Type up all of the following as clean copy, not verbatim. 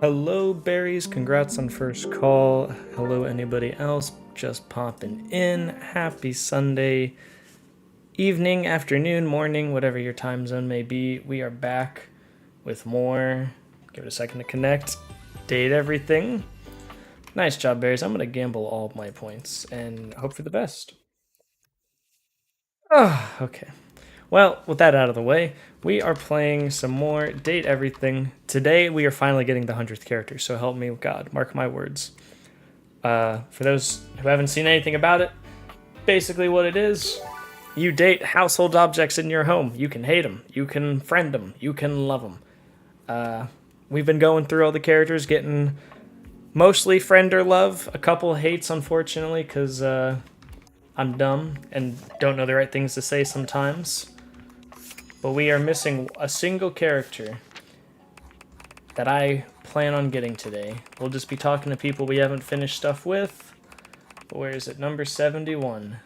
Hello, berries. Congrats on first call. Hello, anybody else just popping in. Happy Sunday evening, afternoon, morning, whatever your time zone may be. We are back with more. Give it a second to connect. Date everything. Nice job, berries. I'm going to gamble all of my points and hope for the best. Oh, okay. Well, with that out of the way, we are playing some more Date Everything. Today, we are finally getting the 100th character, so help me God, mark my words. For those who haven't seen anything about it, basically what it is, you date household objects in your home. You can hate them, you can friend them, you can love them. We've been going through all the characters, getting mostly friend or love, a couple hates, unfortunately, because I'm dumb and don't know the right things to say sometimes. But we are missing a single character that I plan on getting today. We'll just be talking to people we haven't finished stuff with. But where is it? Number 71.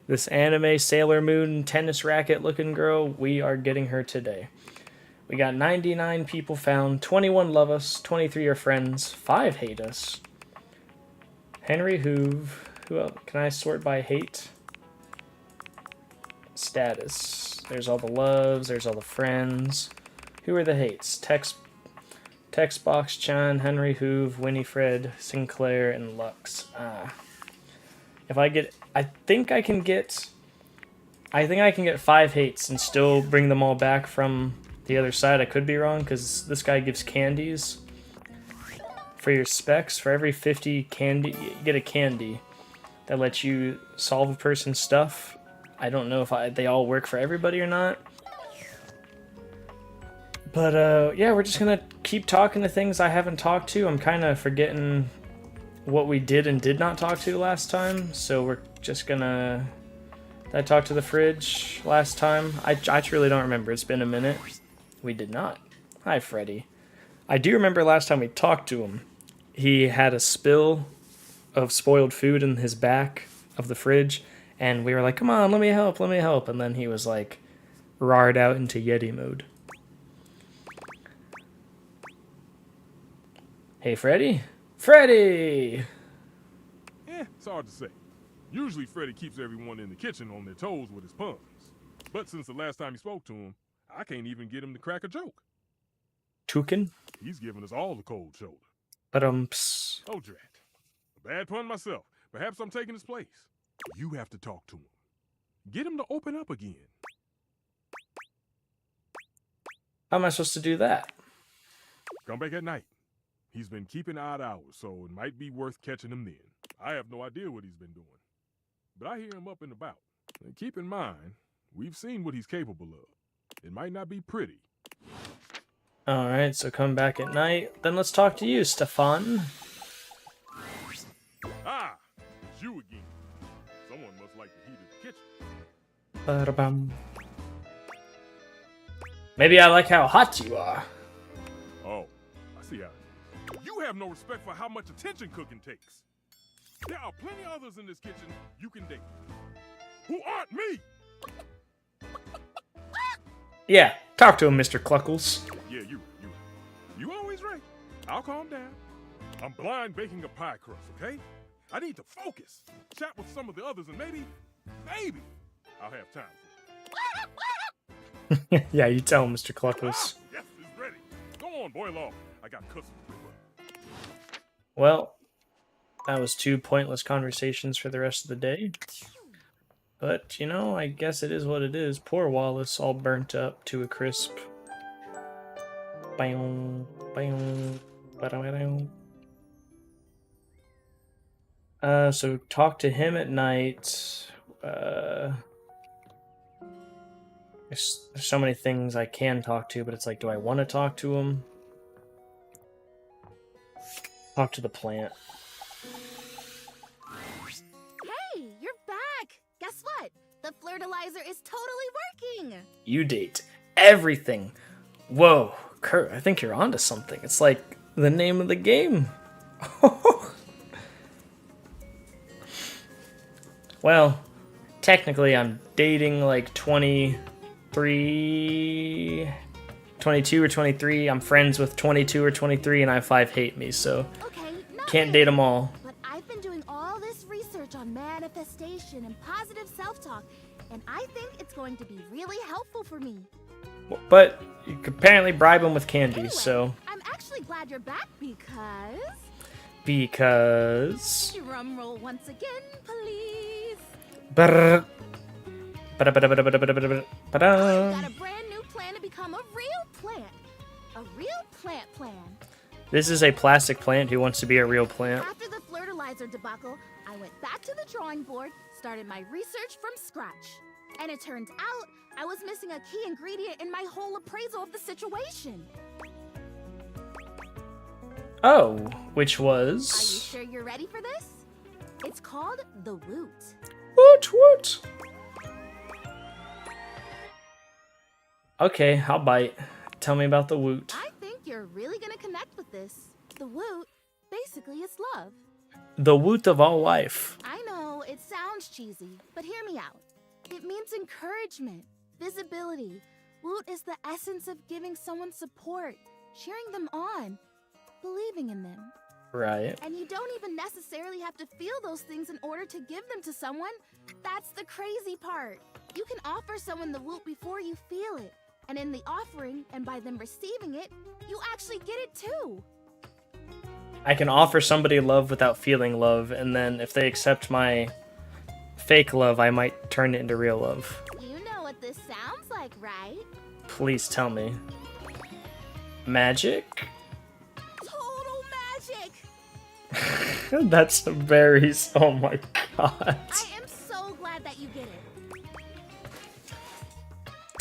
This anime Sailor Moon tennis racket looking girl, we are getting her today. We got 99 people found, 21 love us, 23 are friends, 5 hate us. Henry Hoove. Who else? Can I sort by hate? Status. There's all the loves, there's all the friends. Who are the hates? Textbox Chan, Henry Hoove, Winifred, Sinclair, and Lux. If I get, I think I can get 5 hates and still bring them all back from the other side. I could be wrong because this guy gives candies for your specs. For every 50 candy, you get a candy that lets you solve a person's stuff. I don't know if they all work for everybody or not. But yeah, we're just gonna keep talking to things I haven't talked to. I'm kind of forgetting what we did and did not talk to last time, so we're just gonna... Did I talk to the fridge last time? I truly don't remember. It's been a minute. We did not. Hi, Freddy. I do remember last time we talked to him, he had a spill of spoiled food in his back of the fridge, and we were like, come on, let me help, let me help. And then he was like, roared out into Yeti mode. Hey, Freddy? Freddy! It's hard to say. Usually Freddy keeps everyone in the kitchen on their toes with his puns. But since the last time you spoke to him, I can't even get him to crack a joke. Toucan? He's giving us all the cold shoulder. But Oh, drat. A bad pun myself. Perhaps I'm taking his place. You have to talk to him. Get him to open up again. how am I supposed to do that? Come back at night. He's been keeping odd hours, so it might be worth catching him then. I have no idea what he's been doing. But I hear him up and about. And keep in mind, we've seen what he's capable of. It might not be pretty. Alright, so come back at night. Then let's talk to you, Stefan. Ah! It's you again. Someone must like the heat of the kitchen. Ba-da-bum. Maybe I like how hot you are. Oh, I see how it is. You have no respect for how much attention cooking takes. There are plenty others in this kitchen you can date. Who aren't me! Yeah, talk to him, Mr. Cluckles. Yeah, you always right. I'll calm down. I'm blind baking a pie crust, okay? I need to focus. Chat with some of the others and maybe I'll have time for it. Yeah, you tell him, Mr. Cluckles. Ah, yes, it's ready. Go on, boil off. I got customers to run. Well, that was 2 pointless conversations for the rest of the day. But, you know, I guess it is what it is. Poor Wallace, all burnt up to a crisp. Bam, bam, ba-da-ba-dam. So talk to him at night. There's so many things I can talk to, but it's like, do I want to talk to him? Talk to the plant. Hey, you're back! Guess what? The Flirtalizer is totally working! You date everything. Whoa, Kurt, I think you're onto something. It's like the name of the game. Well, technically I'm dating like 22 or 23. I'm friends with 22 or 23, and I5 hate me, so Okay, can't date them all. But I've been doing all this research on manifestation and positive self-talk, and I think it's going to be really helpful for me. But you could apparently bribe them with candy, Anyway, so... I'm actually glad you're back Because... Drum roll once again, please. Brrr. I got Ba-da-ba-da-ba-da-ba-da-ba-da. a brand new plan to become a real plant. A real plant plan. This is a plastic plant who wants to be a real plant. After the Flirtalizer debacle, I went back to the drawing board, started my research from scratch. And it turns out I was missing a key ingredient in my whole appraisal of the situation. Oh, which Are you was... sure you're ready for this? It's called the Woot. What? Okay, I'll bite. Tell me about the Woot. I think you're really gonna connect with this. The Woot basically is love. The Woot of all life. I know, it sounds cheesy, but hear me out. It means encouragement, visibility. Woot is the essence of giving someone support, cheering them on, believing in them. Right. And you don't even necessarily have to feel those things in order to give them to someone. That's the crazy part. You can offer someone the Woot before you feel it. And in the offering, and by them receiving it, you actually get it too. I can offer somebody love without feeling love, and then if they accept my fake love, I might turn it into real love. You know what this sounds like, right? Please tell me. Magic? Total magic! That's very... Oh my god. I am so glad that you get it.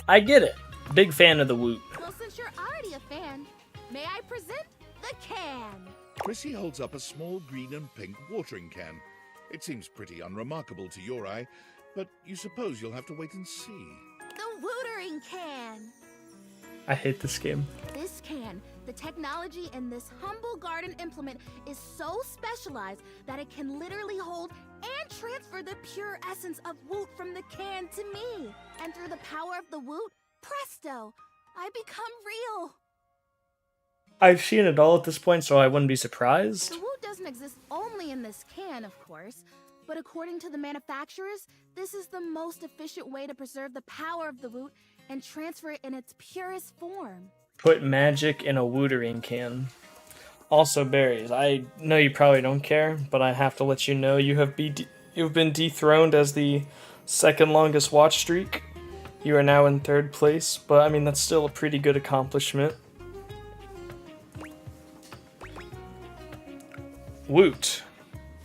I get it. Big fan of the Woot. Well, since you're already a fan, may I present the can? Chrissy holds up a small green and pink watering can. It seems pretty unremarkable to your eye, but you suppose you'll have to wait and see. The Wootering can. I hate this game. This can The technology in this humble garden implement is so specialized that it can literally hold and transfer the pure essence of Woot from the can to me. And through the power of the Woot, presto, I become real. I've seen it all at this point, so I wouldn't be surprised. The Woot doesn't exist only in this can, of course, but according to the manufacturers, this is the most efficient way to preserve the power of the Woot and transfer it in its purest form. Put magic in a wootering can. Also, berries. I know you probably don't care, but I have to let you know you've been dethroned as the second longest watch streak. You are now in 3rd place, but I mean that's still a pretty good accomplishment. Woot.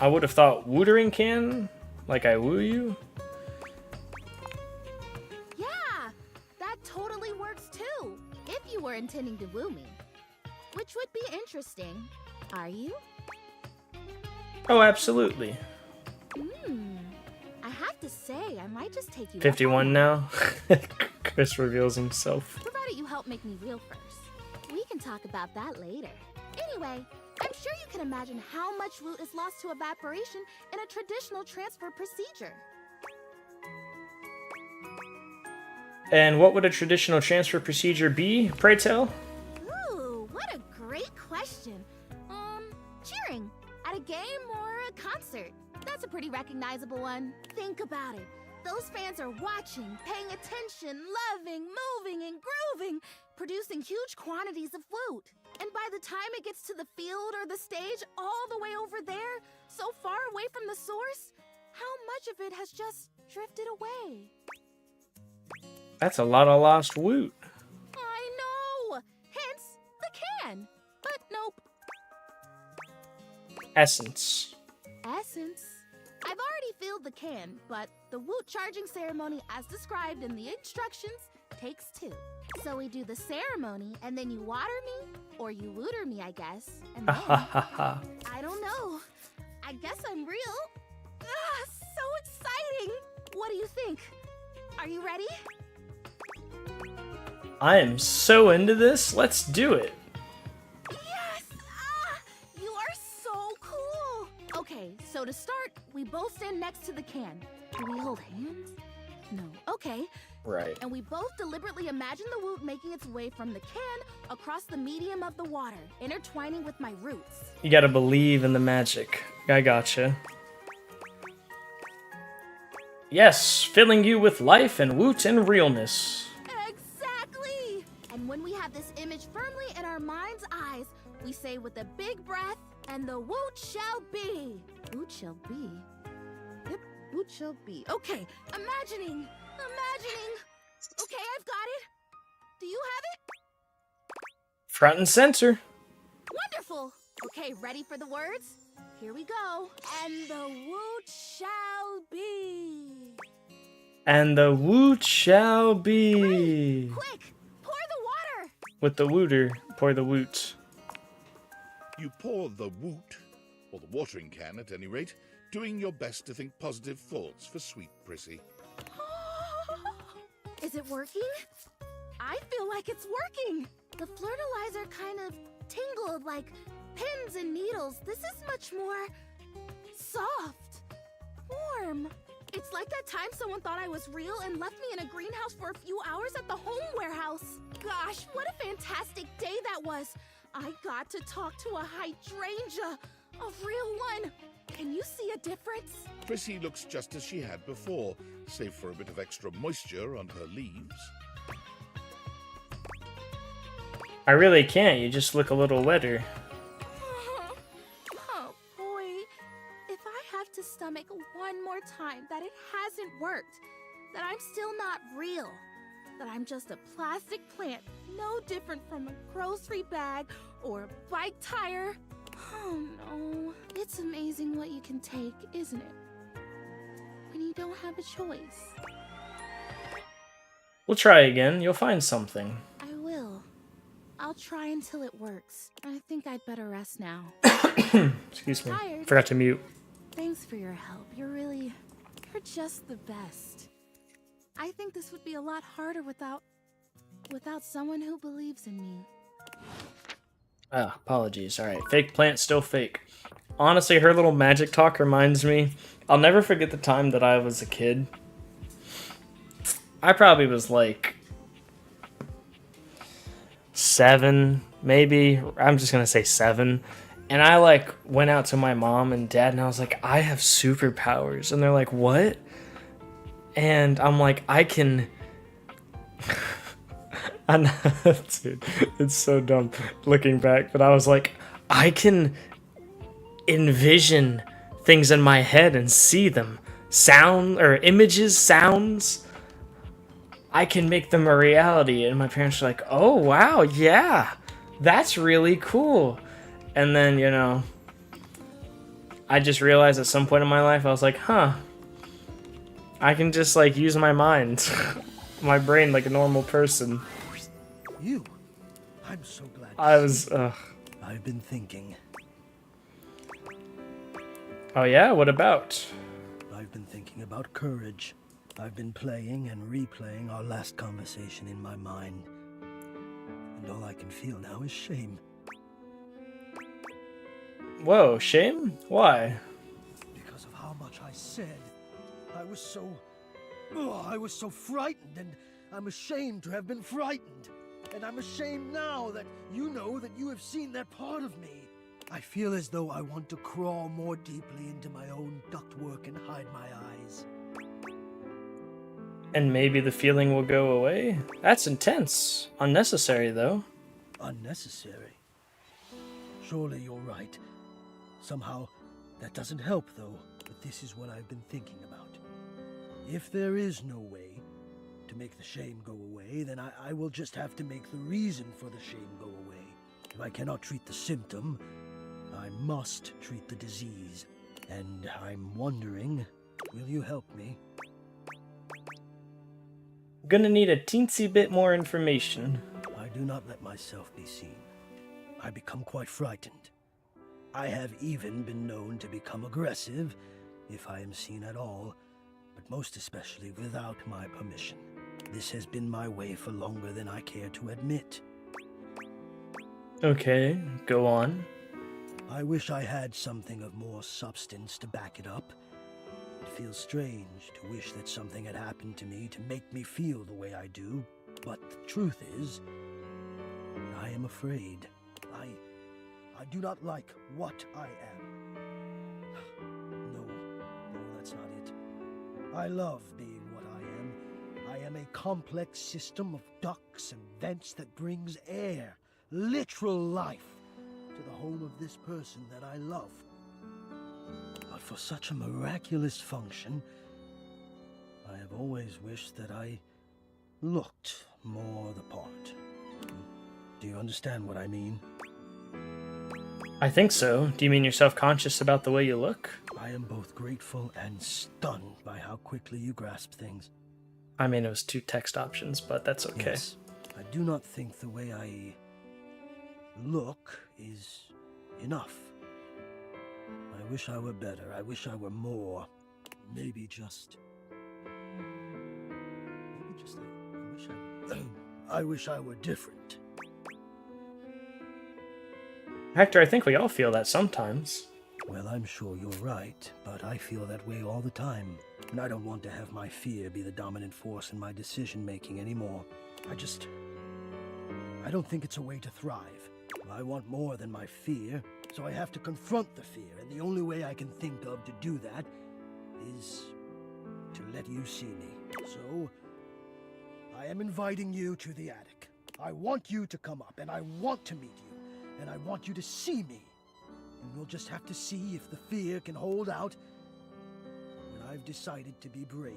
I would have thought wootering can, like I woo you. Yeah, that totally works too, if you were intending to woo me. Which would be interesting. Are you? Oh, absolutely. I have to say, I might just take you up 51 on now. Chris reveals himself. that. Provided you help make me real first. We can talk about that later. Anyway, I'm sure you can imagine how much Woot is lost to evaporation in a traditional transfer procedure. And what would a traditional transfer procedure be, pray tell? Ooh, what a great question. Cheering. At a game or a concert. That's a pretty recognizable one. Think about it. Those fans are watching, paying attention, loving, moving, and grooving, producing huge quantities of Woot. And by the time it gets to the field or the stage, all the way over there, so far away from the source, how much of it has just drifted away? That's a lot of lost Woot. I know! Hence, the can. But nope. Essence. Essence. I've already filled the can, but the Woot charging ceremony as described in the instructions takes 2. So we do the ceremony, and then you water me, or you wooter me, I guess. And then, I don't know. I guess I'm real. Ah, so exciting! What do you think? Are you ready? I am so into this. Let's do it. Yes! Ah, you are so cool! Okay, so to start, we both stand next to the can. Do we hold hands? No. Okay. Right. And we both deliberately imagine the Woot making its way from the can across the medium of the water, intertwining with my roots. You gotta believe in the magic. I gotcha. Yes, filling you with life and Woot and realness. Exactly! And when we have this image firmly in our mind's eyes, we say with a big breath, and the Woot shall be. Woot shall be? Yep, Woot shall be. Okay, imagining. Okay, I've got it. Do you have it? Front and center. Wonderful. Okay, ready for the words? Here we go. And the Woot shall be. And the Woot shall be. Quick, pour the water. With the wooter, pour the Woot. You pour the Woot, or the watering can at any rate, doing your best to think positive thoughts for sweet Prissy. Is it working? I feel like it's working. The fertilizer kind of tingled like pins and needles. This is much more soft, warm. It's like that time someone thought I was real and left me in a greenhouse for a few hours at the home warehouse. Gosh, what a fantastic day that was. I got to talk to a hydrangea, a real one. Can you see a difference? Prissy looks just as she had before, save for a bit of extra moisture on her leaves. I really can't, you just look a little wetter. Oh boy, if I have to stomach one more time that it hasn't worked, that I'm still not real, that I'm just a plastic plant, no different from a grocery bag or a bike tire. Oh no, it's amazing what you can take, isn't it? When you don't have a choice. We'll try again, you'll find something. I will. I'll try until it works. I think I'd better rest now. Excuse me. Tired. Forgot to mute. Thanks for your help. You're just the best. I think this would be a lot harder without someone who believes in me. Ah, apologies. All right, fake plant, still fake. Honestly, her little magic talk reminds me. I'll never forget the time that I was a kid. I probably was like 7, maybe. I'm just gonna say 7. And I like went out to my mom and dad, and I was like, I have superpowers, and they're like, what? And I'm like, I can. I know, dude, it's so dumb looking back, but I was like, I can envision things in my head and see them. Sound or images, sounds. I can make them a reality. And my parents were like, oh, wow, yeah, that's really cool. And then, you know, I just realized at some point in my life, I was like, huh, I can just like use my mind, my brain like a normal person. You? I'm so glad. I was, I've been thinking. oh yeah, what about? I've been thinking about courage. I've been playing and replaying our last conversation in my mind. And all I can feel now is shame. Whoa, shame? Why? Because of how much I said. I was so frightened, and I'm ashamed to have been frightened. And I'm ashamed now that you know that you have seen that part of me. I feel as though I want to crawl more deeply into my own ductwork and hide my eyes. And maybe the feeling will go away? That's intense. Unnecessary, though. Unnecessary? Surely you're right. Somehow, that doesn't help, though. But this is what I've been thinking about. If there is no way to make the shame go away, then I will just have to make the reason for the shame go away. If I cannot treat the symptom, I must treat the disease. And I'm wondering, will you help me? Gonna need a teensy bit more information. I do not let myself be seen. I become quite frightened. I have even been known to become aggressive, if I am seen at all, but most especially without my permission. This has been my way for longer than I care to admit. Okay, go on. I wish I had something of more substance to back it up. It feels strange to wish that something had happened to me to make me feel the way I do, but the truth is, I am afraid. I do not like what I am. No, that's not it. I love being what I am. I am a complex system of ducts and vents that brings air, literal life, to the home of this person that I love. But for such a miraculous function, I have always wished that I looked more the part. Do you understand what I mean? I think so. Do you mean you're self-conscious about the way you look? I am both grateful and stunned by how quickly you grasp things. I mean, it was 2 text options, but that's okay. Yes, I do not think the way I look is enough. I wish I were better. I wish I were more. Maybe just... I wish I were different. Hector, I think we all feel that sometimes. Well, I'm sure you're right, but I feel that way all the time. And I don't want to have my fear be the dominant force in my decision-making anymore. I don't think it's a way to thrive. I want more than my fear, so I have to confront the fear, and the only way I can think of to do that is to let you see me. So, I am inviting you to the attic. I want you to come up, and I want to meet you. And I want you to see me. And we'll just have to see if the fear can hold out. And I've decided to be brave.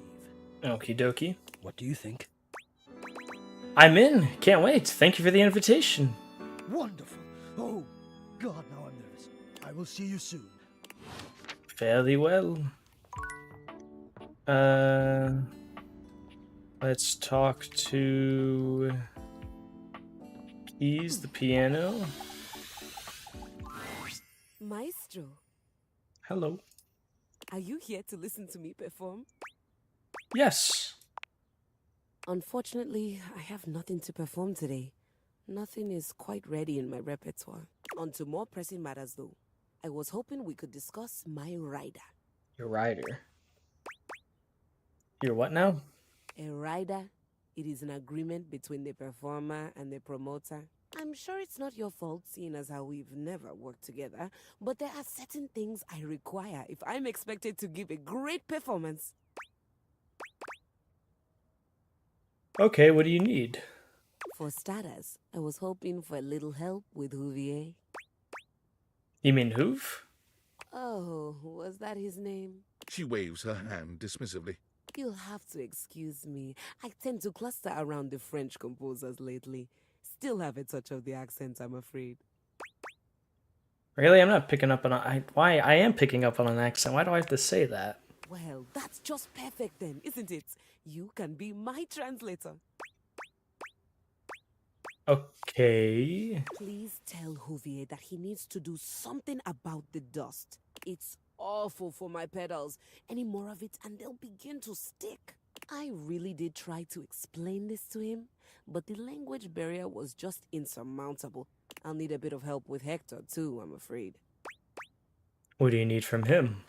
Okie dokie. What do you think? I'm in. Can't wait. Thank you for the invitation. Wonderful. Oh, God, now I'm nervous. I will see you soon. Fairly well. Let's talk to Keys, the piano. Maestro, Hello. are you here to listen to me perform? Yes. Unfortunately, I have nothing to perform today. Nothing is quite ready in my repertoire. On to more pressing matters, though. I was hoping we could discuss my rider. Your rider. Your what now? A rider? It is an agreement between the performer and the promoter. I'm sure it's not your fault, seeing as how we've never worked together, but there are certain things I require if I'm expected to give a great performance. Okay, what do you need? For starters, I was hoping for a little help with Huvier. You mean Hoof? Oh, was that his name? She waves her hand dismissively. You'll have to excuse me. I tend to cluster around the French composers lately. Still have a touch of the accent, I'm afraid. Really? I'm not picking up on why I am picking up on an accent. Why do I have to say that? Well, that's just perfect then, isn't it? You can be my translator. Okay. Please tell Huvier that he needs to do something about the dust. It's awful for my pedals. Any more of it and they'll begin to stick. I really did try to explain this to him, but the language barrier was just insurmountable. I'll need a bit of help with Hector too, I'm afraid. What do you need from him?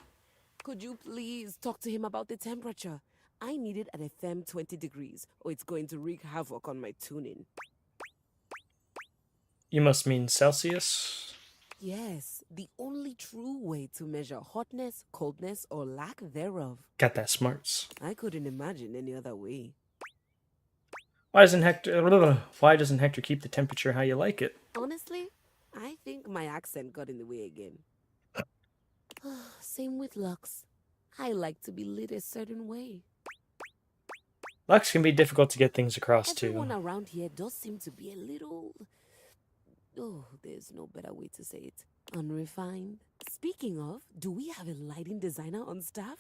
Could you please talk to him about the temperature? I need it at a firm 20 degrees, or it's going to wreak havoc on my tuning. You must mean Celsius? Yes, the only true way to measure hotness, coldness, or lack thereof. Got that smarts. I couldn't imagine any other way. Why doesn't Hector keep the temperature how you like it? Honestly, I think my accent got in the way again. Same with Lux. I like to be lit a certain way. Lux can be difficult to get things across Everyone too. around here does seem to be a little... Oh, there's no better way to say it. Unrefined. Speaking of, do we have a lighting designer on staff?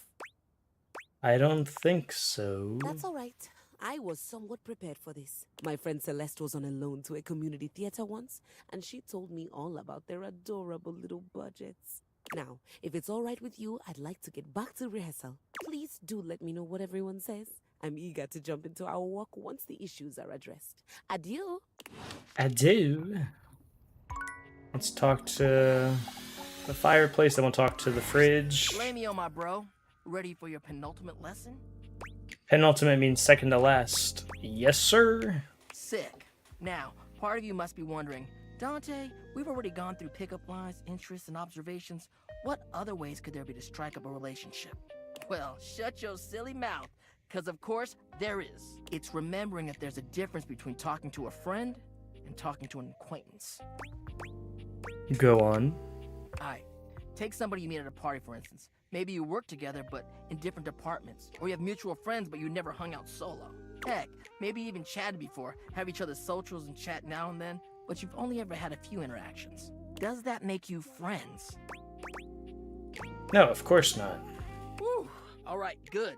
I don't think so. That's all right. I was somewhat prepared for this. My friend Celeste was on a loan to a community theater once, and she told me all about their adorable little budgets. Now, if it's all right with you, I'd like to get back to rehearsal. Please do let me know what everyone says. I'm eager to jump into our work once the issues are addressed. Adieu. Adieu. Let's talk to the fireplace, then we'll talk to the fridge. Blamio, my bro. Ready for your penultimate lesson? Penultimate means second to last. Yes, sir. Sick. Now, part of you must be wondering, Dante, we've already gone through pickup lines, interests, and observations. What other ways could there be to strike up a relationship? Well, shut your silly mouth, because of course there is. It's remembering that there's a difference between talking to a friend and talking to an acquaintance. Go on. Alright, take somebody you meet at a party, for instance. Maybe you work together, but in different departments. Or you have mutual friends, but you never hung out solo. Heck, maybe you even chatted before, have each other's socials and chat now and then, but you've only ever had a few interactions. Does that make you friends? No, of course not. Whew. Alright, good.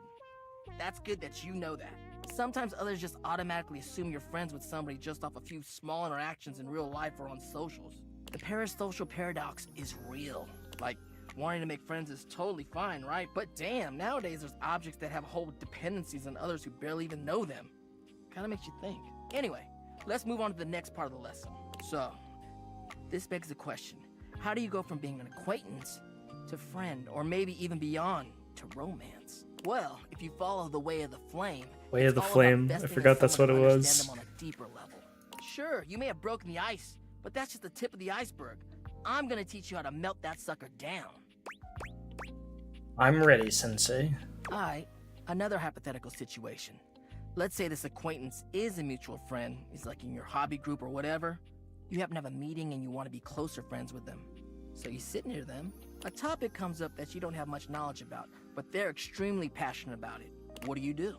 That's good that you know that. Sometimes others just automatically assume you're friends with somebody just off a few small interactions in real life or on socials. The parasocial paradox is real. Like, wanting to make friends is totally fine, right? But damn, nowadays there's objects that have whole dependencies on others who barely even know them. Kinda makes you think. Anyway, let's move on to the next part of the lesson. So, this begs the question, how do you go from being an acquaintance to friend, or maybe even beyond, to romance? Well, if you follow the way of the flame... Way of the it's all about Flame. I investing in forgot that's what someone it who was. understands them on a deeper level. Sure, you may have broken the ice, but that's just the tip of the iceberg. I'm gonna teach you how to melt that sucker down. I'm ready, Sensei. Alright, another hypothetical situation. Let's say this acquaintance is a mutual friend. He's like in your hobby group or whatever. You happen to have a meeting and you want to be closer friends with them. So you sit near them. A topic comes up that you don't have much knowledge about, but they're extremely passionate about it. What do you do?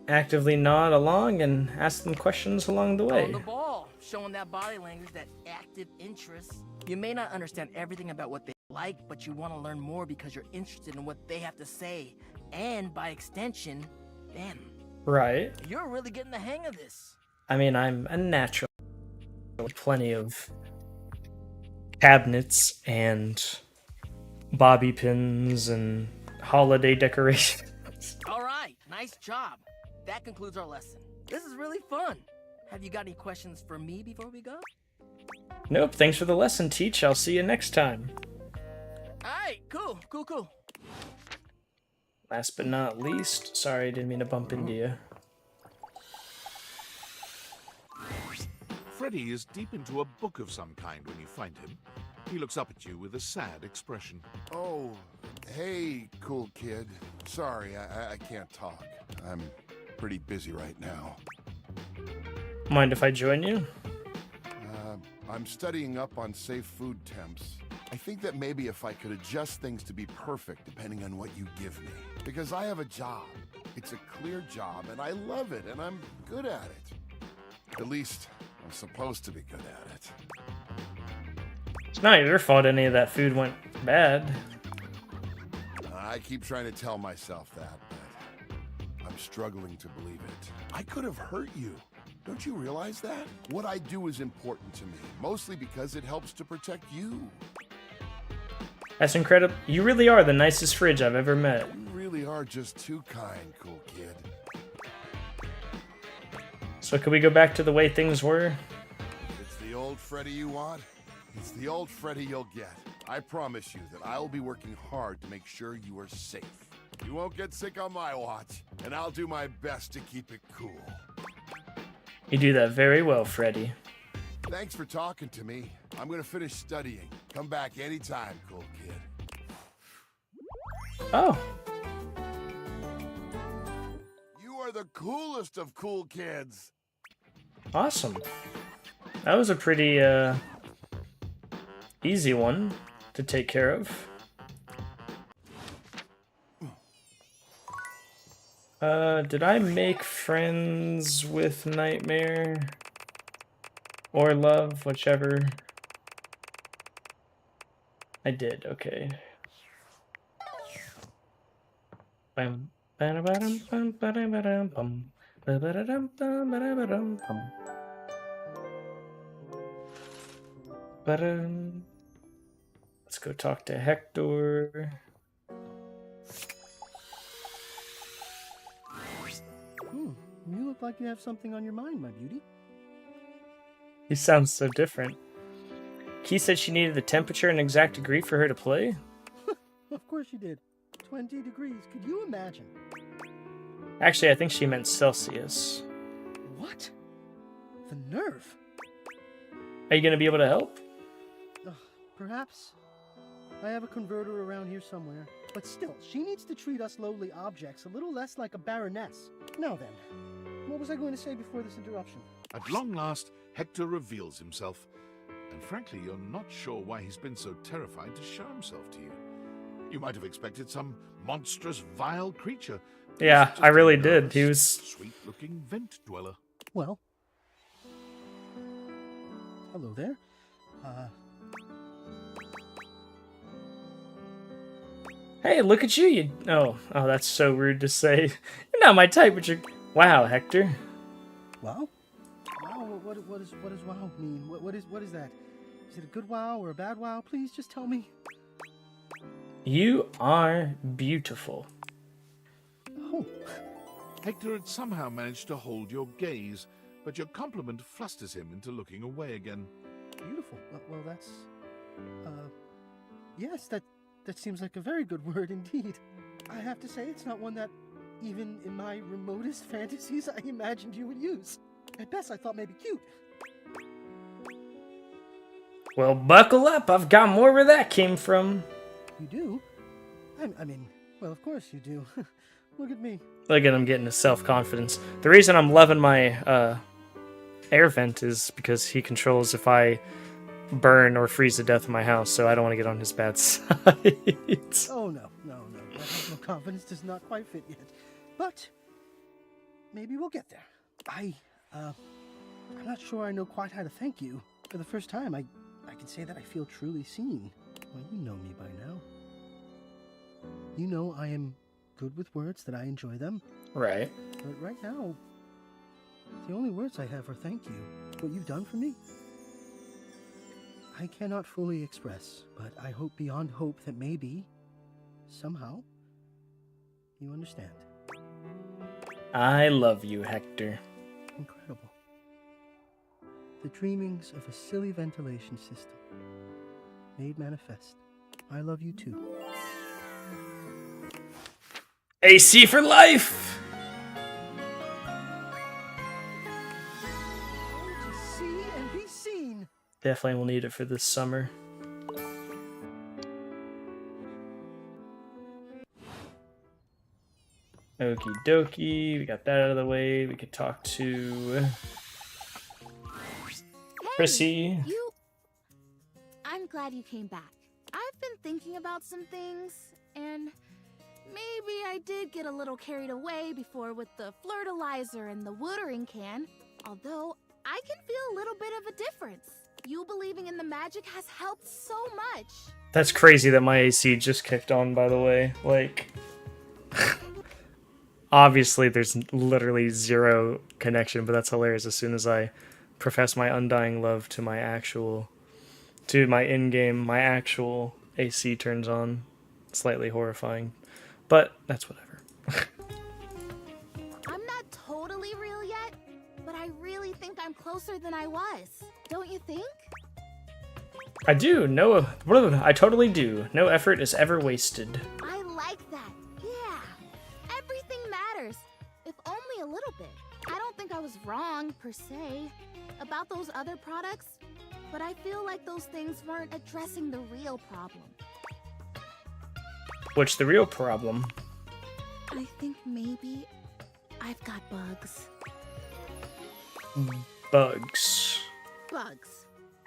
Actively nod along and ask them questions along the way. On the ball, showing that body language, that active interest. You may not understand everything about what they like, but you want to learn more because you're interested in what they have to say, and by extension, them. Right. You're really getting the hang of this. I mean, I'm a natural. Plenty of cabinets and bobby pins and holiday decorations. All right, nice job. That concludes our lesson. This is really fun. Have you got any questions for me before we go? Nope, thanks for the lesson, Teach. I'll see you next time. Alright, cool. Last but not least, sorry, I didn't mean to bump into you. Freddy is deep into a book of some kind when you find him. He looks up at you with a sad expression. Oh, hey, cool kid. Sorry, I can't talk. I'm pretty busy right now. Mind if I join you? I'm studying up on safe food temps. I think that maybe if I could adjust things to be perfect depending on what you give me. Because I have a job. It's a clear job, and I love it, and I'm good at it. At least, I'm supposed to be good at it. It's not your fault any of that food went bad. I keep trying to tell myself that, but I'm struggling to believe it. I could have hurt you. Don't you realize that? What I do is important to me, mostly because it helps to protect you. That's incredible. You really are the nicest fridge I've ever met. You really are just too kind, cool kid. So could we go back to the way things were? If it's the old Freddy you want, it's the old Freddy you'll get. I promise you that I'll be working hard to make sure you are safe. You won't get sick on my watch, and I'll do my best to keep it cool. You do that very well, Freddy. Thanks for talking to me. I'm gonna finish studying. Come back anytime, cool kid. Oh, You are the coolest of cool kids. awesome. That was a pretty, easy one to take care of. Did I make friends with Nightmare? Or Love, whichever. I did, okay. Bam, ba-da-ba-dum, bum, ba-da-ba-dum, bum, ba-ba-da-dum, bum, ba-da-ba-dum, bum. Ba-dum. Let's go talk to Hector. You look like you have something on your mind, my beauty. He sounds so different. Key said she needed the temperature and exact degree for her to play. Of course you did. 20 degrees. Could you imagine? Actually, I think she meant Celsius. What? The nerve. Are you gonna be able to help? Perhaps. I have a converter around here somewhere. But still, she needs to treat us lowly objects a little less like a baroness. Now then, what was I going to say before this interruption? At long last, Hector reveals himself. And frankly, you're not sure why he's been so terrified to show himself to you. You might have expected some monstrous, vile creature. Yeah, He's just I really a did. nice, He was... sweet-looking vent dweller. Well. Hello there. Hey, look at you! You... Oh, that's so rude to say. You're not my type, but you're... Wow, Hector. Wow? Wow? What does wow mean? What is that? Is it a good wow or a bad wow? Please just tell me. You are beautiful. Oh. Hector had somehow managed to hold your gaze, but your compliment flusters him into looking away again. Beautiful. Well, that's... Yes, that seems like a very good word indeed. I have to say, it's not one that, even in my remotest fantasies, I imagined you would use. At best, I thought maybe cute. Well, buckle up. I've got more where that came from. You do? I mean, well, of course you do. Look at me. Look at him getting his self-confidence. The reason I'm loving my air vent is because he controls if I burn or freeze to death in my house, so I don't want to get on his bad side. Oh, no. That confidence does not quite fit yet. But maybe we'll get there. I'm not sure I know quite how to thank you. For the first time, I can say that I feel truly seen. Well, you know me by now. You know I am good with words, that I enjoy them. Right. But right now, the only words I have are thank you. What you've done for me. I cannot fully express, but I hope beyond hope that maybe, somehow, you understand. I love you, Hector. Incredible. The dreamings of a silly ventilation system. Made manifest. I love you too. AC for life! To see and be seen. Definitely will need it for this summer. Okie dokie, we got that out of the way. We could talk to Chrissy. I'm glad you came back. I've been thinking about some things, and maybe I did get a little carried away before with the fertilizer and the watering can. Although, I can feel a little bit of a difference. You believing in the magic has helped so much. That's crazy that my AC just kicked on, by the way. Like, obviously there's literally zero connection, but that's hilarious. As soon as I profess my undying love to my in-game, my actual AC turns on. Slightly horrifying, but that's whatever. I'm not totally real yet, but I really think I'm closer than I was. Don't you think? I do. No, I totally do. No effort is ever wasted. I like that. Yeah. Everything matters, if only a little bit. I don't think I was wrong, per se, about those other products, but I feel like those things weren't addressing the real problem. What's the real problem? I think maybe I've got bugs. Bugs. Bugs.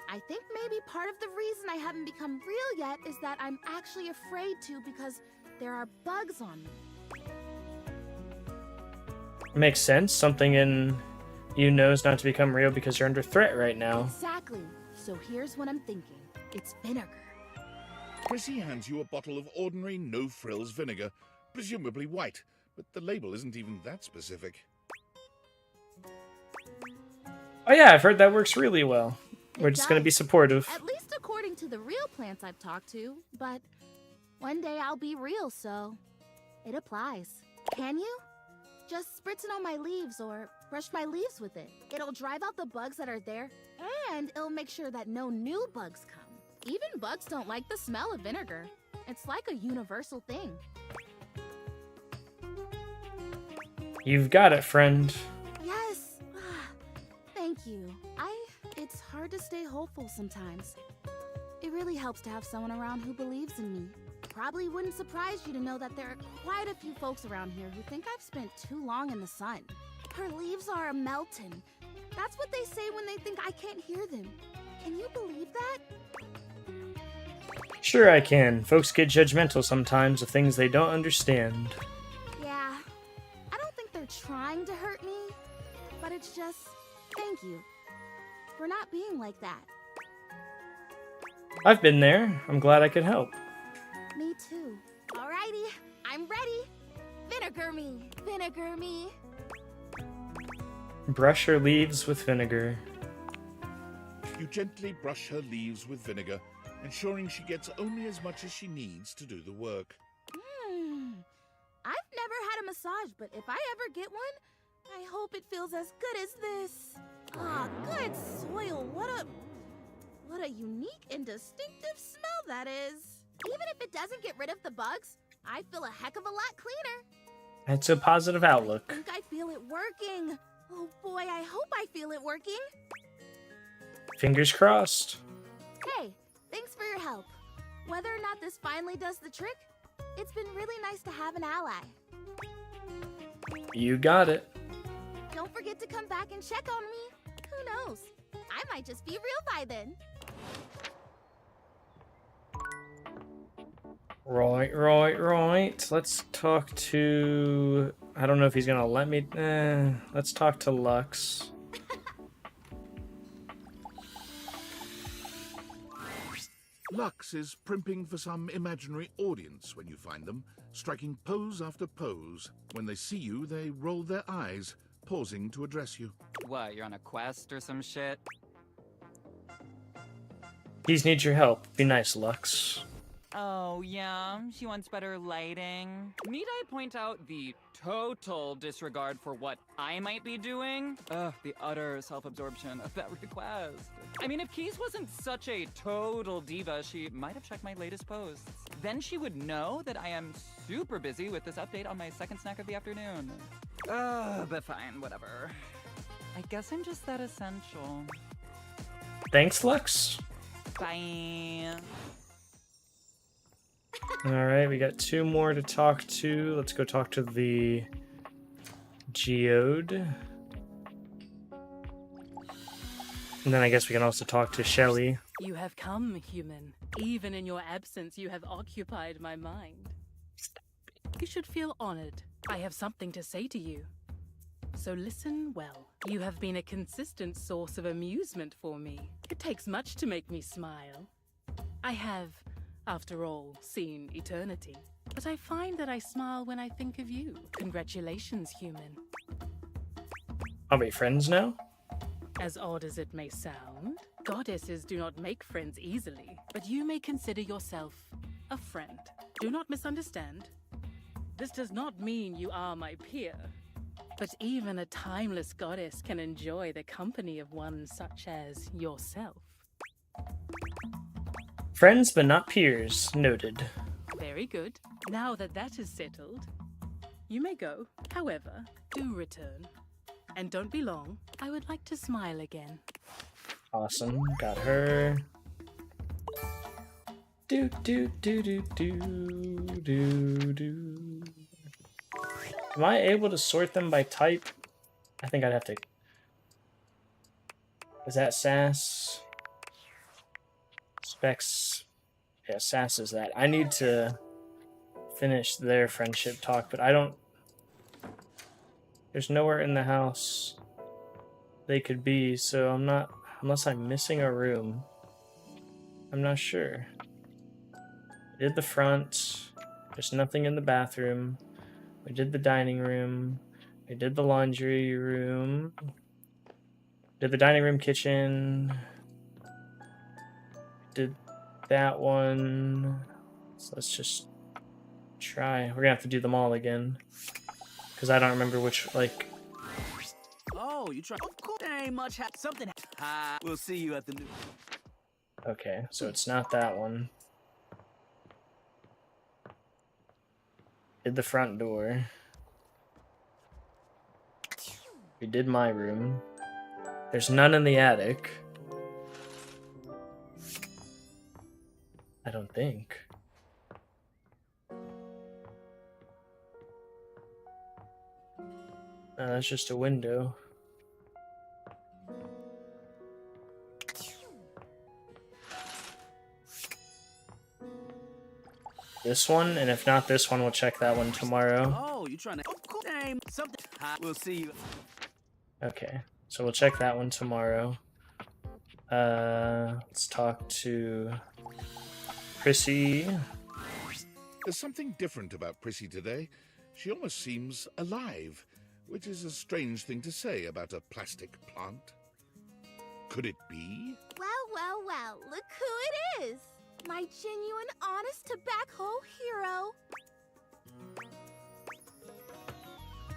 I think maybe part of the reason I haven't become real yet is that I'm actually afraid to because there are bugs on me. Makes sense. Something in you knows not to become real because you're under threat right now. Exactly. So here's what I'm thinking. It's vinegar. Chrissy hands you a bottle of ordinary no-frills vinegar, presumably white, but the label isn't even that specific. Oh yeah, I've heard that works really well. We're just going to be supportive. At least according to the real plants I've talked to, but one day I'll be real, so it applies. Can you? Just spritz it on my leaves or brush my leaves with it. It'll drive out the bugs that are there, and it'll make sure that no new bugs come. Even bugs don't like the smell of vinegar. It's like a universal thing. You've got it, friend. Yes. Thank you. It's hard to stay hopeful sometimes. It really helps to have someone around who believes in me. Probably wouldn't surprise you to know that there are quite a few folks around here who think I've spent too long in the sun. Her leaves are a-meltin'. That's what they say when they think I can't hear them. Can you believe that? Sure I can. Folks get judgmental sometimes of things they don't understand. Yeah. I don't think they're trying to hurt me, but it's just, thank you for not being like that. I've been there. I'm glad I could help. Me too. Alrighty, I'm ready. Vinegar me. Vinegar me. Brush her leaves with vinegar. You gently brush her leaves with vinegar, ensuring she gets only as much as she needs to do the work. I've never had a massage, but if I ever get one, I hope it feels as good as this. Ah, good soil. What a unique and distinctive smell that is. Even if it doesn't get rid of the bugs, I feel a heck of a lot cleaner. It's a positive outlook. I think I feel it working. Oh boy, I hope I feel it working. Fingers crossed. Hey, thanks for your help. Whether or not this finally does the trick, it's been really nice to have an ally. You got it. Don't forget to come back and check on me. Who knows? I might just be real by then. Right. Let's talk to... I don't know if he's gonna let me... let's talk to Lux. Lux is primping for some imaginary audience when you find them, striking pose after pose. When they see you, they roll their eyes, pausing to address you. What, you're on a quest or some shit? These need your help. Be nice, Lux. Oh, yeah, she wants better lighting. Need I point out the total disregard for what I might be doing? Ugh, the utter self-absorption of that request. I mean, if Keys wasn't such a total diva, she might have checked my latest posts. Then she would know that I am super busy with this update on my second snack of the afternoon. But fine, whatever. I guess I'm just that essential. Thanks, Lux. Bye. Alright, we got 2 more to talk to. Let's go talk to the Geode. And then I guess we can also talk to Shelly. You have come, human. Even in your absence, you have occupied my mind. You should feel honored. I have something to say to you. So listen well. You have been a consistent source of amusement for me. It takes much to make me smile. I have, after all, seen eternity. But I find that I smile when I think of you. Congratulations, human. Are we friends now? As odd as it may sound, goddesses do not make friends easily, but you may consider yourself a friend. Do not misunderstand. This does not mean you are my peer, but even a timeless goddess can enjoy the company of one such as yourself. Friends but not peers. Noted. Very good. Now that that is settled, you may go. However, do return. And don't be long. I would like to smile again. Awesome. Got her. Do do do do do do do. Am I able to sort them by type? I think I'd have to. Is that Sass? Specs. Yeah, Sass is that. I need to finish their friendship talk, but I don't. There's nowhere in the house they could be, so I'm not. Unless I'm missing a room. I'm not sure. I did the front. There's nothing in the bathroom. We did the dining room. We did the laundry room. Did the dining room, kitchen. Did that one. So let's just try. We're gonna have to do them all again. Because I don't remember which, like... Oh, you try... Of course, there ain't much something... We'll see you at the new... Okay, so it's not that one. Did the front door. We did my room. There's none in the attic. I don't think. That's just a window. This one, and if not this one, we'll check that one tomorrow. Oh, you trying to... Of course, there ain't something... We'll see you... Okay, so we'll check that one tomorrow. Let's talk to Prissy. There's something different about Prissy today. She almost seems alive, which is a strange thing to say about a plastic plant. Could it be? Well, well, well, look who it is! My genuine, honest tobacco hero.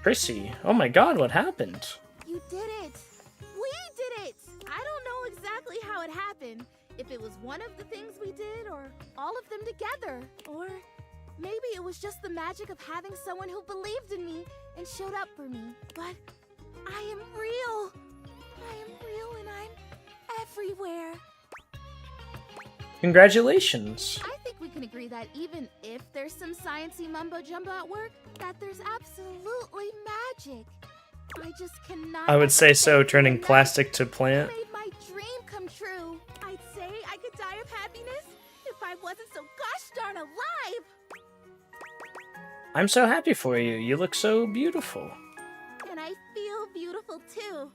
Prissy, oh my god, what happened? You did it! We did it! I don't know exactly how it happened. If it was one of the things we did, or all of them together. Or maybe it was just the magic of having someone who believed in me and showed up for me. But I am real! I am real and I'm everywhere. Congratulations! I think we can agree that even if there's some sciencey mumbo-jumbo at work, that there's absolutely magic. I just cannot... I would say so, turning plastic to plant. Made my dream come true. I'd say I could die of happiness if I wasn't so gosh darn alive. I'm so happy for you. You look so beautiful. And I feel beautiful too.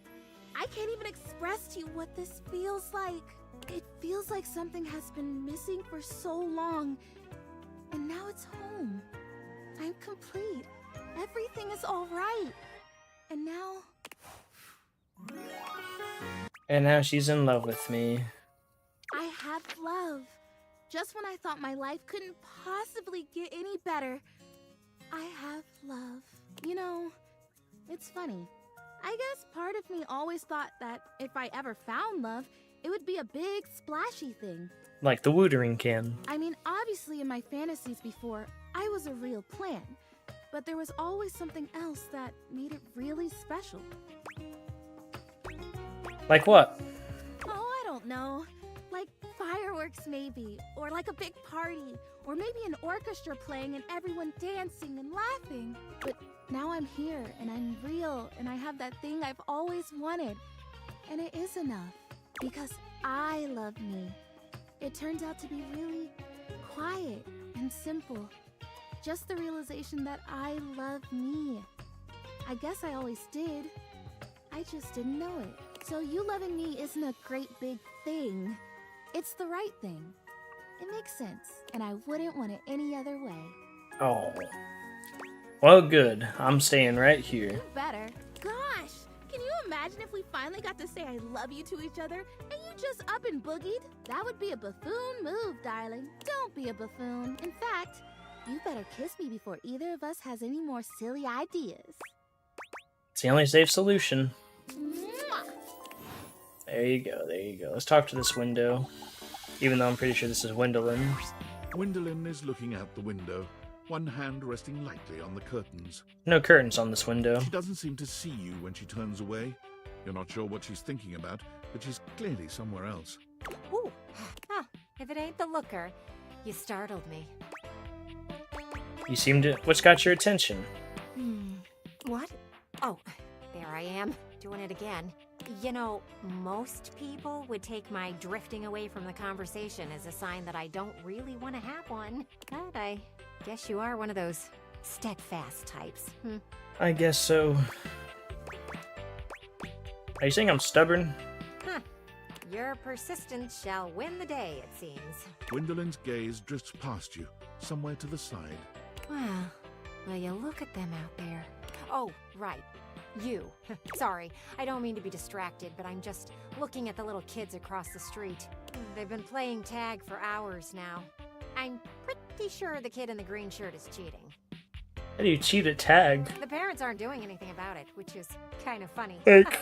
I can't even express to you what this feels like. It feels like something has been missing for so long, and now it's home. I'm complete. Everything is all right. And now... And now she's in love with me. I have love. Just when I thought my life couldn't possibly get any better, I have love. You know, it's funny. I guess part of me always thought that if I ever found love, it would be a big, splashy thing. Like the Wootering can. I mean, obviously in my fantasies before, I was a real plan. But there was always something else that made it really special. Like what? Oh, I don't know. Like fireworks maybe, or like a big party, or maybe an orchestra playing and everyone dancing and laughing. But now I'm here, and I'm real, and I have that thing I've always wanted. And it is enough, because I love me. It turns out to be really quiet and simple. Just the realization that I love me. I guess I always did. I just didn't know it. So you loving me isn't a great big thing. It's the right thing. It makes sense, and I wouldn't want it any other way. Oh. Well, good. I'm staying right here. You better. Gosh, can you imagine if we finally got to say I love you to each other, and you just up and boogied? That would be a buffoon move, darling. Don't be a buffoon. In fact, you better kiss me before either of us has any more silly ideas. It's the only safe solution. Mwah! There you go, there you go. Let's talk to this window. Even though I'm pretty sure this is Gwendolyn. Gwendolyn is looking out the window, one hand resting lightly on the curtains. No curtains on this window. She doesn't seem to see you when she turns away. You're not sure what she's thinking about, but she's clearly somewhere else. Ooh, huh. If it ain't the looker, you startled me. You seem to... What's got your attention? What? Oh, there I am, doing it again. You know, most people would take my drifting away from the conversation as a sign that I don't really want to have one. But I guess you are one of those steadfast types. I guess so. Are you saying I'm stubborn? Huh. Your persistence shall win the day, it seems. Gwendolyn's gaze drifts past you, somewhere to the side. Well, will you look at them out there? Oh, right. You. Sorry, I don't mean to be distracted, but I'm just looking at the little kids across the street. They've been playing tag for hours now. I'm pretty sure the kid in the green shirt is cheating. How do you cheat at tag? The parents aren't doing anything about it, which is kind of funny. Like...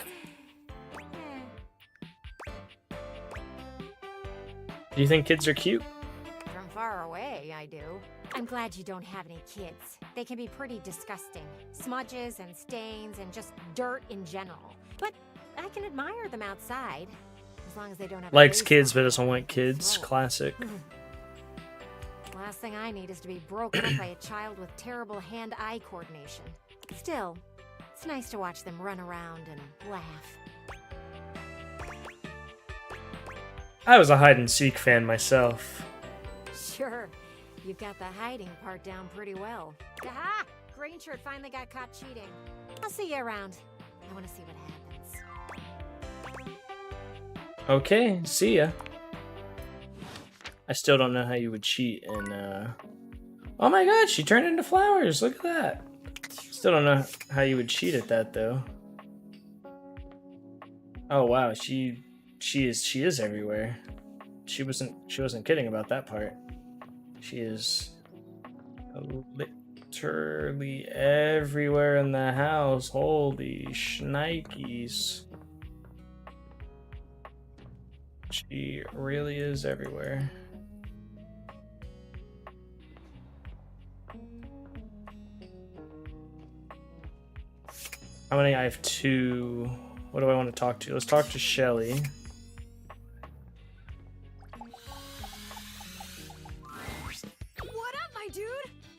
Do you think kids are cute? From far away, I do. I'm glad you don't have any kids. They can be pretty disgusting. Smudges and stains and just dirt in general. But I can admire them outside, as long as they don't have Likes a kids but doesn't want kids. Classic. Last thing I need is to be broken up by a child with terrible hand-eye coordination. Still, it's nice to watch them run around and laugh. I was a hide-and-seek fan myself. Sure, you've got the hiding part down pretty well. Aha! Green shirt finally got caught cheating. I'll see you around. I want to see what happens. Okay, see ya. I still don't know how you would cheat in, Oh my god, she turned into flowers! Look at that! Still don't know how you would cheat at that, though. Oh wow, she is everywhere. She wasn't kidding about that part. She is literally everywhere in the house. Holy shnikes. She really is everywhere. How many? I have 2. What do I want to talk to? Let's talk to Shelly. What up, my dude?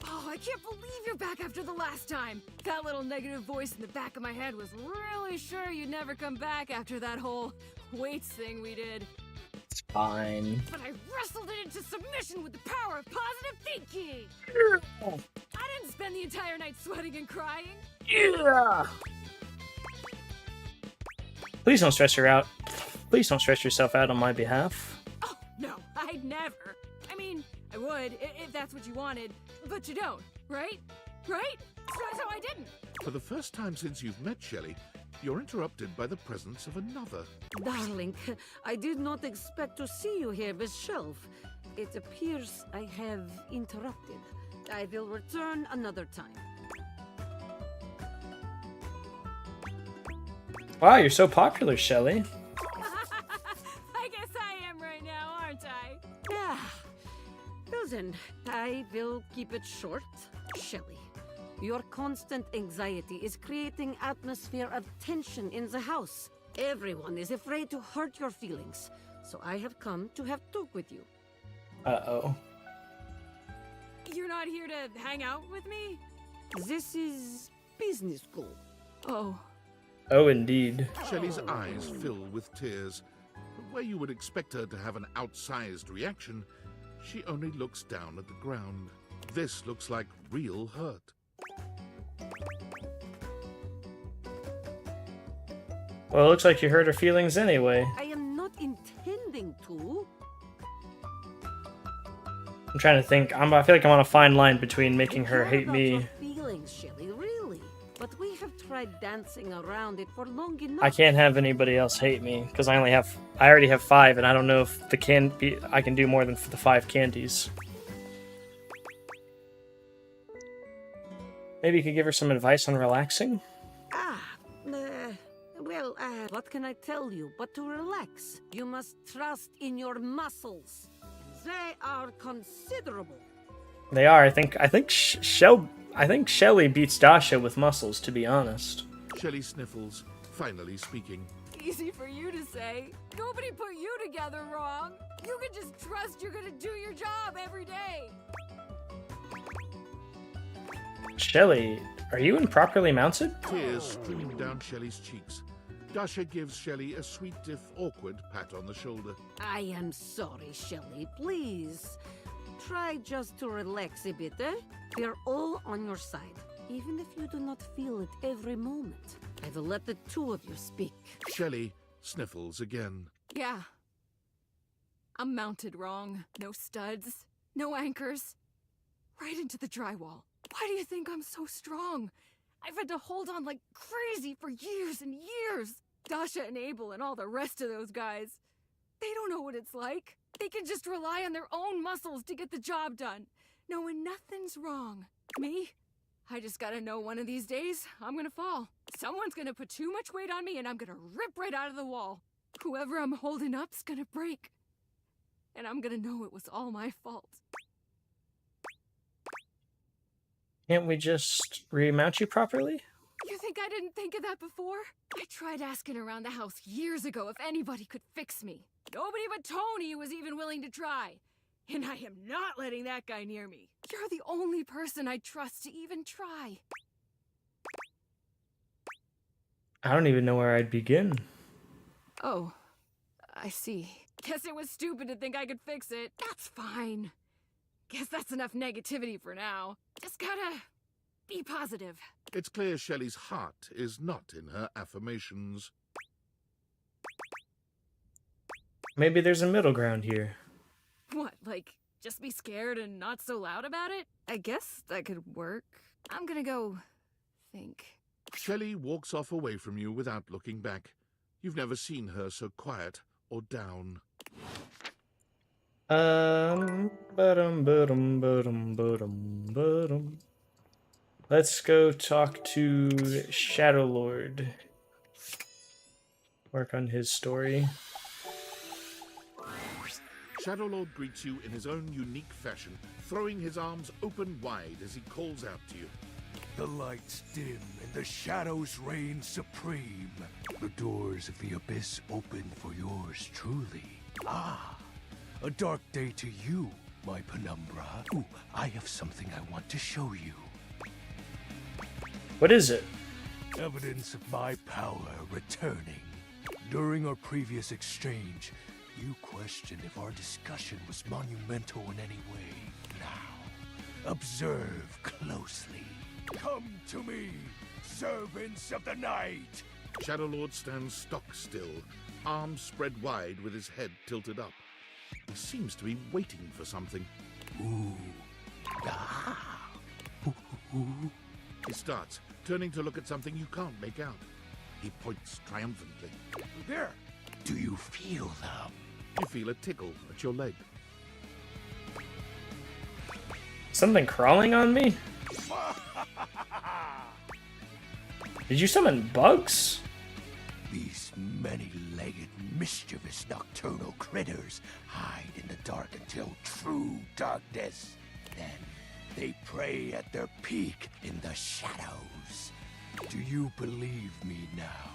Oh, I can't believe you're back after the last time. That little negative voice in the back of my head was really sure you'd never come back after that whole weights thing we did. It's fine. But I wrestled it into submission with the power of positive thinking. I didn't spend the entire night sweating and crying. Yeah. Please don't stress her out. Please don't stress yourself out on my behalf. Oh, no, I'd never. I mean, I would, if that's what you wanted, but you don't, right? Right? So I didn't. For the first time since you've met Shelley, you're interrupted by the presence of another. Darling, I did not expect to see you here, Miss Shelf. It appears I have interrupted. I will return another time. Wow, you're so popular, Shelly. I guess I am right now, aren't I? Yeah. Well then, I will keep it short. Shelley, your constant anxiety is creating atmosphere of tension in the house. Everyone is afraid to hurt your feelings, so I have come to have talk with you. Uh-oh. You're not here to hang out with me? This is business school. Oh. Oh, indeed. Shelley's eyes fill with tears. But where you would expect her to have an outsized reaction, she only looks down at the ground. This looks like real hurt. Well, it looks like you hurt her feelings anyway. I am not intending to. I'm trying to think. I feel like I'm on a fine line between making her hate Your me. feelings, Shelley, really. But we have tried dancing around it for long enough. I can't have anybody else hate me because I already have 5, and I don't know if I can do more than the 5 candies. Maybe you could give her some advice on relaxing? What can I tell you but to relax? You must trust in your muscles. They are considerable. They are. I think Shelly beats Dasha with muscles, to be honest. Shelley sniffles, finally speaking. Easy for you to say. Nobody put you together wrong. You can just trust you're gonna do your job every day. Shelly, are you improperly mounted? Tears stream down Shelley's cheeks. Dasha gives Shelley a sweet if awkward pat on the shoulder. I am sorry, Shelley. Please, try just to relax a bit, eh? We're all on your side, even if you do not feel it every moment. I will let the two of you speak. Shelley sniffles again. Yeah. I'm mounted wrong. No studs, no anchors. Right into the drywall. Why do you think I'm so strong? I've had to hold on like crazy for years and years. Dasha and Abel and all the rest of those guys. They don't know what it's like. They can just rely on their own muscles to get the job done, knowing nothing's wrong. Me? I just gotta know one of these days I'm gonna fall. Someone's gonna put too much weight on me and I'm gonna rip right out of the wall. Whoever I'm holding up's gonna break. And I'm gonna know it was all my fault. Can't we just remount you properly? You think I didn't think of that before? I tried asking around the house years ago if anybody could fix me. Nobody but Tony was even willing to try. And I am not letting that guy near me. You're the only person I trust to even try. I don't even know where I'd begin. Oh, I see. Guess it was stupid to think I could fix it. That's fine. Guess that's enough negativity for now. Just gotta be positive. It's clear Shelley's heart is not in her affirmations. Maybe there's a middle ground here. What, like, just be scared and not so loud about it? I guess that could work. I'm gonna go think. Shelley walks off away from you without looking back. You've never seen her so quiet or down. Let's go talk to Shadow Lord. Work on his story. Shadow Lord greets you in his own unique fashion, throwing his arms open wide as he calls out to you. The lights dim and the shadows reign supreme. The doors of the abyss open for yours truly. Ah, a dark day to you, my penumbra. Ooh, I have something I want to show you. What is it? Evidence of my power returning. During our previous exchange, you questioned if our discussion was monumental in any way. Now, observe closely. Come to me, servants of the night! Shadow Lord stands stock still, arms spread wide with his head tilted up. He seems to be waiting for something. Ooh. Ah. Ooh. He starts, turning to look at something you can't make out. He points triumphantly. There! Do you feel them? You feel a tickle at your leg. Something crawling on me? Did you summon bugs? These many-legged, mischievous nocturnal critters hide in the dark until true darkness. Then they prey at their peak in the shadows. Do you believe me now?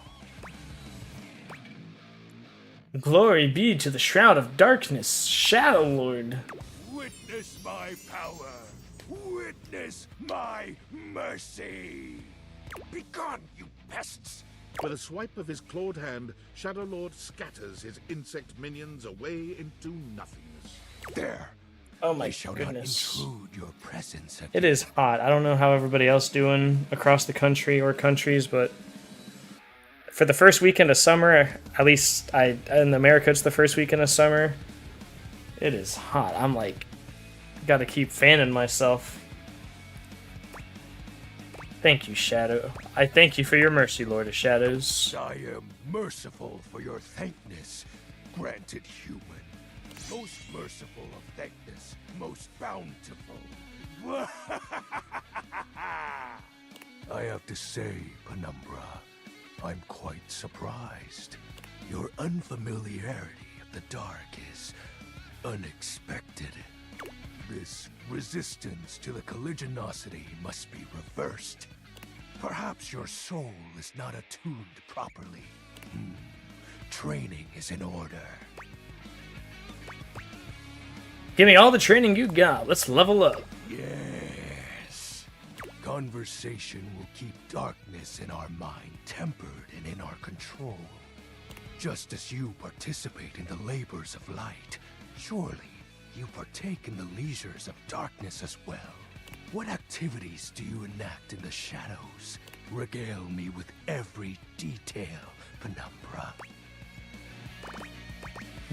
Glory be to the Shroud of Darkness, Shadow Lord. Witness my power. Witness my mercy. Begone, you pests! With a swipe of his clawed hand, Shadow Lord scatters his insect minions away into nothingness. There. Oh my I shall goodness. not intrude your presence. It is hot. I don't know how everybody else doing across the country or countries, but for the first weekend of summer, at least in America, it's the first weekend of summer. It is hot. I'm like, gotta keep fanning myself. Thank you, Shadow. I thank you for your mercy, Lord of Shadows. I am merciful for your thankness, granted human. Most merciful of thankness, most bountiful. I have to say, Penumbra, I'm quite surprised. Your unfamiliarity of the dark is unexpected. This resistance to the colligiosity must be reversed. Perhaps your soul is not attuned properly. Training is in order. Give me all the training you got. Let's level up. Yes. Conversation will keep darkness in our mind tempered and in our control. Just as you participate in the labors of light, surely you partake in the leisures of darkness as well. What activities do you enact in the shadows? Regale me with every detail, Penumbra.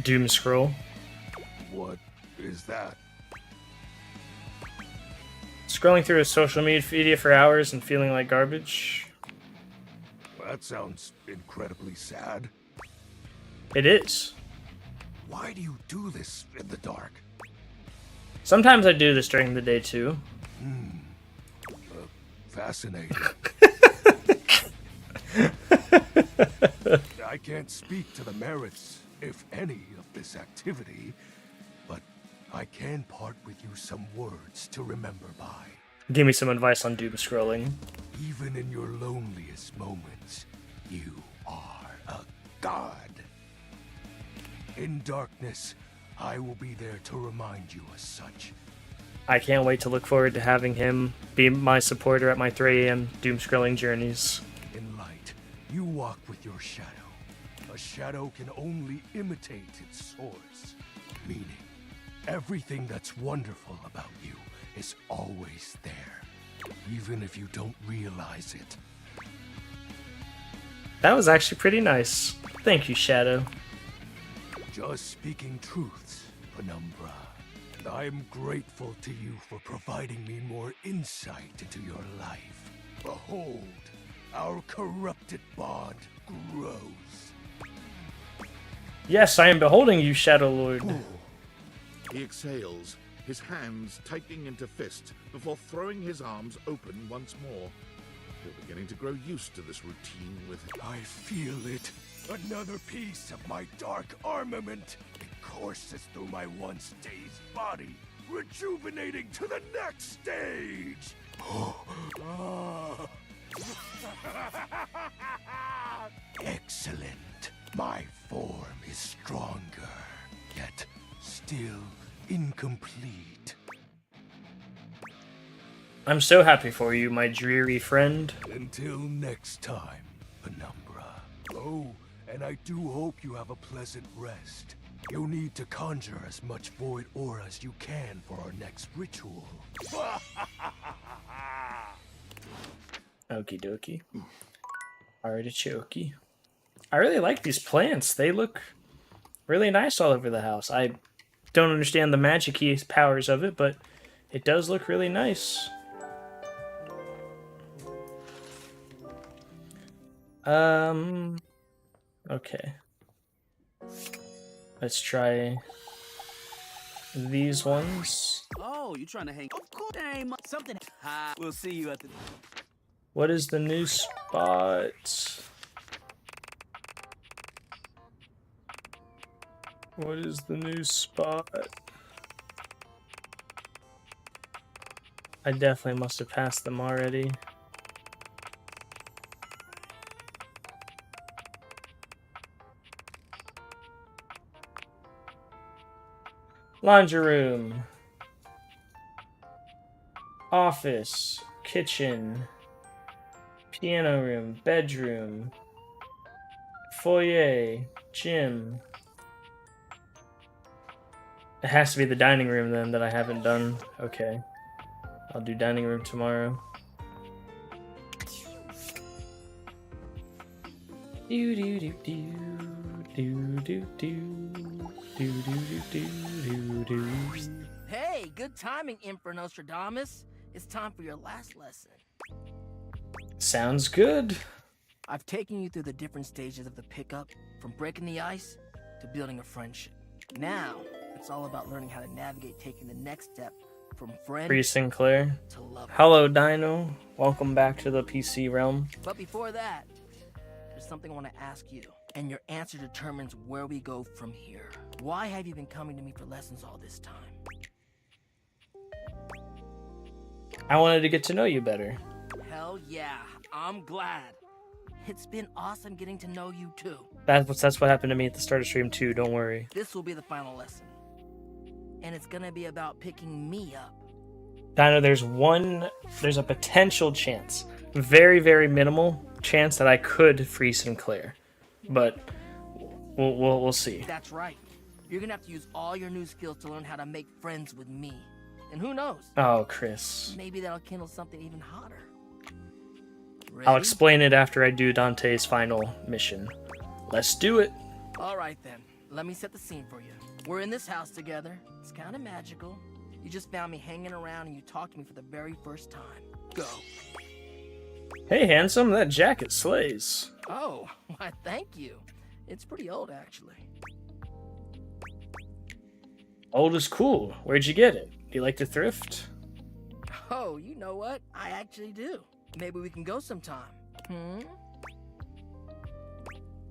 Doom Scroll. What is that? Scrolling through his social media for hours and feeling like garbage. That sounds incredibly sad. It is. Why do you do this in the dark? Sometimes I do this during the day too. Fascinating. I can't speak to the merits, if any, of this activity, but I can part with you some words to remember by. Give me some advice on doom scrolling. Even in your loneliest moments, you are a god. In darkness, I will be there to remind you as such. I can't wait to look forward to having him be my supporter at my 3 a.m. doom scrolling journeys. In light, you walk with your shadow. A shadow can only imitate its source, meaning everything that's wonderful about you is always there, even if you don't realize it. That was actually pretty nice. Thank you, Shadow. Just speaking truths, Penumbra. I'm grateful to you for providing me more insight into your life. Behold, our corrupted bond grows. Yes, I am beholding you, Shadow Lord. He exhales, his hands tightening into fists before throwing his arms open once more. You're beginning to grow used to this routine with... I feel it. Another piece of my dark armament. It courses through my once dazed body, rejuvenating to the next stage. Excellent. My form is stronger, yet still incomplete. I'm so happy for you, my dreary friend. Until next time, Penumbra. Oh, and I do hope you have a pleasant rest. You'll need to conjure as much void aura as you can for our next ritual. Okie dokie. Artichoke. I really like these plants. They look really nice all over the house. I don't understand the magic-y powers of it, but it does look really nice. Okay. Let's try these ones. Oh, Oh, you trying to hang? Of course, ain't much. Something. Ha. We'll see you at the. What is the new spot? What is the new spot? I definitely must have passed them already. Laundry room. Office. Kitchen. Piano room. Bedroom. Foyer. Gym. It has to be the dining room then that I haven't done. Okay. I'll do dining room tomorrow. Do do do do do do do do do do do. Hey, good timing, Emperor Nostradamus. It's time for your last lesson. Sounds good. I've taken you through the different stages of the pickup, from breaking the ice to building a friendship. Now, it's all about learning how to navigate taking the next step from friend Free Sinclair. to lover. Hello, Dino. Welcome back to the PC realm. But before that, there's something I want to ask you, and your answer determines where we go from here. Why have you been coming to me for lessons all this time? I wanted to get to know you better. Hell yeah, I'm glad. It's been awesome getting to know you too. That's what happened to me at the start of stream too. Don't worry. This will be the final lesson. And it's gonna be about picking me up. Dino, there's a potential chance, very, very minimal chance that I could free Sinclair, but we'll see. That's right. You're gonna have to use all your new skills to learn how to make friends with me. And who knows? Oh, Chris. Maybe that'll kindle something even hotter. I'll Ready? explain it after I do Dante's final mission. Let's do it. All right then. Let me set the scene for you. We're in this house together. It's kind of magical. You just found me hanging around and you talked to me for the very first time. Go. Hey, handsome, that jacket slays. Oh, why, thank you. It's pretty old, actually. Old is cool. Where'd you get it? Do you like to thrift? Oh, you know what? I actually do. Maybe we can go sometime.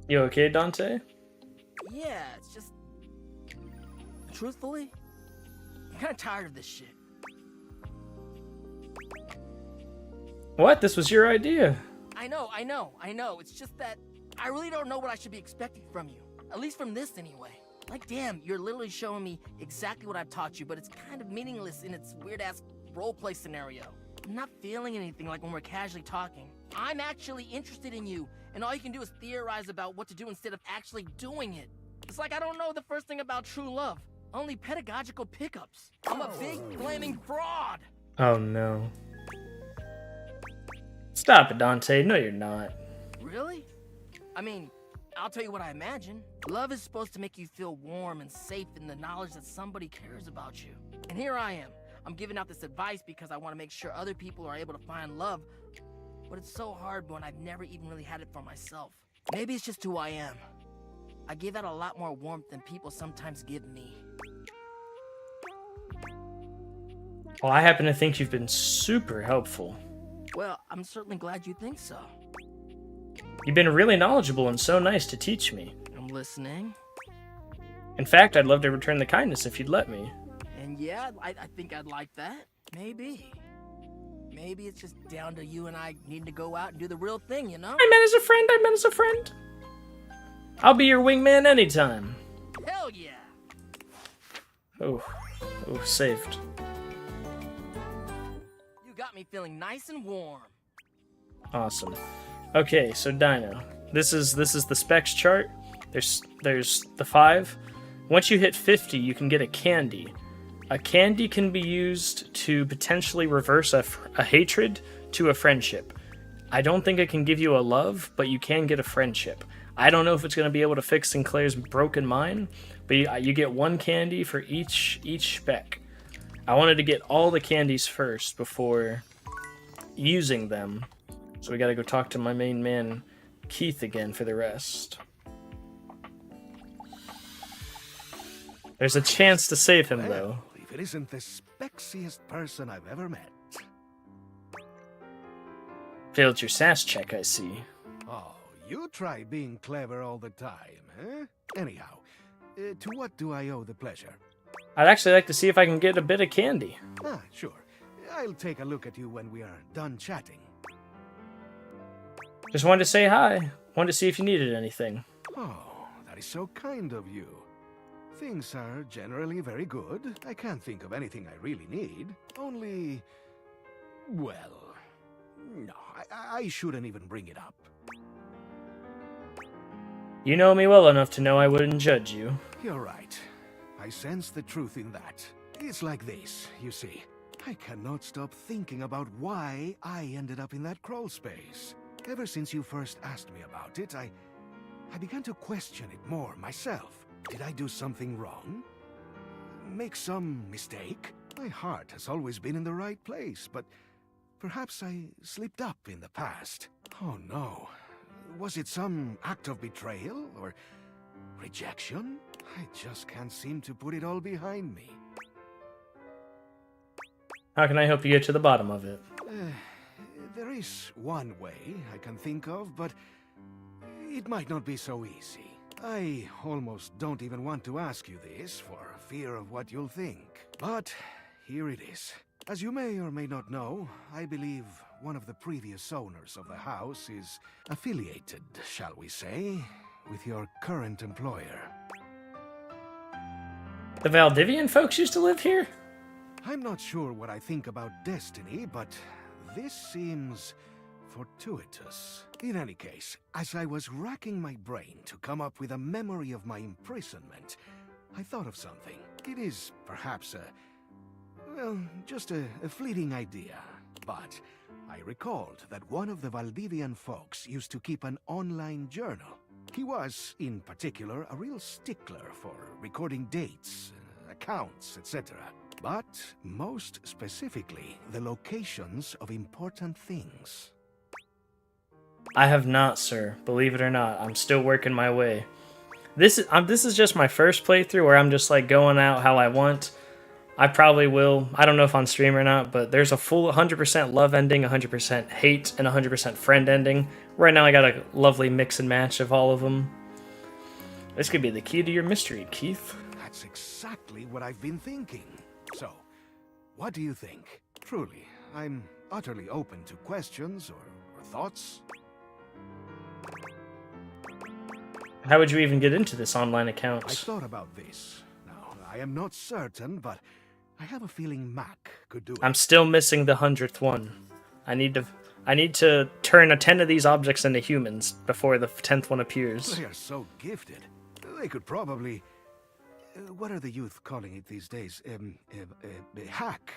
You okay, Dante? Yeah, it's just... Truthfully, I'm kind of tired of this shit. What? This was your idea. I know. It's just that I really don't know what I should be expecting from you. At least from this, anyway. Like, damn, you're literally showing me exactly what I've taught you, but it's kind of meaningless in its weird-ass roleplay scenario. I'm not feeling anything like when we're casually talking. I'm actually interested in you, and all you can do is theorize about what to do instead of actually doing it. It's like I don't know the first thing about true love. Only pedagogical pickups. I'm a big, flaming fraud! Oh, no. Stop it, Dante. No, you're not. Really? I mean, I'll tell you what I imagine. Love is supposed to make you feel warm and safe in the knowledge that somebody cares about you. And here I am. I'm giving out this advice because I want to make sure other people are able to find love. But it's so hard when I've never even really had it for myself. Maybe it's just who I am. I give out a lot more warmth than people sometimes give me. Well, I happen to think you've been super helpful. Well, I'm certainly glad you think so. You've been really knowledgeable and so nice to teach me. I'm listening. In fact, I'd love to return the kindness if you'd let me. And yeah, I think I'd like that. Maybe. Maybe it's just down to you and I needing to go out and do the real thing, you know? I meant as a friend. I'll be your wingman anytime. Hell yeah! Oh, saved. You got me feeling nice and warm. Awesome. Okay, so Dino, this is the specs chart. There's the 5. Once you hit 50, you can get a candy. A candy can be used to potentially reverse a hatred to a friendship. I don't think it can give you a love, but you can get a friendship. I don't know if it's going to be able to fix Sinclair's broken mind, but you get 1 candy for each spec. I wanted to get all the candies first before using them. So we gotta go talk to my main man, Keith, again for the rest. There's a chance to save him, though. If it isn't this spexiest person I've ever met. Failed your sass check, I see. Oh, you try being clever all the time, huh? Anyhow, to what do I owe the pleasure? I'd actually like to see if I can get a bit of candy. Ah, sure. I'll take a look at you when we are done chatting. Just wanted to say hi. Wanted to see if you needed anything. Oh, that is so kind of you. Things are generally very good. I can't think of anything I really need. Only... well... no, I shouldn't even bring it up. You know me well enough to know I wouldn't judge you. You're right. I sense the truth in that. It's like this, you see. I cannot stop thinking about why I ended up in that crawl space. Ever since you first asked me about it, I began to question it more myself. Did I do something wrong? Make some mistake? My heart has always been in the right place, but perhaps I slipped up in the past. Oh no. Was it some act of betrayal or rejection? I just can't seem to put it all behind me. How can I help you get to the bottom of it? There is one way I can think of, but it might not be so easy. I almost don't even want to ask you this for fear of what you'll think. But here it is. As you may or may not know, I believe one of the previous owners of the house is affiliated, shall we say, with your current employer. The Valdivian folks used to live here? I'm not sure what I think about destiny, but this seems fortuitous. In any case, as I was racking my brain to come up with a memory of my imprisonment, I thought of something. It is perhaps well, just a fleeting idea, but I recalled that one of the Valdivian folks used to keep an online journal. He was, in particular, a real stickler for recording dates, accounts, etc. But most specifically, the locations of important things. I have not, sir. Believe it or not, I'm still working my way. This is just my first playthrough where I'm just like going out how I want. I probably will. I don't know if on stream or not, but there's a full 100% love ending, 100% hate, and 100% friend ending. Right now I got a lovely mix and match of all of them. This could be the key to your mystery, Keith. That's exactly what I've been thinking. So, what do you think? Truly, I'm utterly open to questions or thoughts. How would you even get into this online account? I thought about this. Now, I am not certain, but I have a feeling Mac could do it. I'm still missing the 100th one. I need to turn 10 of these objects into humans before the 10th one appears. They are so gifted. They could probably... what are the youth calling it these days? Hack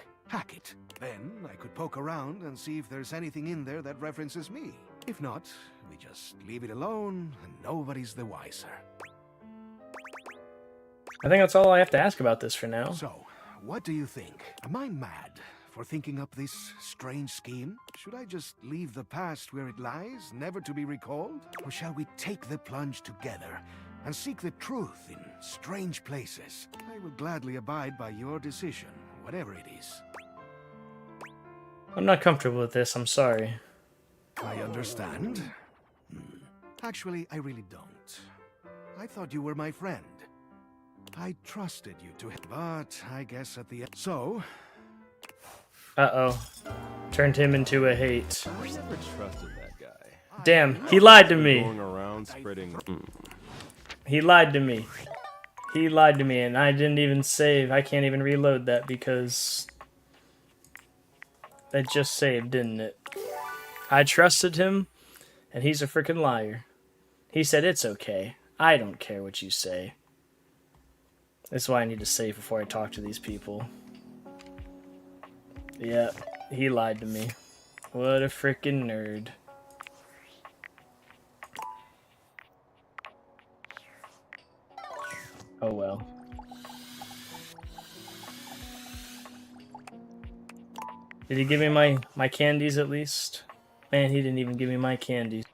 it. Then I could poke around and see if there's anything in there that references me. If not, we just leave it alone and nobody's the wiser. I think that's all I have to ask about this for now. So, what do you think? Am I mad for thinking up this strange scheme? Should I just leave the past where it lies, never to be recalled? Or shall we take the plunge together and seek the truth in strange places? I will gladly abide by your decision, whatever it is. I'm not comfortable with this, I'm sorry. I understand. Actually, I really don't. I thought you were my friend. I trusted you to... but I guess at the end... So... Uh-oh. Turned him into a hate. I never trusted that guy. Damn, he lied to me. Going around spreading... He lied to me. He lied to me, and I didn't even save. I can't even reload that because... that just saved, didn't it? I trusted him, and he's a freaking liar. He said, it's okay. I don't care what you say. That's why I need to save before I talk to these people. Yeah, he lied to me. What a freaking nerd. Oh well. Did he give me my candies at least? Man, he didn't even give me my candies.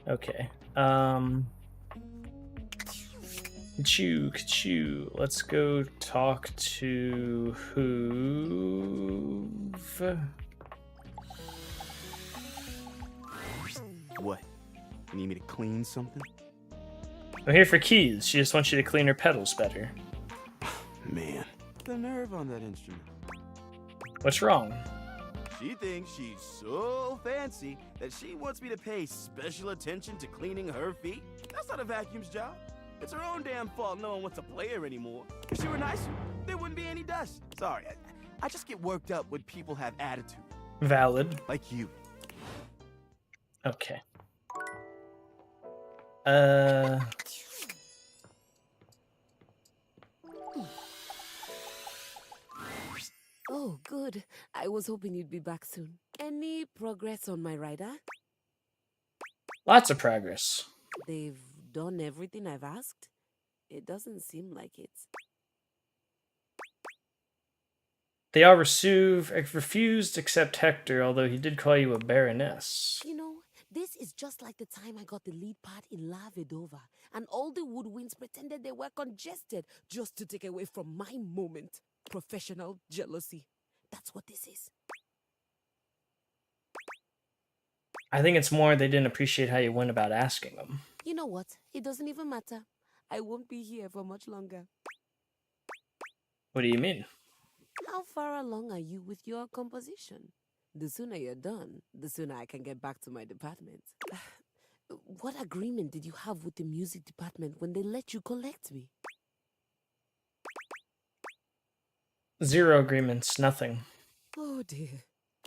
Okay. Ka-choo. Let's go talk to Hoove. What? You need me to clean something? I'm here for keys. She just wants you to clean her pedals better. Man. The nerve on that instrument. What's wrong? She thinks she's so fancy that she wants me to pay special attention to cleaning her feet. That's not a vacuum's job. It's her own damn fault no one wants to play her anymore. If she were nicer, there wouldn't be any dust. Sorry, I just get worked up when people have attitude. Valid. Like you. Okay. Oh, good. I was hoping you'd be back soon. Any progress on my rider? Lots of progress. They've done everything I've asked? It doesn't seem like it. They all refused to accept Hector, although he did call you a baroness. You know, this is just like the time I got the lead part in La Vedova, and all the woodwinds pretended they were congested just to take away from my moment. Professional jealousy. That's what this is. I think it's more they didn't appreciate how you went about asking them. You know what? It doesn't even matter. I won't be here for much longer. What do you mean? How far along are you with your composition? The sooner you're done, the sooner I can get back to my department. What agreement did you have with the music department when they let you collect me? 0 agreements, nothing. Oh dear.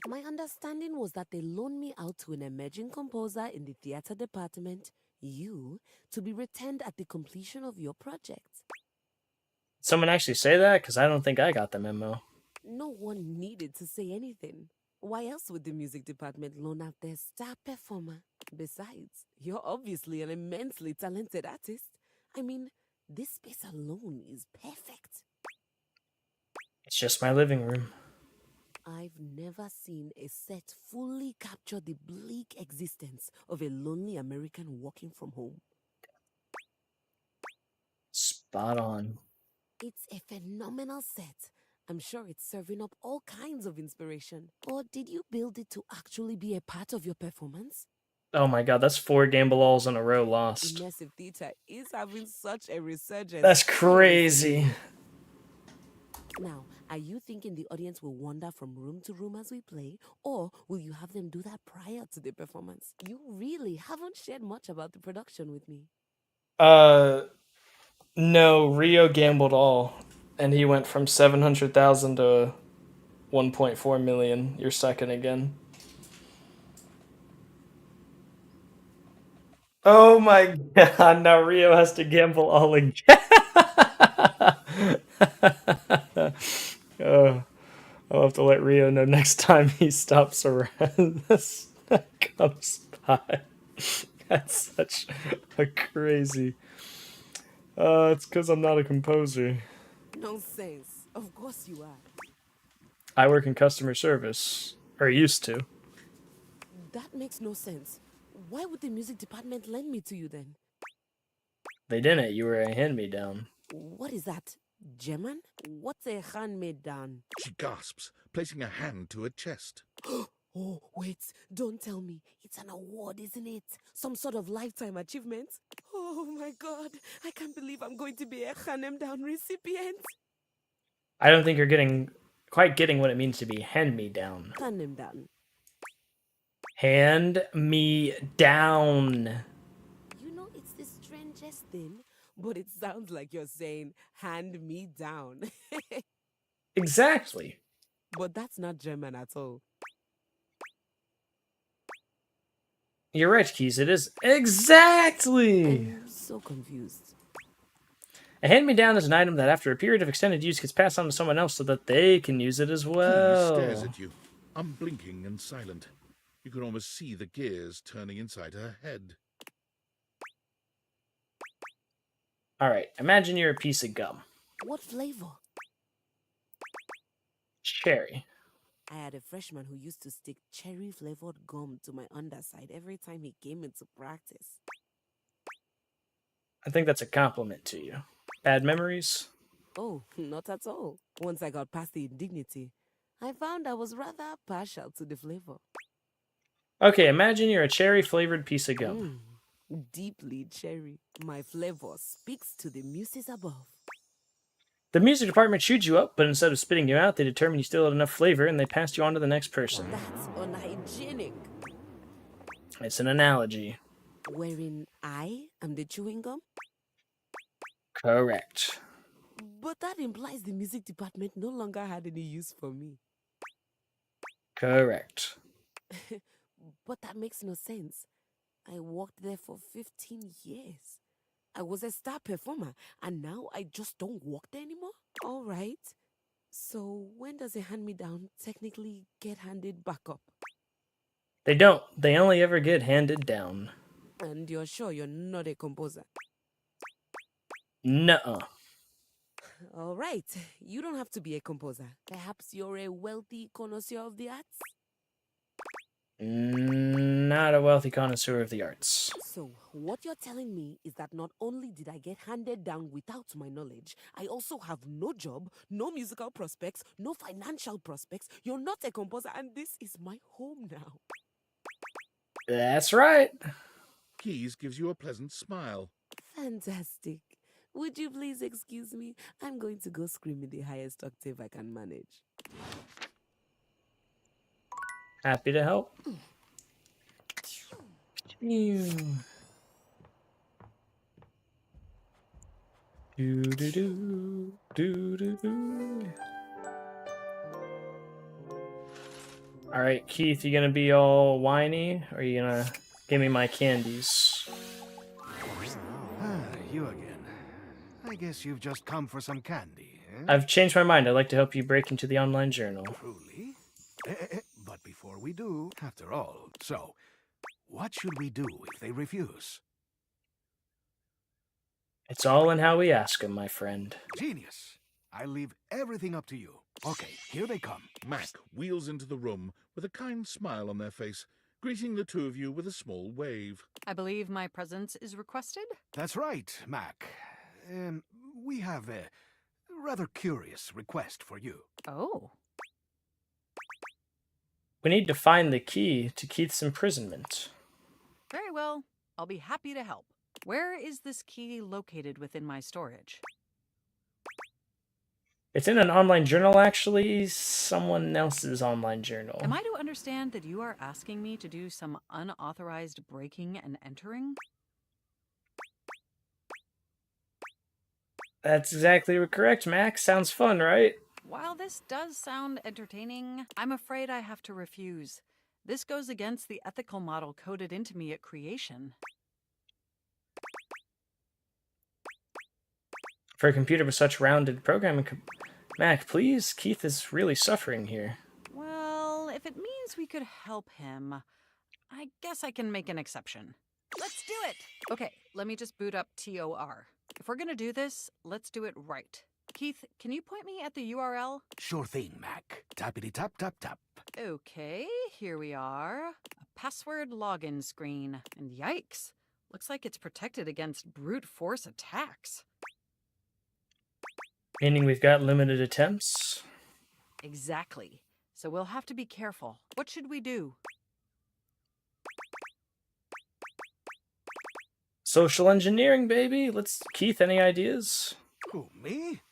My understanding was that they loaned me out to an emerging composer in the theater department, you, to be returned at the completion of your project. Did someone actually say that? Because I don't think I got the memo. No one needed to say anything. Why else would the music department loan out their star performer? Besides, you're obviously an immensely talented artist. I mean, this space alone is perfect. It's just my living room. I've never seen a set fully capture the bleak existence of a lonely American working from home. Spot on. It's a phenomenal set. I'm sure it's serving up all kinds of inspiration. Or did you build it to actually be a part of your performance? Oh my god, that's 4 Gamble Alls in a row lost. Immersive theater is having such a resurgence. That's crazy. Now, are you thinking the audience will wander from room to room as we play? Or will you have them do that prior to the performance? You really haven't shared much about the production with me. No, Rio gambled all. And he went from 700,000 to 1.4 million. You're second again. Oh my god, now Rio has to gamble all again. I'll have to let Rio know next time he stops around this comes by. That's such a crazy... it's because I'm not a composer. Nonsense. Of course you are. I work in customer service. Or used to. That makes no sense. Why would the music department lend me to you then? They didn't. You were a hand-me-down. What is that? German? What's a hand-me-down? She gasps, placing a hand to her chest. Oh, wait. Don't tell me. It's an award, isn't it? Some sort of lifetime achievement? Oh my god. I can't believe I'm going to be a hand-me-down recipient. I don't think you're quite getting what it means to be hand-me-down. Hand-me-down. Hand me down. You know, it's the strangest thing, but it sounds like you're saying, hand me down. Exactly. But that's not German at all. You're right, Keys. It is. Exactly! I'm so confused. A hand-me-down is an item that after a period of extended use gets passed on to someone else so that they can use it as well. He stares at you, unblinking and silent. You can almost see the gears turning inside her head. Alright, imagine you're a piece of gum. What flavor? Cherry. I had a freshman who used to stick cherry-flavored gum to my underside every time he came into practice. I think that's a compliment to you. Bad memories? Oh, not at all. Once I got past the indignity, I found I was rather partial to the flavor. Okay, imagine you're a cherry-flavored piece of gum. Deeply cherry. My flavor speaks to the muses above. The music department chewed you up, but instead of spitting you out, they determined you still had enough flavor, and they passed you on to the next person. That's unhygienic. It's an analogy. Wherein I am the chewing gum? Correct. But that implies the music department no longer had any use for me. Correct. But that makes no sense. I worked there for 15 years. I was a star performer, and now I just don't work there anymore? All right. So when does a hand-me-down technically get handed back up? They don't. They only ever get handed down. And you're sure you're not a composer? Nuh-uh. All right. You don't have to be a composer. Perhaps you're a wealthy connoisseur of the arts? Not a wealthy connoisseur of the arts. So, what you're telling me is that not only did I get handed down without my knowledge, I also have no job, no musical prospects, no financial prospects. You're not a composer, and this is my home now. That's right. Keys gives you a pleasant smile. Fantastic. Would you please excuse me? I'm going to go scream in the highest octave I can manage. Happy to help. All right, Keith, you gonna be all whiny, or are you gonna give me my candies? You again. I guess you've just come for some candy, eh? I've changed my mind. I'd like to help you break into the online journal. Truly? But before we do, after all, so, what should we do if they refuse? It's all in how we ask them, my friend. Genius. I'll leave everything up to you. Okay, here they come. Mac wheels into the room with a kind smile on their face, greeting the two of you with a small wave. I believe my presence is requested? That's right, Mac. We have a rather curious request for you. Oh. We need to find the key to Keith's imprisonment. Very well. I'll be happy to help. Where is this key located within my storage? It's in an online journal, actually. Someone else's online journal. Am I to understand that you are asking me to do some unauthorized breaking and entering? That's exactly correct, Max. Sounds fun, right? While this does sound entertaining, I'm afraid I have to refuse. This goes against the ethical model coded into me at creation. For a computer with such rounded programming... Mac, please? Keith is really suffering here. Well, if it means we could help him, I guess I can make an exception. Let's do it! Okay, let me just boot up TOR. If we're gonna do this, let's do it right. Keith, can you point me at the URL? Sure thing, Mac. Tappity-tap, tap, tap. Okay, here we are. A password login screen. And yikes, looks like it's protected against brute force attacks. Meaning we've got limited attempts? Exactly. So we'll have to be careful. What should we do? Social engineering, baby. Keith, any ideas? Who, me?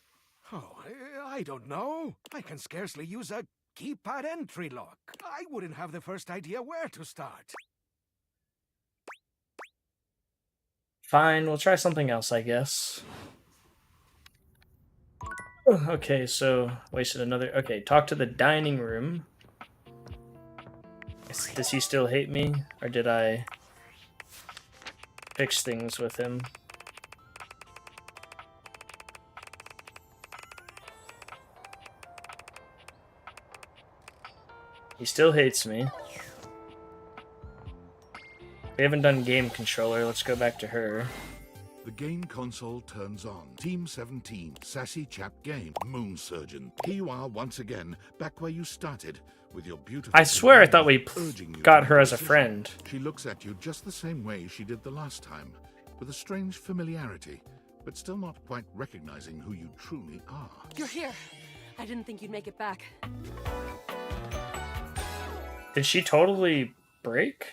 Oh, I don't know. I can scarcely use a keypad entry lock. I wouldn't have the first idea where to start. Fine, we'll try something else, I guess. Okay, so wasted another... Okay, talk to the dining room. Does he still hate me? Or did I fix things with him? He still hates me. We haven't done game controller. Let's go back to her. The game console turns on. Team 17, Sassy Chap Game, Moon Surgeon. Here you are once again, back where you started, with your beautiful... I swear I thought we got her as a friend. She looks at you just the same way she did the last time. with a strange familiarity, but still not quite recognizing who you truly are. You're here. I didn't think you'd make it back. Did she totally break?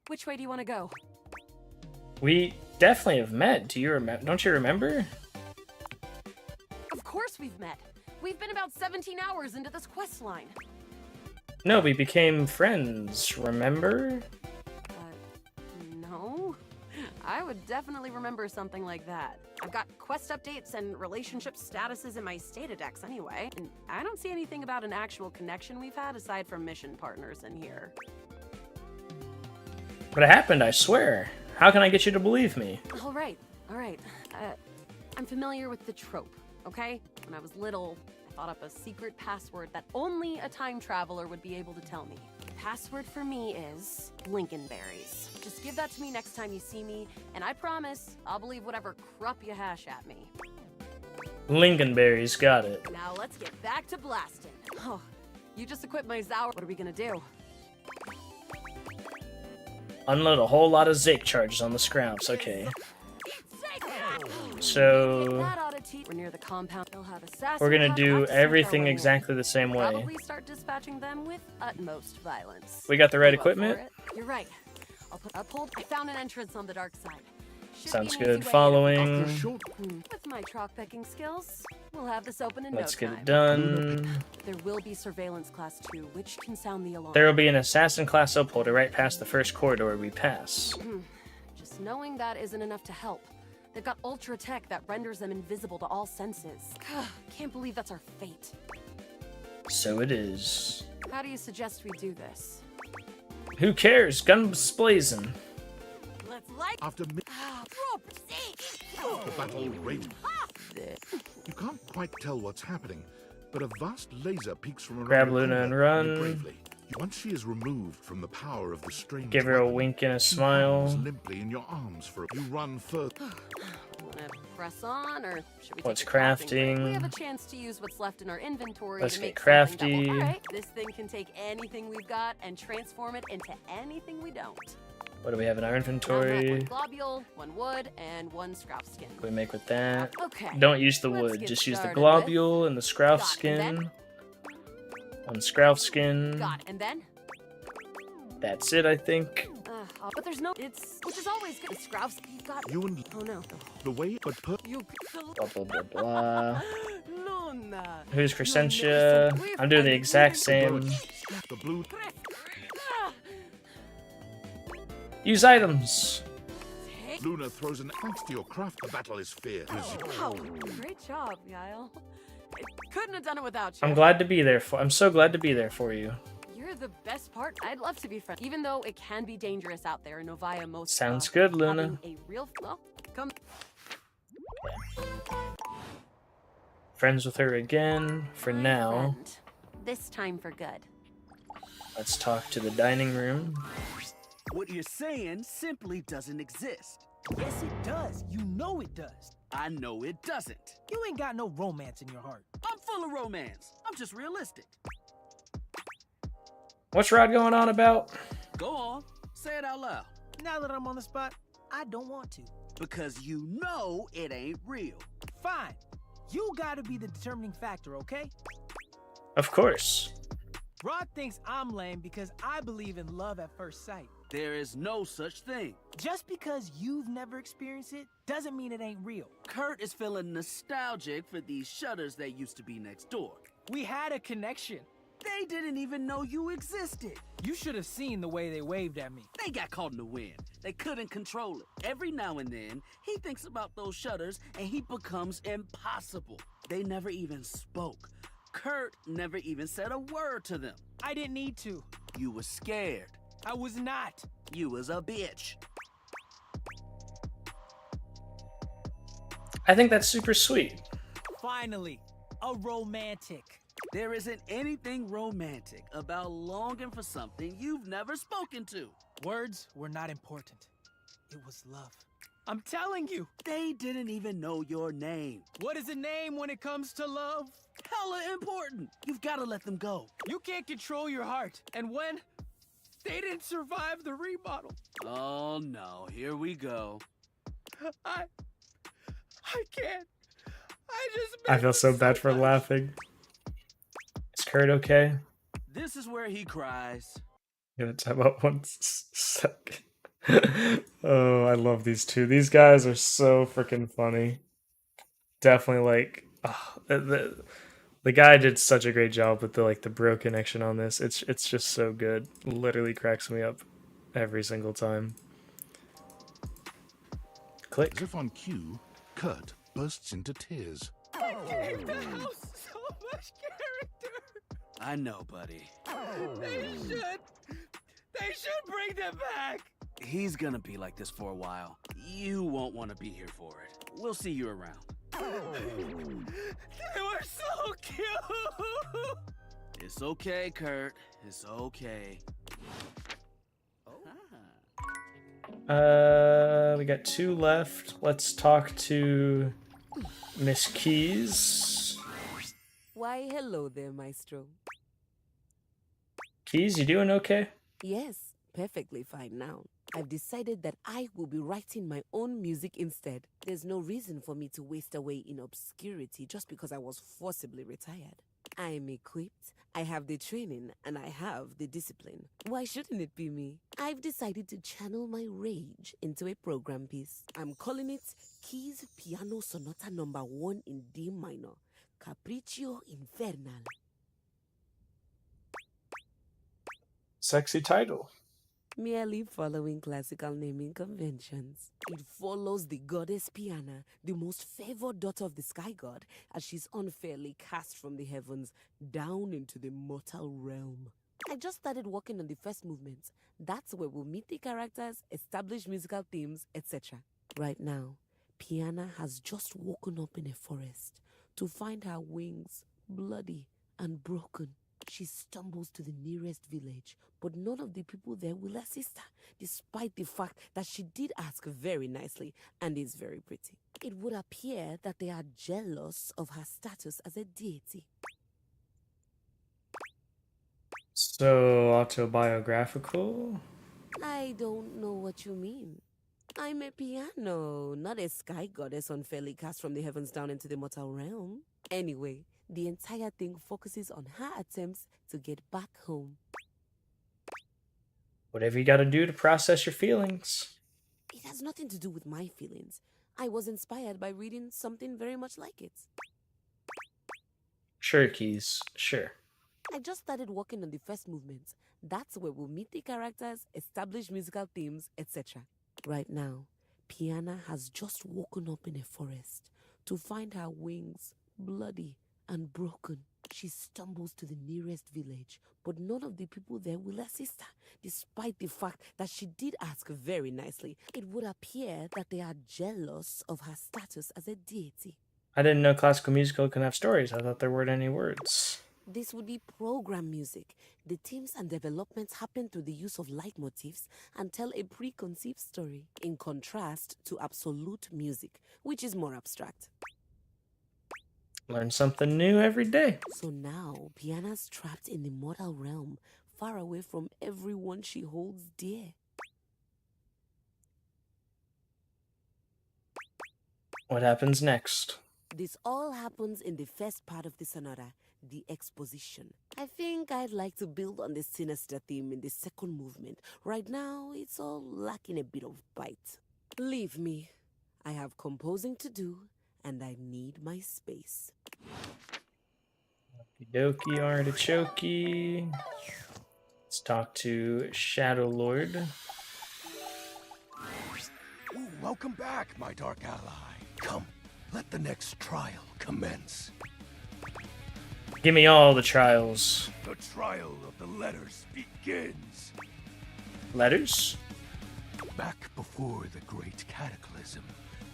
Which way do you want to go? We definitely have met. Do you remember? Don't you remember? Of course we've met. We've been about 17 hours into this quest line. No, we became friends, remember? No. I would definitely remember something like that. I've got quest updates and relationship statuses in my Statadex anyway, and I don't see anything about an actual connection we've had aside from mission partners in here. But it happened, I swear. How can I get you to believe me? All right. I'm familiar with the trope, okay? When I was little, I thought up a secret password that only a time traveler would be able to tell me. The password for me is Lincolnberries. Just give that to me next time you see me, and I promise I'll believe whatever crap you hash at me. Lincolnberries, got it. Now let's get back to blasting. Oh, you just equipped my Zower. What are we gonna do? Unload a whole lot of Zake charges on the Scrouts, okay. So We're near the compound. They'll have assassins. we're gonna do everything exactly the same way. Probably start dispatching them with utmost violence. We got the right Go up for equipment? it. You're right. I'll put uphold. I found an entrance on the dark side. Should Sounds be an easy good. way Following. With my chalk pecking skills, we'll have this open in Let's no get time. it done. There will be surveillance class 2, which can sound the alarm. There will be an assassin class upholder right past the first corridor we pass. Just knowing that isn't enough to help. They've got ultra tech that renders them invisible to all senses. Can't believe that's our fate. So it is. How do you suggest we do this? Who cares? Guns blazing. Let's like After the battle rages. You can't quite tell what's happening, but a vast laser peeks from around Grab the Luna corner and run. near Bravely. Once she is removed from the power of the strange Give her a weapon, wink and a she smile. hangs limply in your arms for you run further. Wanna press on, or should we What's take a crafting break? crafting? We have a chance to use what's left in our inventory Let's to get make something that crafty. will- All right, this thing can take anything we've got and transform it into anything we don't. What do we have in our Now I'm at inventory? one globule, one wood, and one scrap skin. What do we make with that? Okay, Don't use the let's wood. get Just use the started globule and the Scrouf Got it, and then? skin. One Scrouf skin. Got it, and then? That's it, I think. But there's no. Which is always good. Scrouse, you got. You and Oh no. the way, but You. Blah, blah, blah, blah. Luna. Who's Crescentia? I'm doing the exact same. the blue. Use items. Luna throws an thanks to your craft. The battle is fierce. Wow, great job, Yael. I couldn't have done it without you. I'm glad to be there for. I'm so glad to be there for you. You're the best part. I'd love to be friends, even though it can be dangerous out there in Novaya most. Sounds good, Luna. Having a real come. Friends with her again for now. Friend. This time for good. Let's talk to the dining room. What you're saying simply doesn't exist. Yes, it does. You know it does. I know it doesn't. You ain't got no romance in your heart. I'm full of romance. I'm just realistic. What's Rod going on about? Go on, say it out loud. Now that I'm on the spot, I don't want to. Because you know it ain't real. Fine. You gotta be the determining factor, okay? Of course. Rod thinks I'm lame because I believe in love at first sight. There is no such thing. Just because you've never experienced it doesn't mean it ain't real. Kurt is feeling nostalgic for these shutters that used to be next door. We had a connection. They didn't even know you existed. You should have seen the way they waved at me. They got caught in the wind. They couldn't control it. Every now and then, he thinks about those shutters and he becomes impossible. They never even spoke. Kurt never even said a word to them. I didn't need to. You were scared. I was not. You was a bitch. I think that's super sweet. Finally, a romantic. There isn't anything romantic about longing for something you've never spoken to. Words were not important. It was love. I'm telling you. They didn't even know your name. What is a name when it comes to love? Hella important. You've got to let them go. You can't control your heart. And when They didn't survive the remodel. Oh no, here we go. I can't. I just I feel so bad for laughing. Is Kurt okay? This is where he cries. Gonna time out 1 second. Oh, I love these two. These guys are so freaking funny. Definitely like the guy did such a great job with the bro connection on this. It's just so good. Literally cracks me up every single time. Click. As if on cue, Kurt bursts into tears. I gave the house so much character. I know, buddy. They should bring them back. He's gonna be like this for a while. You won't want to be here for it. We'll see you around. They were so cute. It's okay, Kurt. It's okay. We got 2 left. Let's talk to Miss Keys. Why, hello there, Maestro. Keys, you doing okay? Yes, perfectly fine now. I've decided that I will be writing my own music instead. There's no reason for me to waste away in obscurity just because I was forcibly retired. I'm equipped, I have the training, and I have the discipline. Why shouldn't it be me? I've decided to channel my rage into a program piece. I'm calling it Keys Piano Sonata No. 1 in D minor, Capriccio Infernal. Sexy title. Merely following classical naming conventions. It follows the goddess Piana, the most favored daughter of the sky god, as she's unfairly cast from the heavens down into the mortal realm. I just started working on the first movement. That's where we'll meet the characters, establish musical themes, etc. Right now, Piana has just woken up in a forest to find her wings bloody and broken. She stumbles to the nearest village, but none of the people there will assist her, despite the fact that she did ask very nicely and is very pretty. It would appear that they are jealous of her status as a deity. So, autobiographical? I don't know what you mean. I'm a piano, not a sky goddess unfairly cast from the heavens down into the mortal realm. Anyway, the entire thing focuses on her attempts to get back home. Whatever you gotta do to process your feelings. It has nothing to do with my feelings. I was inspired by reading something very much like it. Sure, Keys. Sure. I just started working on the first movement. That's where we'll meet the characters, establish musical themes, etc. Right now, Piana has just woken up in a forest to find her wings bloody and broken. She stumbles to the nearest village, but none of the people there will assist her, despite the fact that she did ask very nicely. It would appear that they are jealous of her status as a deity. I didn't know classical musical can have stories. I thought there weren't any words. This would be program music. The themes and developments happen through the use of leitmotifs and tell a preconceived story, in contrast to absolute music, which is more abstract. Learn something new every day. So now, Piana's trapped in the mortal realm, far away from everyone she holds dear. What happens next? This all happens in the first part of the sonata, the exposition. I think I'd like to build on the sinister theme in the second movement. Right now, it's all lacking a bit of bite. Leave me. I have composing to do, and I need my space. Okie dokie, artichoke. Let's talk to Shadow Lord. Ooh, welcome back, my dark ally. Come, let the next trial commence. Give me all the trials. The trial of the letters begins. Letters? Back before the great cataclysm,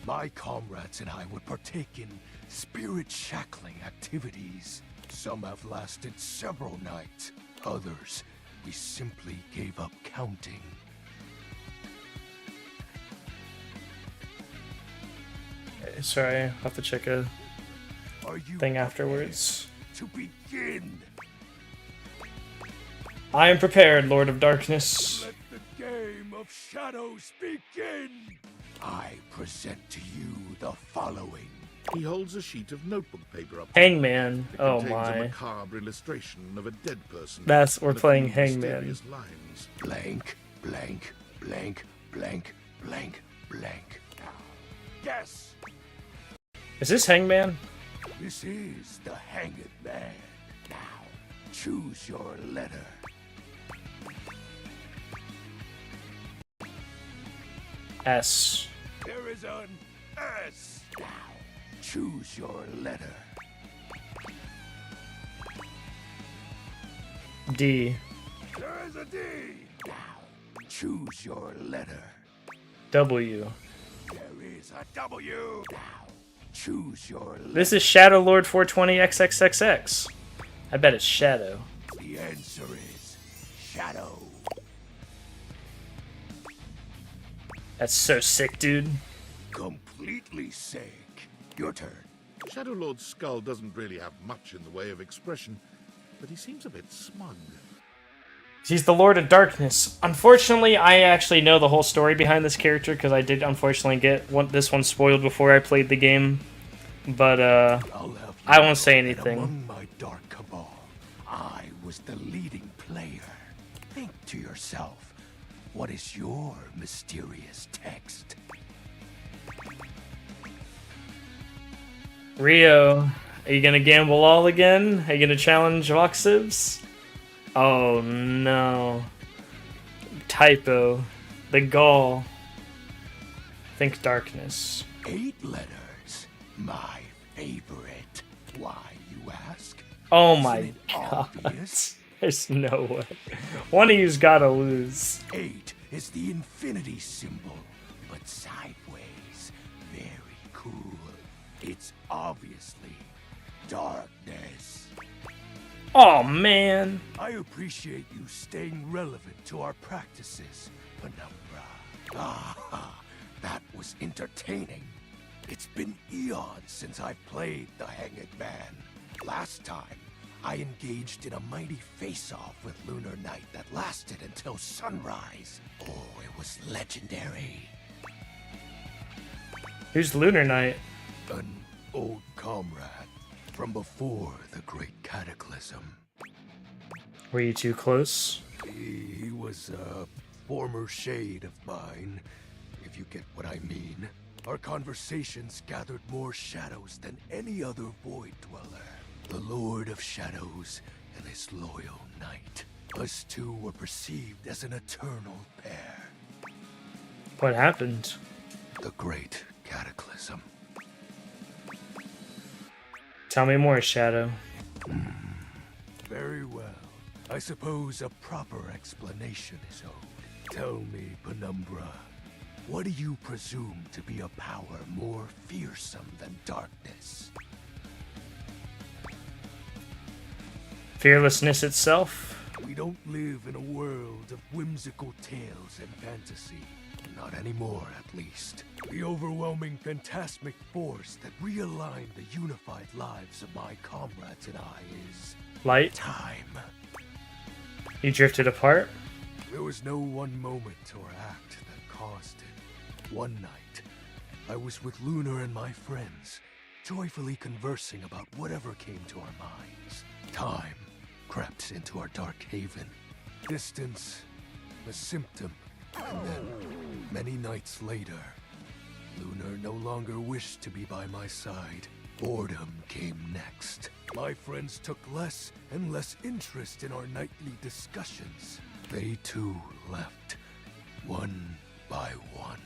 my comrades and I would partake in spirit-shackling activities. Some have lasted several nights. Others, we simply gave up counting. Sorry, I'll have to check a thing afterwards. To begin. I am prepared, Lord of Darkness. Let the game of shadows begin! I present to you the following. He holds a sheet of notebook paper up. Hangman. It Oh contains a my. macabre illustration of a dead person. We're and a playing few Hangman. mysterious lines. Blank, blank, blank, blank, blank, blank. Guess! Is this Hangman? This is the Hanged Man. Now, choose your letter. S. There is an S. Now, choose your letter. D. There is a D. Now, choose your letter. W. There is a W. Now, choose your letter. This is Shadow Lord 420 XXXX. I bet it's Shadow. The answer is Shadow. That's so sick, dude. Completely sick. Your turn. Shadow Lord's skull doesn't really have much in the way of expression, but he seems a bit smug. He's the Lord of Darkness. Unfortunately, I actually know the whole story behind this character because I did unfortunately get this one spoiled before I played the game. But I won't say anything. Among my dark cabal, I was the leading player. Think to yourself, what is your mysterious text? Rio, are you gonna gamble all again? Are you gonna challenge Voxibs? Oh no. Typo. The Gaul. Think darkness. 8 letters. My favorite. Why, you ask? Oh Isn't my it god. obvious? There's no way. One of you's gotta lose. 8 is the infinity symbol, but sideways. Very cool. It's obviously darkness. Oh man. I appreciate you staying relevant to our practices, Penumbra. Ah, that was entertaining. It's been eons since I played the Hanged Man. Last time, I engaged in a mighty face-off with Lunar Knight that lasted until sunrise. Oh, it was legendary. Who's Lunar Knight? An old comrade from before the Great Cataclysm. Were you too close? He was a former shade of mine, if you get what I mean. Our conversations gathered more shadows than any other Void Dweller. The Lord of Shadows and his loyal knight. Us two were perceived as an eternal pair. What happened? The Great Cataclysm. Tell me more, Shadow. Very well. I suppose a proper explanation is owed. Tell me, Penumbra, what do you presume to be a power more fearsome than darkness? Fearlessness itself? We don't live in a world of whimsical tales and fantasy. Not anymore, at least. The overwhelming phantasmic force that realigned the unified lives of my comrades and I is... Light? Time. You drifted apart? There was no one moment or act that caused it. One night, I was with Lunar and my friends, joyfully conversing about whatever came to our minds. Time crept into our dark haven. Distance, a symptom, and then, many nights later, Lunar no longer wished to be by my side. Boredom came next. My friends took less and less interest in our nightly discussions. They too left, one by one.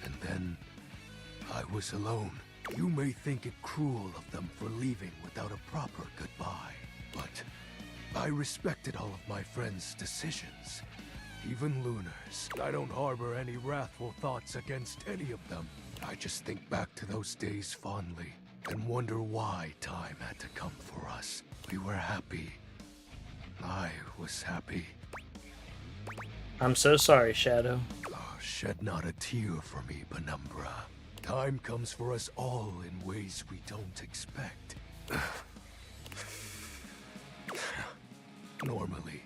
And then, I was alone. You may think it cruel of them for leaving without a proper goodbye, but I respected all of my friends' decisions. Even Lunar's. I don't harbor any wrathful thoughts against any of them. I just think back to those days fondly and wonder why time had to come for us. We were happy. I was happy. I'm so sorry, Shadow. Oh, shed not a tear for me, Penumbra. Time comes for us all in ways we don't expect. Normally,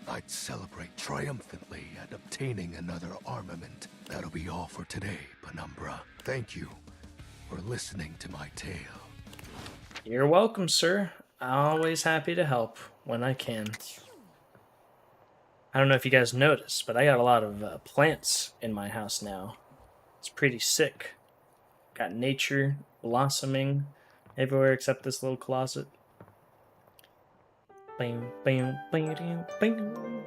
I'd celebrate triumphantly at obtaining another armament. That'll be all for today, Penumbra. Thank you for listening to my tale. You're welcome, sir. Always happy to help when I can. I don't know if you guys noticed, but I got a lot of plants in my house now. It's pretty sick. Got nature blossoming everywhere except this little closet. Bam, bam, bam, bam, bam.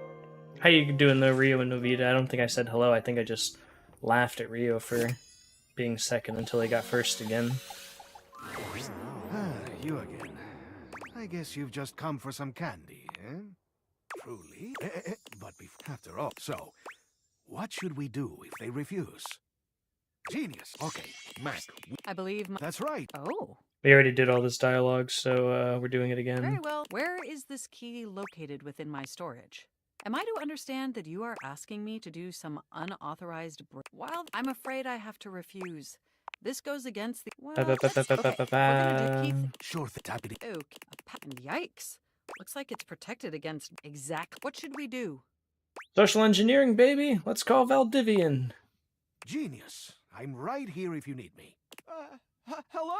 How you doing though, Rio and Novita? I don't think I said hello. I think I just laughed at Rio for being second until he got first again. Ah, you again. I guess you've just come for some candy, eh? Truly? But after all, so, what should we do if they refuse? Genius. Okay, Mac. I believe That's right. Oh. We already did all this dialogue, so we're doing it again. Very well. Where is this key located within my storage? Am I to understand that you are asking me to do some unauthorized Well, I'm afraid I have to refuse. This goes against the... Well, okay. We're gonna do Keith... Sure, the deputy. Okay. Yikes. Looks like it's protected against exact... What should we do? Social engineering, baby! Let's call Valdivian. Genius. I'm right here if you need me. Hello,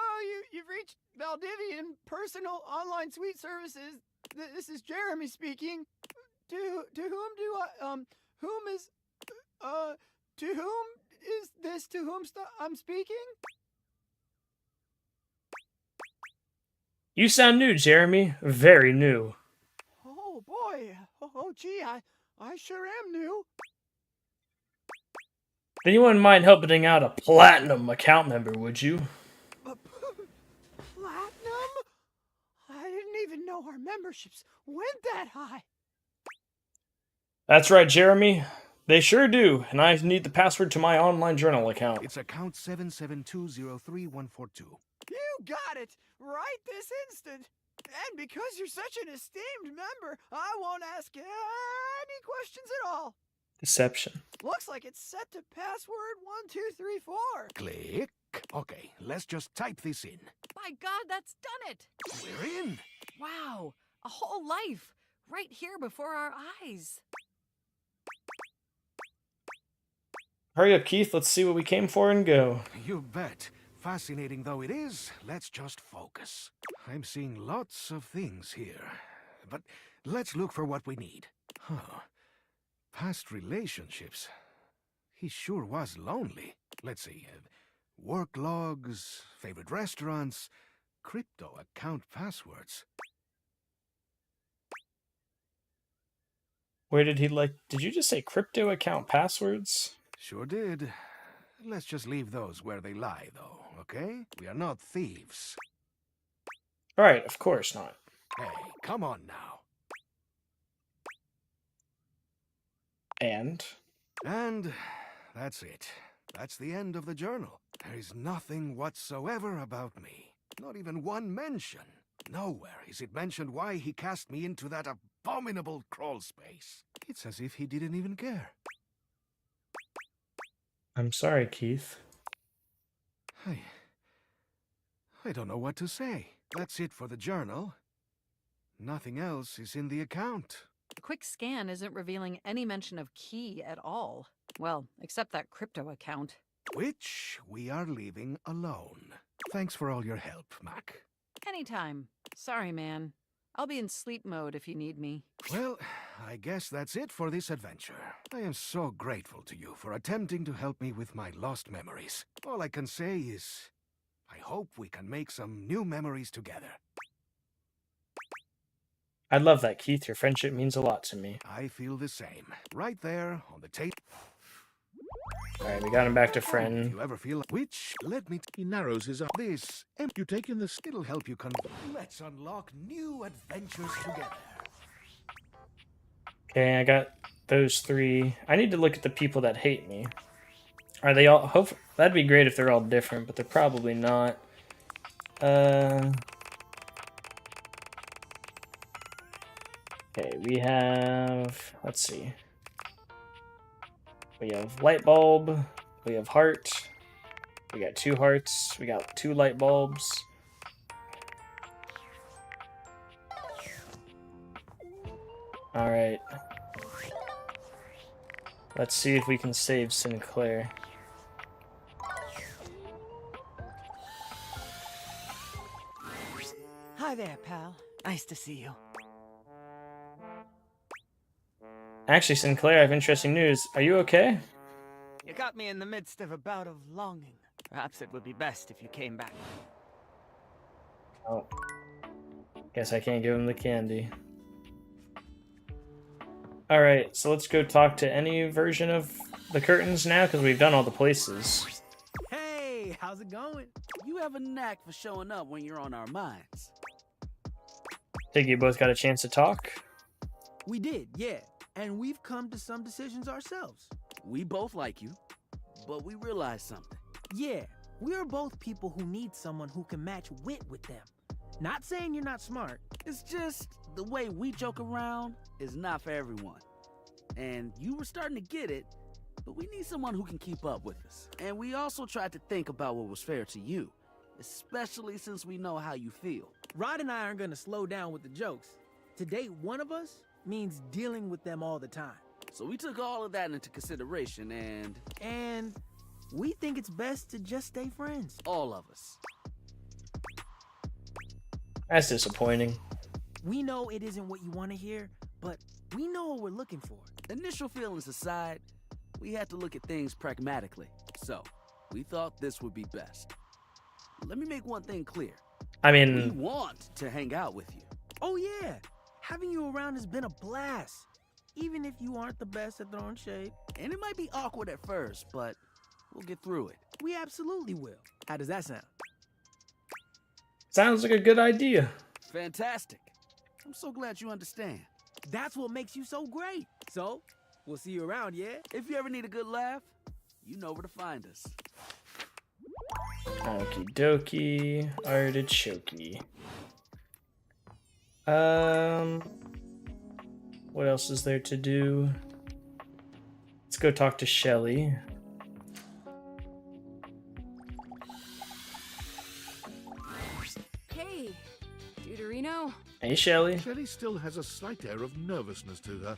you've reached Valdivian Personal Online Suite Services. This is Jeremy speaking. To whom is this to whom I'm speaking? You sound new, Jeremy. Very new. Oh boy. Oh gee, I sure am new. Then you wouldn't mind helping out a platinum account member, would you? Platinum? I didn't even know our memberships went that high. That's right, Jeremy. They sure do, and I need the password to my online journal account. It's account 772033142. You got it! Right this instant! And because you're such an esteemed member, I won't ask any questions at all. Deception. Looks like it's set to password 1234. Click. Okay, let's just type this in. My God, that's done it! We're in! Wow, a whole life! Right here before our eyes. Hurry up, Keith. Let's see what we came for and go. You bet. Fascinating though it is, let's just focus. I'm seeing lots of things here. But let's look for what we need. Huh. Past relationships. He sure was lonely. Let's see. Work logs, favorite restaurants, crypto account passwords. Where did he did you just say crypto account passwords? Sure did. Let's just leave those where they lie, though, okay? We are not thieves. Right, of course not. Hey, come on now. And that's it. That's the end of the journal. There is nothing whatsoever about me. Not even one mention. Nowhere is it mentioned why he cast me into that abominable crawl space. It's as if he didn't even care. I'm sorry, Keith. I don't know what to say. That's it for the journal. Nothing else is in the account. A quick scan isn't revealing any mention of Key at all. Well, except that crypto account. Which we are leaving alone. Thanks for all your help, Mac. Anytime. Sorry, man. I'll be in sleep mode if you need me. Well, I guess that's it for this adventure. I am so grateful to you for attempting to help me with my lost memories. All I can say is, I hope we can make some new memories together. I love that, Keith. Your friendship means a lot to me. I feel the same. Right there on the table. Alright, we got him back to friend. If you ever feel which, let me... He narrows his eyes. This, and you taking this, it'll help you Let's unlock new adventures together. Okay, I got those three. I need to look at the people that hate me. Are they all... That'd be great if they're all different, but they're probably not. Okay, we have... Let's see. We have light bulb. We have heart. We got 2 hearts. We got 2 light bulbs. Alright. Let's see if we can save Sinclair. Hi there, pal. Nice to see you. Actually, Sinclair, I have interesting news. Are you okay? You got me in the midst of a bout of longing. Perhaps it would be best if you came back. Oh. Guess I can't give him the candy. Alright, so let's go talk to any version of the curtains now, because we've done all the places. Hey, how's it going? You have a knack for showing up when you're on our minds. Think you both got a chance to talk? We did, yeah. And we've come to some decisions ourselves. We both like you, but we realized something. Yeah, we are both people who need someone who can match wit with them. Not saying you're not smart. It's just the way we joke around is not for everyone. And you were starting to get it, but we need someone who can keep up with us. And we also tried to think about what was fair to you, especially since we know how you feel. Rod and I aren't gonna slow down with the jokes. To date one of us means dealing with them all the time. So we took all of that into consideration And we think it's best to just stay friends. All of us. That's disappointing. We know it isn't what you want to hear, but we know what we're looking for. Initial feelings aside, we had to look at things pragmatically. So, we thought this would be best. Let me make one thing clear. I mean... we want to hang out with you. Oh yeah! Having you around has been a blast. Even if you aren't the best at throwing shade. And it might be awkward at first, but we'll get through it. We absolutely will. How does that sound? Sounds like a good idea. Fantastic. I'm so glad you understand. That's what makes you so great. So, we'll see you around, yeah? If you ever need a good laugh, you know where to find us. Okie dokie. Artichoke. What else is there to do? Let's go talk to Shelly. Hey, Deuterino. Hey, Shelly. Shelly still has a slight air of nervousness to her,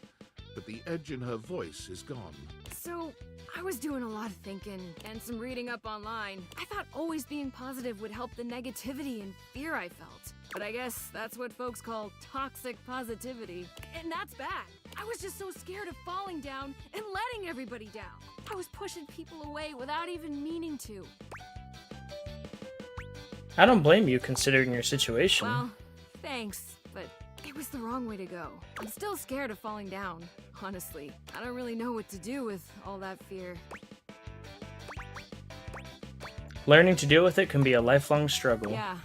but the edge in her voice is gone. So, I was doing a lot of thinking and some reading up online. I thought always being positive would help the negativity and fear I felt. But I guess that's what folks call toxic positivity. And that's bad. I was just so scared of falling down and letting everybody down. I was pushing people away without even meaning to. I don't blame you considering your situation. Well, thanks, but it was the wrong way to go. I'm still scared of falling down, honestly. I don't really know what to do with all that fear. Learning to deal with it can be a lifelong struggle. Yeah.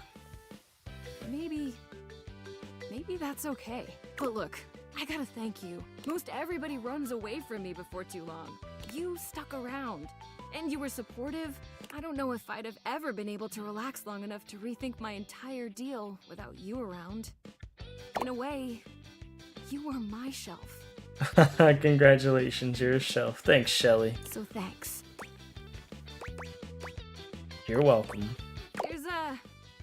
Maybe that's okay. But look, I gotta thank you. Most everybody runs away from me before too long. You stuck around, and you were supportive. I don't know if I'd have ever been able to relax long enough to rethink my entire deal without you around. In a way, you were my shelf. Congratulations, you're a shelf. Thanks, Shelly. So thanks. You're welcome. There's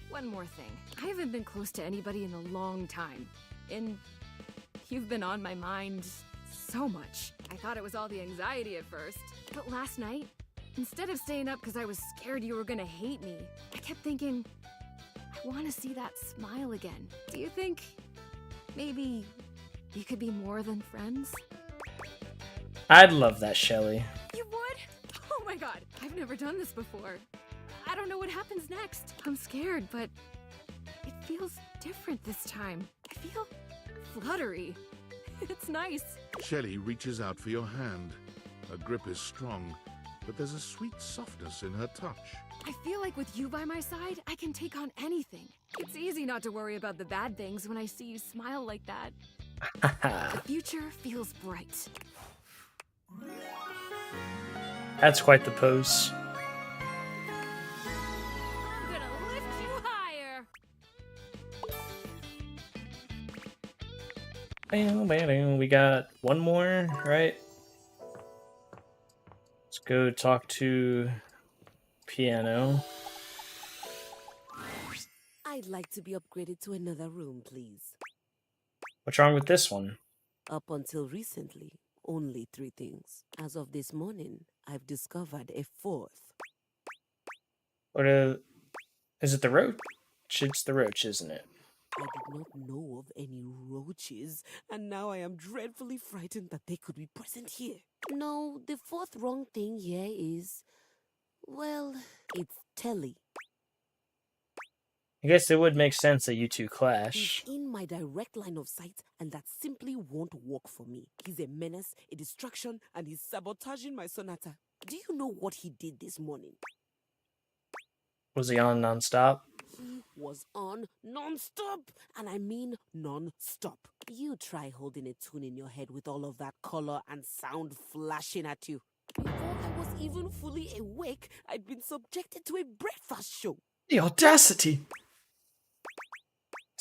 one more thing. I haven't been close to anybody in a long time, and you've been on my mind so much. I thought it was all the anxiety at first, but last night, instead of staying up because I was scared you were gonna hate me, I kept thinking, I want to see that smile again. Do you think maybe we could be more than friends? I'd love that, Shelly. You would? Oh my god, I've never done this before. I don't know what happens next. I'm scared, but it feels different this time. I feel fluttery. It's nice. Shelly reaches out for your hand. Her grip is strong, but there's a sweet softness in her touch. I feel like with you by my side, I can take on anything. It's easy not to worry about the bad things when I see you smile like that. The future feels bright. That's quite the pose. I'm gonna lift you higher. We got one more, right? Let's go talk to Piano. I'd like to be upgraded to another room, please. What's wrong with this one? Up until recently, only 3 things. As of this morning, I've discovered a 4th. Is it the roach? It's the roach, isn't it? I did not know of any roaches, and now I am dreadfully frightened that they could be present here. No, the 4th wrong thing here is, well, it's Telly. I guess it would make sense that you two clash. He's in my direct line of sight, and that simply won't work for me. He's a menace, a distraction, and he's sabotaging my sonata. Do you know what he did this morning? Was he on nonstop? He was on non-stop, and I mean non-stop. You try holding a tune in your head with all of that color and sound flashing at you. Before I was even fully awake, I'd been subjected to a breakfast show. The audacity!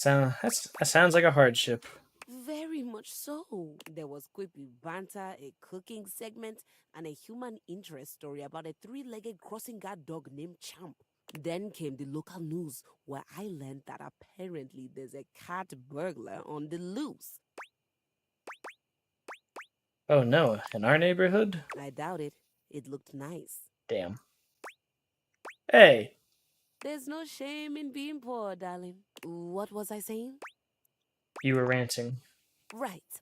That sounds like a hardship. Very much so. There was quippy banter, a cooking segment, and a human interest story about a 3-legged crossing guard dog named Champ. Then came the local news, where I learned that apparently there's a cat burglar on the loose. Oh no, in our neighborhood? I doubt it. It looked nice. Damn. Hey! There's no shame in being poor, darling. What was I saying? You were ranting. Right.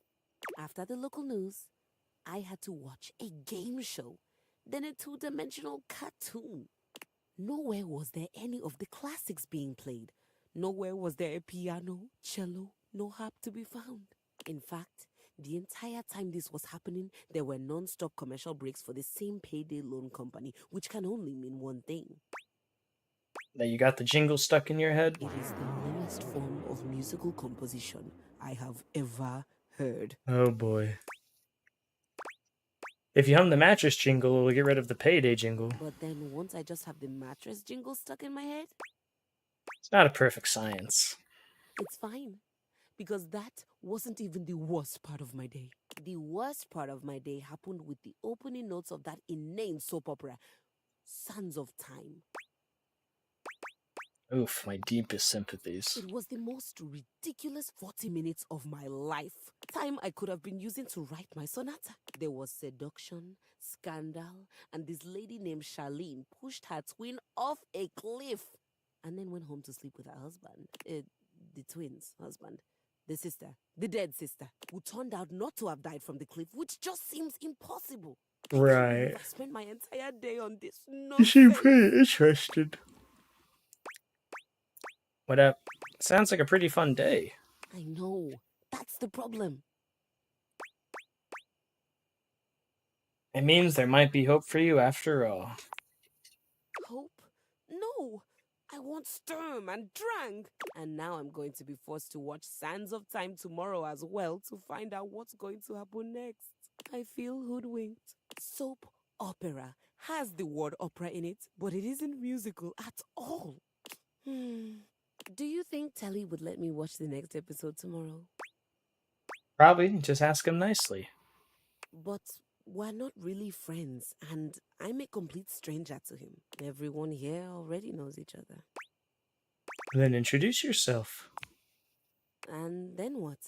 After the local news, I had to watch a game show, then a 2-dimensional cartoon. Nowhere was there any of the classics being played. Nowhere was there a piano, cello, no harp to be found. In fact, the entire time this was happening, there were non-stop commercial breaks for the same payday loan company, which can only mean one thing. That you got the jingle stuck in your head? It is the lowest form of musical composition I have ever heard. Oh boy. If you hum the mattress jingle, we'll get rid of the payday jingle. But then won't I just have the mattress jingle stuck in my head? It's not a perfect science. It's fine. Because that wasn't even the worst part of my day. The worst part of my day happened with the opening notes of that inane soap opera, Sands of Time. Oof, my deepest sympathies. It was the most ridiculous 40 minutes of my life. Time I could have been using to write my sonata. There was seduction, scandal, and this lady named Charlene pushed her twin off a cliff and then went home to sleep with her husband. The twin's husband. The sister, the dead sister, who turned out not to have died from the cliff, which just seems impossible. Right. I spent my entire day on this You nonsense. seem pretty interested. What up? Sounds like a pretty fun day. I know. That's the problem. It means there might be hope for you after all. Hope? No. I want Sturm and Drang. And now I'm going to be forced to watch Sands of Time tomorrow as well to find out what's going to happen next. I feel hoodwinked. Soap opera has the word opera in it, but it isn't musical at all. Do you think Telly would let me watch the next episode tomorrow? Probably, just ask him nicely. But we're not really friends, and I'm a complete stranger to him. Everyone here already knows each other. Then introduce yourself. And then what?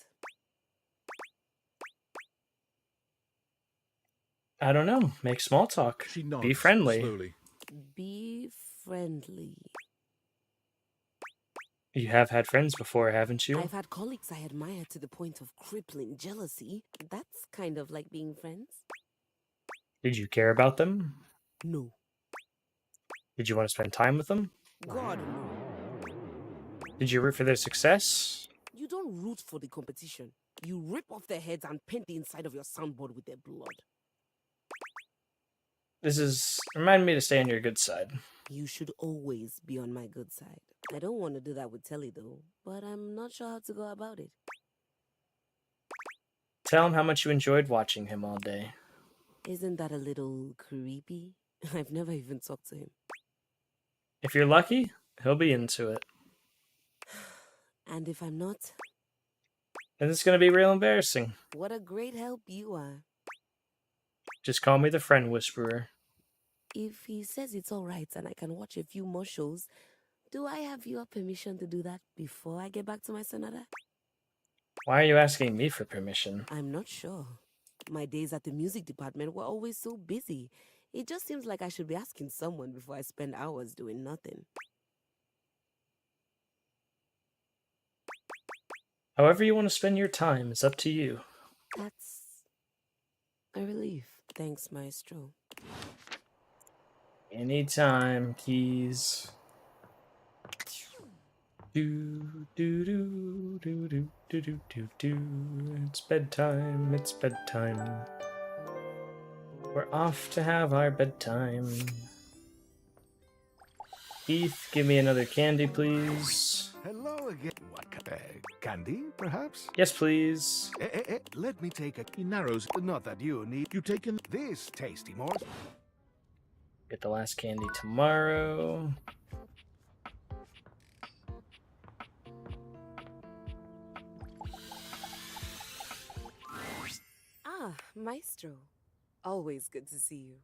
I don't know. Make small talk. Be friendly. Slowly. Be friendly. You have had friends before, haven't you? I've had colleagues I admire to the point of crippling jealousy. That's kind of like being friends. Did you care about them? No. Did you want to spend time with them? God, no. Did you root for their success? You don't root for the competition. You rip off their heads and paint the inside of your soundboard with their blood. Remind me to stay on your good side. You should always be on my good side. I don't want to do that with Telly though, but I'm not sure how to go about it. Tell him how much you enjoyed watching him all day. Isn't that a little creepy? I've never even talked to him. If you're lucky, he'll be into it. And if I'm not? And it's gonna be real embarrassing. What a great help you are. Just call me the friend whisperer. If he says it's alright and I can watch a few more shows, do I have your permission to do that before I get back to my sonata? Why are you asking me for permission? I'm not sure. My days at the music department were always so busy. It just seems like I should be asking someone before I spend hours doing nothing. However you want to spend your time is up to you. That's a relief. Thanks, Maestro. Anytime, Keys. Do do do do do do do do do. It's bedtime. It's bedtime. We're off to have our bedtime. Keith, give me another candy, please. Hello again. What candy, perhaps? Yes, please. Let me take a... He narrows. Not that you need... You taken this tasty morsel. Get the last candy tomorrow. Ah, Maestro. Always good to see you.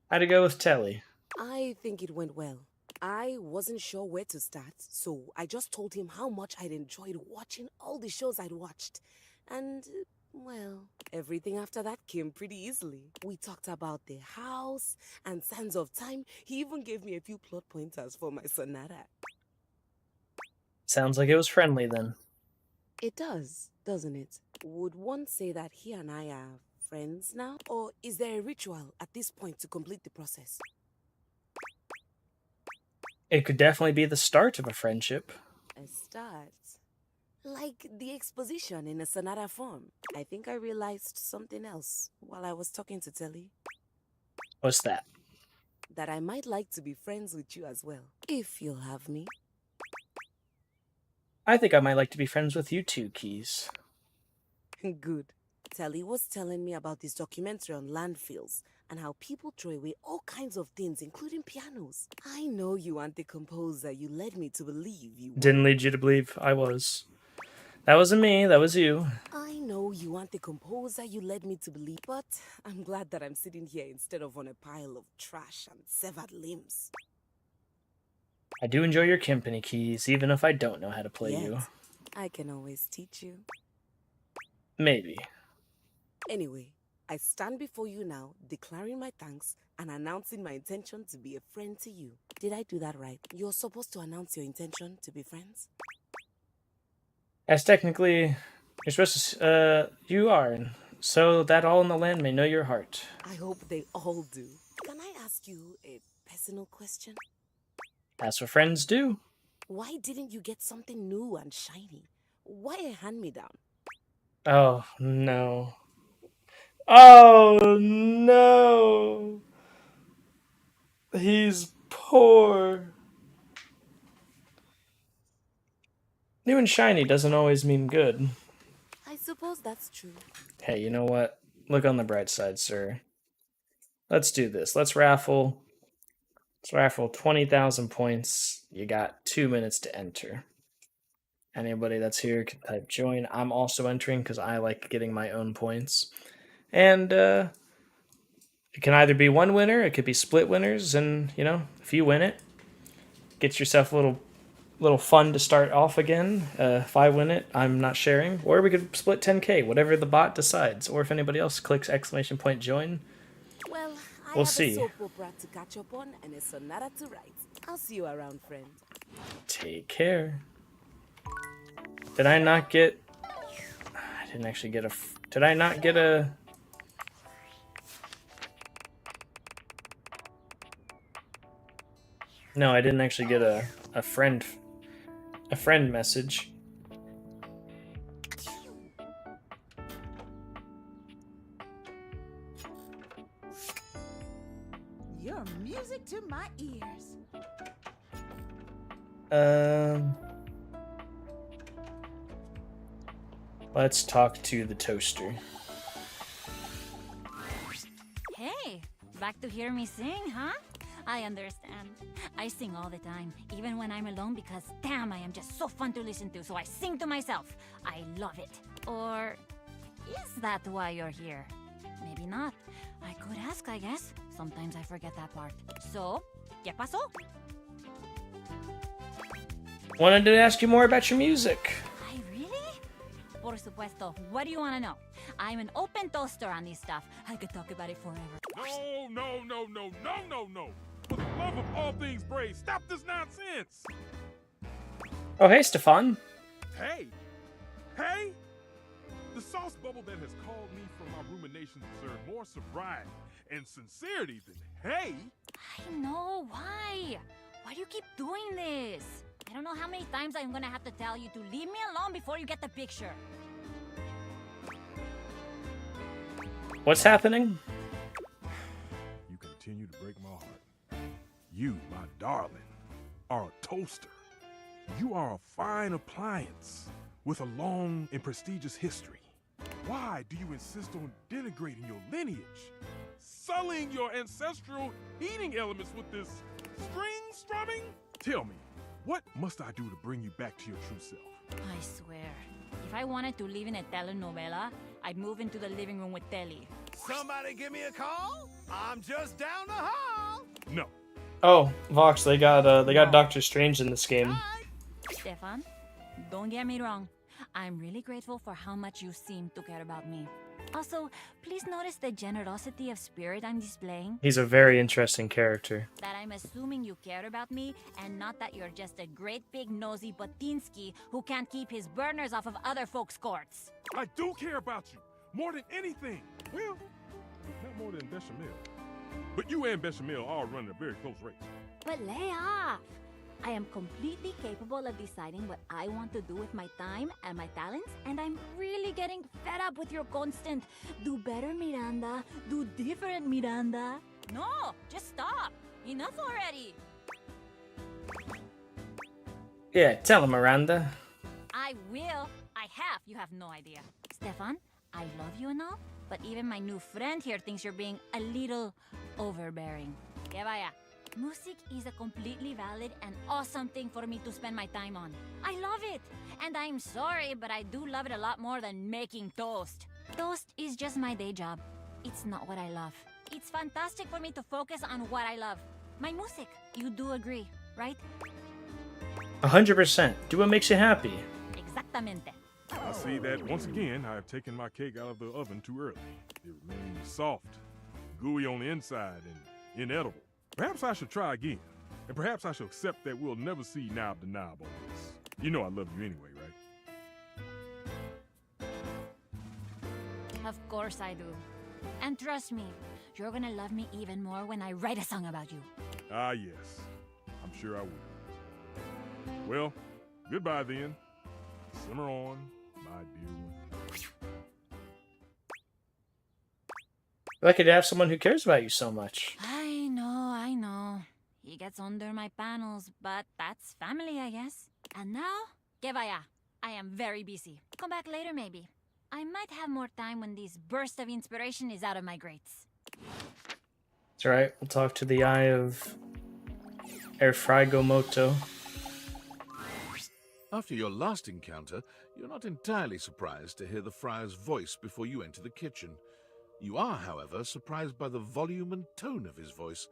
How'd it go with Telly? I think it went well. I wasn't sure where to start, so I just told him how much I'd enjoyed watching all the shows I'd watched. And, well, everything after that came pretty easily. We talked about the house and Sands of Time. He even gave me a few plot pointers for my sonata. Sounds like it was friendly then. It does, doesn't it? Would one say that he and I are friends now? Or is there a ritual at this point to complete the process? It could definitely be the start of a friendship. A start? Like the exposition in a sonata form. I think I realized something else while I was talking to Telly. What's that? That I might like to be friends with you as well, if you'll have me. I think I might like to be friends with you too, Keys. Good. Telly was telling me about this documentary on landfills and how people throw away all kinds of things, including pianos. I know you aren't the composer you led me to believe you were. Didn't lead you to believe I was. That wasn't me, that was you. I know you aren't the composer you led me to believe, but I'm glad that I'm sitting here instead of on a pile of trash and severed limbs. I do enjoy your company, Keys, even if I don't know how to play you. I can always teach you. Maybe. Anyway, I stand before you now, declaring my thanks and announcing my intention to be a friend to you. Did I do that right? You're supposed to announce your intention to be friends? As technically, you're supposed to, you are, so that all in the land may know your heart. I hope they all do. Can I ask you a personal question? That's what friends do. Why didn't you get something new and shiny? Why a hand-me-down? Oh, no. Oh, no. He's poor. New and shiny doesn't always mean good. I suppose that's true. Hey, you know what? Look on the bright side, sir. Let's do this. Let's raffle. Let's raffle 20,000 points. You got 2 minutes to enter. Anybody that's here can type join. I'm also entering because I like getting my own points. And it can either be one winner, it could be split winners, and you know, if you win it, get yourself a little fun to start off again. If I win it, I'm not sharing. Or we could split 10k, whatever the bot decides. Or if anybody else clicks ! join. Well, we'll see. I have a soap opera to catch up on and a sonata to write. I'll see you around, friend. Take care. Did I not get... I didn't actually get a... Did I not get a... No, I didn't actually get a friend message. You're music to my ears. Let's talk to the toaster. Hey, back to hear me sing, huh? I understand. I sing all the time, even when I'm alone, because damn, I am just so fun to listen to, so I sing to myself. I love it. Or is that why you're here? Maybe not. I could ask, I guess. Sometimes I forget that part. So, ¿qué pasó? Wanted to ask you more about your music. Ay, really? Por por supuesto. What do you want to know? I'm an open toaster on this stuff. I could talk about it forever. No. For the love of all things brave, stop this nonsense! Oh, hey, Stefan. Hey! The sauce bubble that has called me from my ruminations deserve more sobriety and sincerity than hey! I know, why? Why do you keep doing this? I don't know how many times I'm gonna have to tell you to leave me alone before you get the picture. What's happening? You continue to break my heart. You, my darling, are a toaster. You are a fine appliance with a long and prestigious history. Why do you insist on denigrating your lineage? Sullying your ancestral heating elements with this string strumming? Tell me, what must I do to bring you back to your true self? I swear, if I wanted to live in a telenovela, I'd move into the living room with Telly. Somebody give me a call? I'm just down the hall. No. Oh, Vox, they got Doctor Strange in this game. Stefan, don't get me wrong. I'm really grateful for how much you seem to care about me. Also, please notice the generosity of spirit I'm displaying. He's a very interesting character. That I'm assuming you care about me, and not that you're just a great big nosy Botinsky who can't keep his burners off of other folks' courts. I do care about you, more than anything. Well, not more than Bechamel. But you and Bechamel are running a very close race. But lay off! I am completely capable of deciding what I want to do with my time and my talents, and I'm really getting fed up with your constant do better, Miranda, do different, Miranda. No, just stop. Enough already. Yeah, tell him, Miranda. I will. I have. You have no idea. Stefan, I love you and all, but even my new friend here thinks you're being a little overbearing. Que vaya. Music is a completely valid and awesome thing for me to spend my time on. I love it! And I'm sorry, but I do love it a lot more than making toast. Toast is just my day job. It's not what I love. It's fantastic for me to focus on what I love. My music. You do agree, right? 100%. Do what makes you happy. Exactamente. I see that once again I have taken my cake out of the oven too early. It remains soft, gooey on the inside, and inedible. Perhaps I should try again, and perhaps I should accept that we'll never see knob to knob on this. You know I love you anyway, right? Of course I do. And trust me, you're gonna love me even more when I write a song about you. Ah, yes. I'm sure I will. Well, goodbye then. Simmer on, my dear one. Lucky to have someone who cares about you so much. I know. He gets under my panels, but that's family, I guess. And now, que vaya. I am very busy. Come back later, maybe. I might have more time when this burst of inspiration is out of my grates. It's alright, we'll talk to the Eye of Erfragomoto. After your last encounter, you're not entirely surprised to hear the friar's voice before you enter the kitchen. You are, however, surprised by the volume and tone of his voice,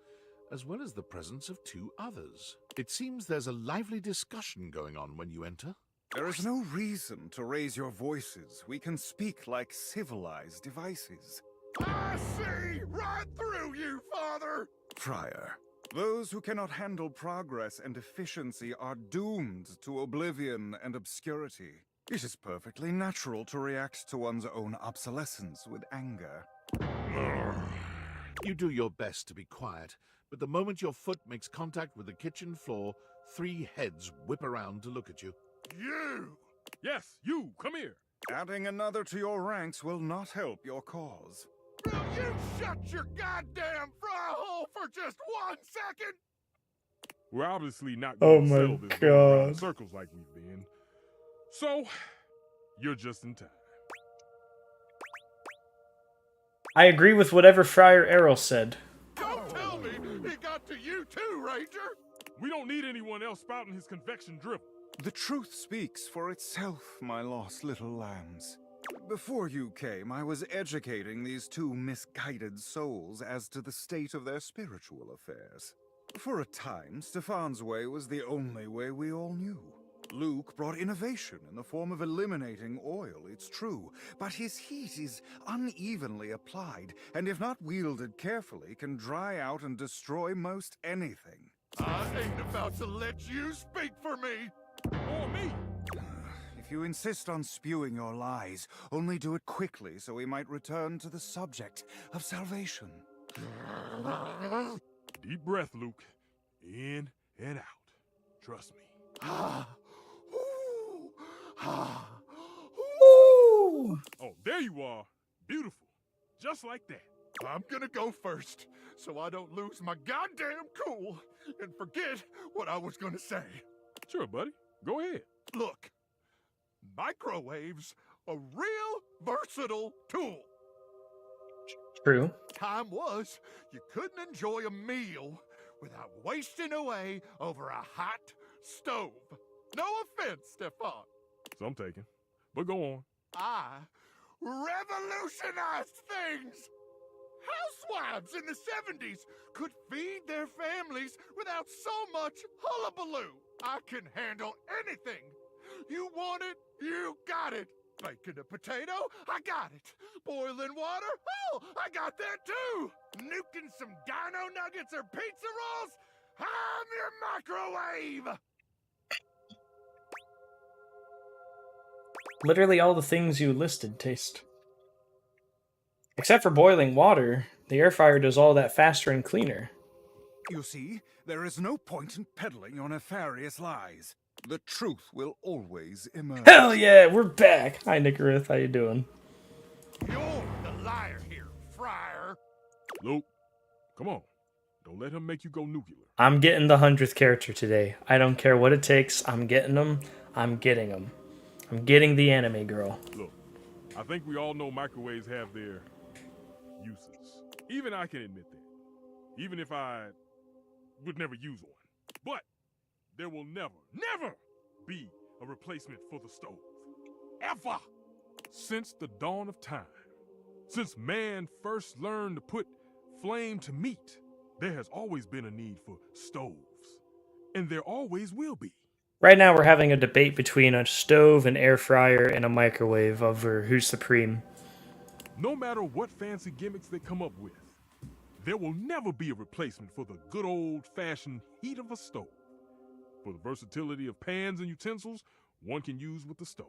as well as the presence of two others. It seems there's a lively discussion going on when you enter. There is no reason to raise your voices. We can speak like civilized devices. I see right through you, Father! Friar, those who cannot handle progress and efficiency are doomed to oblivion and obscurity. It is perfectly natural to react to one's own obsolescence with anger. You do your best to be quiet, but the moment your foot makes contact with the kitchen floor, three heads whip around to look at you. You! Yes, you! Come here! Adding another to your ranks will not help your cause. Will you shut your goddamn fry hole for just 1 second? We're obviously not Oh going to my settle this going around in God. circles like we've been. So, you're just in time. I agree with whatever Friar Errol said. Don't tell me he got to you too, Ranger! We don't need anyone else spouting his convection dribble. The truth speaks for itself, my lost little lambs. Before you came, I was educating these two misguided souls as to the state of their spiritual affairs. For a time, Stefan's way was the only way we all knew. Luke brought innovation in the form of eliminating oil, it's true, but his heat is unevenly applied, and if not wielded carefully, can dry out and destroy most anything. I ain't about to let you speak for me! Or me! If you insist on spewing your lies, only do it quickly so we might return to the subject of salvation. Deep breath, Luke. In and out. Trust me. Oh, there you are. Beautiful. Just like that. I'm gonna go first, so I don't lose my goddamn cool and forget what I was gonna say. Sure, buddy. Go ahead. Look, microwaves a real versatile tool. True. Time was you couldn't enjoy a meal without wasting away over a hot stove. No offense, Stefan. Some taken. But go on. I revolutionized things. Housewives in the 70s could feed their families without so much hullabaloo. I can handle anything. You want it, you got it. Baking a potato, I got it. Boiling water, oh, I got that too. Nuking some dino nuggets or pizza rolls, I'm your microwave. Literally all the things you listed taste. Except for boiling water, the air fryer does all that faster and cleaner. You see, there is no point in peddling your nefarious lies. The truth will always emerge. Hell yeah, we're back! Hi, Nicorith, how you doing? You're the liar here, Friar. Luke, come on. Don't let him make you go nuclear. I'm getting the 100th character today. I don't care what it takes. I'm getting them. I'm getting them. I'm getting the anime girl. Look, I think we all know microwaves have their uses. Even I can admit that. Even if I would never use one. But there will never be a replacement for the stove. Ever! Since the dawn of time, since man first learned to put flame to meat, there has always been a need for stoves. And there always will be. Right now we're having a debate between a stove, an air fryer, and a microwave over who's supreme. No matter what fancy gimmicks they come up with, there will never be a replacement for the good old-fashioned heat of a stove. For the versatility of pans and utensils one can use with the stove.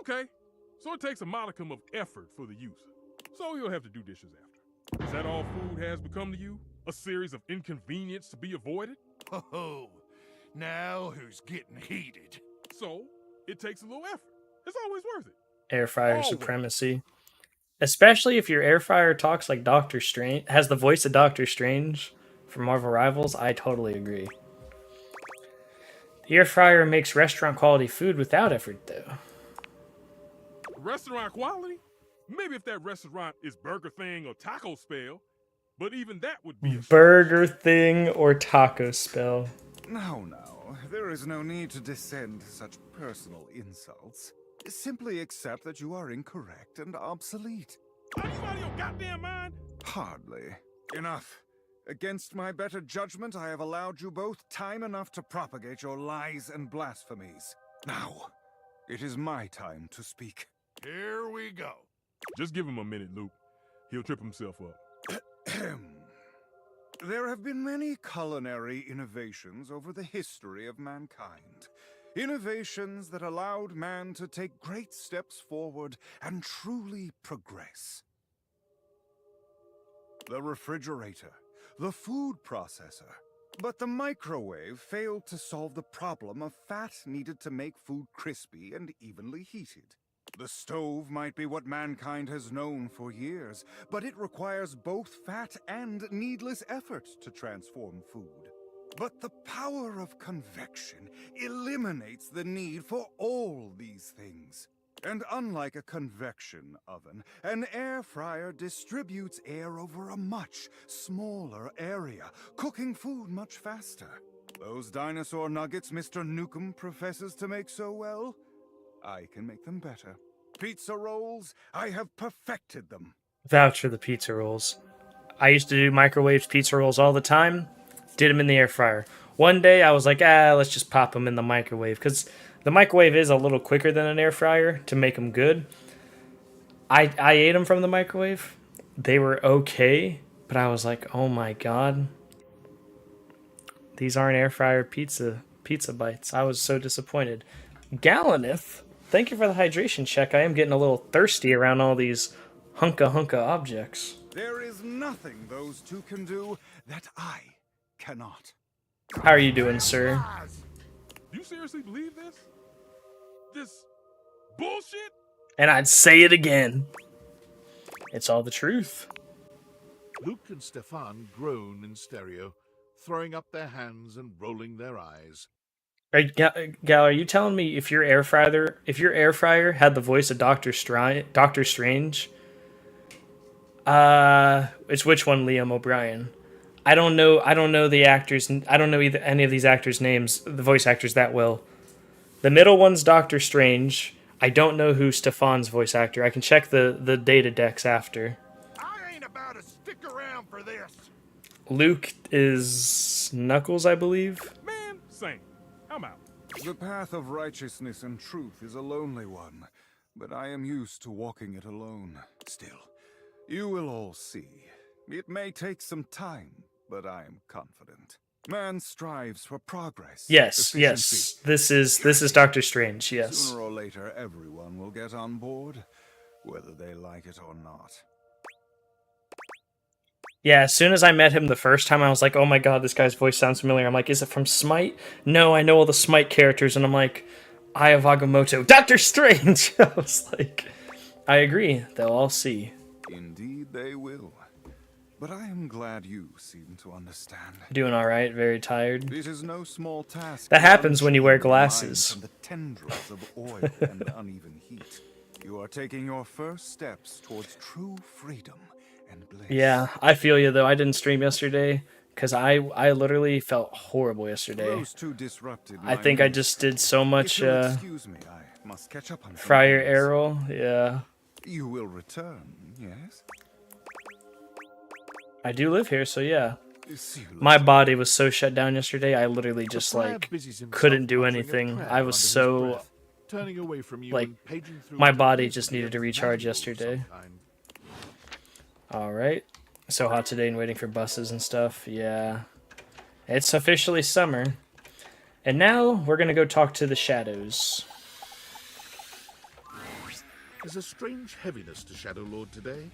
Okay, so it takes a modicum of effort for the user. So you'll have to do dishes after. Is that all food has become to you? A series of inconvenience to be avoided? Oh, now who's getting heated? So, it takes a little effort. It's always worth it. Air fryer supremacy. Especially if your air fryer talks like Doctor Strange, has the voice of Doctor Strange from Marvel Rivals, I totally agree. The air fryer makes restaurant quality food without effort, though. Restaurant quality? Maybe if that restaurant is Burger Thing or Taco Spell, but even that would be a Burger Thing or Taco Spell. No, there is no need to descend to such personal insults. Simply accept that you are incorrect and obsolete. Are you out of your goddamn mind? Hardly. Enough. Against my better judgment, I have allowed you both time enough to propagate your lies and blasphemies. Now, it is my time to speak. Here we go. Just give him a minute, Luke. He'll trip himself up. There have been many culinary innovations over the history of mankind. Innovations that allowed man to take great steps forward and truly progress. The refrigerator, the food processor. But the microwave failed to solve the problem of fat needed to make food crispy and evenly heated. The stove might be what mankind has known for years, but it requires both fat and needless effort to transform food. But the power of convection eliminates the need for all these things. And unlike a convection oven, an air fryer distributes air over a much smaller area, cooking food much faster. Those dinosaur nuggets Mr. Nukem professes to make so well, I can make them better. Pizza rolls, I have perfected them. Vouch for the pizza rolls. I used to do microwave pizza rolls all the time. Did them in the air fryer. One day I was like, let's just pop them in the microwave, because the microwave is a little quicker than an air fryer to make them good. I ate them from the microwave. They were okay, but I was like, oh my god. These aren't air fryer pizza bites. I was so disappointed. Gallaneth, thank you for the hydration check. I am getting a little thirsty around all these hunka objects. There is nothing those two can do that I cannot. How are you doing, sir? Do you seriously believe this? This bullshit? And I'd say it again. It's all the truth. Luke and Stefan groan in stereo, throwing up their hands and rolling their eyes. Gal, are you telling me if your air fryer had the voice of Doctor Strange, it's which one, Liam O'Brien? I don't know the actors. I don't know any of these actors' names, the voice actors, that well. The middle one's Doctor Strange. I don't know who Stefan's voice actor. I can check the data decks after. I ain't about to stick around for this. Luke is Knuckles, I believe. Man, same. I'm out. The path of righteousness and truth is a lonely one, but I am used to walking it alone. Still, you will all see. It may take some time, but I am confident. Man strives for progress. Yes. This is Doctor Strange. Yes. Sooner or later, everyone will get on board, whether they like it or not. Yeah, as soon as I met him the first time, I was like, oh my god, this guy's voice sounds familiar. I'm like, is it from Smite? No, I know all the Smite characters. And I'm like, Eye of Agamotto, Doctor Strange! I was like, I agree. They'll all see. Indeed they will. But I am glad you seem to understand. Doing all right, very tired. It is no small task. That happens when you wear glasses. From the tendrils of oil and uneven heat. You are taking your first steps towards true freedom and bliss. Yeah, I feel you though. I didn't stream yesterday because I literally felt horrible yesterday. Those two disrupted I think I just did so much excuse me, I must catch up on Fryer Arrow. Yeah. You will return, yes? I do live here, so yeah. My body was so shut down yesterday, I literally just like couldn't do anything. I was so like my body just needed to recharge yesterday. Alright. So hot today and waiting for buses and stuff. Yeah. It's officially summer. And now we're gonna go talk to the shadows. There's a strange heaviness to Shadow Lord today.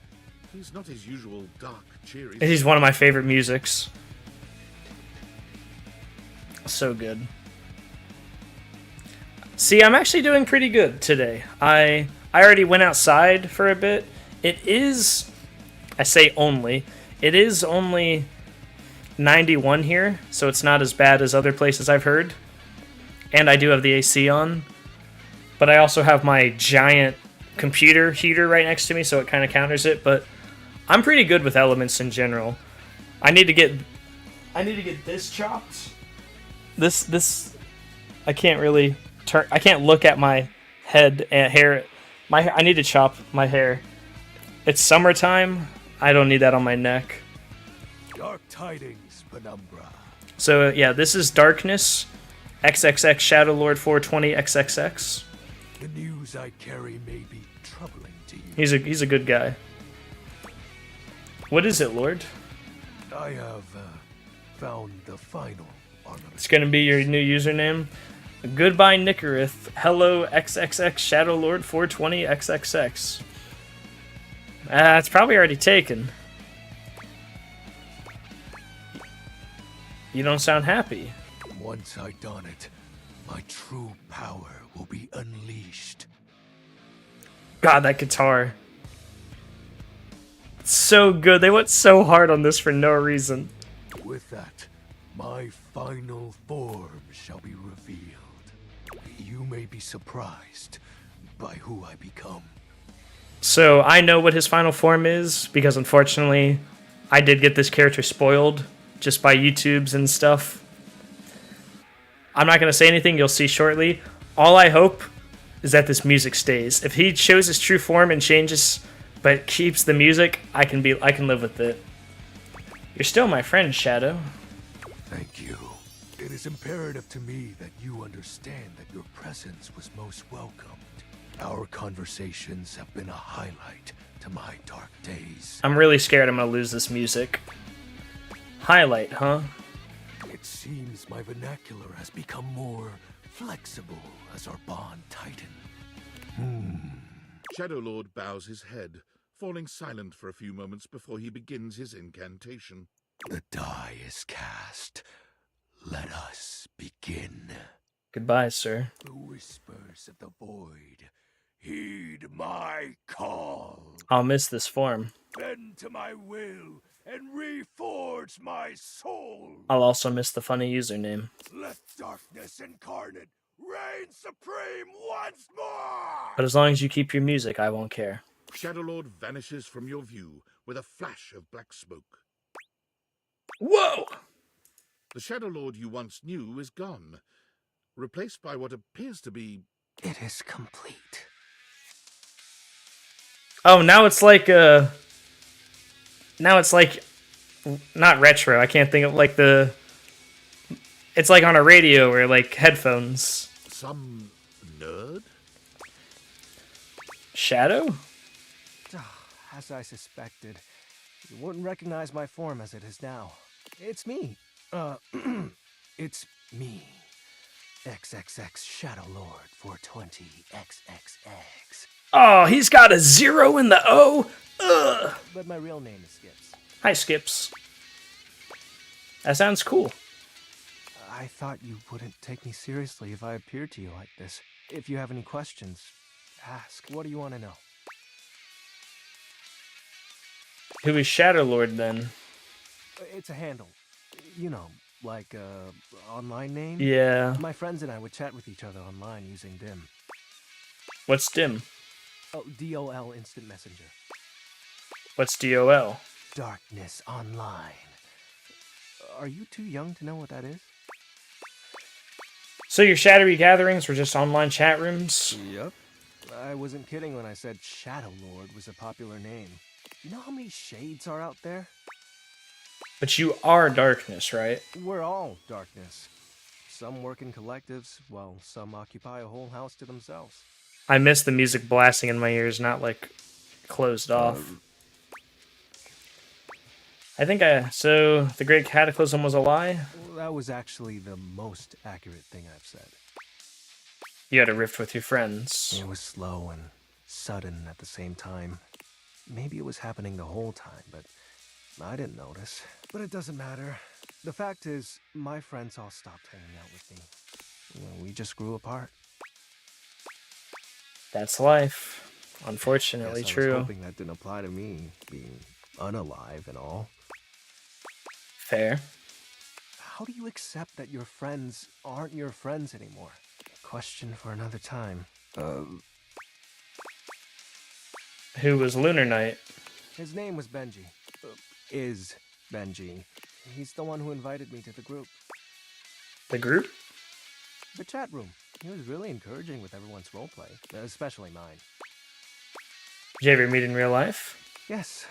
He's not his usual dark, cheery... He's one of my favorite musics. So good. See, I'm actually doing pretty good today. I already went outside for a bit. It is... I say only. It is only 91 here, so it's not as bad as other places I've heard. And I do have the AC on. But I also have my giant computer heater right next to me, so it kind of counters it. But I'm pretty good with elements in general. I need to get this chopped. This I can't really turn. I can't look at my head and hair. I need to chop my hair. It's summertime. I don't need that on my neck. Dark tidings, Penumbra. So yeah, this is Darkness, XXX Shadow Lord 420 XXX. The news I carry may be troubling to you. He's a good guy. What is it, Lord? I have found the final ornament. It's gonna be your new username. Goodbye, Nicorith. Hello, XXX Shadow Lord 420 XXX. It's probably already taken. You don't sound happy. Once I don it, my true power will be unleashed. God, that guitar. It's so good. They went so hard on this for no reason. With that, my final form shall be revealed. You may be surprised by who I become. So I know what his final form is, because unfortunately I did get this character spoiled just by YouTubes and stuff. I'm not going to say anything, you'll see shortly. All I hope is that this music stays. If he shows his true form and changes but keeps the music, I can live with it. You're still my friend, Shadow. Thank you. It is imperative to me that you understand that your presence was most welcomed. Our conversations have been a highlight to my dark days. I'm really scared I'm gonna lose this music. Highlight, huh? It seems my vernacular has become more flexible as our bond tightened. Shadow Lord bows his head, falling silent for a few moments before he begins his incantation. The die is cast. Let us begin. Goodbye, sir. The whispers of the void, heed my call. I'll miss this form. Bend to my will and reforge my soul. I'll also miss the funny username. Let darkness incarnate reign supreme once more. But as long as you keep your music, I won't care. Shadow Lord vanishes from your view with a flash of black smoke. Whoa! The Shadow Lord you once knew is gone, replaced by what appears to be... It is complete. Oh, now it's like not retro. I can't think of like the... It's like on a radio or like headphones. Some nerd? Shadow? As I suspected, you wouldn't recognize my form as it is now. It's me. It's me. XXX Shadow Lord 420 XXX. Oh, he's got a 0 in the O? Ugh. But my real name is Skips. Hi, Skips. That sounds cool. I thought you wouldn't take me seriously if I appeared to you like this. If you have any questions, ask. What do you want to know? Who is Shadow Lord then? It's a handle. You know, like online name? Yeah. My friends and I would chat with each other online using DIM. What's DIM? Oh, DOL Instant Messenger. What's DOL? Darkness Online. Are you too young to know what that is? So your shadowy gatherings were just online chat rooms? Yep. I wasn't kidding when I said Shadow Lord was a popular name. You know how many shades are out there? But you are darkness, right? We're all darkness. Some work in collectives, while some occupy a whole house to themselves. I miss the music blasting in my ears, not like closed off. So the Great Cataclysm was a lie? Well, that was actually the most accurate thing I've said. You had a rift with your friends. It was slow and sudden at the same time. Maybe it was happening the whole time, but I didn't notice. But it doesn't matter. The fact is, my friends all stopped hanging out with me. We just grew apart. That's life. Unfortunately, Guess I true. was hoping that didn't apply to me, being unalive and all. Fair. How do you accept that your friends aren't your friends anymore? Question for another time. Who was Lunar Knight? His name was Benji. Is Benji. He's the one who invited me to the group. The group? The chat room. He was really encouraging with everyone's roleplay, especially mine. Did you ever meet in real life? Yes,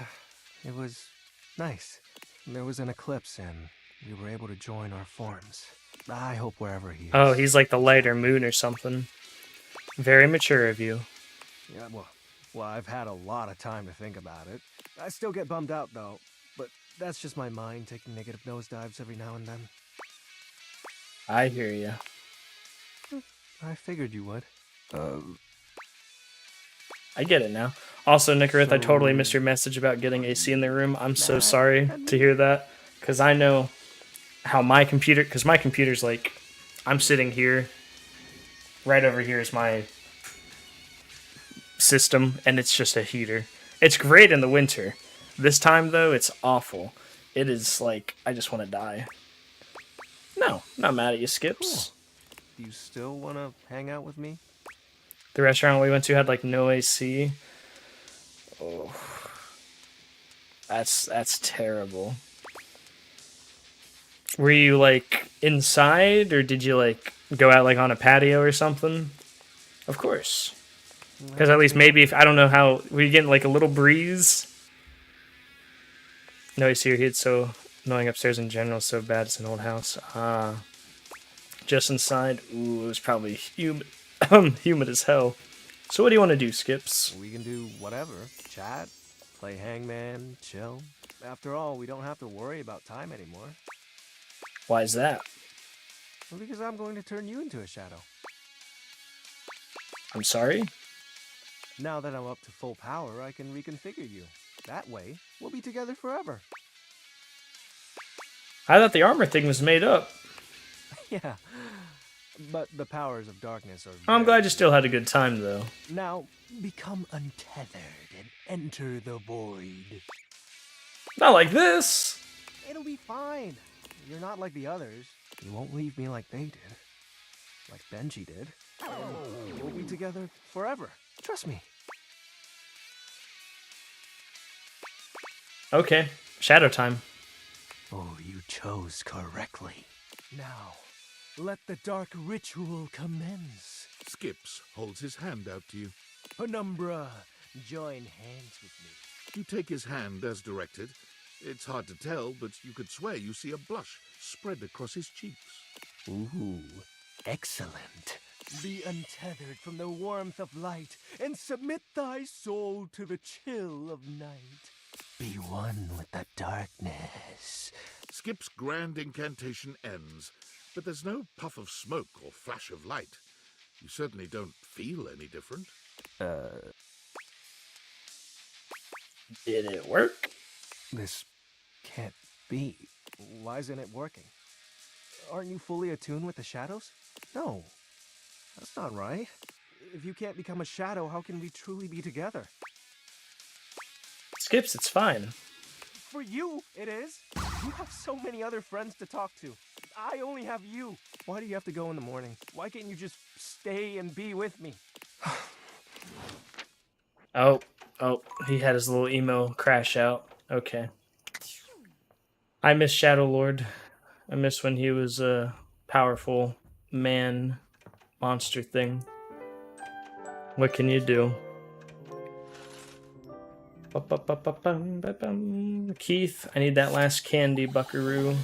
it was nice. There was an eclipse and we were able to join our forms. I hope wherever he is. Oh, he's like the light or moon or something. Very mature of you. Yeah, well, I've had a lot of time to think about it. I still get bummed out though, but that's just my mind taking negative nosedives every now and then. I hear you. I figured you would. I get it now. Also, Nicorith, I totally missed your message about getting AC in the room. I'm so sorry to hear that, because I know how my computer, because my computer's like, I'm sitting here, right over here is my system, and it's just a heater. It's great in the winter. This time, though, it's awful. It is like, I just want to die. No, not mad at you, Skips. Cool. Do you still want to hang out with me? The restaurant we went to had like no AC. Oh, that's terrible. Were you like inside, or did you like go out like on a patio or something? Of course, because at least maybe if I don't know how were you getting like a little breeze. No AC or heat, so annoying upstairs in general. So bad it's an old house. just inside. Ooh, it was probably humid, humid as hell. So what do you want to do, Skips? We can do whatever. Chat, play hangman, chill. After all, we don't have to worry about time anymore. Why is that? Well, because I'm going to turn you into a shadow. I'm sorry? Now that I'm up to full power, I can reconfigure you. That way, we'll be together forever. I thought the armor thing was made up. Yeah, but the powers of darkness are... I'm glad you still had a good time, though. Now, Become untethered and enter the void. Not like this! it'll be fine. You're not like the others. You won't leave me like they did. Like Benji did. And we'll be together forever. Trust me. Okay, shadow time. Oh, you chose correctly. Now, let the dark ritual commence. Skips holds his hand out to you. Penumbra, join hands with me. You take his hand as directed. It's hard to tell, but you could swear you see a blush spread across his cheeks. Ooh, excellent. Be untethered from the warmth of light, and submit thy soul to the chill of night. Be one with the darkness. Skip's grand incantation ends, but there's no puff of smoke or flash of light. You certainly don't feel any different. Did it work? This can't be. Why isn't it working? Aren't you fully attuned with the shadows? No, that's not right. If you can't become a shadow, how can we truly be together? Skips, it's fine. For you, it is. You have so many other friends to talk to. I only have you. Why do you have to go in the morning? Why can't you just stay and be with me? Oh, he had his little emo crash out. Okay. I miss Shadow Lord. I miss when he was a powerful man monster thing. What can you do? Keith, I need that last candy, buckaroo.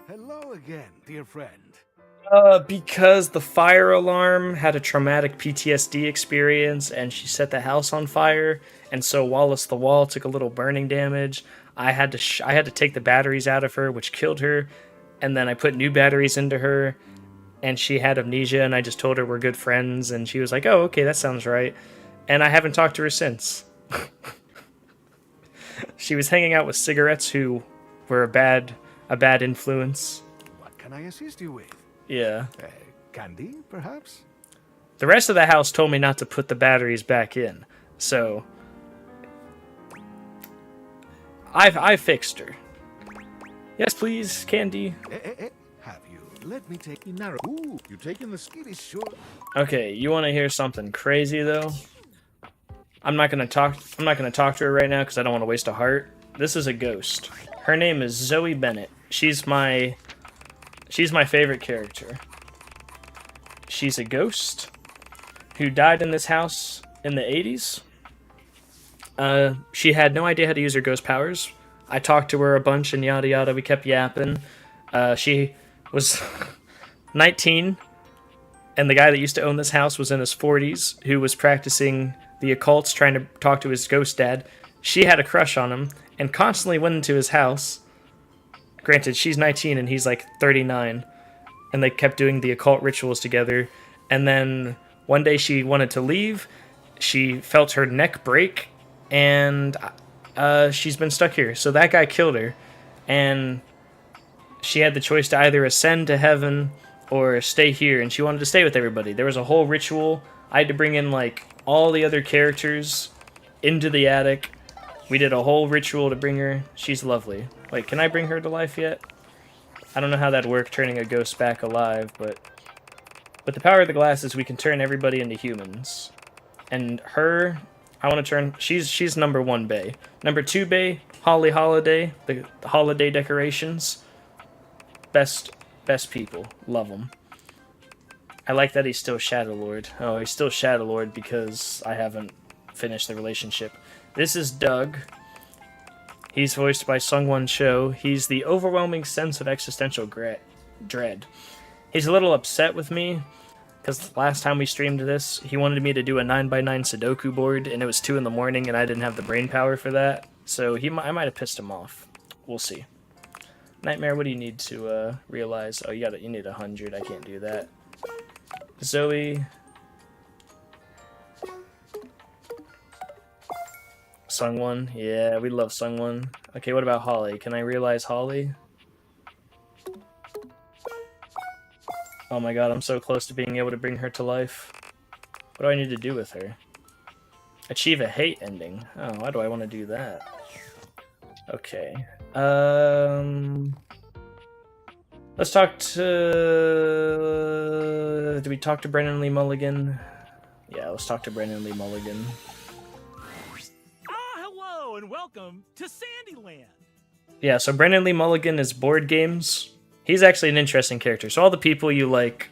Hello again, dear friend. Because the fire alarm had a traumatic PTSD experience and she set the house on fire, and so Wallace the Wall took a little burning damage. I had to take the batteries out of her, which killed her, and then I put new batteries into her, and she had amnesia, and I just told her we're good friends, and she was like, oh, okay, that sounds right. And I haven't talked to her since. She was hanging out with cigarettes who were a bad influence. What can I assist you with? Yeah. Candy, perhaps? The rest of the house told me not to put the batteries back in, so I fixed her. Yes, please, candy. Have you? Let me take you narrow. Ooh, you taking the skitty short. Okay, you want to hear something crazy though? I'm not gonna talk to her right now because I don't want to waste a heart. This is a ghost. Her name is Zoe Bennett. She's my favorite character. She's a ghost who died in this house in the 80s. She had no idea how to use her ghost powers. I talked to her a bunch and yada yada. We kept yapping. She was 19, and the guy that used to own this house was in his 40s, who was practicing the occults, trying to talk to his ghost dad. She had a crush on him and constantly went into his house. Granted, she's 19 and he's like 39, and they kept doing the occult rituals together. And then one day she wanted to leave. She felt her neck break, and she's been stuck here. So that guy killed her, and she had the choice to either ascend to heaven or stay here, and she wanted to stay with everybody. There was a whole ritual. I had to bring in like all the other characters into the attic. We did a whole ritual to bring her. She's lovely. Wait, can I bring her to life yet? I don't know how that'd work, turning a ghost back alive, but with the power of the glasses, we can turn everybody into humans. And her, I want to turn, she's number 1 bae. Number 2 bae, Holly Holiday, the holiday decorations. Best people. Love them. I like that he's still Shadow Lord. Oh, he's still Shadow Lord because I haven't finished the relationship. This is Doug. He's voiced by Sungwon Cho. He's the overwhelming sense of existential Dread. He's a little upset with me because last time we streamed this, he wanted me to do a 9x9 Sudoku board, and it was 2 in the morning, and I didn't have the brain power for that. So I might have pissed him off. We'll see. Nightmare, what do you need to realize? Oh, you need 100. I can't do that. Zoe. Sungwon. Yeah, we love Sungwon. Okay, what about Holly? Can I realize Holly? Oh my god, I'm so close to being able to bring her to life. What do I need to do with her? Achieve a hate ending. Oh, why do I want to do that? Okay. Let's talk to... Do we talk to Brennan Lee Mulligan? Yeah, let's talk to Brennan Lee Mulligan. Hello and welcome to Sandyland. Yeah, so Brennan Lee Mulligan is board games. He's actually an interesting character. So all the people you like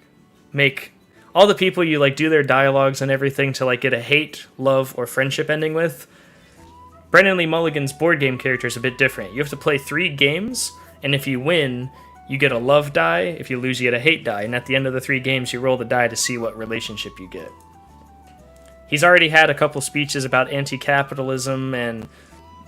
do their dialogues and everything to like get a hate, love, or friendship ending with. Brennan Lee Mulligan's board game character is a bit different. You have to play 3 games, and if you win, you get a love die. If you lose, you get a hate die. And at the end of the 3 games, you roll the die to see what relationship you get. He's already had a couple speeches about anti-capitalism and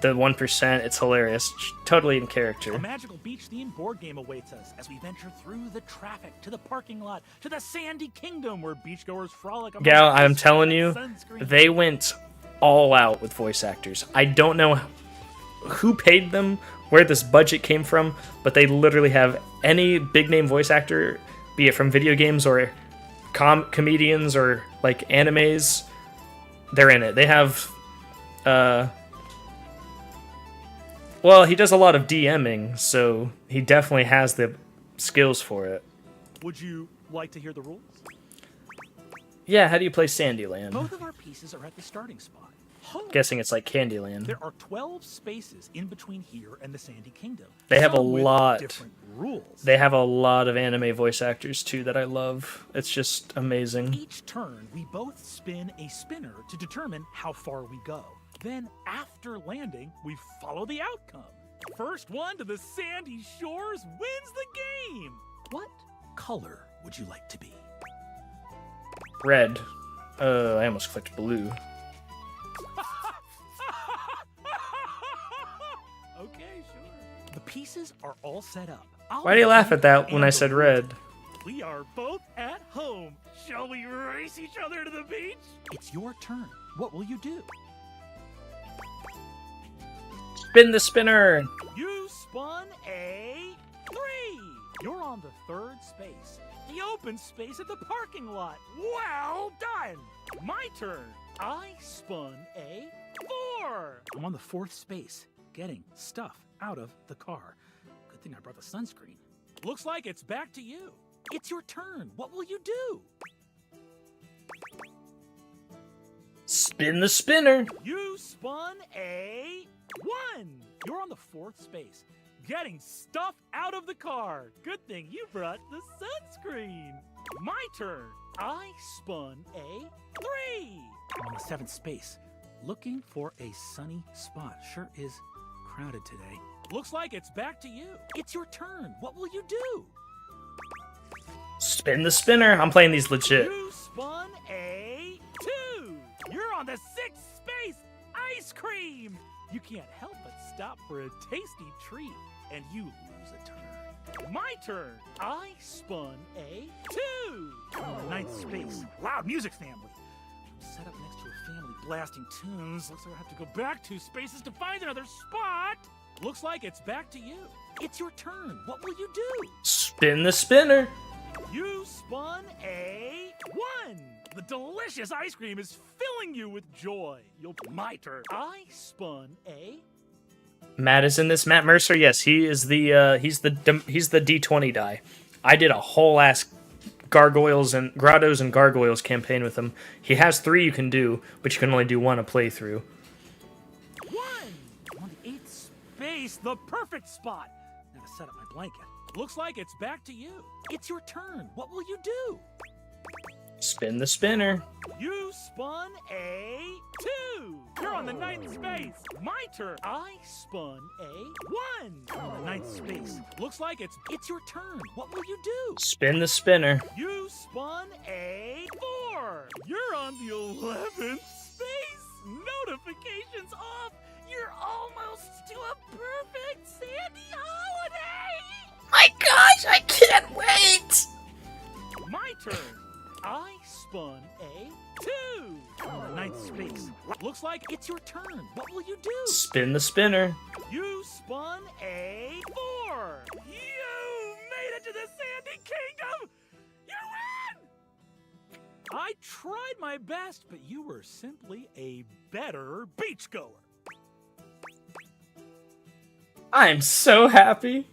the 1%. It's hilarious. Totally in character. A magical beach-themed board game awaits us as we venture through the traffic to the parking lot to the Sandy Kingdom where beachgoers frolic. Gal, I'm telling you, they went all out with voice actors. I don't know who paid them, where this budget came from, but they literally have any big-name voice actor, be it from video games or comedians or like animes, they're in it. They have, well, he does a lot of DMing, so he definitely has the skills for it. Would you like to hear the rules? Yeah, how do you play Sandyland? Both of our pieces are at the starting spot. Guessing it's like Candyland. There are 12 spaces in between here and the Sandy Kingdom. They have a some with lot. Different rules. They have a lot of anime voice actors too that I love. It's just amazing. Each turn, we both spin a spinner to determine how far we go. Then, after landing, we follow the outcome. First one to the sandy shores wins the game. What color would you like to be? Red. I almost clicked blue. Okay, sure. The pieces are all set up. Why do you laugh at that when I said red? We are both at home. Shall we race each other to the beach? It's your turn. What will you do? Spin the spinner! You spun a 3. You're on the 3rd space. The open space at the parking lot. Well done! My turn. I spun a 4. I'm on the 4th space, getting stuff out of the car. Good thing I brought the sunscreen. Looks like it's back to you. It's your turn. What will you do? Spin the spinner! You spun a 1. You're on the 4th space, getting stuff out of the car. Good thing you brought the sunscreen. My turn. I spun a 3. I'm on the 7th space, looking for a sunny spot. Sure is crowded today. Looks like it's back to you. It's your turn. What will you do? Spin the spinner! I'm playing these legit. You spun a 2. You're on the 6th space. Ice cream. You can't help but stop for a tasty treat, and you lose a turn. My turn. I spun a 2. I'm on the 9th space. Loud music family. I'm set up next to a family blasting tunes. Looks like I have to go back 2 spaces to find another spot. Looks like it's back to you. It's your turn. What will you do? Spin the spinner! You spun a 1. The delicious ice cream is filling you with joy. My turn. I spun a... Matt is in this. Matt Mercer, yes, he is the he's the D20 die. I did a whole ass Gargoyles and Grottos and Gargoyles campaign with him. He has 3 you can do, but you can only do 1 a playthrough. 1. I'm on the 8th space, the perfect spot. Now to set up my blanket. Looks like it's back to you. It's your turn. What will you do? Spin the spinner. You spun a 2. You're on the 9th space. My turn. I spun a 1. You're on the 9th space. Looks like it's your turn. What will you do? Spin the spinner. You spun a 4. You're on the 11th space. Notifications off. You're almost to a perfect Sandy holiday. My gosh, I can't wait. My turn. I spun a 2. You're on the 9th space. Looks like it's your turn. What will you do? Spin the spinner. You spun a 4. You made it to the Sandy Kingdom. You win! I tried my best, but you were simply a better beachgoer. I'm so happy.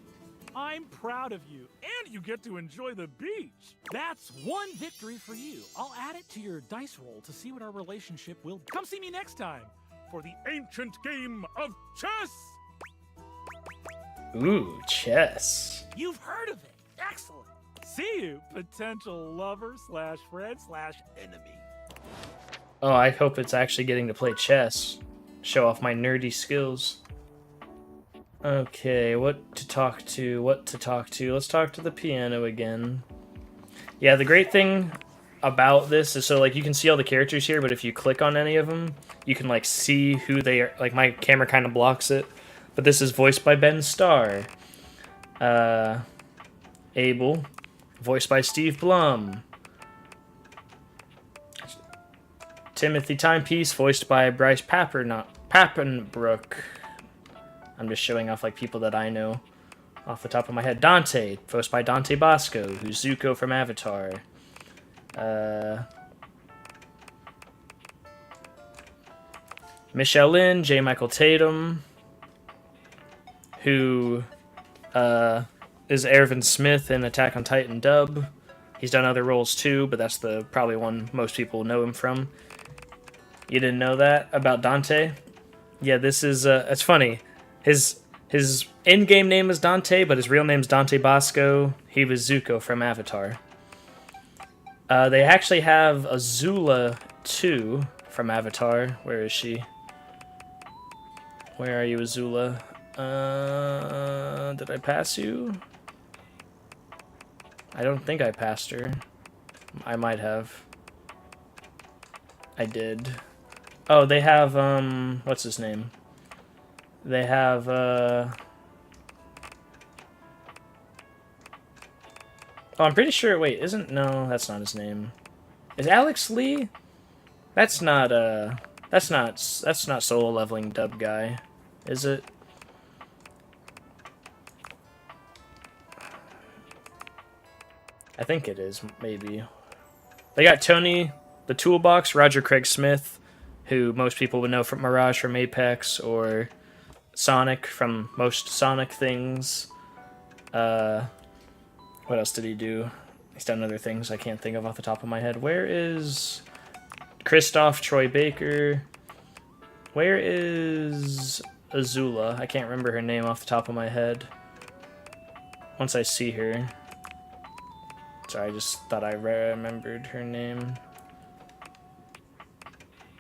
I'm proud of you, and you get to enjoy the beach. That's one victory for you. I'll add it to your dice roll to see what our relationship will be. Come see me next time for the ancient game of chess. Ooh, chess. You've heard of it. Excellent. See you, potential lover / friend / enemy. Oh, I hope it's actually getting to play chess. Show off my nerdy skills. Okay, what to talk to? Let's talk to the piano again. Yeah, the great thing about this is, so like you can see all the characters here, but if you click on any of them, you can like see who they are. Like my camera kind of blocks it, but this is voiced by Ben Starr. Abel, voiced by Steve Blum. Timothy Timepiece, voiced by Bryce Papenbrook. I'm just showing off like people that I know off the top of my head. Dante, voiced by Dante Bosco, who's Zuko from Avatar. Michelle Lynn, J. Michael Tatum, who is Ervin Smith in Attack on Titan dub. He's done other roles too, but that's the probably one most people know him from. You didn't know that about Dante? Yeah, this is it's funny. His in-game name is Dante, but his real name's Dante Bosco. He was Zuko from Avatar. They actually have Azula too from Avatar. Where is she? Where are you, Azula? Did I pass you? I don't think I passed her. I might have. I did. Oh, they have, what's his name? They have, oh, I'm pretty sure, wait, no, that's not his name. Is Alex Lee? That's not Solo Leveling dub guy, is it? I think it is, maybe. They got Tony the Toolbox, Roger Craig Smith, who most people would know from Mirage from Apex, or Sonic from most Sonic things. What else did he do? He's done other things I can't think of off the top of my head. Where is Christoph Troy Baker? Where is Azula? I can't remember her name off the top of my head. Once I see her. Sorry, I just thought I remembered her name.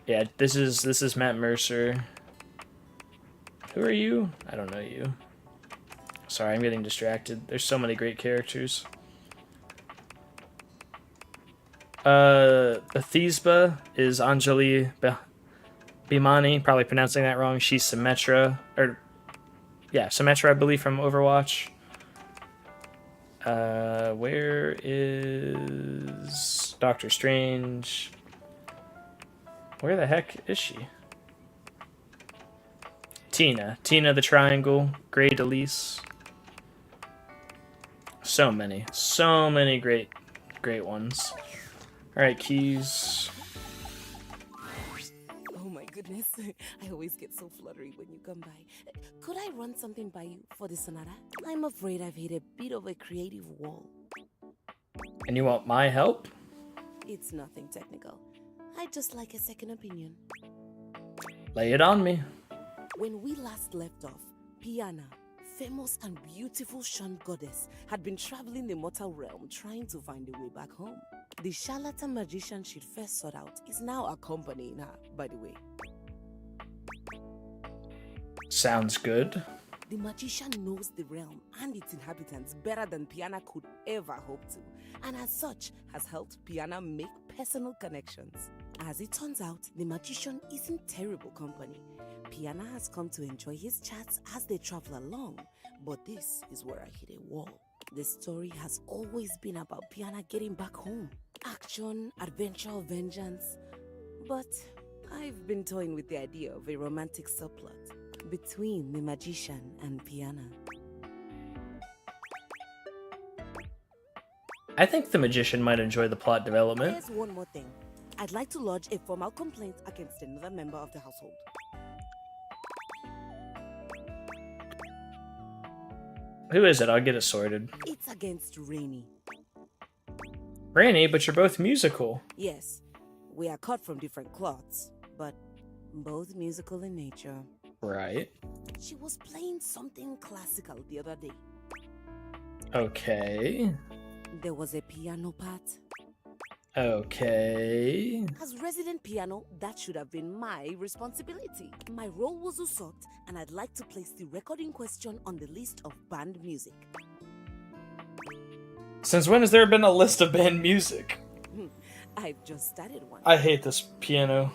Yeah, this is Matt Mercer. Who are you? I don't know you. Sorry, I'm getting distracted. There's so many great characters. Bethesda is Anjali Bhimani, probably pronouncing that wrong. She's Symmetra, Symmetra, I believe, from Overwatch. Where is Doctor Strange? Where the heck is she? Tina the Triangle, Grey Delise. So many great ones. All right, keys. Oh my goodness, I always get so fluttery when you come by. Could I run something by you for the sonata? I'm afraid I've hit a bit of a creative wall. And you want my help? It's nothing technical. I'd just like a second opinion. Lay it on me. When we last left off, Piana, famous and beautiful Shan goddess, had been traveling the mortal realm trying to find a way back home. The charlatan magician she'd first sought out is now accompanying her, by the way. Sounds good. The magician knows the realm and its inhabitants better than Piana could ever hope to, and as such has helped Piana make personal connections. As it turns out, the magician isn't terrible company. Piana has come to enjoy his chats as they travel along, but this is where I hit a wall. The story has always been about Piana getting back home. Action, adventure, vengeance. But I've been toying with the idea of a romantic subplot between the magician and Piana. I think the magician might enjoy the plot development. There's one more thing. I'd like to lodge a formal complaint against another member of the household. Who is it? I'll get it sorted. It's against Rainy. Rainy, but you're both musical. Yes, we are cut from different cloths, but both musical in nature. Right. She was playing something classical the other day. Okay. There was a piano part. Okay. As resident piano, that should have been my responsibility. My role was usurped, and I'd like to place the record in question on the list of banned music. Since when has there been a list of banned music? I've just started one. I hate this piano.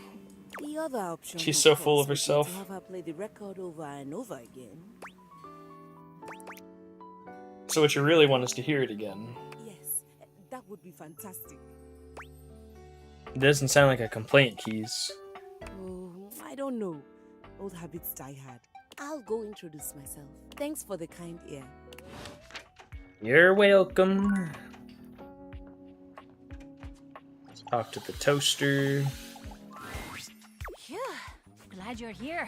The other option, She's so of full of course, would be herself. to have her play the record over and over again. So what you really want is to hear it again. Yes, that would be fantastic. It doesn't sound like a complaint, Keys. Oh, I don't know. Old habits die hard. I'll go introduce myself. Thanks for the kind ear. You're welcome. Let's talk to the toaster. Phew, glad you're here.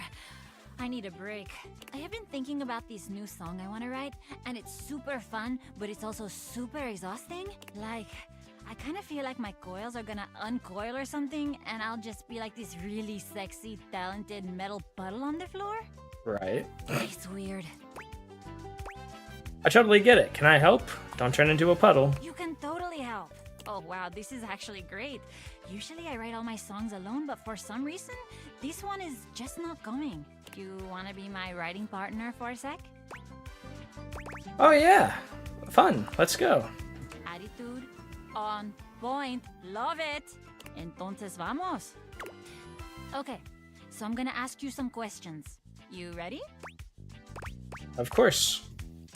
I need a break. I have been thinking about this new song I want to write, and it's super fun, but it's also super exhausting. Like, I kind of feel like my coils are gonna uncoil or something, and I'll just be like this really sexy, talented metal puddle on the floor. Right. It's weird. I totally get it. Can I help? Don't turn into a puddle. You can totally help. Oh wow, this is actually great. Usually I write all my songs alone, but for some reason, this one is just not going. You wanna be my writing partner for a sec? Oh yeah. Fun. Let's go. Attitude on point. Love it. Entonces vamos. Okay, so I'm gonna ask you some questions. You ready? Of course.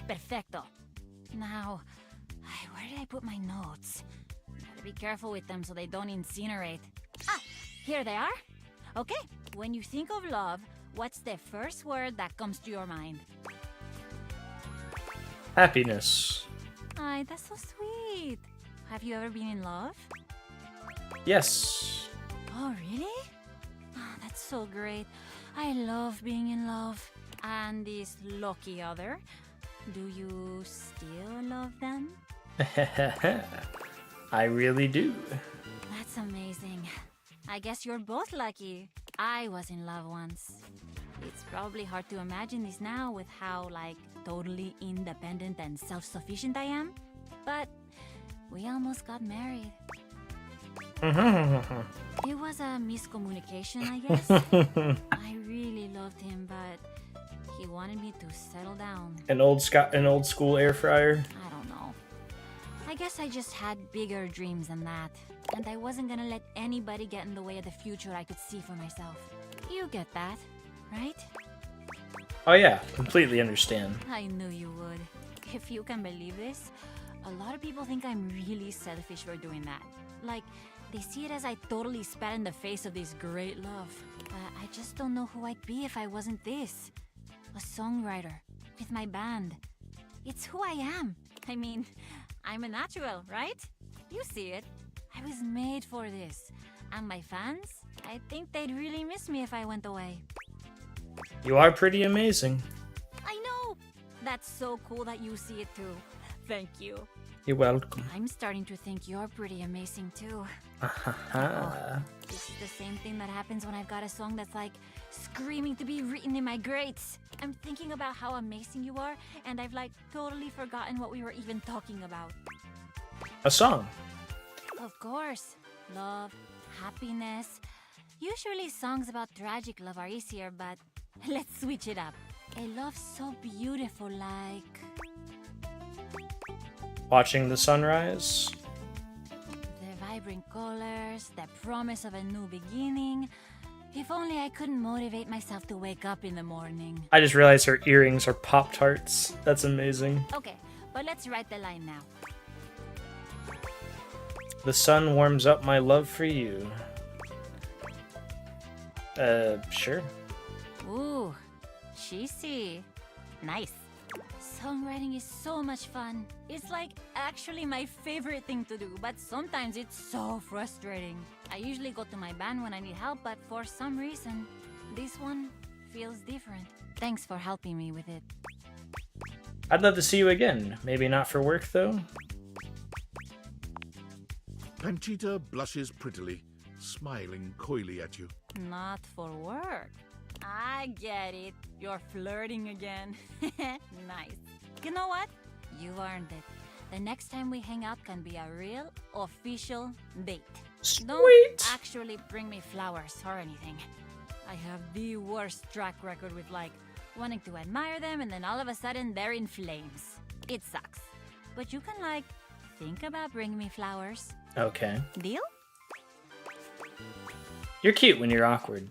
Perfecto. Now, where did I put my notes? Gotta be careful with them so they don't incinerate. Ah, here they are. Okay, when you think of love, what's the first word that comes to your mind? Happiness. Ay, that's so sweet. Have you ever been in love? Yes. Oh, really? Oh, that's so great. I love being in love. And this lucky other, do you still love them? I really do. That's amazing. I guess you're both lucky. I was in love once. It's probably hard to imagine this now with how, like, totally independent and self-sufficient I am. But we almost got married. It was a miscommunication, I guess. I really loved him, but he wanted me to settle down. An old school air fryer. I don't know. I guess I just had bigger dreams than that. And I wasn't gonna let anybody get in the way of the future I could see for myself. You get that, right? Oh yeah, completely understand. I knew you would. If you can believe this, a lot of people think I'm really selfish for doing that. Like, they see it as I totally spat in the face of this great love. I just don't know who I'd be if I wasn't this. A songwriter, with my band. It's who I am. I mean, I'm a natural, right? You see it. I was made for this. And my fans, I think they'd really miss me if I went away. You are pretty amazing. I know! That's so cool that you see it too. Thank you. You're welcome. I'm starting to think you're pretty amazing too. This is the same thing that happens when I've got a song that's like screaming to be written in my greats. I'm thinking about how amazing you are, and I've like totally forgotten what we were even talking about. A song. Of course. Love, happiness. Usually songs about tragic love are easier, but let's switch it up. A love so beautiful like... Watching the sunrise. The vibrant colors, the promise of a new beginning. If only I couldn't motivate myself to wake up in the morning. I just realized her earrings are Pop-Tarts. That's amazing. Okay, but let's write the line now. The sun warms up my love for you. Sure. Ooh, cheesy. Nice. Songwriting is so much fun. It's like actually my favorite thing to do, but sometimes it's so frustrating. I usually go to my band when I need help, but for some reason, this one feels different. Thanks for helping me with it. I'd love to see you again. Maybe not for work, though. Panchita blushes prettily, smiling coyly at you. Not for work. I get it. You're flirting again. Nice. You know what? You earned it. The next time we hang out can be a real, official date. Sweet. Don't actually bring me flowers or anything. I have the worst track record with, like, wanting to admire them and then all of a sudden they're in flames. It sucks. But you can, like, think about bringing me flowers. Okay. Deal? You're cute when you're awkward.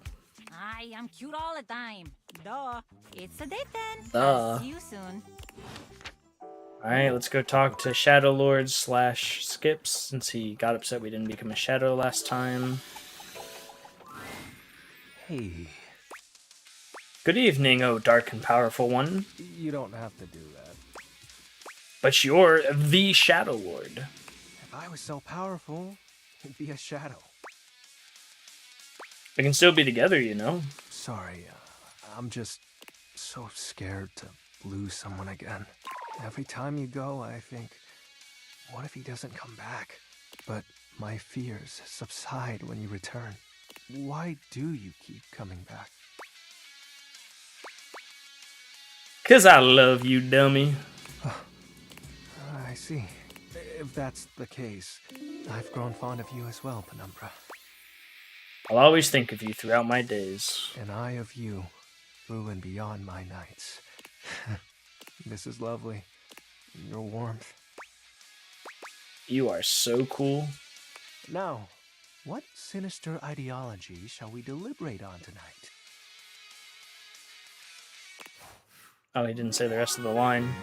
I am cute all the time. Duh. It's a date then. Duh. I'll see you soon. Alright, let's go talk to Shadow Lord / Skips, since he got upset we didn't become a Shadow last time. Hey. Good evening, oh dark and powerful one. You don't have to do that. But you're the Shadow Lord. If I was so powerful, it'd be a shadow. We can still be together, you know. Sorry, I'm just so scared to lose someone again. Every time you go, I think, what if he doesn't come back? But my fears subside when you return. Why do you keep coming back? 'Cause I love you, dummy. I see. If that's the case, I've grown fond of you as well, Penumbra. I'll always think of you throughout my days. And I of you, through and beyond my nights. This is lovely. Your warmth. You are so cool. Now, what sinister ideology shall we deliberate on tonight? Oh, he didn't say the rest of the line.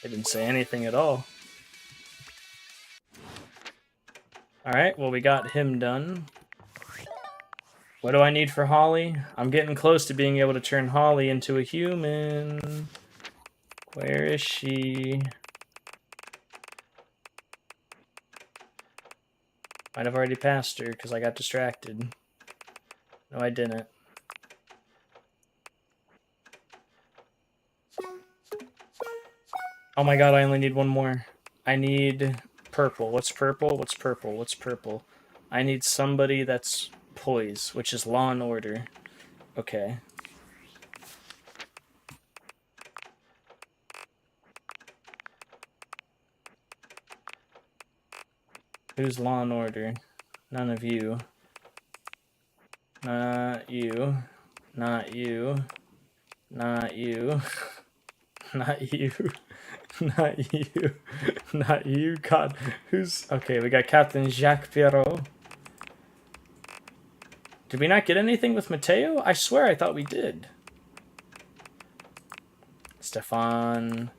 He didn't say anything at all. Alright, well, we got him done. What do I need for Holly? I'm getting close to being able to turn Holly into a human. Where is she? Might have already passed her because I got distracted. No, I didn't. Oh my god, I only need one more. I need purple. What's purple? What's purple? What's purple? I need somebody that's poise, which is Law and Order. Okay. Who's Law and Order? None of you. Not you. Not you. Not you. Not you. Not you. Not you. God. Who's... Okay, we got Captain Jacques Pierrot. Did we not get anything with Mateo? I swear I thought we did. Stefan.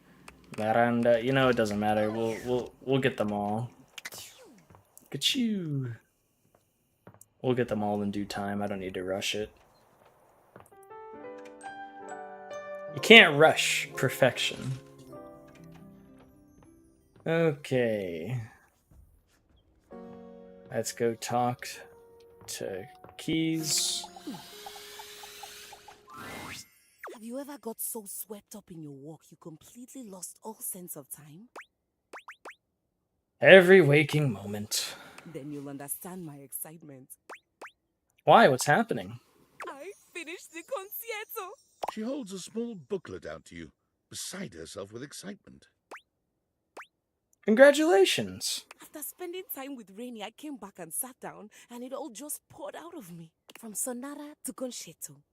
Miranda. You know, it doesn't matter. We'll get them all. Get you. We'll get them all in due time. I don't need to rush it. You can't rush perfection. Okay. Let's go talk to Keys. Have you ever got so swept up in your walk you completely lost all sense of time? Every waking moment. Then you'll understand my excitement. Why? What's happening? I finished the concierto. She holds a small booklet out to you, beside herself with excitement. Congratulations. After spending time with Rainy, I came back and sat down, and it all just poured out of me. From sonata to concerto,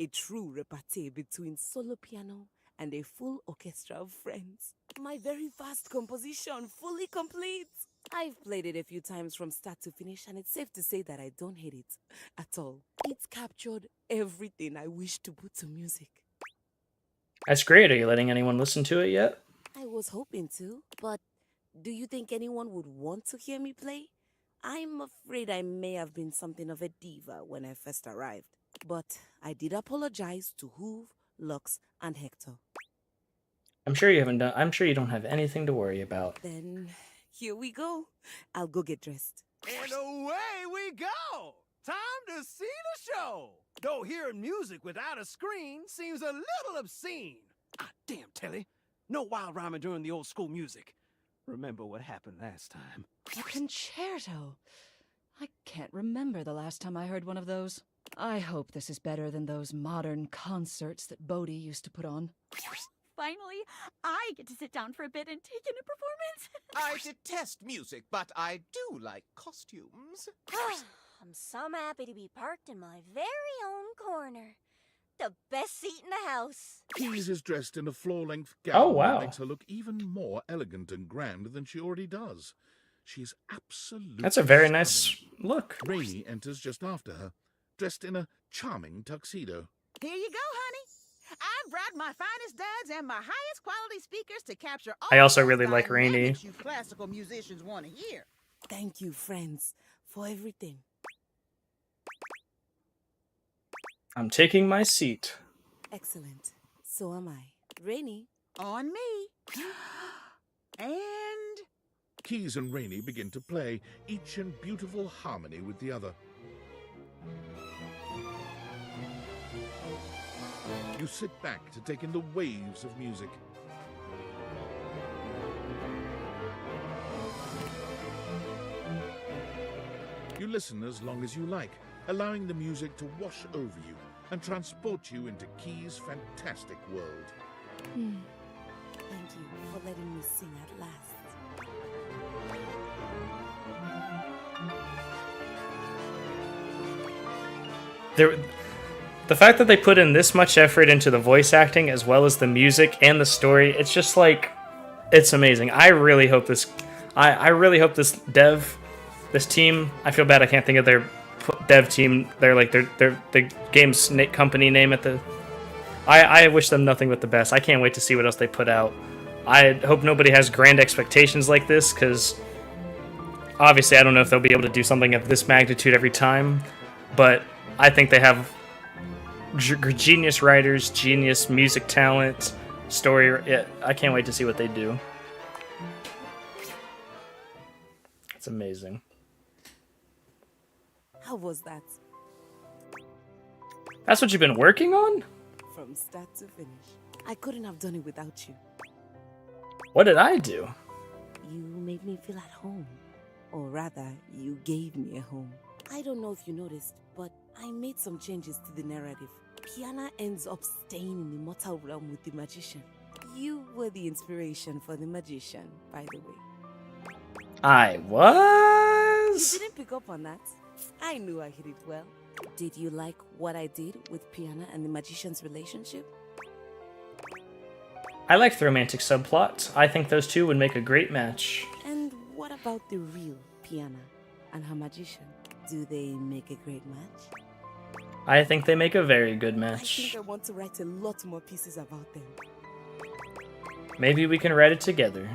a true repartee between solo piano and a full orchestra of friends. My very vast composition, fully complete. I've played it a few times from start to finish, and it's safe to say that I don't hate it at all. It's captured everything I wish to put to music. That's great. Are you letting anyone listen to it yet? I was hoping to, but do you think anyone would want to hear me play? I'm afraid I may have been something of a diva when I first arrived. But I did apologize to Hoove, Lux, and Hector. I'm sure you don't have anything to worry about. Then here we go. I'll go get dressed. And away we go! Time to see the show! Though hearing music without a screen seems a little obscene. Ah, damn, Telly. No wild rhyming during the old school music. Remember what happened last time. A concerto. I can't remember the last time I heard one of those. I hope this is better than those modern concerts that Bodhi used to put on. Finally, I get to sit down for a bit and take in a performance. I detest music, but I do like costumes. I'm so happy to be parked in my very own corner. The best seat in the house. Keys is dressed in a floor-length gown Oh, wow. that makes her look even more elegant and grand than she already does. She's absolutely That's a very stunning. nice look. Rainy enters just after her, dressed in a charming tuxedo. Here you go, honey. I've brought my finest duds and my highest quality speakers to capture all I also those really like Rainy. dynamics you classical musicians want to hear. Thank you, friends, for everything. I'm taking my seat. Excellent. So am I. Rainy. On me. And Keys and Rainy begin to play, each in beautiful harmony with the other. You sit back to take in the waves of music. You listen as long as you like, allowing the music to wash over you and transport you into Keys' fantastic world. Thank you for letting me sing at last. The fact that they put in this much effort into the voice acting as well as the music and the story, it's just like, it's amazing. I really hope this team, I feel bad I can't think of their dev team, they're like the game's company name at the, I wish them nothing but the best. I can't wait to see what else they put out. I hope nobody has grand expectations like this, because obviously I don't know if they'll be able to do something of this magnitude every time, but I think they have genius writers, genius music talent, story. Yeah, I can't wait to see what they do. It's amazing. How was that? That's what you've been working on? From start to finish. I couldn't have done it without you. What did I do? You made me feel at home. Or rather, you gave me a home. I don't know if you noticed, but I made some changes to the narrative. Piana ends up staying in the mortal realm with the magician. You were the inspiration for the magician, by the way. I was? You didn't pick up on that. I knew I hit it well. Did you like what I did with Piana and the magician's relationship? I like the romantic subplot. I think those two would make a great match. And what about the real Piana and her magician? Do they make a great match? I think they make a very good I match. think I want to write a lot more pieces about them. Maybe we can write it together.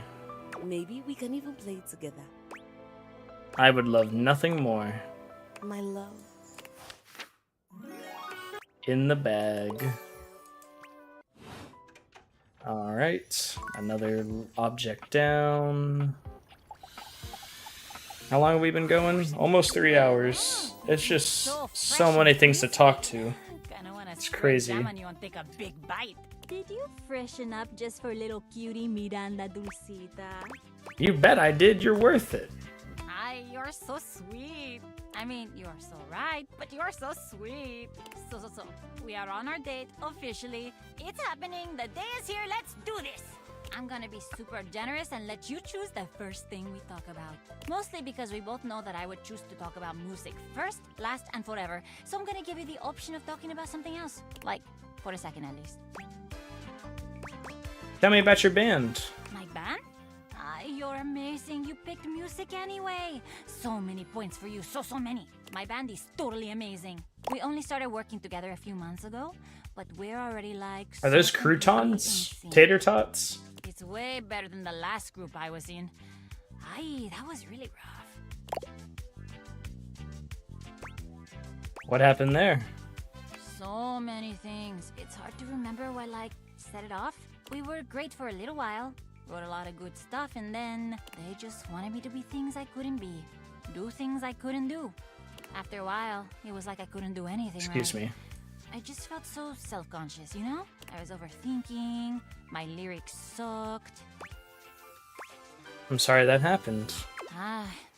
Maybe we can even play it together. I would love nothing more. My love. In the bag. Alright, another object down. How long have we been going? Almost 3 hours. It's just so many things to talk to. It's crazy. Did you freshen up just for little cutie Miranda Dulcita? You bet I did. You're worth it. You're so sweet. I mean, you're so right, but you're so sweet. So. We are on our date officially. It's happening. The day is here. Let's do this. I'm gonna be super generous and let you choose the first thing we talk about. Mostly because we both know that I would choose to talk about music first, last, and forever. So I'm gonna give you the option of talking about something else. Like, for a second at least. Tell me about your band. My band? You're amazing. You picked music anyway. So many points for you. So many. My band is totally amazing. We only started working together a few months ago, but we're already like... Are those croutons? Tater tots? It's way better than the last group I was in. That was really rough. What happened there? So many things. It's hard to remember what, set it off. We were great for a little while. Wrote a lot of good stuff, and then they just wanted me to be things I couldn't be. Do things I couldn't do. After a while, it was like I couldn't do anything Excuse me. I just felt so self-conscious, you know? I was overthinking, my lyrics sucked. I'm sorry that happened.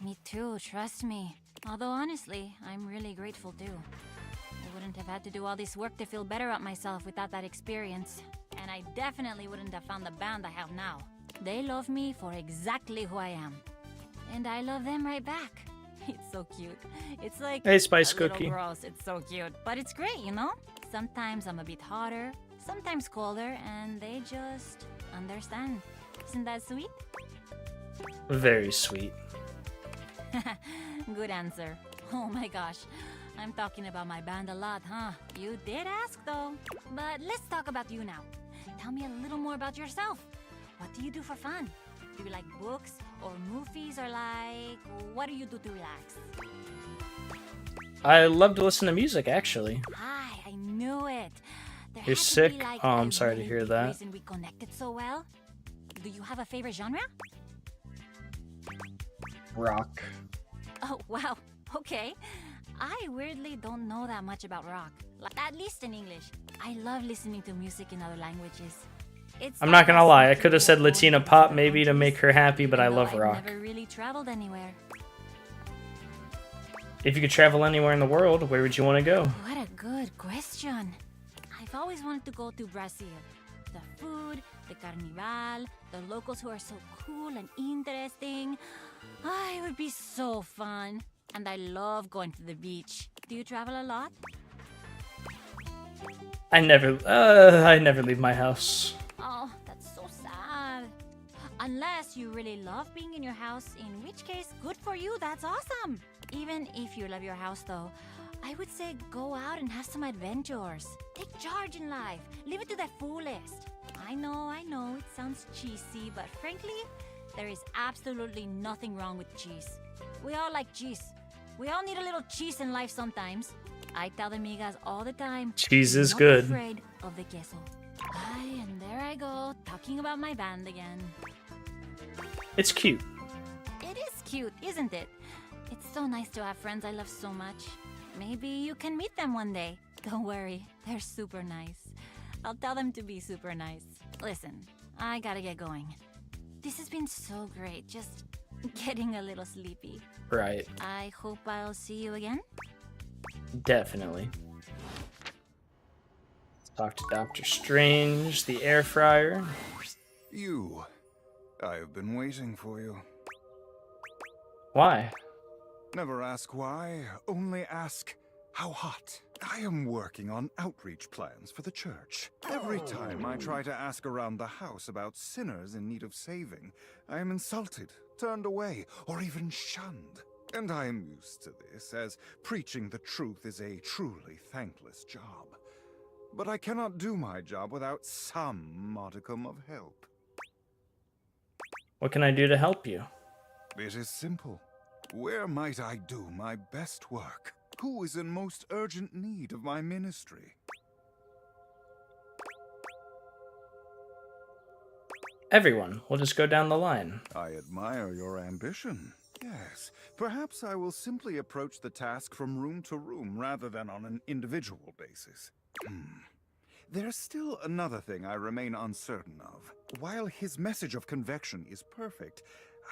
Me too, trust me. Although honestly, I'm really grateful too. I wouldn't have had to do all this work to feel better about myself without that experience. And I definitely wouldn't have found the band I have now. They love me for exactly who I am. And I love them right back. It's so cute. It's like Hey, Spice a little Cookie. gross. It's so cute. But it's great, you know? Sometimes I'm a bit hotter, sometimes colder, and they just understand. Isn't that sweet? Very sweet. Good answer. Oh my gosh. I'm talking about my band a lot, huh? You did ask though. But let's talk about you now. Tell me a little more about yourself. What do you do for fun? Do you like books or movies, or what do you do to relax? I love to listen to music, actually. I knew it. There You're had to sick? be, Oh, I'm a sorry to really hear big that. reason we connected so well. Do you have a favorite genre? Rock. Oh, wow. Okay. I weirdly don't know that much about rock. At least in English. I love listening to music in other languages. I'm not gonna lie, I could have said Latina pop maybe to make her happy, but I love rock. I've never really traveled anywhere. If you could travel anywhere in the world, where would you want to go? What a good question. I've always wanted to go to Brazil. The food, the carnival, the locals who are so cool and interesting. It would be so fun. And I love going to the beach. Do you travel a lot? I never leave my house. Oh, that's so sad. Unless you really love being in your house, in which case, good for you, that's awesome. Even if you love your house though, I would say go out and have some adventures. Take charge in life. Live it to the fullest. I know, it sounds cheesy, but frankly, there is absolutely nothing wrong with cheese. We all like cheese. We all need a little cheese in life sometimes. I tell the migas all the time. Cheese is "Not good." Afraid of the queso. And there I go, talking about my band again. It's cute. It is cute, isn't it? It's so nice to have friends I love so much. Maybe you can meet them one day. Don't worry, they're super nice. I'll tell them to be super nice. Listen, I gotta get going. This has been so great, just getting a little sleepy. Right. I hope I'll see you again. Definitely. Let's talk to Dr. Strange, the air fryer. You. I have been waiting for you. Why? Never ask why, only ask how hot. I am working on outreach plans for the church. Every time I try to ask around the house about sinners in need of saving, I am insulted, turned away, or even shunned. And I am used to this, as preaching the truth is a truly thankless job. But I cannot do my job without some modicum of help. What can I do to help you? It is simple. Where might I do my best work? Who is in most urgent need of my ministry? Everyone. We'll just go down the line. I admire your ambition. Yes, perhaps I will simply approach the task from room to room rather than on an individual basis. There's still another thing I remain uncertain of. While his message of convection is perfect,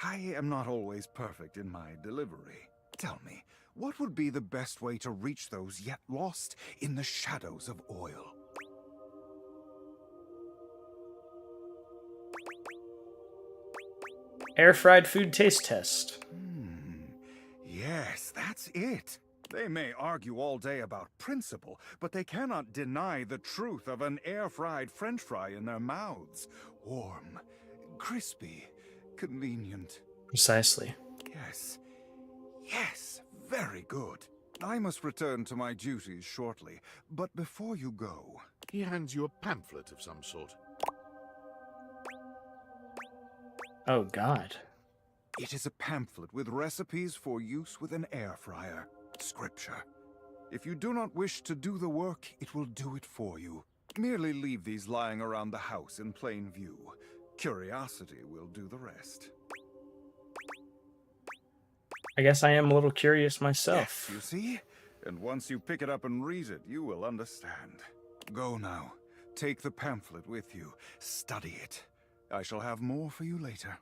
I am not always perfect in my delivery. Tell me, what would be the best way to reach those yet lost in the shadows of oil? Air fried food taste test. Yes, that's it. They may argue all day about principle, but they cannot deny the truth of an air-fried French fry in their mouths. Warm, crispy, convenient. Precisely. Yes. Yes, very good. I must return to my duties shortly, but before you go... He hands you a pamphlet of some sort. Oh, God. It is a pamphlet with recipes for use with an air fryer. Scripture. If you do not wish to do the work, it will do it for you. Merely leave these lying around the house in plain view. Curiosity will do the rest. I guess I am a little curious myself. Yes, you see? And once you pick it up and read it, you will understand. Go now. Take the pamphlet with you. Study it. I shall have more for you later.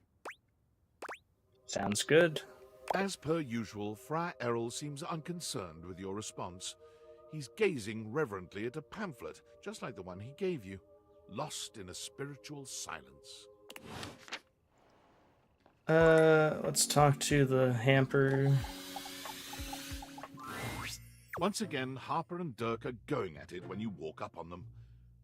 Sounds good. As per usual, Friar Errol seems unconcerned with your response. He's gazing reverently at a pamphlet, just like the one he gave you, lost in a spiritual silence. Let's talk to the hamper. Once again, Harper and Dirk are going at it when you walk up on them.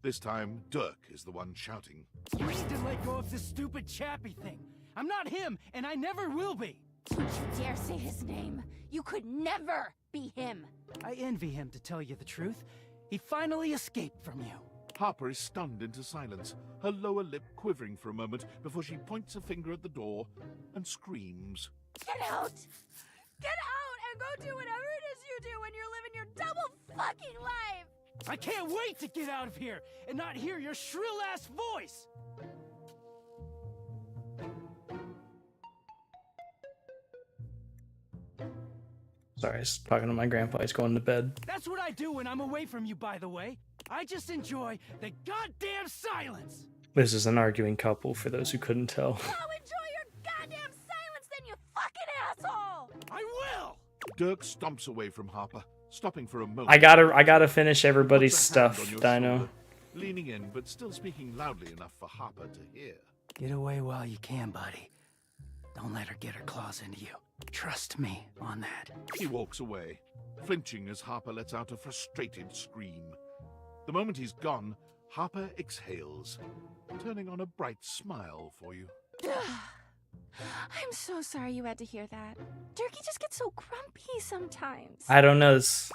This time, Dirk is the one shouting. You need to let go of this stupid Chappie thing. I'm not him, and I never will be. Don't you dare say his name. You could never be him. I envy him, to tell you the truth. He finally escaped from you. Harper is stunned into silence, her lower lip quivering for a moment before she points a finger at the door and screams. Get out! Get out and go do whatever it is you do when you're living your double fucking life! I can't wait to get out of here and not hear your shrill-ass voice! Sorry, I was talking to my grandpa. He's going to bed. That's what I do when I'm away from you, by the way. I just enjoy the goddamn silence! This is an arguing couple, for those who couldn't tell. Go enjoy your goddamn silence then, you fucking asshole! I will! Dirk stomps away from Harper, stopping for a moment. I gotta finish everybody's Puts a hand stuff, on your Dino. shoulder, leaning in, but still speaking loudly enough for Harper to hear. Get away while you can, buddy. Don't let her get her claws into you. Trust me on that. He walks away, flinching as Harper lets out a frustrated scream. The moment he's gone, Harper exhales, turning on a bright smile for you. I'm so sorry you had to hear that. Durkee just gets so grumpy sometimes. I don't know. This,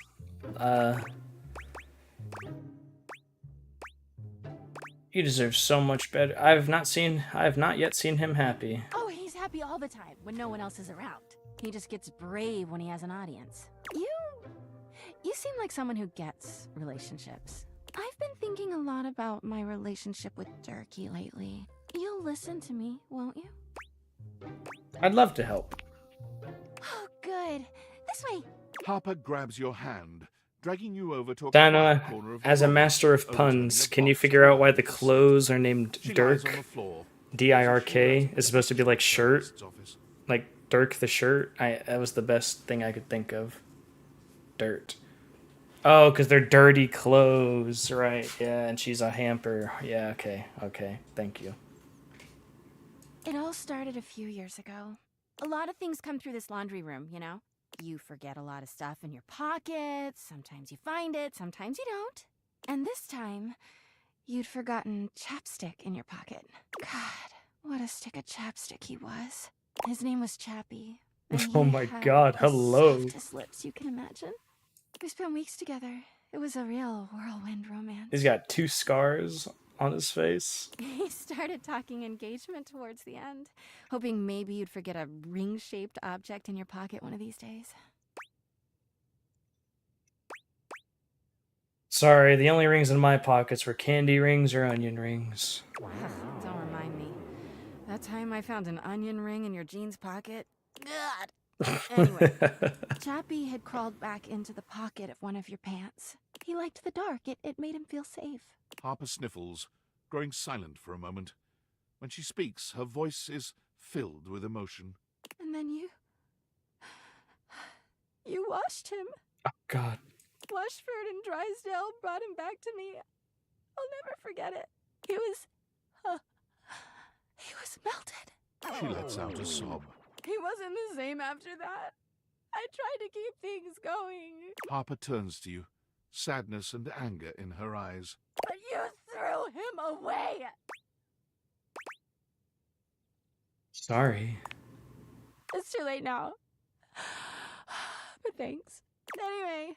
he deserves so much better. I have not yet seen him happy. Oh, he's happy all the time when no one else is around. He just gets brave when he has an audience. You seem like someone who gets relationships. I've been thinking a lot about my relationship with Durkee lately. You'll listen to me, won't you? I'd love to help. Oh, good. This way. Harper grabs your hand, dragging you over to a Dino, quiet corner of as the a room, master of puns, can you figure out why the clothes are named She lies Dirk? on the floor. D-I-R-K is supposed to be like shirt, like Dirk the shirt. That was the best thing I could think of. Dirt. Oh, because they're dirty clothes, right? Yeah, and she's a hamper. Yeah, okay. Thank you. It all started a few years ago. A lot of things come through this laundry room, you know? You forget a lot of stuff in your pockets. Sometimes you find it, sometimes you don't. And this time, you'd forgotten chapstick in your pocket. God, what a stick of chapstick he was. His name was Chappie. and Oh he my had God, the hello. softest lips you can imagine. We spent weeks together. It was a real whirlwind romance. He's got 2 scars on his face. He started talking engagement towards the end, hoping maybe you'd forget a ring-shaped object in your pocket one of these days. Sorry, the only rings in my pockets were candy rings or onion rings. Don't remind me. That time I found an onion ring in your jeans pocket. God. Anyway, Chappie had crawled back into the pocket of one of your pants. He liked the dark. It made him feel safe. Harper sniffles, growing silent for a moment. When she speaks, her voice is filled with emotion. And then you washed him. Oh, God. Washford and Drysdale brought him back to me. I'll never forget it. He was melted. She lets out a sob. He wasn't the same after that. I tried to keep things going. Harper turns to you, sadness and anger in her eyes. But you threw him away. Sorry. It's too late now. But thanks. Anyway,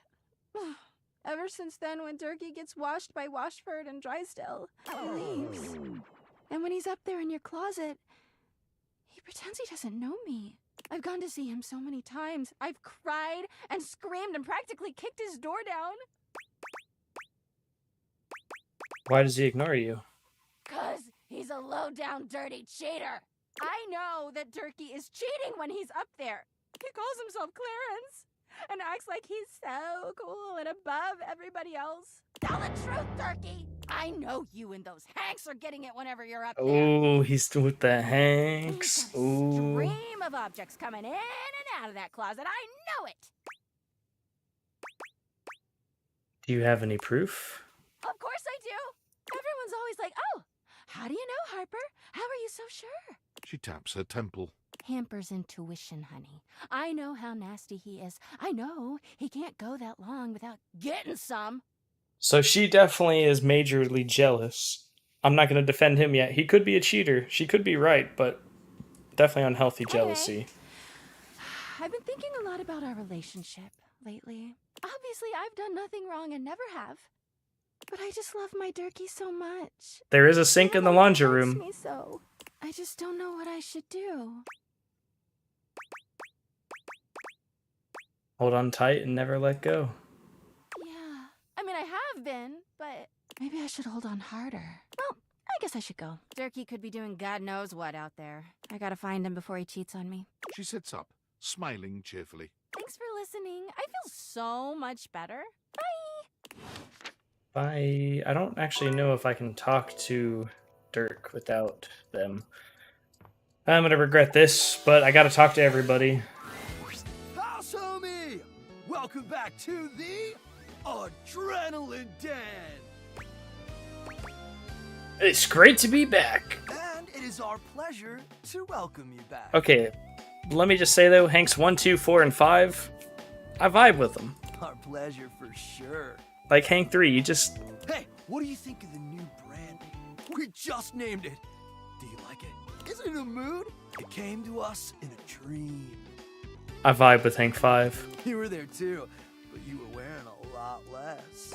ever since then, when Durkee gets washed by Washford and Drysdale, he leaves. And when he's up there in your closet, he pretends he doesn't know me. I've gone to see him so many times. I've cried and screamed and practically kicked his door down. Why does he ignore you? 'Cause he's a low-down, dirty cheater. I know that Durkee is cheating when he's up there. He calls himself Clarence and acts like he's so cool and above everybody else. Tell the truth, Durkee! I know you and those Hanks are getting it whenever you're up there. Oh, he's with the Hanks. Ooh. Stream of objects coming in and out of that closet. I know it. Do you have any proof? Of course I do. Everyone's always like, oh, how do you know, Harper? How are you so sure? She taps her temple. Hamper's intuition, honey. I know how nasty he is. I know he can't go that long without getting some. So she definitely is majorly jealous. I'm not going to defend him yet. He could be a cheater. She could be right, but definitely unhealthy jealousy. I've been thinking a lot about our relationship lately. Obviously, I've done nothing wrong and never have. But I just love my Durkee so much. There is a sink in the laundry room. Me so. I just don't know what I should do. Hold on tight and never let go. Yeah. I mean, I have been, but maybe I should hold on harder. Well, I guess I should go. Durkee could be doing God knows what out there. I gotta find him before he cheats on me. She sits up, smiling cheerfully. Thanks for listening. I feel so much better. Bye! Bye. I don't actually know if I can talk to Dirk without them. I'm gonna regret this, but I gotta talk to everybody. House homie! Welcome back to the Adrenaline Den! It's great to be back. And it is our pleasure to welcome you back. Okay, let me just say though, Hanks 1, 2, 4, and 5, I vibe with them. Our pleasure for sure. Like Hank 3, you just... Hey, what do you think of the new branding? We just named it. Do you like it? Is it in a mood? It came to us in a dream. I vibe with Hank 5. You were there too, but you were wearing a lot less.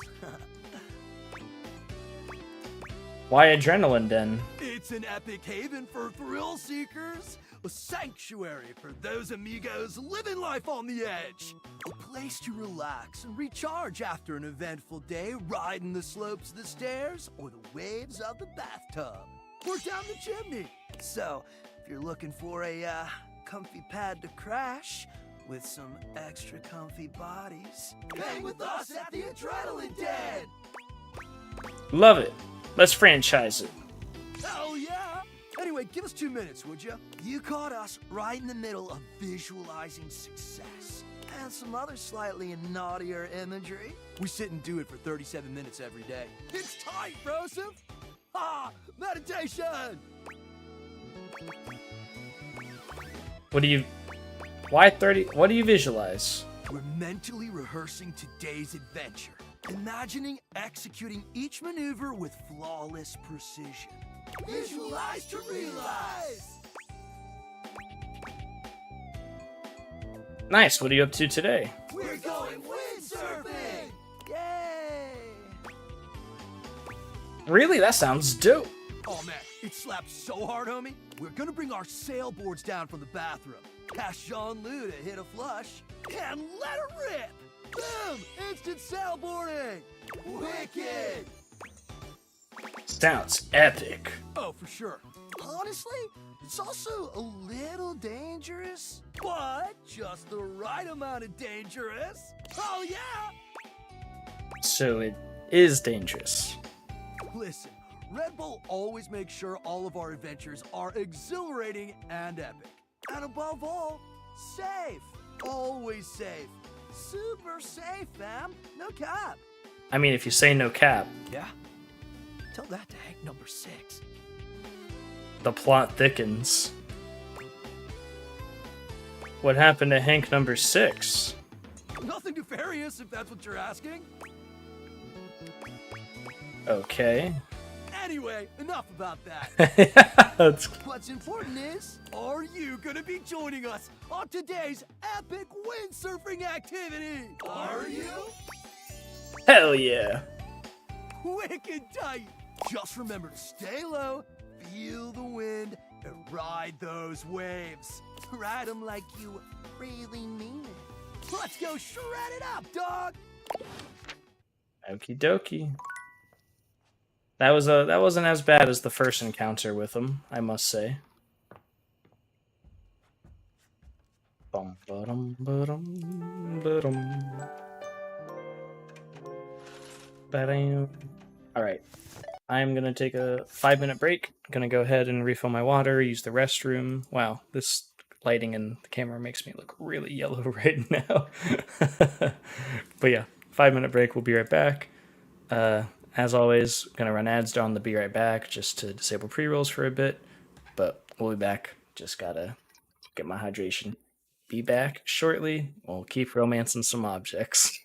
Why Adrenaline Den? It's an epic haven for thrill seekers. A sanctuary for those amigos living life on the edge. A place to relax and recharge after an eventful day riding the slopes of the stairs or the waves of the bathtub. Or down the chimney. So, if you're looking for a comfy pad to crash with some extra comfy bodies, hang with us at the Adrenaline Den! Love it. Let's franchise it. Hell yeah! Anyway, give us 2 minutes, would you? You caught us right in the middle of visualizing success and some other slightly naughtier imagery. We sit and do it for 37 minutes every day. It's tight, Broseph! Ha! Meditation! What do you... Why 30... What do you visualize? We're mentally rehearsing today's adventure, imagining executing each maneuver with flawless precision. Visualize to realize! Nice, what are you up to today? We're going windsurfing! Yay! Really? That sounds dope. Oh man, it slaps so hard, homie. We're gonna bring our sailboards down from the bathroom, ask Jean-Lou to hit a flush, and let her rip! Boom! Instant sailboarding! Wicked! Sounds epic. Oh, for sure. Honestly, it's also a little dangerous, but just the right amount of dangerous. Oh yeah! So it is dangerous. Listen, Red Bull always makes sure all of our adventures are exhilarating and epic. And above all, safe. Always safe. Super safe, fam. No cap. I mean, if you say no cap, Yeah. Tell that to Hank number 6. the plot thickens. What happened to Hank number 6? Nothing nefarious, if that's what you're asking. Okay. Anyway, enough about that. That's... What's important is, are you gonna be joining us on today's epic windsurfing activity? Are you? Hell yeah. Wicked tight. Just remember to stay low, feel the wind, and ride those waves. Ride them like you really mean it. Let's go shred it up, dog. Okie dokie. That wasn't as bad as the first encounter with him, I must say. Bum, ba-dum, ba-dum, ba-dum. Ba-dam. All right, I'm gonna take a 5-minute break. I'm gonna go ahead and refill my water, use the restroom. Wow, this lighting in the camera makes me look really yellow right now. But yeah, 5-minute break. We'll be right back. As always, gonna run ads on the Be Right Back just to disable pre-rolls for a bit, but we'll be back. Just gotta get my hydration. Be back shortly. We'll keep romancing some objects.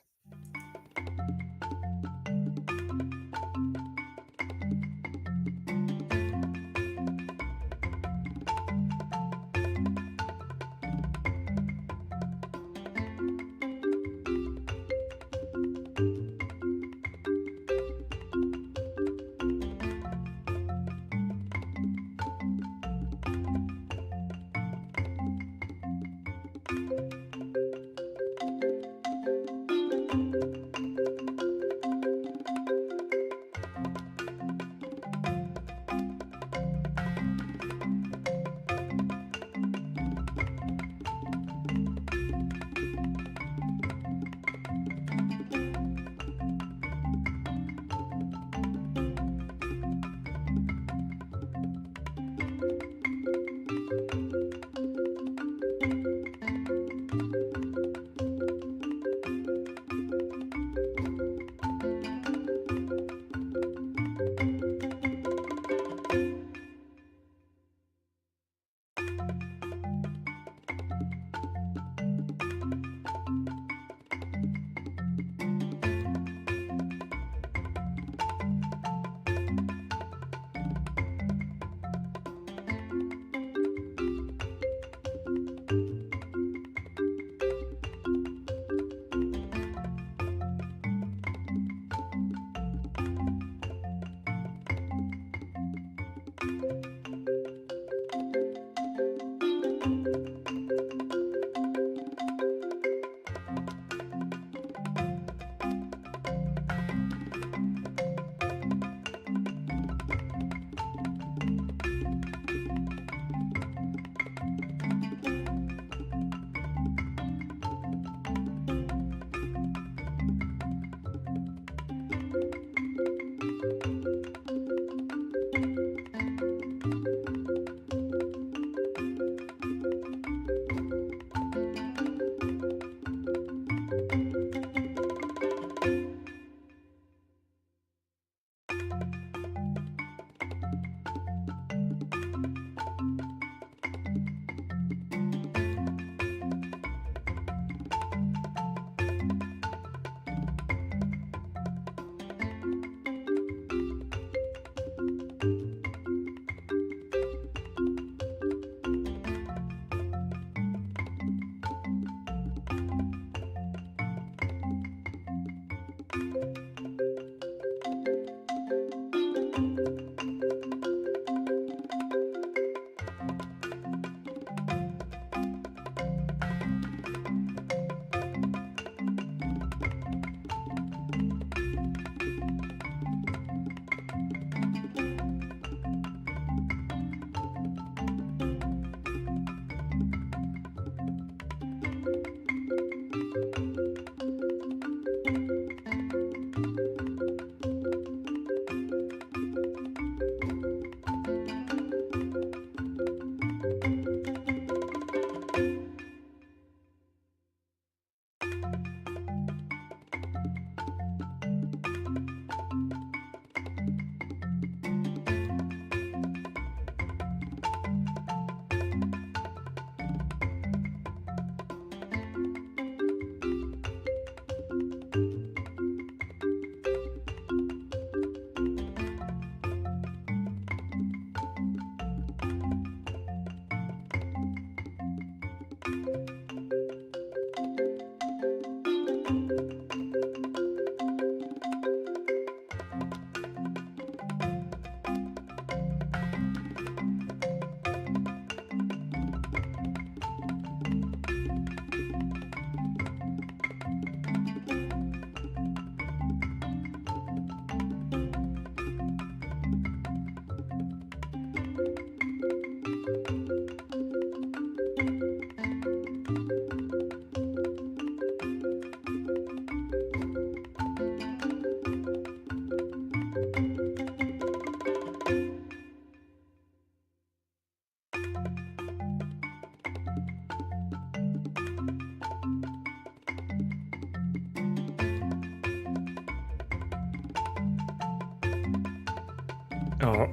Oh,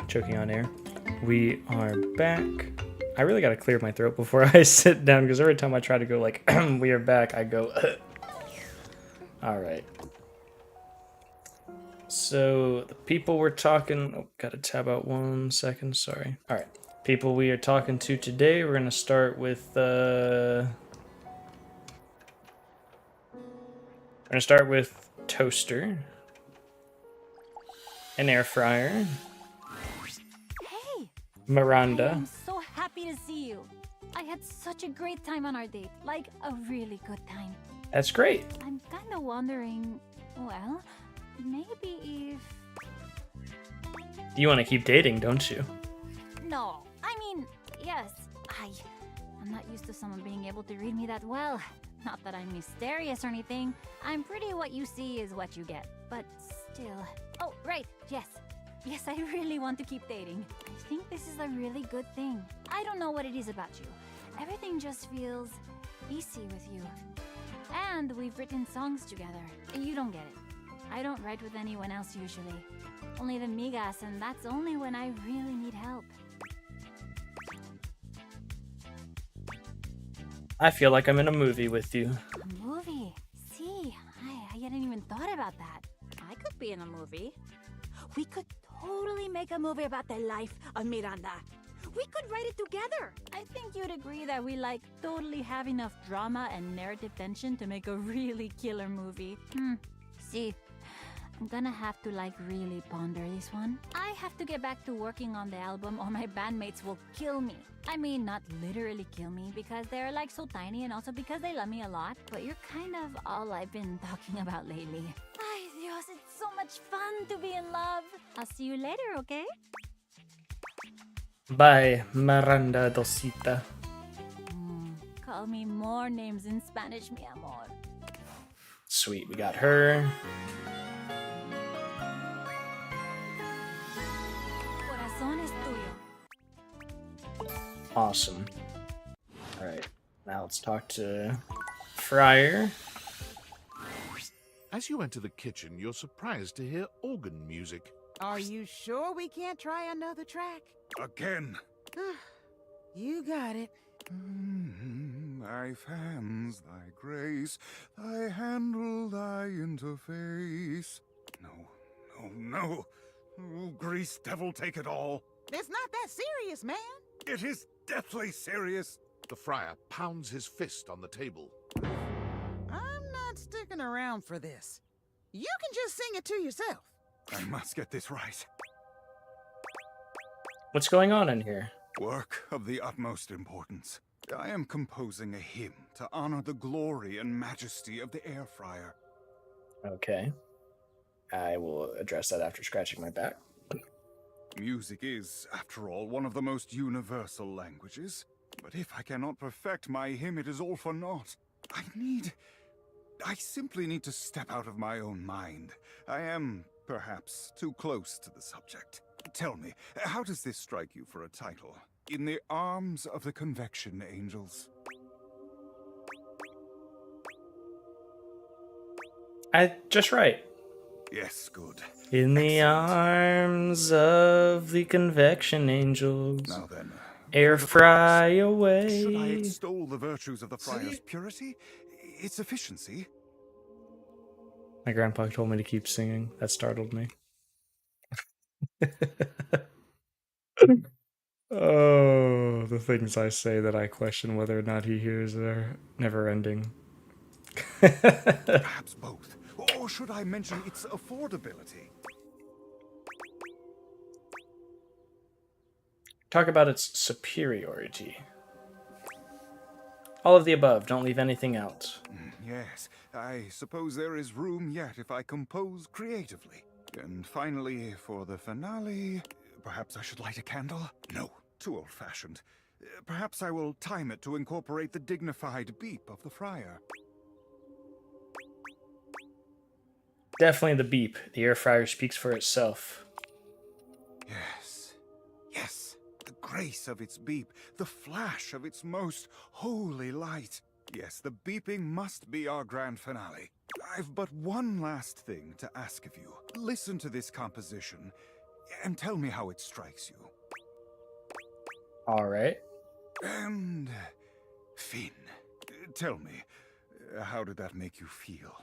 choking on air. We are back. I really gotta clear my throat before I sit down because every time I try to go like, we are back, I go, Alright. So, the people we're talking... Oh, gotta tab out 1 second, sorry. Alright. People we are talking to today, we're gonna start with, We're gonna start with Toaster. An air fryer. Hey! Miranda. I'm so happy to see you. I had such a great time on our date. Like, a really good time. That's great. I'm kind of wondering, well, maybe if... You want to keep dating, don't you? No, I mean, yes. I'm not used to someone being able to read me that well. Not that I'm mysterious or anything. I'm pretty what you see is what you get. But still... Oh, right, yes. Yes, I really want to keep dating. I think this is a really good thing. I don't know what it is about you. Everything just feels easy with you. And we've written songs together. You don't get it. I don't write with anyone else usually. Only the migas, and that's only when I really need help. I feel like I'm in a movie with you. A movie? See, I hadn't even thought about that. I could be in a movie. We could totally make a movie about the life of Miranda. We could write it together. I think you'd agree that we totally have enough drama and narrative tension to make a really killer movie. See, I'm gonna have to really ponder this one. I have to get back to working on the album or my bandmates will kill me. I mean, not literally kill me because they're so tiny and also because they love me a lot. But you're kind of all I've been talking about lately. Ay, Dios, it's so much fun to be in love. I'll see you later, okay? Bye, Miranda Dosita. Call me more names in Spanish, mi amor. Sweet, we got her. Corazón es tuyo. Awesome. Alright, now let's talk to Fryer. As you enter the kitchen, you're surprised to hear organ music. Are you sure we can't try another track? Again. You got it. Thy fans, thy grace, thy handle, thy interface. No. Oh, grease devil, take it all. It's not that serious, man. It is deathly serious. The friar pounds his fist on the table. I'm not sticking around for this. You can just sing it to yourself. I must get this right. What's going on in here? Work of the utmost importance. I am composing a hymn to honor the glory and majesty of the air fryer. Okay. I will address that after scratching my back. Music is, after all, one of the most universal languages. But if I cannot perfect my hymn, it is all for naught. I simply need to step out of my own mind. I am, perhaps, too close to the subject. Tell me, how does this strike you for a title? In the Arms of the Convection Angels. Just right. Yes, good. In the arms of the convection angels. Now then, air fry away. Should I extol the virtues of the friar's purity? Its efficiency? My grandpa told me to keep singing. That startled me. Oh, the things I say that I question whether or not he hears are never ending. Perhaps both. Or should I mention its affordability? Talk about its superiority. All of the above. Don't leave anything out. Yes, I suppose there is room yet if I compose creatively. And finally, for the finale, perhaps I should light a candle? No, too old-fashioned. Perhaps I will time it to incorporate the dignified beep of the friar. Definitely the beep. The air fryer speaks for itself. Yes. The grace of its beep, the flash of its most holy light. Yes, the beeping must be our grand finale. I've but one last thing to ask of you. Listen to this composition. and tell me how it strikes you. All right. And Finn, tell me, how did that make you feel?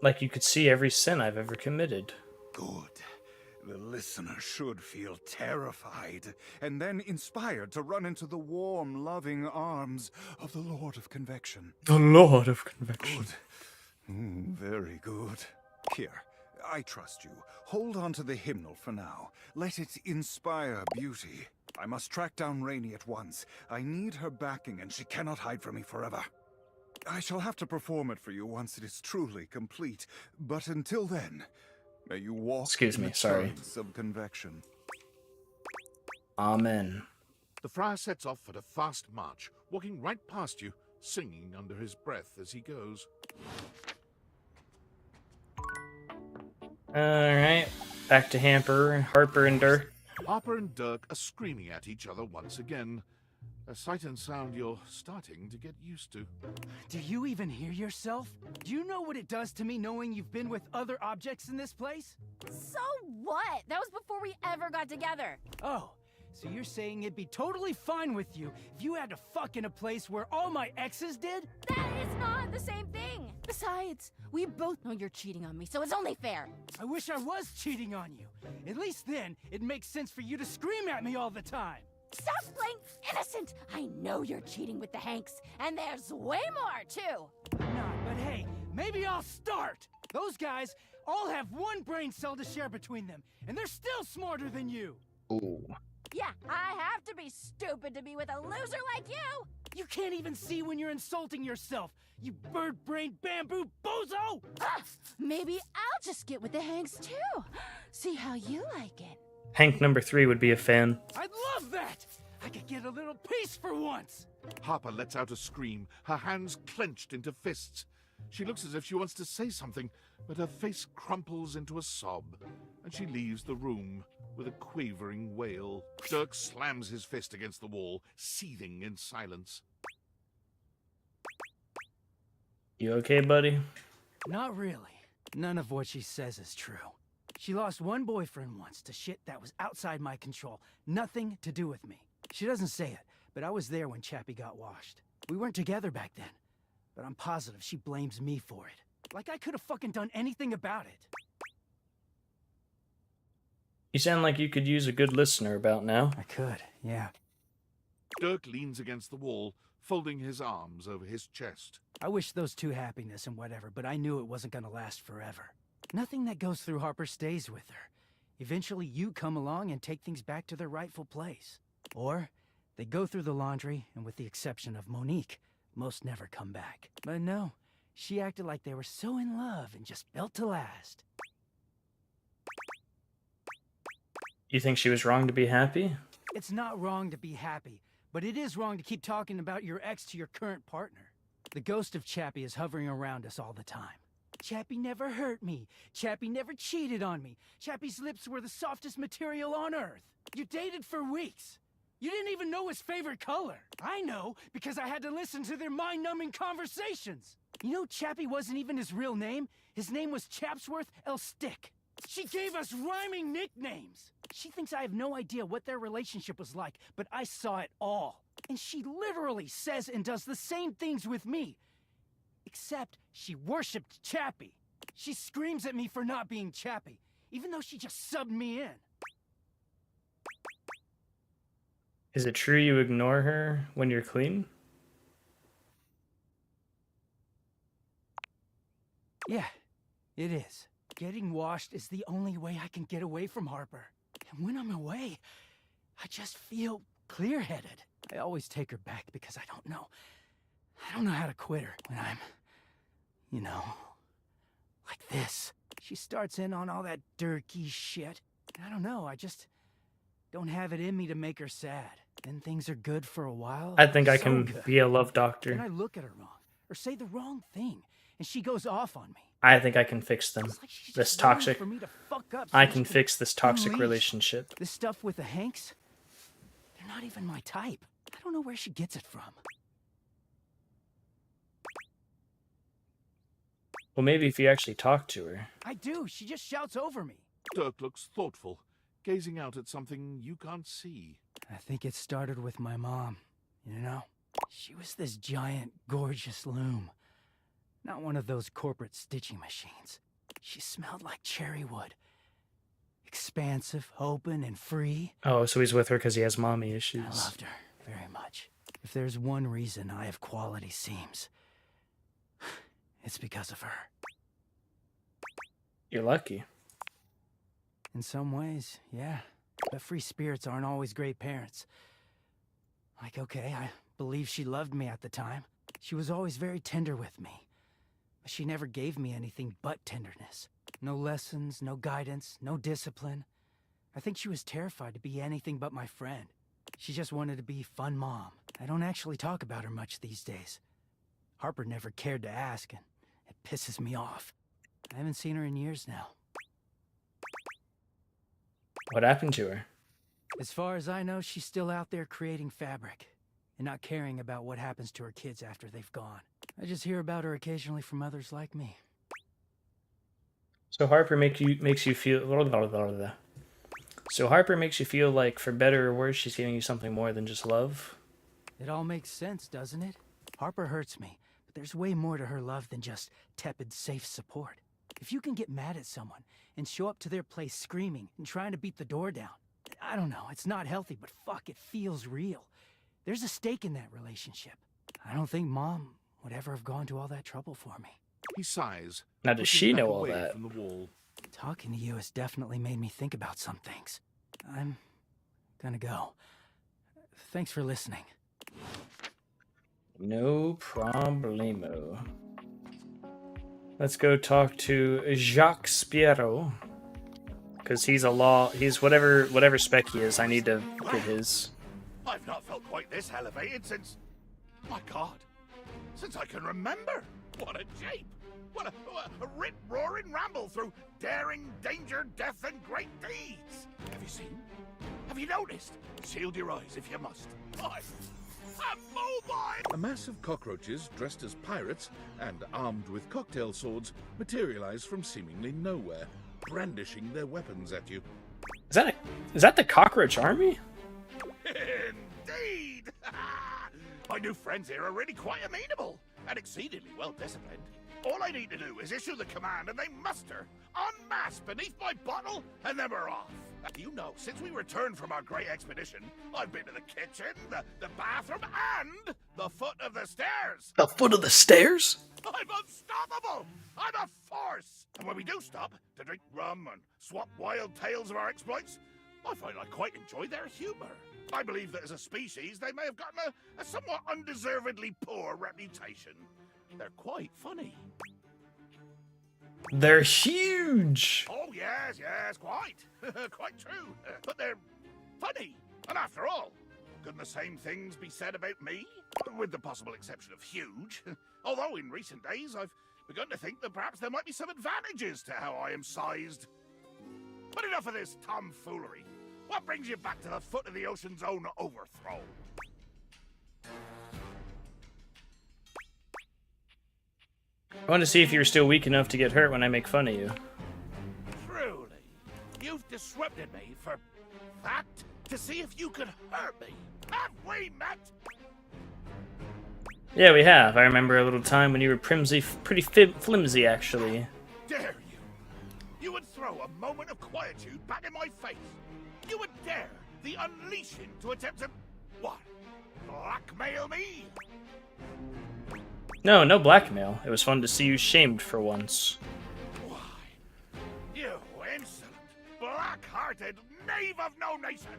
Like you could see every sin I've ever committed. Good. The listener should feel terrified, and then inspired to run into the warm, loving arms of the Lord of Convection. The Lord of Convection. Good. Very good. Here, I trust you. Hold on to the hymnal for now. Let it inspire beauty. I must track down Rainey at once. I need her backing, and she cannot hide from me forever. I shall have to perform it for you once it is truly complete, but until then, may you walk Excuse in me, the sorry. trance of convection. Amen. The friar sets off at a fast march, walking right past you, singing under his breath as he goes. Alright, back to Harper and Dirk. Harper and Dirk are screaming at each other once again. A sight and sound you're starting to get used to. Do you even hear yourself? Do you know what it does to me knowing you've been with other objects in this place? So what? That was before we ever got together. Oh, so you're saying it'd be totally fine with you if you had to fuck in a place where all my exes did? That is not the same thing. Besides, we both know you're cheating on me, so it's only fair. I wish I was cheating on you. At least then, it makes sense for you to scream at me all the time. Stop playing innocent! I know you're cheating with the Hanks, and there's way more, too! I'm not, but hey, maybe I'll start! Those guys all have one brain cell to share between them, and they're still smarter than you! Ooh. Yeah, I have to be stupid to be with a loser like you! You can't even see when you're insulting yourself, you bird-brained bamboo bozo! Maybe I'll just get with the Hanks, too! See how you like it. Hank number 3 would be a fan. I'd love that! I could get a little peace for once! Harper lets out a scream, her hands clenched into fists. She looks as if she wants to say something, but her face crumples into a sob, and she leaves the room with a quavering wail. Dirk slams his fist against the wall, seething in silence. You okay, buddy? Not really. None of what she says is true. She lost one boyfriend once to shit that was outside my control. Nothing to do with me. She doesn't say it, but I was there when Chappie got washed. We weren't together back then, but I'm positive she blames me for it. Like I could have fucking done anything about it. You sound like you could use a good listener about now. I could, yeah. Dirk leans against the wall, folding his arms over his chest. I wish those two happiness and whatever, but I knew it wasn't gonna last forever. Nothing that goes through Harper stays with her. Eventually you come along and take things back to their rightful place. Or they go through the laundry, and with the exception of Monique, most never come back. But no, she acted like they were so in love and just built to last. You think she was wrong to be happy? It's not wrong to be happy, but it is wrong to keep talking about your ex to your current partner. The ghost of Chappie is hovering around us all the time. Chappie never hurt me. Chappie never cheated on me. Chappie's lips were the softest material on earth. You dated for weeks. You didn't even know his favorite color. I know, because I had to listen to their mind-numbing conversations. You know Chappie wasn't even his real name? His name was Chapsworth L. Stick. She gave us rhyming nicknames. She thinks I have no idea what their relationship was like, but I saw it all. And she literally says and does the same things with me. Except she worshipped Chappie. She screams at me for not being Chappie, even though she just subbed me in. Is it true you ignore her when you're clean? Yeah, it is. Getting washed is the only way I can get away from Harper. And when I'm away, I just feel clear-headed. I always take her back because I don't know how to quit her when I'm, you know, like this. She starts in on all that dirty shit. I don't know, I just don't have it in me to make her sad. Then things are good for a while. I think I So can good. be a love doctor. Then I look at her wrong, or say the wrong thing, and she goes off on me. I think I can fix them. This just waiting toxic. for me to fuck up so I she can can fix this toxic unleash. relationship. This stuff with the Hanks, they're not even my type. I don't know where she gets it from. Well, maybe if you actually talk to her. I do. She just shouts over me. Dirk looks thoughtful, gazing out at something you can't see. I think it started with my mom, you know? She was this giant, gorgeous loom. Not one of those corporate stitching machines. She smelled like cherry wood. Expansive, open, and free. Oh, so he's with her because he has mommy issues. I loved her very much. If there's one reason I have quality seams, it's because of her. You're lucky. In some ways, yeah. But free spirits aren't always great parents. Like, okay, I believe she loved me at the time. She was always very tender with me. But she never gave me anything but tenderness. No lessons, no guidance, no discipline. I think she was terrified to be anything but my friend. She just wanted to be fun mom. I don't actually talk about her much these days. Harper never cared to ask, and it pisses me off. I haven't seen her in years now. What happened to her? As far as I know, she's still out there creating fabric and not caring about what happens to her kids after they've gone. I just hear about her occasionally from others like me. So Harper makes you feel. So Harper makes you feel like, for better or worse, she's giving you something more than just love. It all makes sense, doesn't it? Harper hurts me, but there's way more to her love than just tepid, safe support. If you can get mad at someone and show up to their place screaming and trying to beat the door down, I don't know, it's not healthy, but fuck, it feels real. There's a stake in that relationship. I don't think Mom would ever have gone to all that trouble for me. He sighs. Now, does she know all away that? From the wall. Talking to you has definitely made me think about some things. I'm gonna go. Thanks for listening. No problemo. Let's go talk to Jacques Spiero. Because he's whatever spec he is, I need to get his. I've not felt quite this elevated since... My God. Since I can remember. What a jape. What a rip-roaring ramble through daring, danger, death, and great deeds. Have you seen? Have you noticed? Shield your eyes if you must. I'm mobile! A mass of cockroaches dressed as pirates and armed with cocktail swords materialize from seemingly nowhere, brandishing their weapons at you. Is that the cockroach army? Indeed! My new friends here are really quite amenable and exceedingly well disciplined. All I need to do is issue the command and they muster en masse beneath my bottle and then we're off. You know, since we returned from our great expedition, I've been to the kitchen, the bathroom, and the foot of the stairs. The foot of the stairs? I'm unstoppable! I'm a force! And when we do stop to drink rum and swap wild tales of our exploits, I find I quite enjoy their humor. I believe that as a species, they may have gotten a somewhat undeservedly poor reputation. They're quite funny. They're huge! Oh, yes, quite. Quite true. But they're funny. And after all, couldn't the same things be said about me? With the possible exception of huge. Although in recent days, I've begun to think that perhaps there might be some advantages to how I am sized. But enough of this tomfoolery. What brings you back to the foot of the ocean's own overthrow? I want to see if you're still weak enough to get hurt when I make fun of you. Truly, you've disrupted me for that? To see if you could hurt me? Have we met? Yeah, we have. I remember a little time when you were pretty flimsy, actually. Dare you? You would throw a moment of quietude back in my face. You would dare the unleashing to attempt to... what? Blackmail me? No blackmail. It was fun to see you shamed for once. Why? You insolent, black-hearted knave of no nation!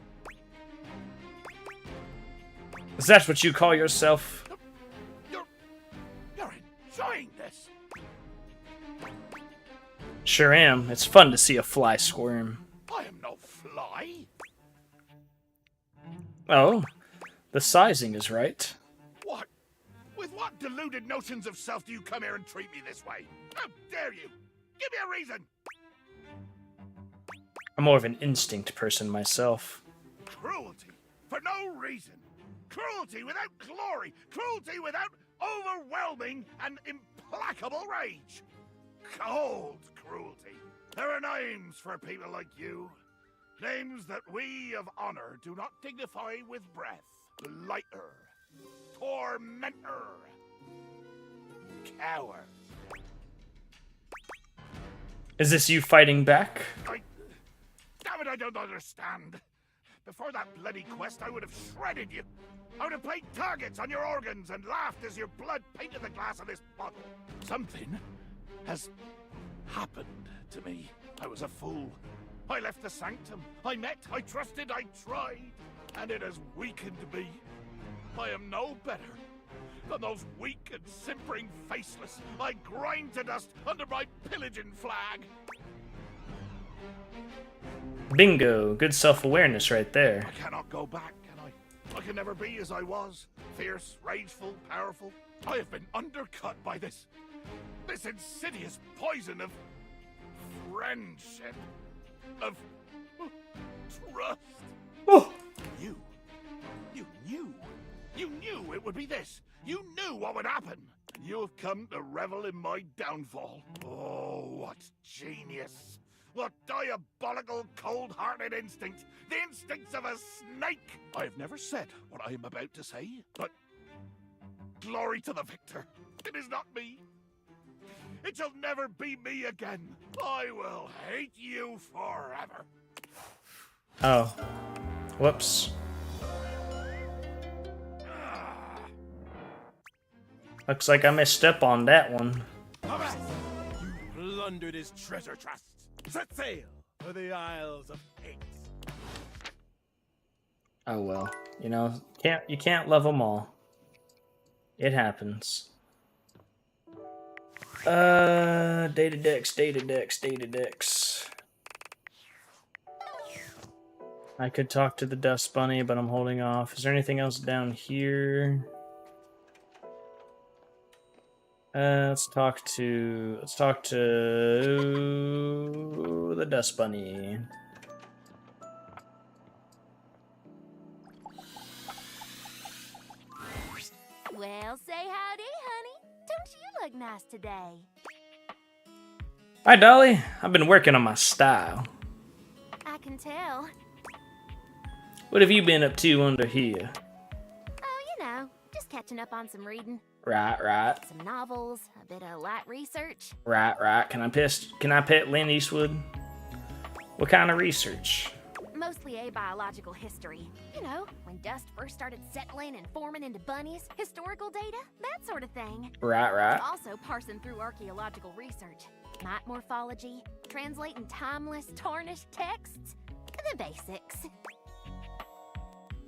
Is that what you call yourself? You're enjoying this! Sure am. It's fun to see a fly squirm. I am no fly. Oh, the sizing is right. What? With what deluded notions of self do you come here and treat me this way? How dare you? Give me a reason! I'm more of an instinct person myself. Cruelty for no reason. Cruelty without glory. Cruelty without overwhelming and implacable rage. Cold cruelty. There are names for people like you. Names that we of honor do not dignify with breath. Blighter. Tormentor. Coward. Is this you fighting back? Damn it, I don't understand. Before that bloody quest, I would have shredded you. I would have played targets on your organs and laughed as your blood painted the glass of this bottle. Something has happened to me. I was a fool. I left the sanctum. I met, I trusted, I tried. And it has weakened me. I am no better than those weak and simpering faceless I grind to dust under my pillaging flag. Bingo. Good self-awareness right there. I cannot go back, can I? I can never be as I was. Fierce, rageful, powerful. I have been undercut by this insidious poison of friendship, of trust. Oh. You knew it would be this. You knew what would happen. You have come to revel in my downfall. Oh, what genius. What diabolical, cold-hearted instinct. The instincts of a snake. I have never said what I am about to say, but glory to the victor. It is not me. It shall never be me again. I will hate you forever. Oh. Whoops. Looks like I messed up on that one. You plundered his treasure trust. Set sail for the Isles of Hate. Oh well. You know, you can't love them all. It happens. Data decks. I could talk to the Dust Bunny, but I'm holding off. Is there anything else down here? Let's talk to the Dust Bunny. Well, say howdy, honey. Don't you look nice today? Hi, Dolly. I've been working on my style. I can tell. What have you been up to under here? Oh, you know, just catching up on some reading. Right. Some novels, a bit of light research. Right. Can I pet Lynn Eastwood? What kind of research? Mostly abiological history. You know, when dust first started settling and forming into bunnies, historical data, that sort of thing. Right. Also parsing through archaeological research. Night morphology, translating timeless, tarnished texts. The basics.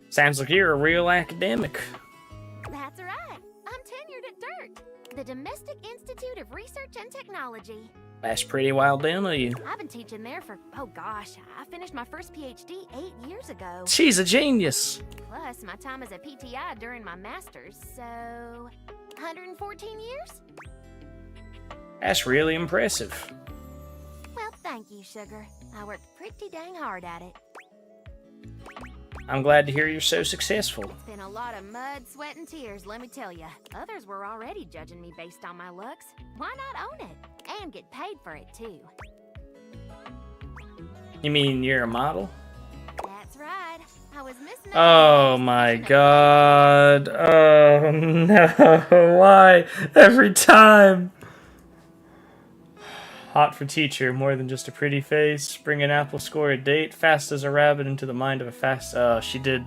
Sounds like you're a real academic. That's right. I'm tenured at DIRT, the Domestic Institute of Research and Technology. That's pretty wild down of you. I've been teaching there for, oh gosh, I finished my first PhD 8 years ago. She's a genius. Plus, my time as a PTI during my master's, so 114 years? That's really impressive. Well, thank you, sugar. I worked pretty dang hard at it. I'm glad to hear you're so successful. It's been a lot of mud, sweat, and tears, let me tell you. Others were already judging me based on my looks. Why not own it? And get paid for it, too. You mean you're a model? That's right. I was missing. Oh my god. Oh no. Why? Every time. Hot for teacher, more than just a pretty face. Bring an apple, score a date. Fast as a rabbit into the mind of a fast... she did,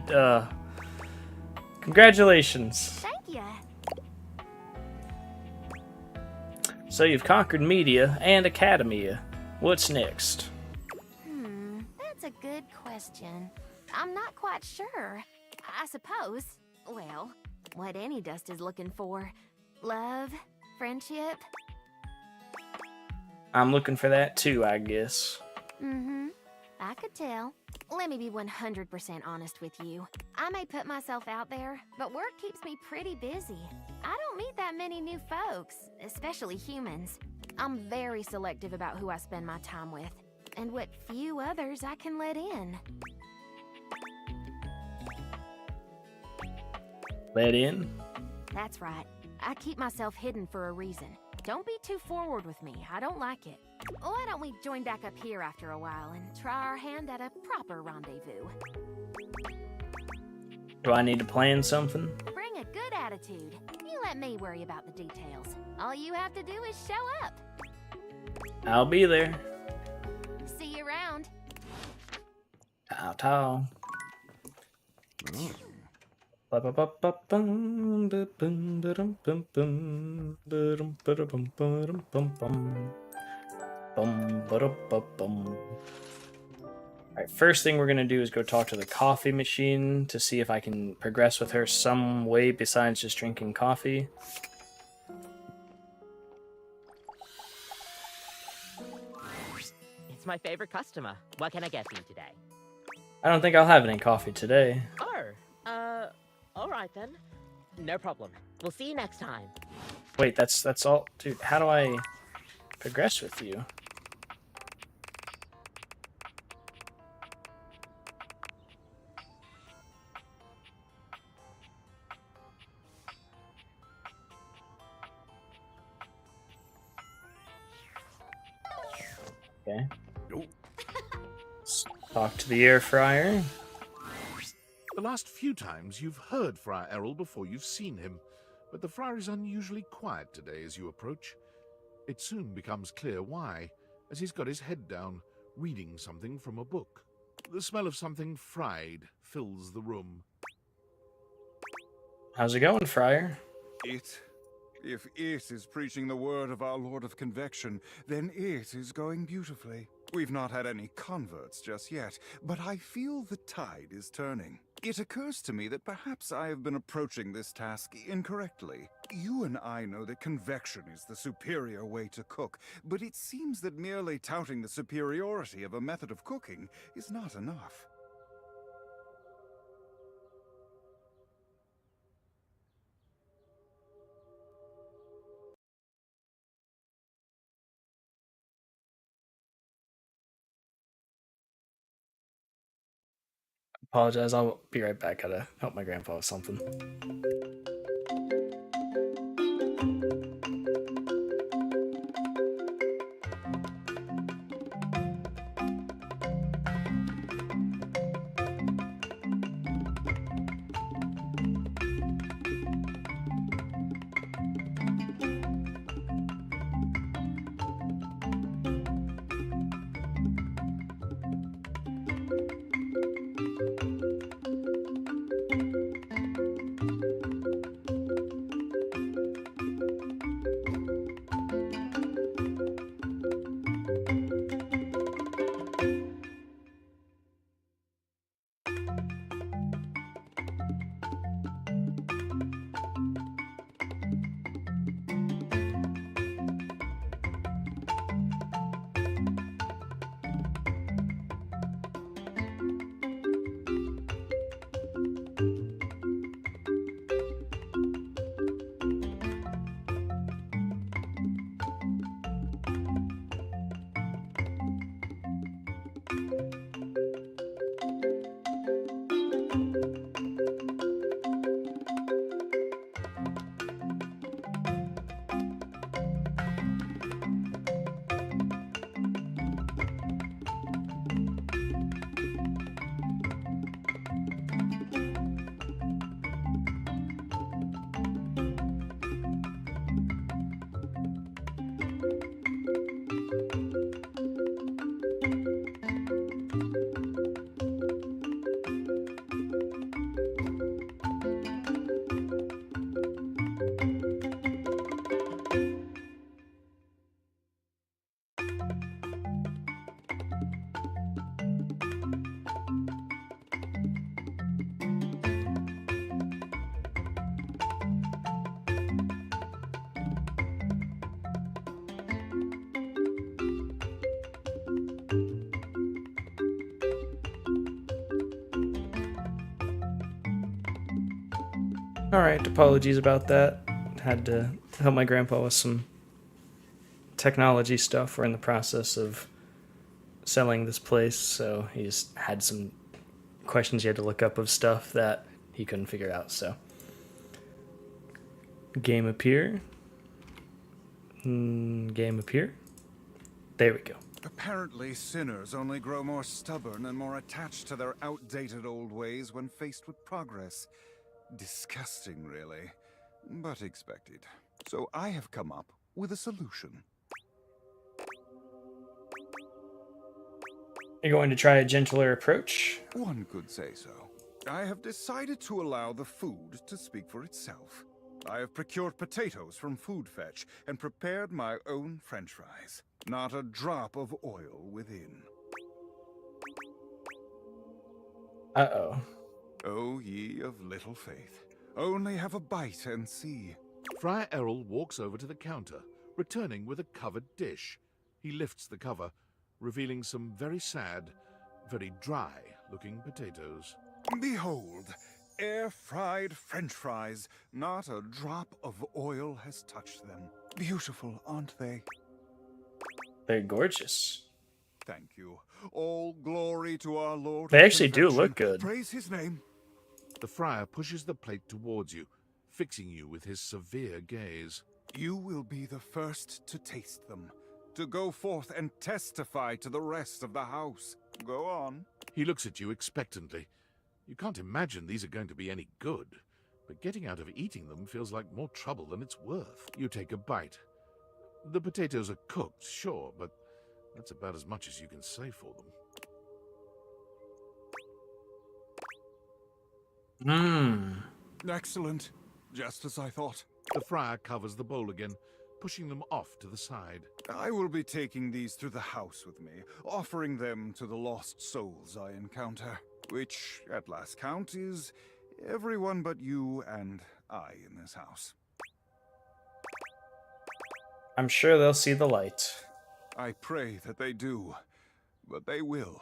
Congratulations. Thank you. So you've conquered media and academia. What's next? That's a good question. I'm not quite sure. I suppose, well, what any dust is looking for. Love, friendship. I'm looking for that too, I guess. I could tell. Let me be 100% honest with you. I may put myself out there, but work keeps me pretty busy. I don't meet that many new folks, especially humans. I'm very selective about who I spend my time with, and what few others I can let in. Let in? That's right. I keep myself hidden for a reason. Don't be too forward with me. I don't like it. Why don't we join back up here after a while and try our hand at a proper rendezvous? Do I need to plan something? Bring a good attitude. You let me worry about the details. All you have to do is show up. I'll be there. See you around. Ta-ta. Alright, first thing we're going to do is go talk to the coffee machine to see if I can progress with her some way besides just drinking coffee. It's my favorite customer. What can I get for you today? I don't think I'll have any coffee today. Oh, alright then. No problem. We'll see you next time. Wait, that's all? Dude, how do I progress with you? Okay. Let's talk to the air fryer. The last few times you've heard Friar Errol before you've seen him, but the friar is unusually quiet today as you approach. It soon becomes clear why, as he's got his head down, reading something from a book. The smell of something fried fills the room. How's it going, Friar? If it is preaching the word of our Lord of Convection, then it is going beautifully. We've not had any converts just yet, but I feel the tide is turning. It occurs to me that perhaps I have been approaching this task incorrectly. You and I know that convection is the superior way to cook, but it seems that merely touting the superiority of a method of cooking is not enough. Apologize, I'll be right back. Gotta help my grandpa with something. Alright, apologies about that. Had to help my grandpa with some technology stuff. We're in the process of selling this place, so he just had some questions he had to look up of stuff that he couldn't figure out, so. Game appear. Game appear. There we go. Apparently, sinners only grow more stubborn and more attached to their outdated old ways when faced with progress. Disgusting, really, but expected. So I have come up with a solution. You're going to try a gentler approach? One could say so. I have decided to allow the food to speak for itself. I have procured potatoes from Food Fetch and prepared my own French fries. Not a drop of oil within. Uh-oh. O ye of little faith, only have a bite and see. Friar Errol walks over to the counter, returning with a covered dish. He lifts the cover, revealing some very sad, very dry-looking potatoes. Behold, air-fried French fries. Not a drop of oil has touched them. Beautiful, aren't they? They're gorgeous. Thank you. All glory to our Lord. They actually do look good. Praise his name. The friar pushes the plate towards you, fixing you with his severe gaze. You will be the first to taste them, to go forth and testify to the rest of the house. Go on. He looks at you expectantly. You can't imagine these are going to be any good, but getting out of eating them feels like more trouble than it's worth. You take a bite. The potatoes are cooked, sure, but that's about as much as you can say for them. Excellent. Just as I thought. The friar covers the bowl again, pushing them off to the side. I will be taking these through the house with me, offering them to the lost souls I encounter, which, at last count, is everyone but you and I in this house. I'm sure they'll see the light. I pray that they do, but they will.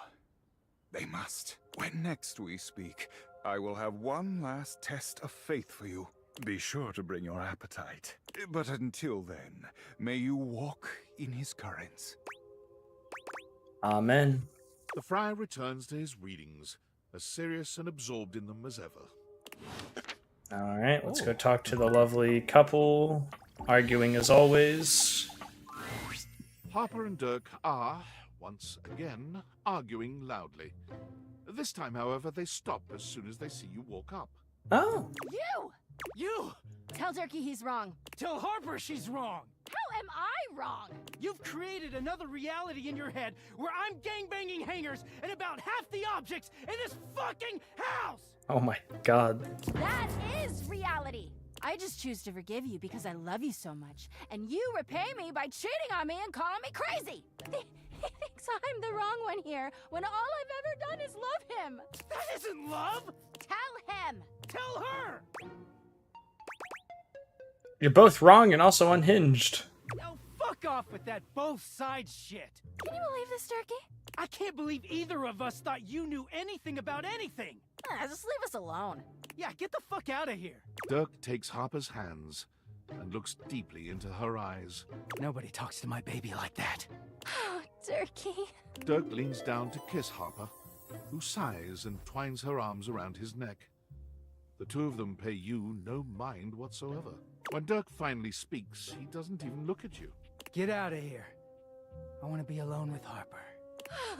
They must. When next we speak, I will have one last test of faith for you. Be sure to bring your appetite. But until then, may you walk in his currents. Amen. The friar returns to his readings, as serious and absorbed in them as ever. All right, let's go talk to the lovely couple, arguing as always. Harper and Dirk are, once again, arguing loudly. This time, however, they stop as soon as they see you walk up. Oh. You! Tell Turkey he's wrong. Tell Harper she's wrong. How am I wrong? You've created another reality in your head where I'm gangbanging hangers and about half the objects in this fucking house! Oh my god. That is reality. I just choose to forgive you because I love you so much, and you repay me by cheating on me and calling me crazy. He thinks I'm the wrong one here, when all I've ever done is love him. That isn't love! Tell him. Tell her! You're both wrong and also unhinged. Oh, fuck off with that both sides shit. Can you believe this, Turkey? I can't believe either of us thought you knew anything about anything. Just leave us alone. Yeah, get the fuck out of here. Dirk takes Harper's hands and looks deeply into her eyes. Nobody talks to my baby like that. Oh, Turkey. Dirk leans down to kiss Harper, who sighs and twines her arms around his neck. The two of them pay you no mind whatsoever. When Dirk finally speaks, he doesn't even look at you. Get out of here. I want to be alone with Harper.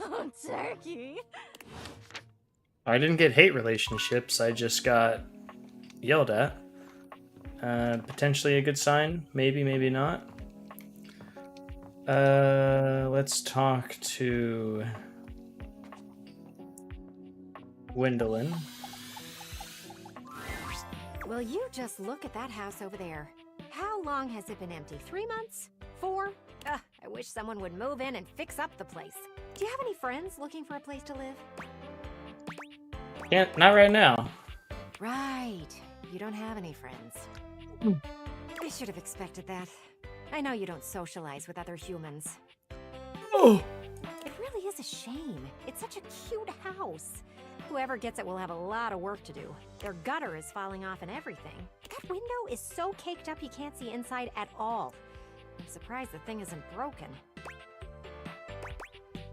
Oh, Turkey. I didn't get hate relationships, I just got yelled at. Potentially a good sign, maybe, maybe not. Let's talk to Gwendolyn. Will you just look at that house over there? How long has it been empty? 3 months? 4? Ugh, I wish someone would move in and fix up the place. Do you have any friends looking for a place to live? Can't, not right now. Right. You don't have any friends. I should have expected that. I know you don't socialize with other humans. Oh! It really is a shame. It's such a cute house. Whoever gets it will have a lot of work to do. Their gutter is falling off and everything. That window is so caked up you can't see inside at all. I'm surprised the thing isn't broken.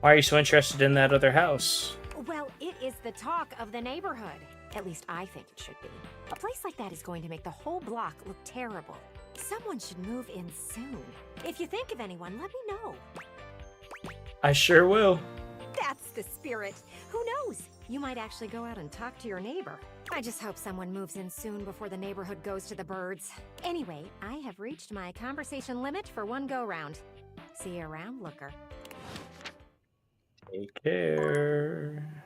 Why are you so interested in that other house? Well, it is the talk of the neighborhood. At least I think it should be. A place like that is going to make the whole block look terrible. Someone should move in soon. If you think of anyone, let me know. I sure will. That's the spirit. Who knows? You might actually go out and talk to your neighbor. I just hope someone moves in soon before the neighborhood goes to the birds. Anyway, I have reached my conversation limit for one go-round. See you around, looker. Take care.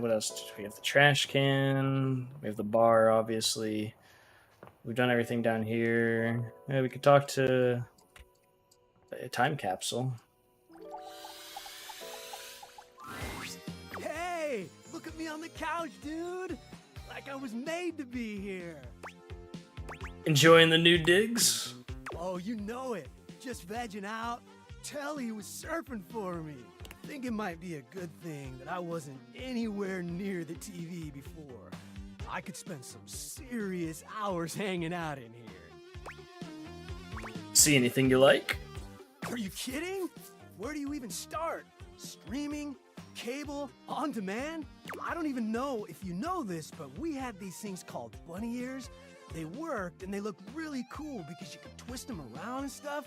What else? We have the trash can. We have the bar, obviously. We've done everything down here. Yeah, we could talk to a time capsule. Hey, look at me on the couch, dude. Like I was made to be here. Enjoying the new digs? Oh, you know it. Just vegging out. Telly was surfing for me. Think it might be a good thing that I wasn't anywhere near the TV before. I could spend some serious hours hanging out in here. See anything you like? Are you kidding? Where do you even start? Streaming? Cable? On demand? I don't even know if you know this, but we had these things called bunny ears. They worked and they looked really cool because you could twist them around and stuff.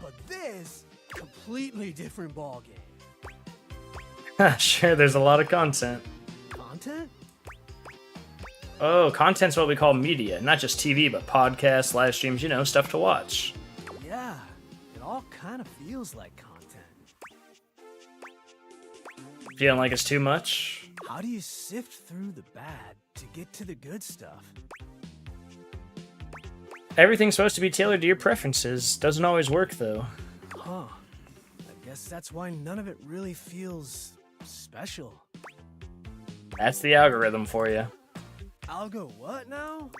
But this, completely different ballgame. Sure, there's a lot of content. Content? Oh, content's what we call media. Not just TV, but podcasts, live streams, you know, stuff to watch. Yeah, it all kind of feels like content. Feeling like it's too much? How do you sift through the bad to get to the good stuff? Everything's supposed to be tailored to your preferences. Doesn't always work, though. Huh. I guess that's why none of it really feels special. That's the algorithm for you. Algo what now?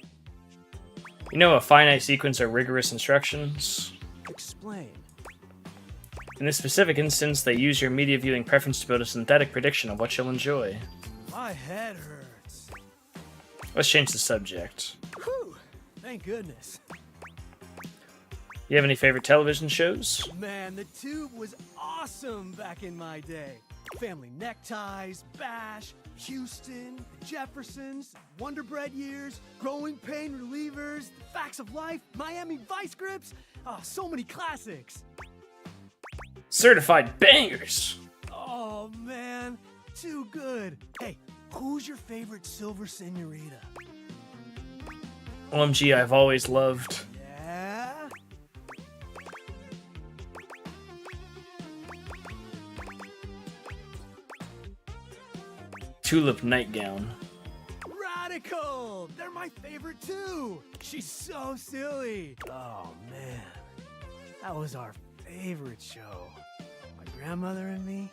You know, a finite sequence of rigorous instructions? Explain. In this specific instance, they use your media viewing preference to build a synthetic prediction of what you'll enjoy. My head hurts. Let's change the subject. Whew. Thank goodness. You have any favorite television shows? Man, the tube was awesome back in my day. Family Neckties, Bash, Houston, the Jeffersons, Wonder Bread years, Growing Pain Relievers, The Facts of Life, Miami Vice Grips. Oh, so many classics. Certified bangers! Oh, man. Too good. Hey, who's your favorite Silver Senorita? OMG, I've always loved. Yeah? Tulip Nightgown. Radical! They're my favorite too! She's so silly! Oh man, that was our favorite show. My grandmother and me,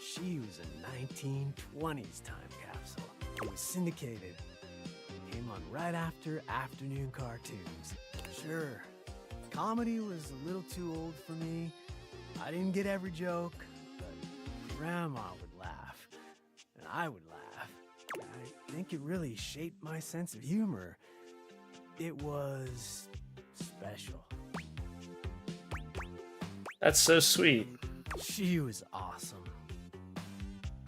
she was a 1920s time capsule. It was syndicated. Came on right after afternoon cartoons. Sure, comedy was a little too old for me. I didn't get every joke, but Grandma would laugh. And I would laugh. I think it really shaped my sense of humor. It was special. That's so sweet. She was awesome.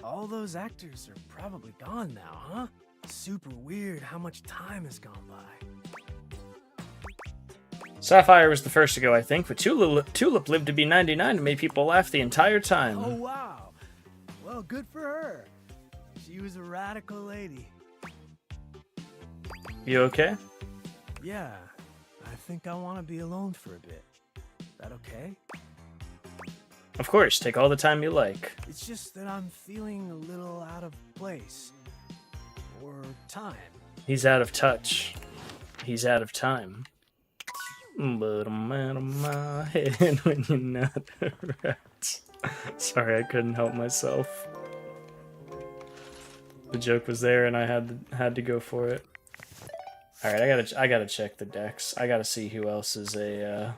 All those actors are probably gone now, huh? Super weird how much time has gone by. Sapphire was the first to go, I think, but Tulip lived to be 99 and made people laugh the entire time. Oh, wow. Well, good for her. She was a radical lady. You okay? Yeah, I think I want to be alone for a bit. That okay? Of course, take all the time you like. It's just that I'm feeling a little out of place. Or time. He's out of touch. He's out of time. But I'm out of my head when you're not around. Sorry, I couldn't help myself. The joke was there, and I had to go for it. All right, I gotta check the decks. I gotta see who else is a.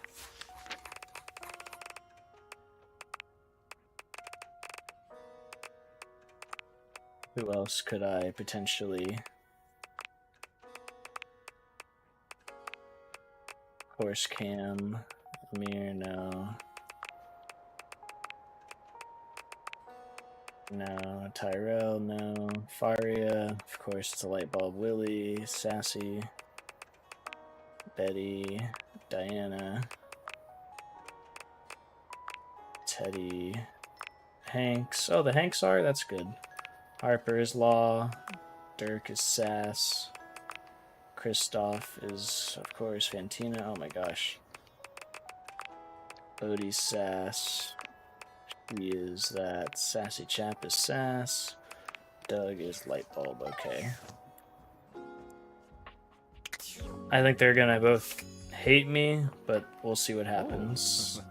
Who else could I potentially? Horse Cam, Amir, no. No. Tyrell, no. Faria, of course, it's a Lightbulb. Willie, Sassy, Betty, Diana, Teddy, Hanks. Oh, the Hanks are? That's good. Harper is Law. Dirk is Sass. Kristoff is, of course, Fantina. Oh my gosh. Bodhi's Sass. He is that. Sassy Chap is Sass. Doug is Lightbulb. Okay. I think they're gonna both hate me, but we'll see what happens.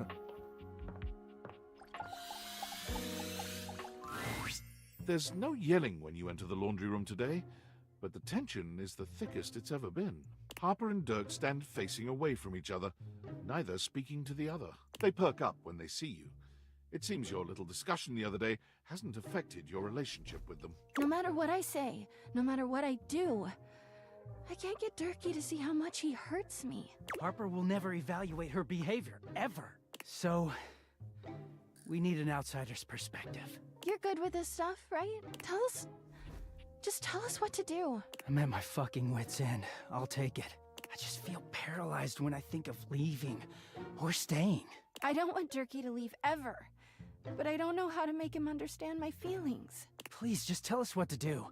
There's no yelling when you enter the laundry room today, but the tension is the thickest it's ever been. Harper and Dirk stand facing away from each other, neither speaking to the other. They perk up when they see you. It seems your little discussion the other day hasn't affected your relationship with them. No matter what I say, no matter what I do, I can't get Durkee to see how much he hurts me. Harper will never evaluate her behavior, ever. So, we need an outsider's perspective. You're good with this stuff, right? Just tell us what to do. I'm at my fucking wit's end. I'll take it. I just feel paralyzed when I think of leaving or staying. I don't want Durkee to leave ever, but I don't know how to make him understand my feelings. Please, just tell us what to do.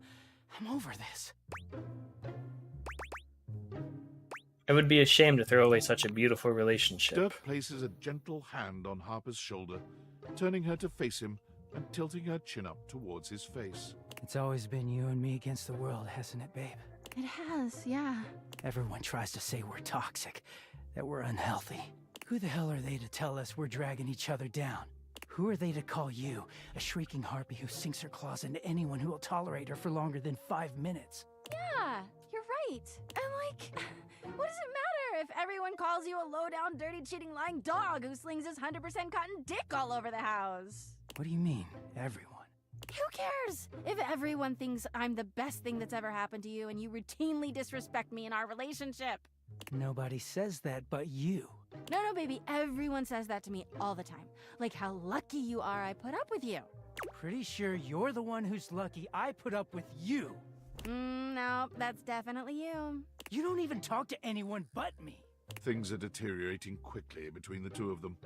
I'm over this. It would be a shame to throw away such a beautiful relationship. Dirk places a gentle hand on Harper's shoulder, turning her to face him and tilting her chin up towards his face. It's always been you and me against the world, hasn't it, babe? It has, yeah. Everyone tries to say we're toxic, that we're unhealthy. Who the hell are they to tell us we're dragging each other down? Who are they to call you, a shrieking harpy who sinks her claws into anyone who will tolerate her for longer than 5 minutes? Yeah, you're right. I'm like, what does it matter if everyone calls you a low-down, dirty, cheating, lying dog who slings his 100% cotton dick all over the house? What do you mean, everyone? Who cares if everyone thinks I'm the best thing that's ever happened to you and you routinely disrespect me in our relationship? Nobody says that but you. No, baby, everyone says that to me all the time. Like how lucky you are I put up with you. Pretty sure you're the one who's lucky I put up with you. No, that's definitely you. You don't even talk to anyone but me. Things are deteriorating quickly between the two of them.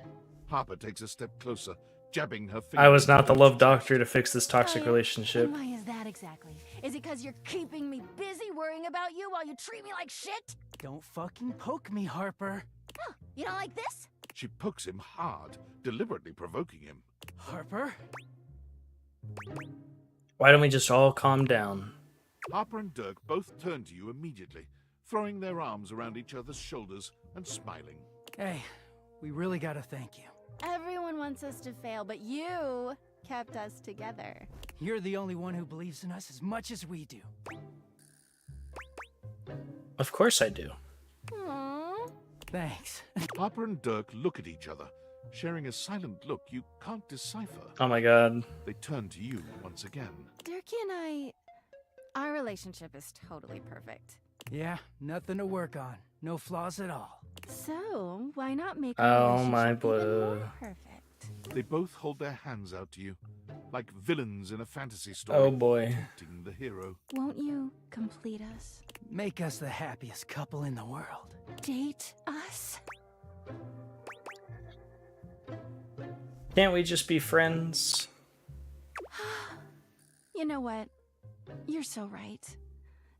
Harper takes a step closer, jabbing her finger. I was not the love doctor to fix this toxic relationship. Why is that exactly? Is it because you're keeping me busy worrying about you while you treat me like shit? Don't fucking poke me, Harper. Oh, you don't like this? She pokes him hard, deliberately provoking him. Harper? Why don't we just all calm down? Harper and Dirk both turn to you immediately, throwing their arms around each other's shoulders and smiling. Hey, we really gotta thank you. Everyone wants us to fail, but you kept us together. You're the only one who believes in us as much as we do. Of course I do. Aww. Thanks. Harper and Dirk look at each other, sharing a silent look you can't decipher. Oh my god. They turn to you once again. Durkee and our relationship is totally perfect. Yeah, nothing to work on. No flaws at all. So, why not make Oh my even blue. more perfect? They both hold their hands out to you, like villains in a fantasy story. Oh boy. Tempting the hero. Won't you complete us? Make us the happiest couple in the world. Date us? Can't we just be friends? You know what? You're so right.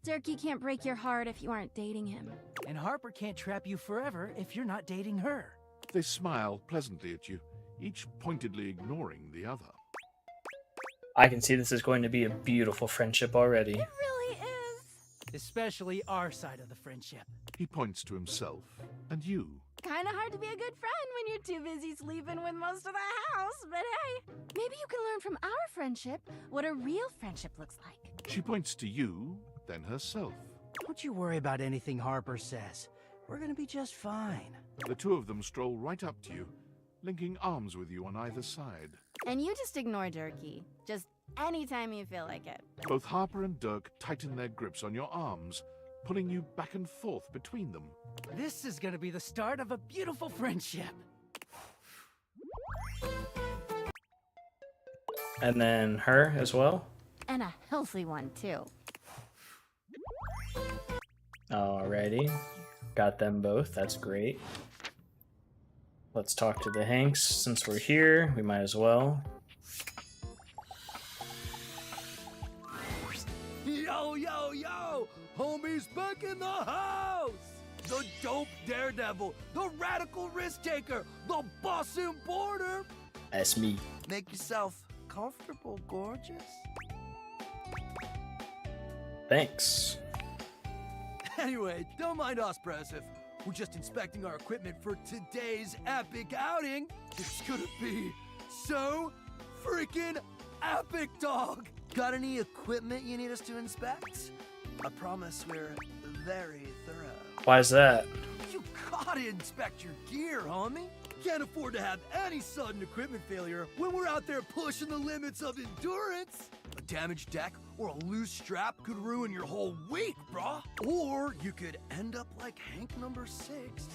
Durkee can't break your heart if you aren't dating him. And Harper can't trap you forever if you're not dating her. They smile pleasantly at you, each pointedly ignoring the other. I can see this is going to be a beautiful friendship already. It really is. Especially our side of the friendship. He points to himself and you. Kinda hard to be a good friend when you're too busy sleeping with most of the house, but hey, maybe you can learn from our friendship what a real friendship looks like. She points to you, then herself. Don't you worry about anything Harper says. We're gonna be just fine. The two of them stroll right up to you, linking arms with you on either side. And you just ignore Durkee. Just anytime you feel like it. Both Harper and Dirk tighten their grips on your arms, pulling you back and forth between them. This is gonna be the start of a beautiful friendship. And then her as well. And a healthy one, too. Alrighty. Got them both. That's great. Let's talk to the Hanks. Since we're here, we might as well. Yo, yo, yo! Homie's back in the house! The dope daredevil, the radical risk taker, the boss importer! That's me. Make yourself comfortable, gorgeous. Thanks. Anyway, don't mind us, Brezif. We're just inspecting our equipment for today's epic outing. It's gonna be so freaking epic, dog! Got any equipment you need us to inspect? I promise we're very thorough. Why is that? You gotta inspect your gear, homie. Can't afford to have any sudden equipment failure when we're out there pushing the limits of endurance. A damaged deck or a loose strap could ruin your whole week, brah. Or you could end up like Hank number 6.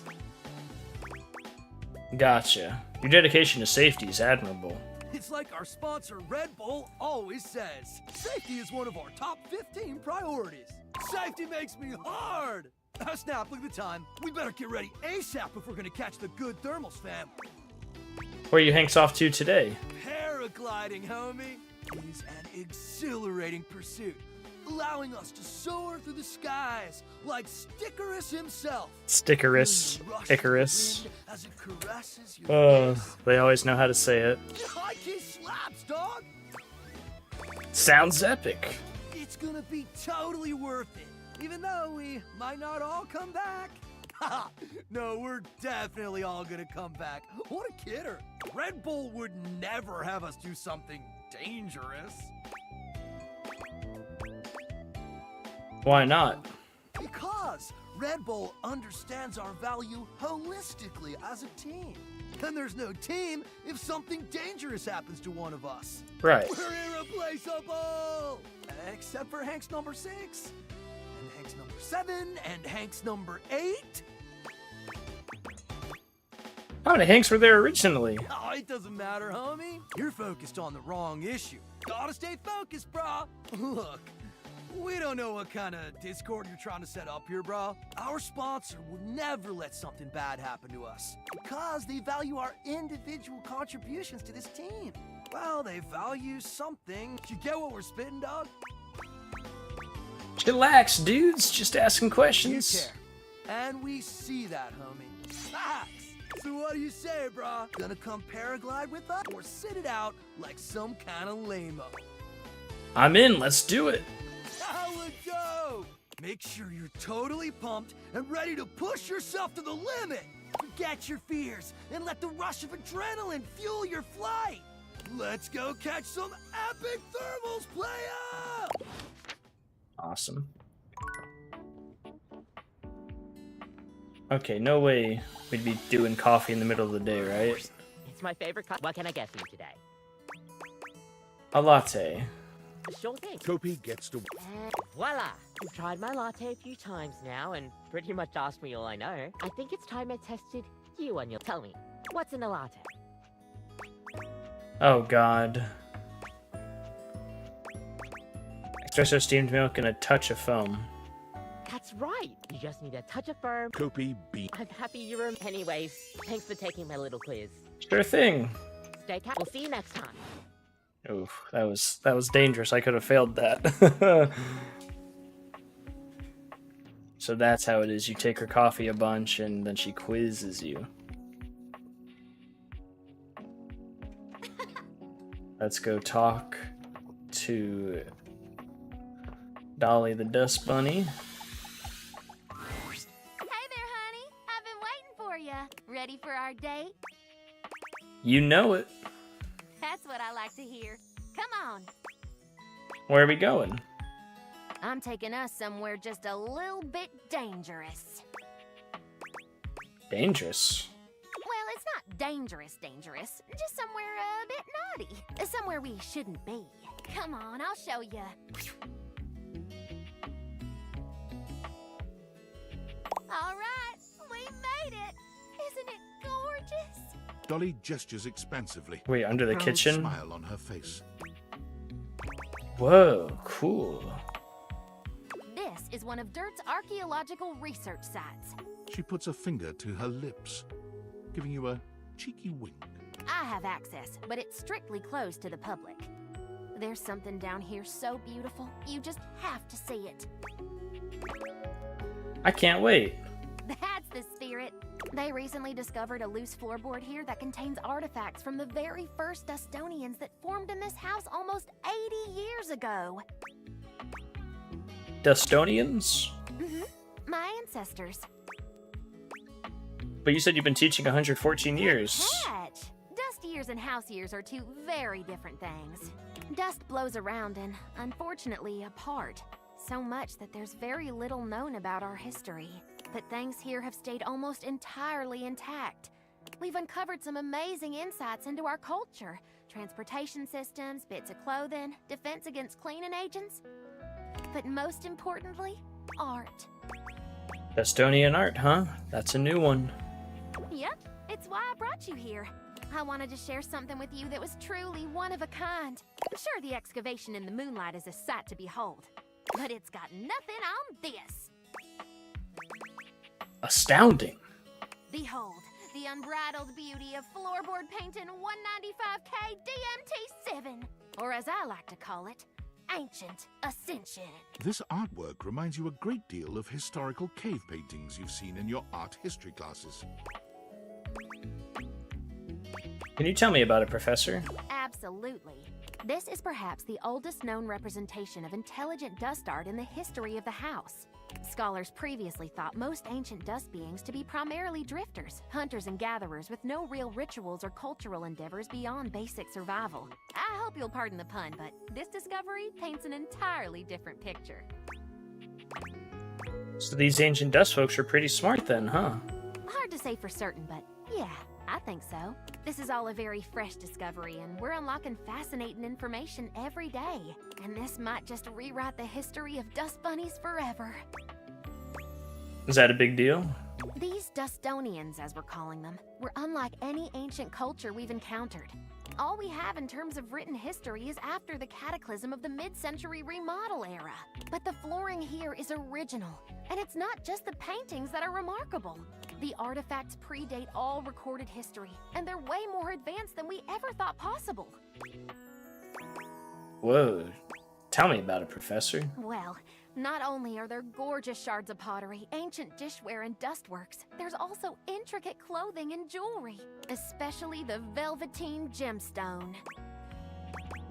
Gotcha. Your dedication to safety is admirable. It's like our sponsor Red Bull always says. Safety is one of our top 15 priorities. Safety makes me hard. Snap, look at the time. We better get ready ASAP if we're gonna catch the good thermals, fam. Where are you Hanks off to today? Paragliding, homie. It is an exhilarating pursuit, allowing us to soar through the skies like Stickerus himself. Stickerus. Icarus. As it caresses your face. They always know how to say it. High key slaps, dog. Sounds epic. It's gonna be totally worth it, even though we might not all come back. No, we're definitely all gonna come back. What a kidder. Red Bull would never have us do something dangerous. Why not? Because Red Bull understands our value holistically as a team. And there's no team if something dangerous happens to one of us. Right. We're irreplaceable! Except for Hank's number 6, and Hank's number 7, and Hank's number 8. How many Hanks were there originally? Oh, it doesn't matter, homie. You're focused on the wrong issue. Gotta stay focused, brah. Look, we don't know what kind of Discord you're trying to set up here, brah. Our sponsor would never let something bad happen to us because they value our individual contributions to this team. Well, they value something. You get what we're spitting, dog? Chillax, dudes. Just asking You questions. care. And we see that, homie. Facts. So what do you say, brah? Gonna come paraglide with us or sit it out like some kind of lame-o? I'm in. Let's do it. Now let's go! Make sure you're totally pumped and ready to push yourself to the limit! Forget your fears and let the rush of adrenaline fuel your flight! Let's go catch some epic thermals, playa! Awesome. Okay, no way we'd be doing coffee in the middle of the day, right? It's my favorite What can I get for you today? A latte. Sure thing. Kopi gets to... And voila! You've tried my latte a few times now and pretty much asked me all I know. I think it's time I tested you on your... Tell me, what's in a latte? Oh god. Espresso, steamed milk, and a touch of foam. That's right! You just need a touch of firm. Kopi B. I'm happy you're... Anyways, thanks for taking my little quiz. Sure thing. Stay calm. We'll see you next time. Oof, that was dangerous. I could have failed that. So that's how it is. You take her coffee a bunch and then she quizzes you. Let's go talk to Dolly the Dust Bunny. Hey there, honey. I've been waiting for you. Ready for our date? You know it. That's what I like to hear. Come on. Where are we going? I'm taking us somewhere just a little bit dangerous. Dangerous. Well, it's not dangerous, just somewhere a bit naughty. Somewhere we shouldn't be. Come on, I'll show you. All right, we made it. Isn't it gorgeous? Dolly gestures expansively. Wait, under the Proud kitchen? Smile on her face. Whoa, cool. This is one of Dirt's archaeological research sites. She puts a finger to her lips, giving you a cheeky wink. I have access, but it's strictly closed to the public. There's something down here so beautiful, you just have to see it. I can't wait. That's the spirit. They recently discovered a loose floorboard here that contains artifacts from the very first Dustonians that formed in this house almost 80 years ago. Dustonians? My ancestors. But you said you've been teaching 114 years. Catch! Dust years and house years are two very different things. Dust blows around and, unfortunately, apart. So much that there's very little known about our history. But things here have stayed almost entirely intact. We've uncovered some amazing insights into our culture. Transportation systems, bits of clothing, defense against cleaning agents. But most importantly, art. Dustonian art, huh? That's a new one. Yep, it's why I brought you here. I wanted to share something with you that was truly one of a kind. Sure, the excavation in the moonlight is a sight to behold, but it's got nothing on this. Astounding. Behold, the unbridled beauty of floorboard painting 195K DMT7, or as I like to call it, Ancient Ascension. This artwork reminds you a great deal of historical cave paintings you've seen in your art history classes. Can you tell me about it, Professor? Absolutely. This is perhaps the oldest known representation of intelligent dust art in the history of the house. Scholars previously thought most ancient dust beings to be primarily drifters, hunters and gatherers with no real rituals or cultural endeavors beyond basic survival. I hope you'll pardon the pun, but this discovery paints an entirely different picture. So these ancient dust folks are pretty smart then, huh? Hard to say for certain, but yeah, I think so. This is all a very fresh discovery, and we're unlocking fascinating information every day. And this might just rewrite the history of dust bunnies forever. Is that a big deal? These Dustonians, as we're calling them, were unlike any ancient culture we've encountered. All we have in terms of written history is after the cataclysm of the mid-century remodel era. But the flooring here is original, and it's not just the paintings that are remarkable. The artifacts predate all recorded history, and they're way more advanced than we ever thought possible. Whoa. Tell me about it, Professor. Well, not only are there gorgeous shards of pottery, ancient dishware, and dustworks, there's also intricate clothing and jewelry, especially the Velveteen Gemstone.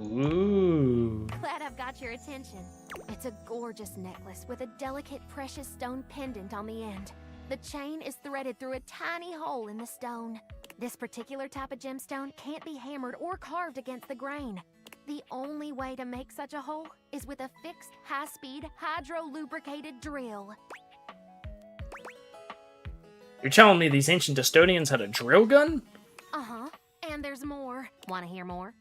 Ooh. Glad I've got your attention. It's a gorgeous necklace with a delicate precious stone pendant on the end. The chain is threaded through a tiny hole in the stone. This particular type of gemstone can't be hammered or carved against the grain. The only way to make such a hole is with a fixed, high-speed, hydro-lubricated drill. You're telling me these ancient Dustonians had a drill gun? Uh-huh. And there's more. Want to hear more?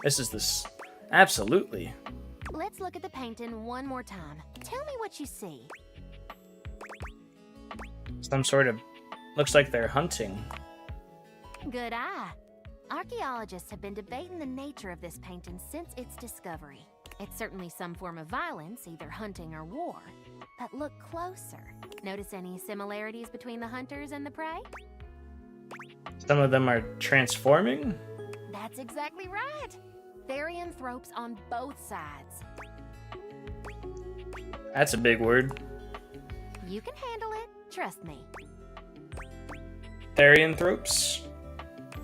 This. Absolutely. Let's look at the painting one more time. Tell me what you see. Some sort of... Looks like they're hunting. Good eye. Archaeologists have been debating the nature of this painting since its discovery. It's certainly some form of violence, either hunting or war. But look closer. Notice any similarities between the hunters and the prey? Some of them are transforming? That's exactly right. Therianthropes on both sides. That's a big word. You can handle it, trust me. Therianthropes?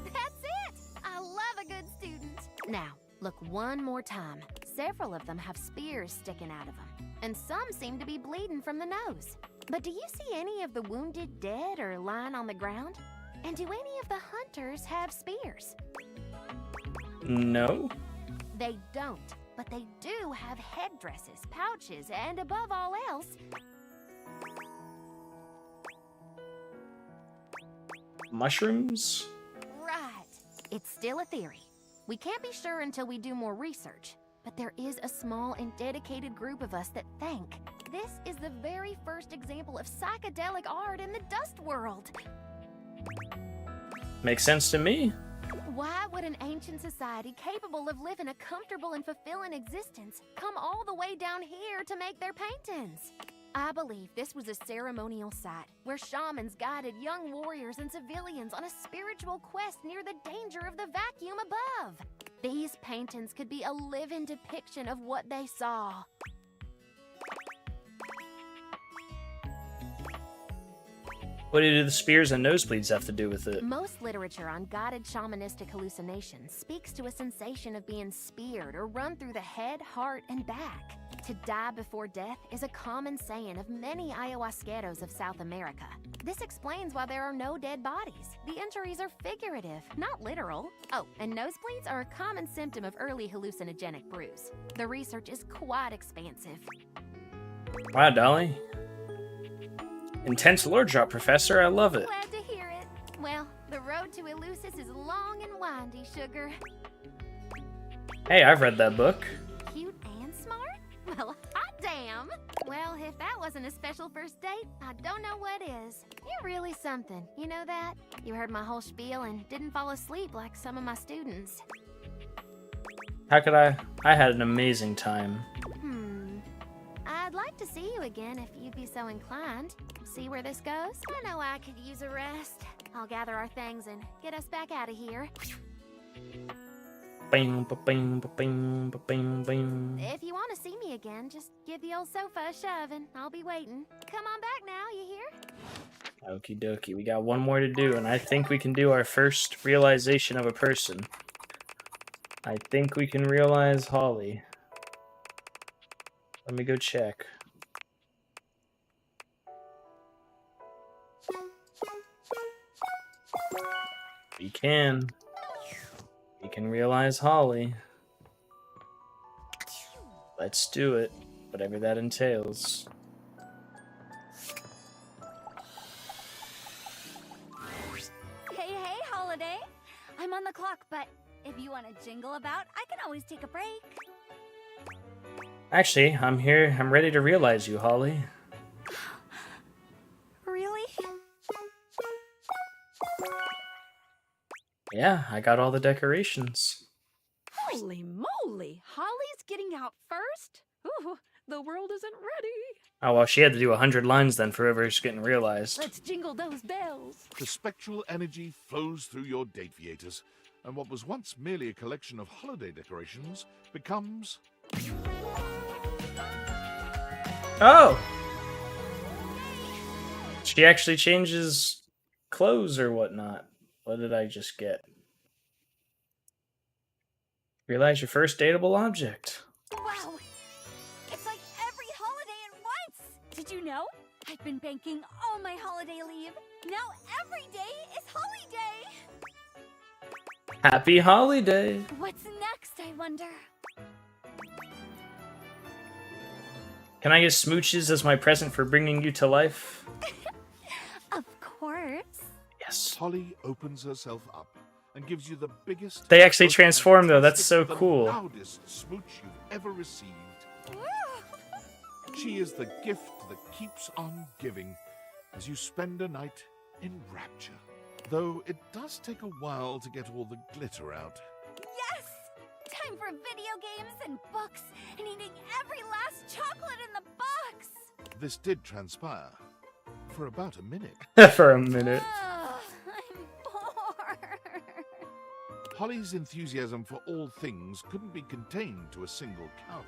That's it! I love a good student. Now, look one more time. Several of them have spears sticking out of them, and some seem to be bleeding from the nose. But do you see any of the wounded dead or lying on the ground? And do any of the hunters have spears? No. They don't, but they do have headdresses, pouches, and above all else, mushrooms? right. It's still a theory. We can't be sure until we do more research, but there is a small and dedicated group of us that think this is the very first example of psychedelic art in the dust world. Makes sense to me. Why would an ancient society capable of living a comfortable and fulfilling existence come all the way down here to make their paintings? I believe this was a ceremonial site where shamans guided young warriors and civilians on a spiritual quest near the danger of the vacuum above. These paintings could be a living depiction of what they saw. What do the spears and nosebleeds have to do with it? Most literature on guided shamanistic hallucinations speaks to a sensation of being speared or run through the head, heart, and back. To die before death is a common saying of many ayahuasqueros of South America. This explains why there are no dead bodies. The injuries are figurative, not literal. Oh, and nosebleeds are a common symptom of early hallucinogenic brews. The research is quite expansive. Wow, Dolly. Intense lore drop, Professor. I love it. Glad to hear it. Well, the road to Eleusis is long and windy, sugar. Hey, I've read that book. Cute and smart? Well, hot damn! Well, if that wasn't a special first date, I don't know what is. You're really something, you know that? You heard my whole spiel and didn't fall asleep like some of my students. How could I? I had an amazing time. I'd like to see you again if you'd be so inclined. See where this goes? I know I could use a rest. I'll gather our things and get us back out of here. Bing, ba-bing, ba-bing, ba-bing, bing. If you want to see me again, just give the old sofa a shove and I'll be waiting. Come on back now, you hear? Okie dokie. We got one more to do, and I think we can do our first realization of a person. I think we can realize Holly. Let me go check. We can. We can realize Holly. Let's do it, whatever that entails. Hey, Holiday. I'm on the clock, but if you want to jingle about, I can always take a break. Actually, I'm here. I'm ready to realize you, Holly. Really? Yeah, I got all the decorations. Holy moly! Holly's getting out first? Ooh, the world isn't ready. Oh, well, she had to do 100 lines then for whoever's getting realized. Let's jingle those bells. The spectral energy flows through your date theaters, and what was once merely a collection of holiday decorations becomes... Oh! She actually changes clothes or whatnot. What did I just get? Realize your first dateable object. Wow! It's like every holiday at once! Did you know? I've been banking all my holiday leave. Now every day is holiday! Happy holiday! What's next, I wonder? Can I get smooches as my present for bringing you to life? Of course. Yes. Holly opens herself up and gives you the biggest... They actually transform, though. That's so cool. The loudest smooch you've ever received. She is the gift that keeps on giving as you spend a night in rapture. Though it does take a while to get all the glitter out. Yes! Time for video games and books and eating every last chocolate in the box! This did transpire for about a minute. For a minute. I'm bored. Holly's enthusiasm for all things couldn't be contained to a single couch.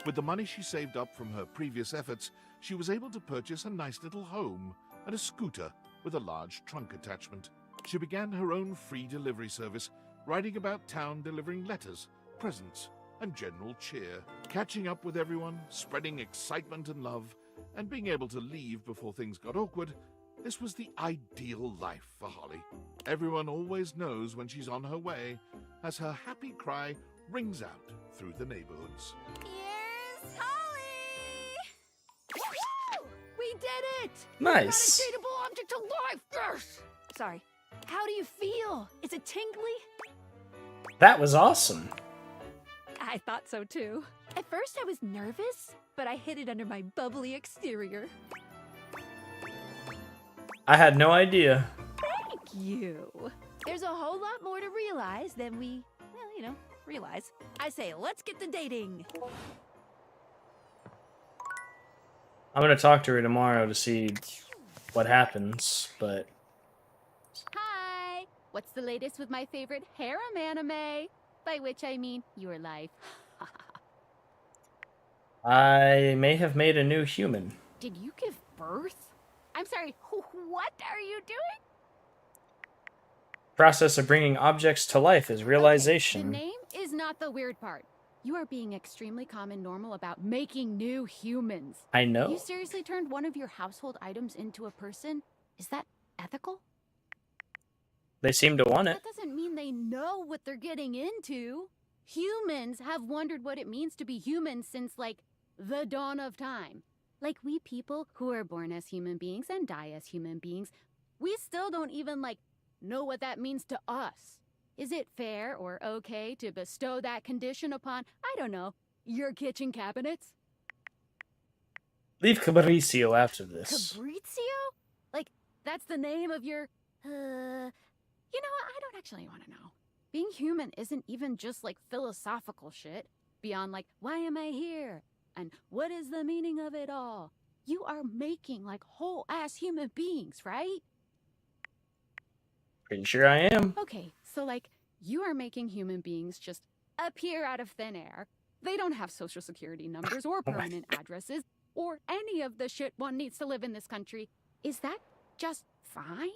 With the money she saved up from her previous efforts, she was able to purchase a nice little home and a scooter with a large trunk attachment. She began her own free delivery service, riding about town delivering letters, presents, and general cheer, catching up with everyone, spreading excitement and love, and being able to leave before things got awkward. This was the ideal life for Holly. Everyone always knows when she's on her way, as her happy cry rings out through the neighborhoods. Here's Holly! We did it! Nice. We got a dateable object to life! Yes! Sorry. How do you feel? Is it tingly? That was awesome. I thought so too. At first I was nervous, but I hid it under my bubbly exterior. I had no idea. Thank you. There's a whole lot more to realize than we, well, you know, realize. I say, let's get to dating. I'm gonna talk to her tomorrow to see what happens, but Hi! What's the latest with my favorite harem anime? By which I mean your life. I may have made a new human. Did you give birth? I'm sorry, what are you doing? Process of bringing objects to life is realization. The name is not the weird part. You are being extremely calm and normal about making new humans. I know. You seriously turned one of your household items into a person? Is that ethical? They seem to want it. That doesn't mean they know what they're getting into. Humans have wondered what it means to be human since, like, the dawn of time. Like, we people who are born as human beings and die as human beings, we still don't even, like, know what that means to us. Is it fair or okay to bestow that condition upon, I don't know, your kitchen cabinets? Leave Cabricio after this. Cabrizio? Like, that's the name of your, you know what, I don't actually want to know. Being human isn't even just, like, philosophical shit. Beyond, like, why am I here? And what is the meaning of it all? You are making, like, whole-ass human beings, right? Pretty sure I am. Okay, so, like, you are making human beings just appear out of thin air. They don't have social security numbers or permanent addresses or any of the shit one needs to live in this country. Is that just fine?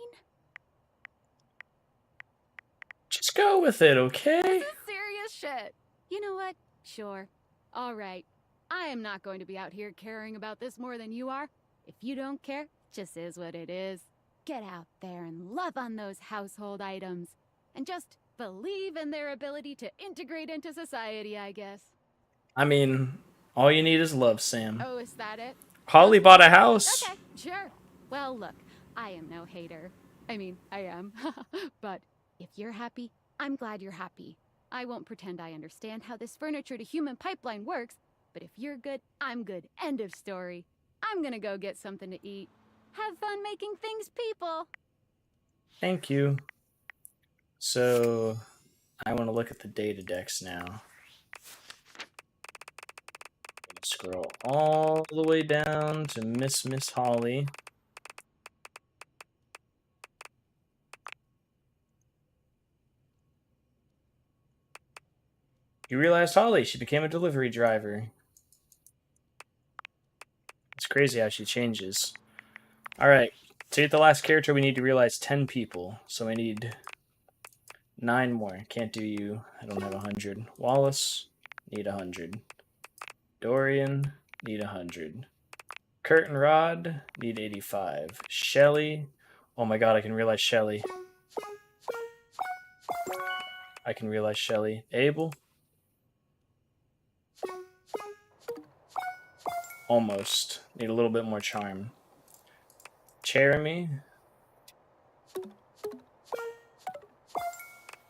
Just go with it, okay? This is serious shit. You know what? Sure. All right. I am not going to be out here caring about this more than you are. If you don't care, just is what it is. Get out there and love on those household items. And just believe in their ability to integrate into society, I guess. I mean, all you need is love, Sam. Oh, is that it? Holly bought a house. Okay, sure. Well, look, I am no hater. I mean, I am. But if you're happy, I'm glad you're happy. I won't pretend I understand how this furniture to human pipeline works, but if you're good, I'm good. End of story. I'm gonna go get something to eat. Have fun making things, people. Thank you. So, I want to look at the data decks now. Scroll all the way down to Miss Holly. You realized Holly, she became a delivery driver. It's crazy how she changes. Alright, to get the last character, we need to realize 10 people. So we need 9 more. Can't do you. I don't have 100. Wallace, need 100. Dorian, need 100. Kurt and Rod, need 85. Shelly, oh my god, I can realize Shelly. I can realize Shelly. Abel? Almost. Need a little bit more charm. Jeremy?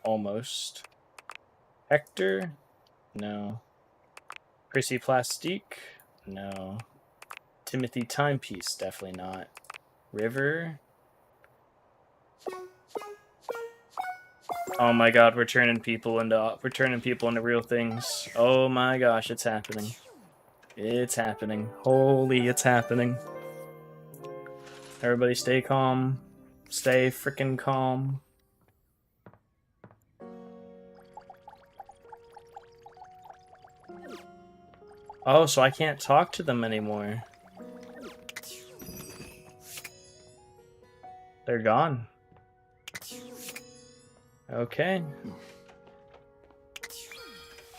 Almost. Hector? No. Chrissy Plastique? No. Timothy Timepiece? Definitely not. River? Oh my god, we're turning people into real things. Oh my gosh, it's happening. It's happening. Holy, it's happening. Everybody stay calm. Stay freaking calm. Oh, so I can't talk to them anymore. They're gone. Okay.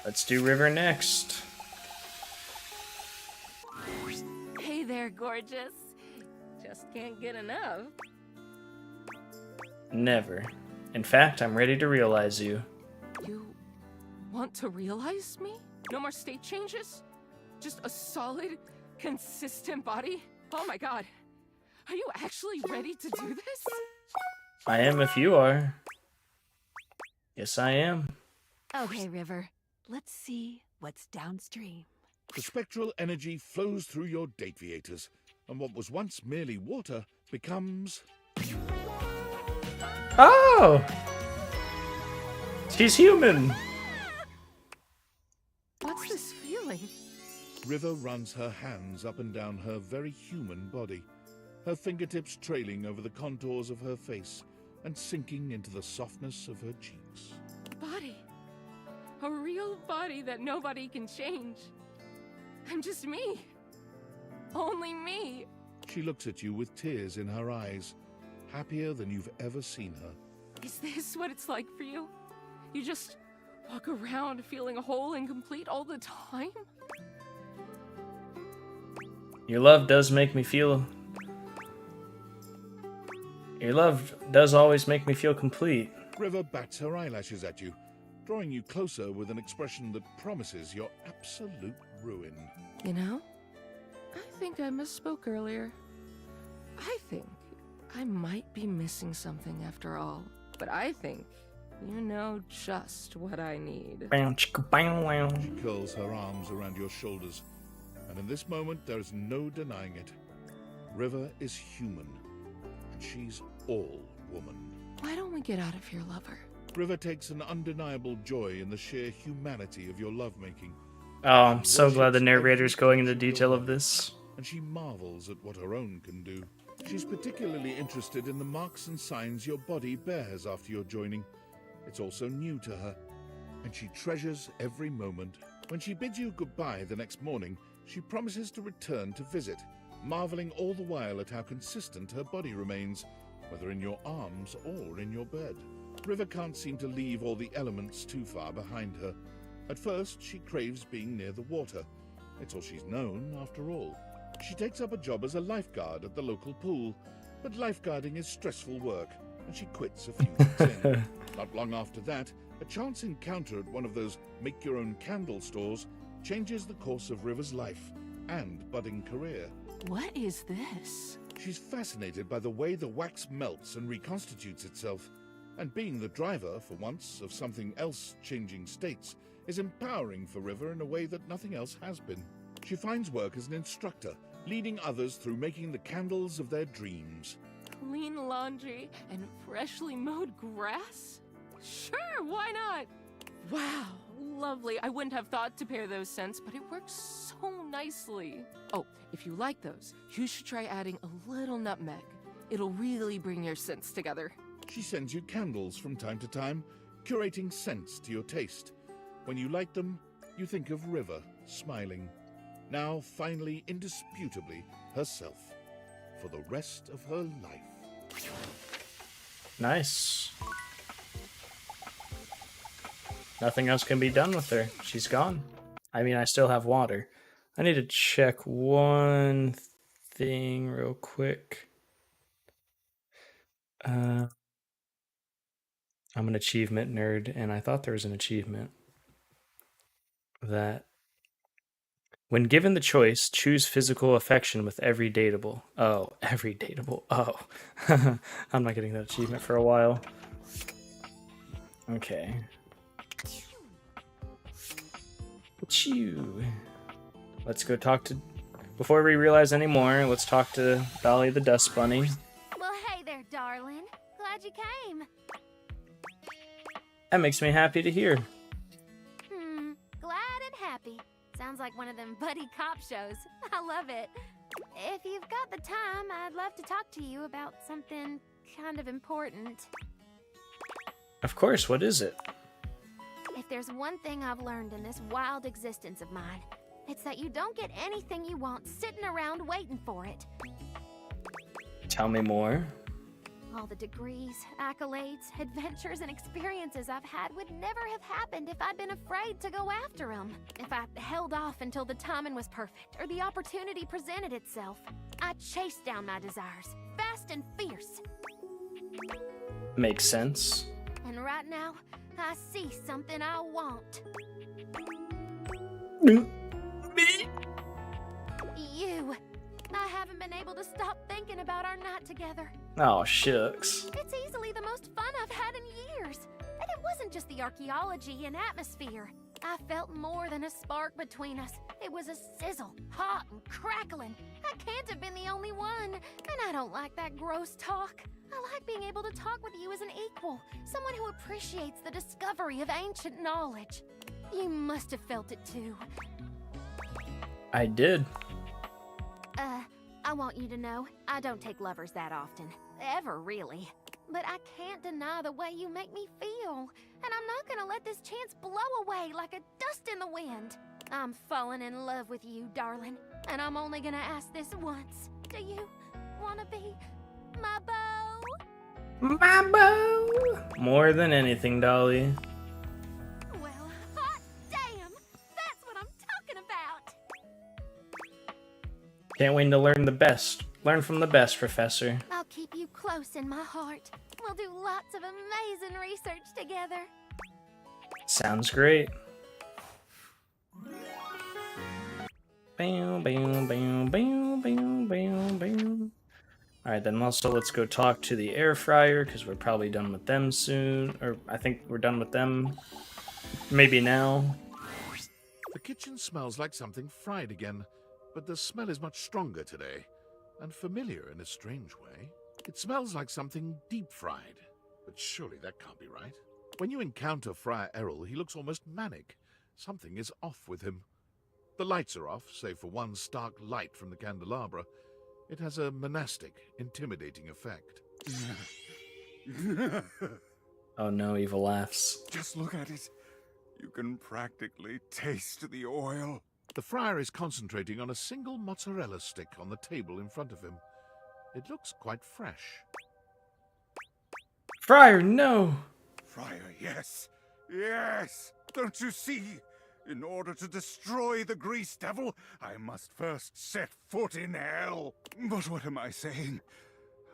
Let's do River next. Hey there, gorgeous. Just can't get enough. Never. In fact, I'm ready to realize you. You want to realize me? No more state changes? Just a solid, consistent body? Oh my god. Are you actually ready to do this? I am if you are. Yes, I am. Okay, River. Let's see what's downstream. The spectral energy flows through your Dateviators, and what was once merely water becomes... Oh! She's human! What's this feeling? River runs her hands up and down her very human body, her fingertips trailing over the contours of her face and sinking into the softness of her cheeks. Body. A real body that nobody can change. I'm just me. Only me. She looks at you with tears in her eyes, happier than you've ever seen her. Is this what it's like for you? You just walk around feeling whole and complete all the time? Your love does make me feel... Your love does always make me feel complete. River bats her eyelashes at you, drawing you closer with an expression that promises your absolute ruin. You know, I think I misspoke earlier. I think I might be missing something after all. But I think you know just what I need. She curls her arms around your shoulders, and in this moment there is no denying it. River is human, and she's all woman. Why don't we get out of here, lover? River takes an undeniable joy in the sheer humanity of your lovemaking. Oh, I'm so glad the narrator's going into detail of this. And she marvels at what her own can do. She's particularly interested in the marks and signs your body bears after your joining. It's also new to her, and she treasures every moment. When she bids you goodbye the next morning, she promises to return to visit, marveling all the while at how consistent her body remains, whether in your arms or in your bed. River can't seem to leave all the elements too far behind her. At first, she craves being near the water. It's all she's known, after all. She takes up a job as a lifeguard at the local pool, but lifeguarding is stressful work, and she quits a few weeks in. Not long after that, a chance encounter at one of those make-your-own-candle stores changes the course of River's life and budding career. What is this? She's fascinated by the way the wax melts and reconstitutes itself, and being the driver, for once, of something else changing states is empowering for River in a way that nothing else has been. She finds work as an instructor, leading others through making the candles of their dreams. Clean laundry and freshly mowed grass? Sure, why not? Wow, lovely. I wouldn't have thought to pair those scents, but it works so nicely. Oh, if you like those, you should try adding a little nutmeg. It'll really bring your scents together. She sends you candles from time to time, curating scents to your taste. When you light them, you think of River, smiling. Now, finally, indisputably, herself, for the rest of her life. Nice. Nothing else can be done with her. She's gone. I mean, I still have water. I need to check one thing real quick. I'm an achievement nerd, and I thought there was an achievement that when given the choice, choose physical affection with every dateable. Oh, every dateable. Oh, I'm not getting that achievement for a while. Okay. Chew. Let's go talk to... Before we realize any more, let's talk to Dolly the Dust Bunny. Well, hey there, darling. Glad you came. That makes me happy to hear. Glad and happy. Sounds like one of them buddy cop shows. I love it. If you've got the time, I'd love to talk to you about something kind of important. Of course, what is it? If there's one thing I've learned in this wild existence of mine, it's that you don't get anything you want sitting around waiting for it. Tell me more. All the degrees, accolades, adventures, and experiences I've had would never have happened if I'd been afraid to go after them. If I held off until the timing was perfect or the opportunity presented itself. I chased down my desires, fast and fierce. Makes sense. And right now, I see something I want. Me? You. I haven't been able to stop thinking about our night together. Oh, shucks. It's easily the most fun I've had in years. And it wasn't just the archaeology and atmosphere. I felt more than a spark between us. It was a sizzle, hot and crackling. I can't have been the only one. And I don't like that gross talk. I like being able to talk with you as an equal, someone who appreciates the discovery of ancient knowledge. You must have felt it too. I did. I want you to know, I don't take lovers that often. Ever, really. But I can't deny the way you make me feel. And I'm not gonna let this chance blow away like a dust in the wind. I'm falling in love with you, darling. And I'm only gonna ask this once. Do you wanna be my beau? My beau! More than anything, Dolly. Well, hot damn! That's what I'm talking about! Can't wait to learn the best. Learn from the best, Professor. I'll keep you close in my heart. We'll do lots of amazing research together. Sounds great. Bam, bam, bam, bam, bam, bam, bam. Alright, then also let's go talk to the air fryer, because we're probably done with them soon. Or I think we're done with them. Maybe now. The kitchen smells like something fried again, but the smell is much stronger today, and familiar in a strange way. It smells like something deep-fried, but surely that can't be right. When you encounter Friar Errol, he looks almost manic. Something is off with him. The lights are off, save for one stark light from the candelabra. It has a monastic, intimidating effect. Oh no, Evil laughs. Just look at it. You can practically taste the oil. The friar is concentrating on a single mozzarella stick on the table in front of him. It looks quite fresh. Friar, no! Friar, yes. Yes! Don't you see? In order to destroy the grease devil, I must first set foot in hell. But what am I saying?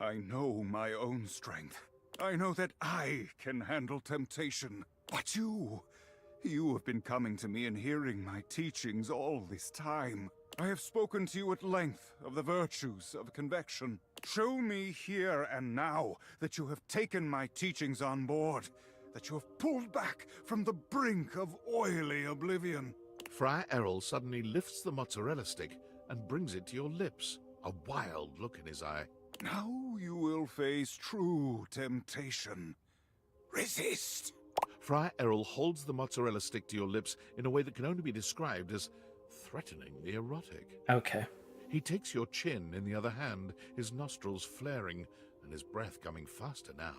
I know my own strength. I know that I can handle temptation. But you have been coming to me and hearing my teachings all this time. I have spoken to you at length of the virtues of convection. Show me here and now that you have taken my teachings on board, that you have pulled back from the brink of oily oblivion. Friar Errol suddenly lifts the mozzarella stick and brings it to your lips, a wild look in his eye. Now you will face true temptation. Resist! Friar Errol holds the mozzarella stick to your lips in a way that can only be described as threateningly erotic. Okay. He takes your chin in the other hand, his nostrils flaring, and his breath coming faster now.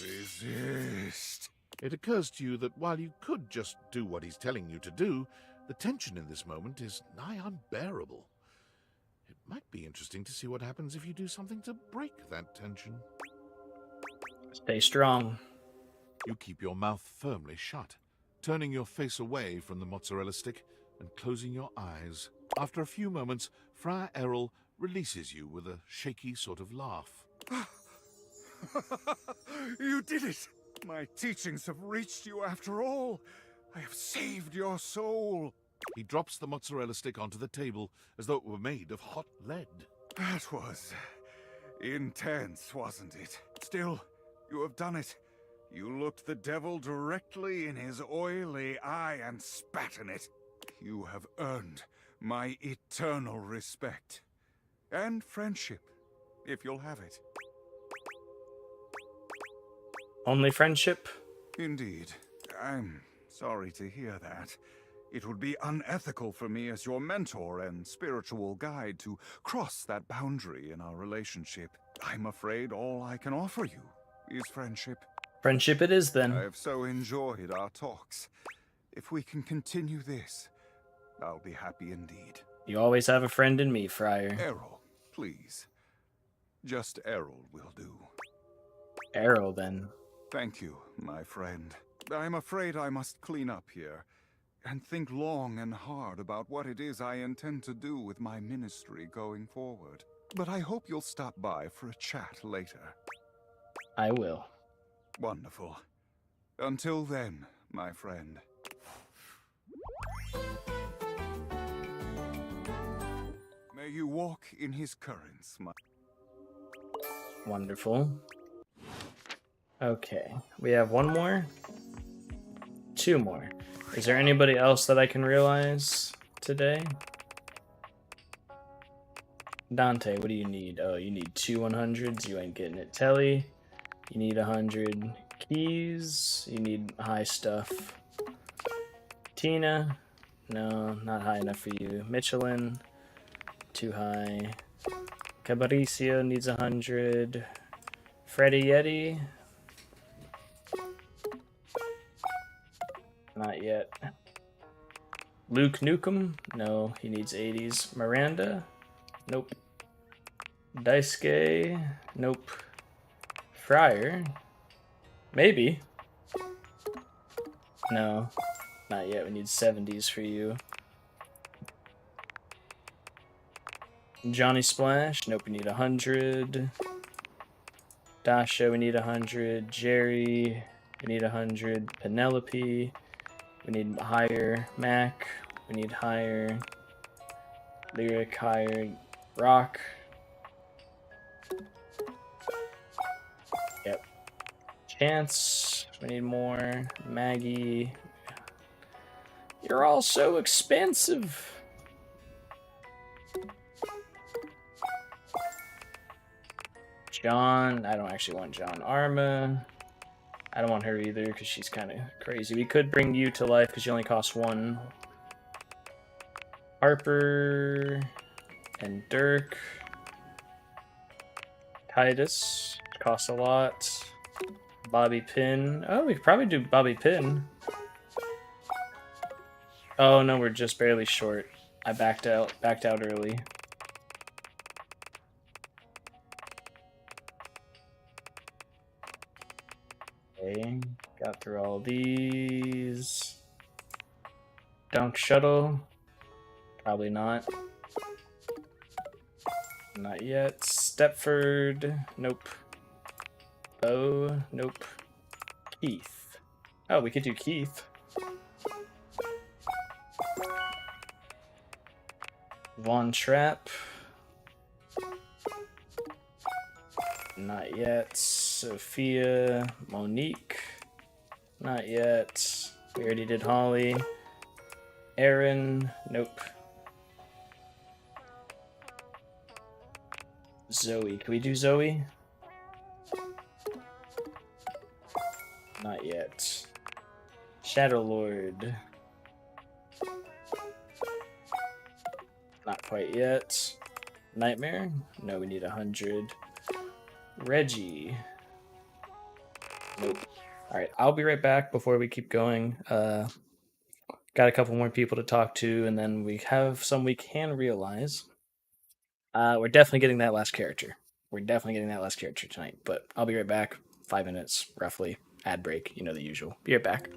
Resist. It occurs to you that while you could just do what he's telling you to do, the tension in this moment is nigh unbearable. It might be interesting to see what happens if you do something to break that tension. Stay strong. You keep your mouth firmly shut, turning your face away from the mozzarella stick and closing your eyes. After a few moments, Friar Errol releases you with a shaky sort of laugh. You did it! My teachings have reached you after all. I have saved your soul. He drops the mozzarella stick onto the table as though it were made of hot lead. That was intense, wasn't it? Still, you have done it. You looked the devil directly in his oily eye and spat in it. You have earned my eternal respect. And friendship, if you'll have it. Only friendship? Indeed. I'm sorry to hear that. It would be unethical for me as your mentor and spiritual guide to cross that boundary in our relationship. I'm afraid all I can offer you is friendship. Friendship it is, then. I have so enjoyed our talks. If we can continue this, I'll be happy indeed. You always have a friend in me, Friar. Errol, please. Just Errol will do. Errol, then. Thank you, my friend. I'm afraid I must clean up here and think long and hard about what it is I intend to do with my ministry going forward. But I hope you'll stop by for a chat later. I will. Wonderful. Until then, my friend. May you walk in his currents, my... Wonderful. Okay, we have one more. Two more. Is there anybody else that I can realize today? Dante, what do you need? Oh, you need 2 100s. You ain't getting it. Telly, you need 100 keys. You need high stuff. Tina, no, not high enough for you. Michelin, too high. Cabaricio needs 100. Freddy Yeti, not yet. Luke Nukem, no, he needs 80s. Miranda, nope. Daisuke, nope. Fryer, maybe. No, not yet. We need 70s for you. Johnny Splash, nope, we need 100. Dasha, we need 100. Jerry, we need 100. Penelope, we need higher. Mac, we need higher. Lyric, higher. Rock. Yep. Chance, we need more. Maggie, you're all so expensive. John, I don't actually want John. Arma, I don't want her either because she's kind of crazy. We could bring you to life because she only costs 1. Harper and Dirk. Titus, costs a lot. Bobby Pin. Oh, we could probably do Bobby Pin. Oh no, we're just barely short. I backed out early. Okay, got through all these. Dunk Shuttle, probably not. Not yet. Stepford, nope. Bo, nope. Keith. Oh, we could do Keith. Von Trapp. Not yet. Sophia. Monique. Not yet. We already did Holly. Aaron. Nope. Zoe. Can we do Zoe? Not yet. Shadowlord. Not quite yet. Nightmare? No, we need 100. Reggie. Nope. Alright, I'll be right back before we keep going. Got a couple more people to talk to, and then we have some we can realize. We're definitely getting that last character. We're definitely getting that last character tonight, but I'll be right back. 5 minutes, roughly. Ad break, you know the usual. Be right back.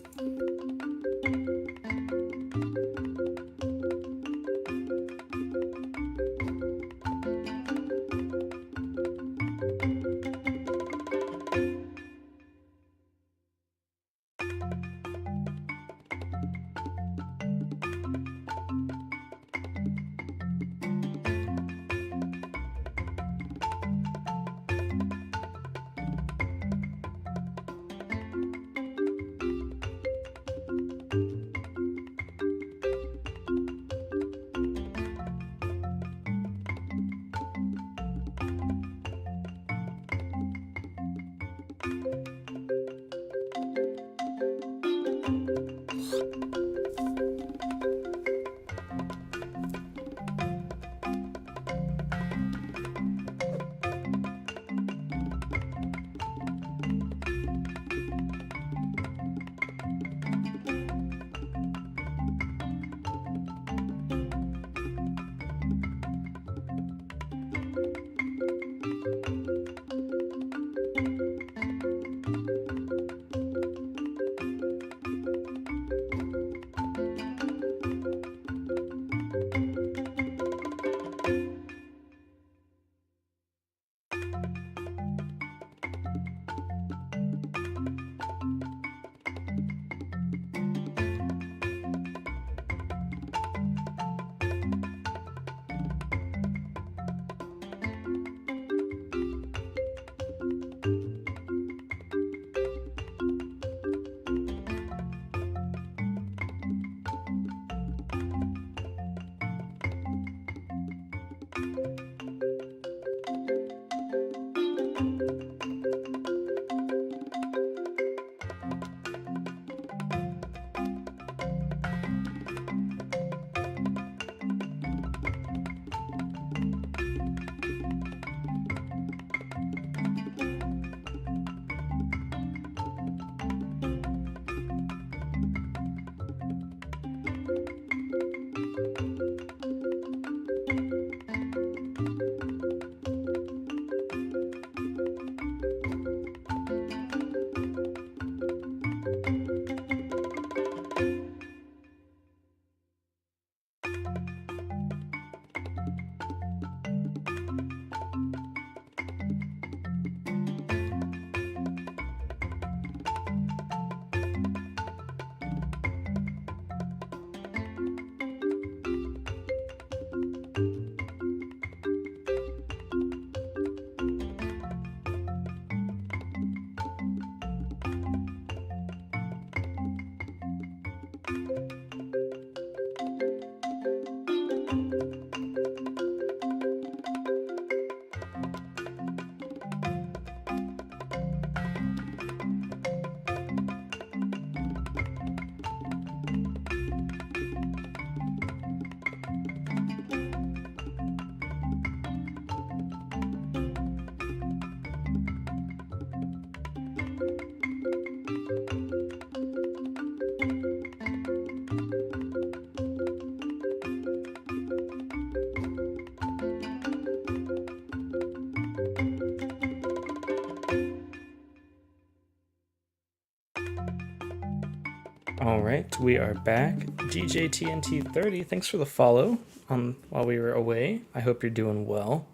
All right, we are back. DJTNT30, thanks for the follow while we were away. I hope you're doing well.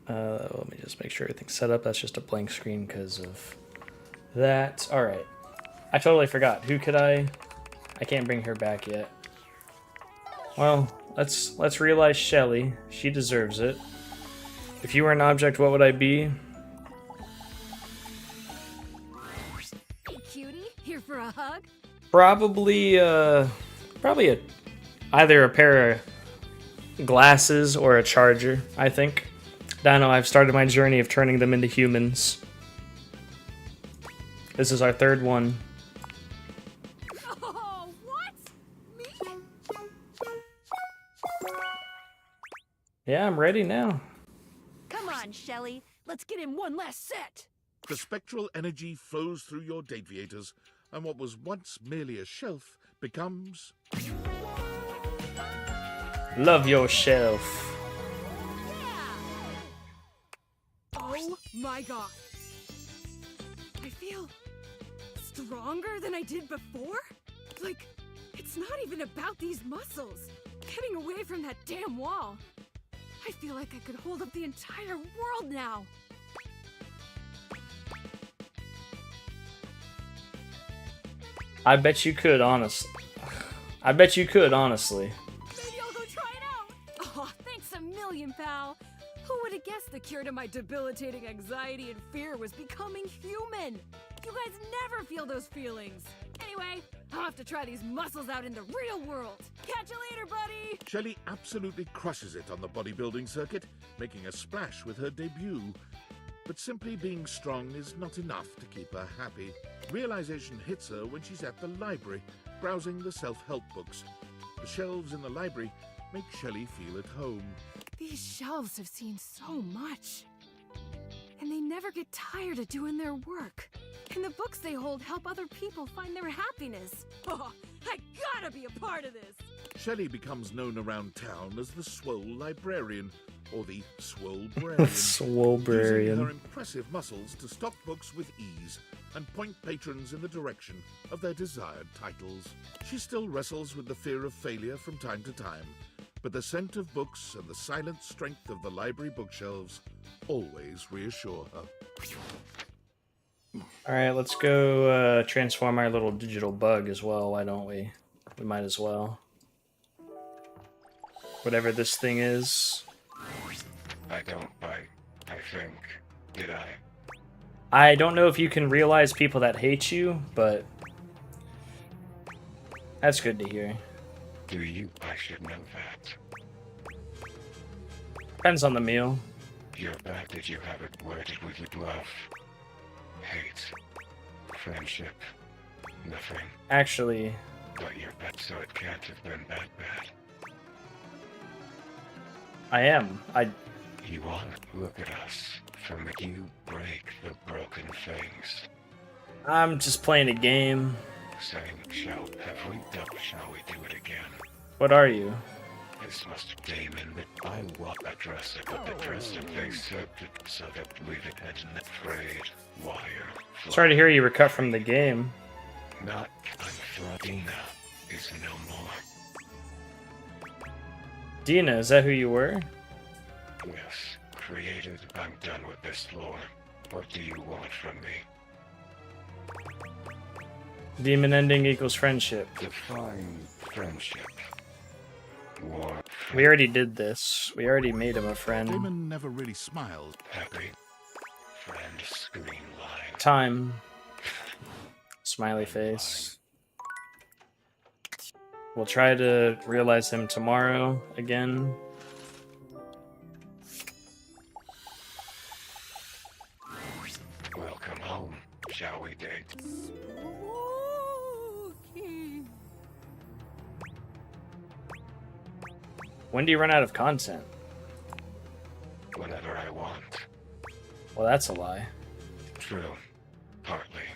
Let me just make sure everything's set up. That's just a blank screen because of that. All right. I totally forgot. Who could I can't bring her back yet. Well, let's realize Shelly. She deserves it. If you were an object, what would I be? Hey, cutie, here for a hug? Probably either a pair of glasses or a charger, I think. Dino, I've started my journey of turning them into humans. This is our third one. Oh, what? Me? Yeah, I'm ready now. Come on, Shelly. Let's get in one last set. The spectral energy flows through your Dateviators, and what was once merely a shelf becomes... Love your shelf. Oh my god. I feel stronger than I did before? Like, it's not even about these muscles. Getting away from that damn wall. I feel like I could hold up the entire world now. I bet you could, honestly. I bet you could, honestly. Maybe I'll go try it out. Oh, thanks a million, pal. Who would have guessed the cure to my debilitating anxiety and fear was becoming human? You guys never feel those feelings. Anyway, I'll have to try these muscles out in the real world. Catch you later, buddy! Shelly absolutely crushes it on the bodybuilding circuit, making a splash with her debut. But simply being strong is not enough to keep her happy. Realization hits her when she's at the library, browsing the self-help books. The shelves in the library make Shelly feel at home. These shelves have seen so much. And they never get tired of doing their work. And the books they hold help other people find their happiness. Oh, I gotta be a part of this! Shelly becomes known around town as the Swole Librarian, or the Swolebrarian. Swolebrarian. Using her impressive muscles to stock books with ease and point patrons in the direction of their desired titles. She still wrestles with the fear of failure from time to time, but the scent of books and the silent strength of the library bookshelves always reassure her. Alright, let's go transform our little digital bug as well, why don't we? We might as well. Whatever this thing is. I don't bite, I think. Did I? I don't know if you can realize people that hate you, but that's good to hear. Do you? I should know that. Depends on the meal. You're back. Did you have it worded with love? Hate? Friendship? Nothing? Actually... But you're back, so it can't have been that bad. I am. You are? Look at us. From it you break the broken things. I'm just playing a game. Saying, shall we do it again? What are you? This must Damon that I want a dresser, but the dresser they served it so that we've had net frayed wire. Sorry to hear you were cut from the game. Not Dina is no more. Dina, is that who you were? Yes, created. I'm done with this lore. What do you want from me? Demon ending equals friendship. Define friendship. War. We already did this. We already made him a friend. Damon never really smiled. Happy. Friend screen line. Time. Smiley face. We'll try to realize him tomorrow again. Welcome home. Shall we date? When do you run out of content? Whenever I want. Well, that's a lie. True. Partly.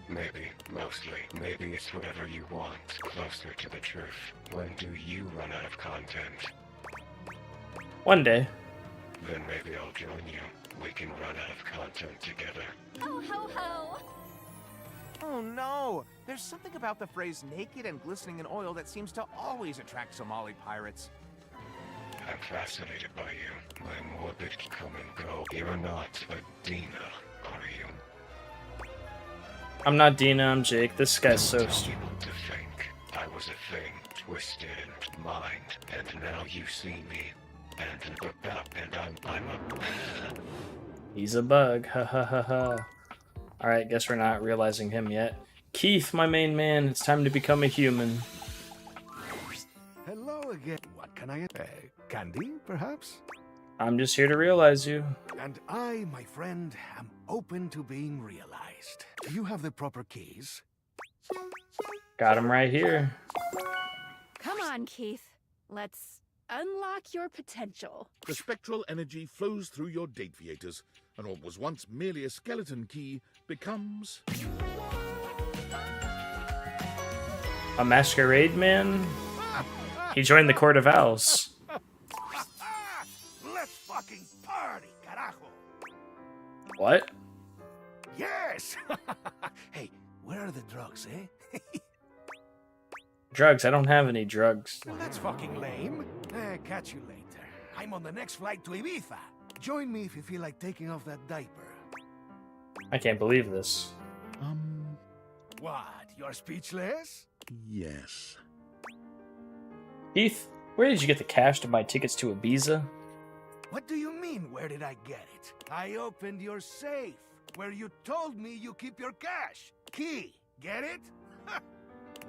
Maybe. Mostly. Maybe it's whatever you want. Closer to the truth. When do you run out of content? One day. Then maybe I'll join you. We can run out of content together. Ho ho ho! Oh no! There's something about the phrase naked and glistening in oil that seems to always attract Somali pirates. I'm fascinated by you. My morbid come and go. You're not a Dina, are you? I'm not Dina, I'm Jake. This guy's so Tell stupid. me what to think. I was a thing, twisted in mind, and now you see me. And I'm a... He's a bug. Ha ha ha ha. Alright, guess we're not realizing him yet. Keith, my main man, it's time to become a human. Hello again. What can I... candy, perhaps? I'm just here to realize you. And I, my friend, am open to being realized. Do you have the proper keys? Got him right here. Come on, Keith. Let's unlock your potential. The spectral energy flows through your date viators, and what was once merely a skeleton key becomes... A masquerade man? He joined the Court of Owls. Let's fucking party, carajo! What? Yes! Hey, where are the drugs, eh? Drugs? I don't have any drugs. Well, that's fucking lame. Catch you later. I'm on the next flight to Ibiza. Join me if you feel like taking off that diaper. I can't believe this. What? You're speechless? Yes. Keith, where did you get the cash to buy tickets to Ibiza? What do you mean, where did I get it? I opened your safe, where you told me you keep your cash. Key, get it?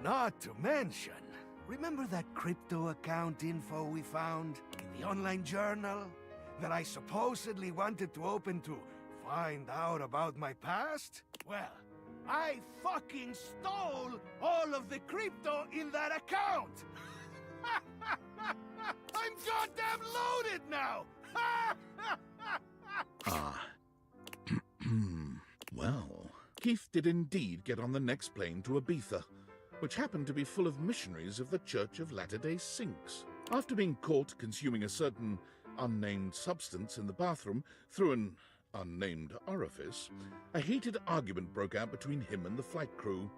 Not to mention, remember that crypto account info we found in the online journal that I supposedly wanted to open to find out about my past? Well, I fucking stole all of the crypto in that account! I'm goddamn loaded now! Ah. Well, Keith did indeed get on the next plane to Ibiza, which happened to be full of missionaries of the Church of Latter-day Saints. After being caught consuming a certain unnamed substance in the bathroom through an unnamed orifice, a heated argument broke out between him and the flight crew.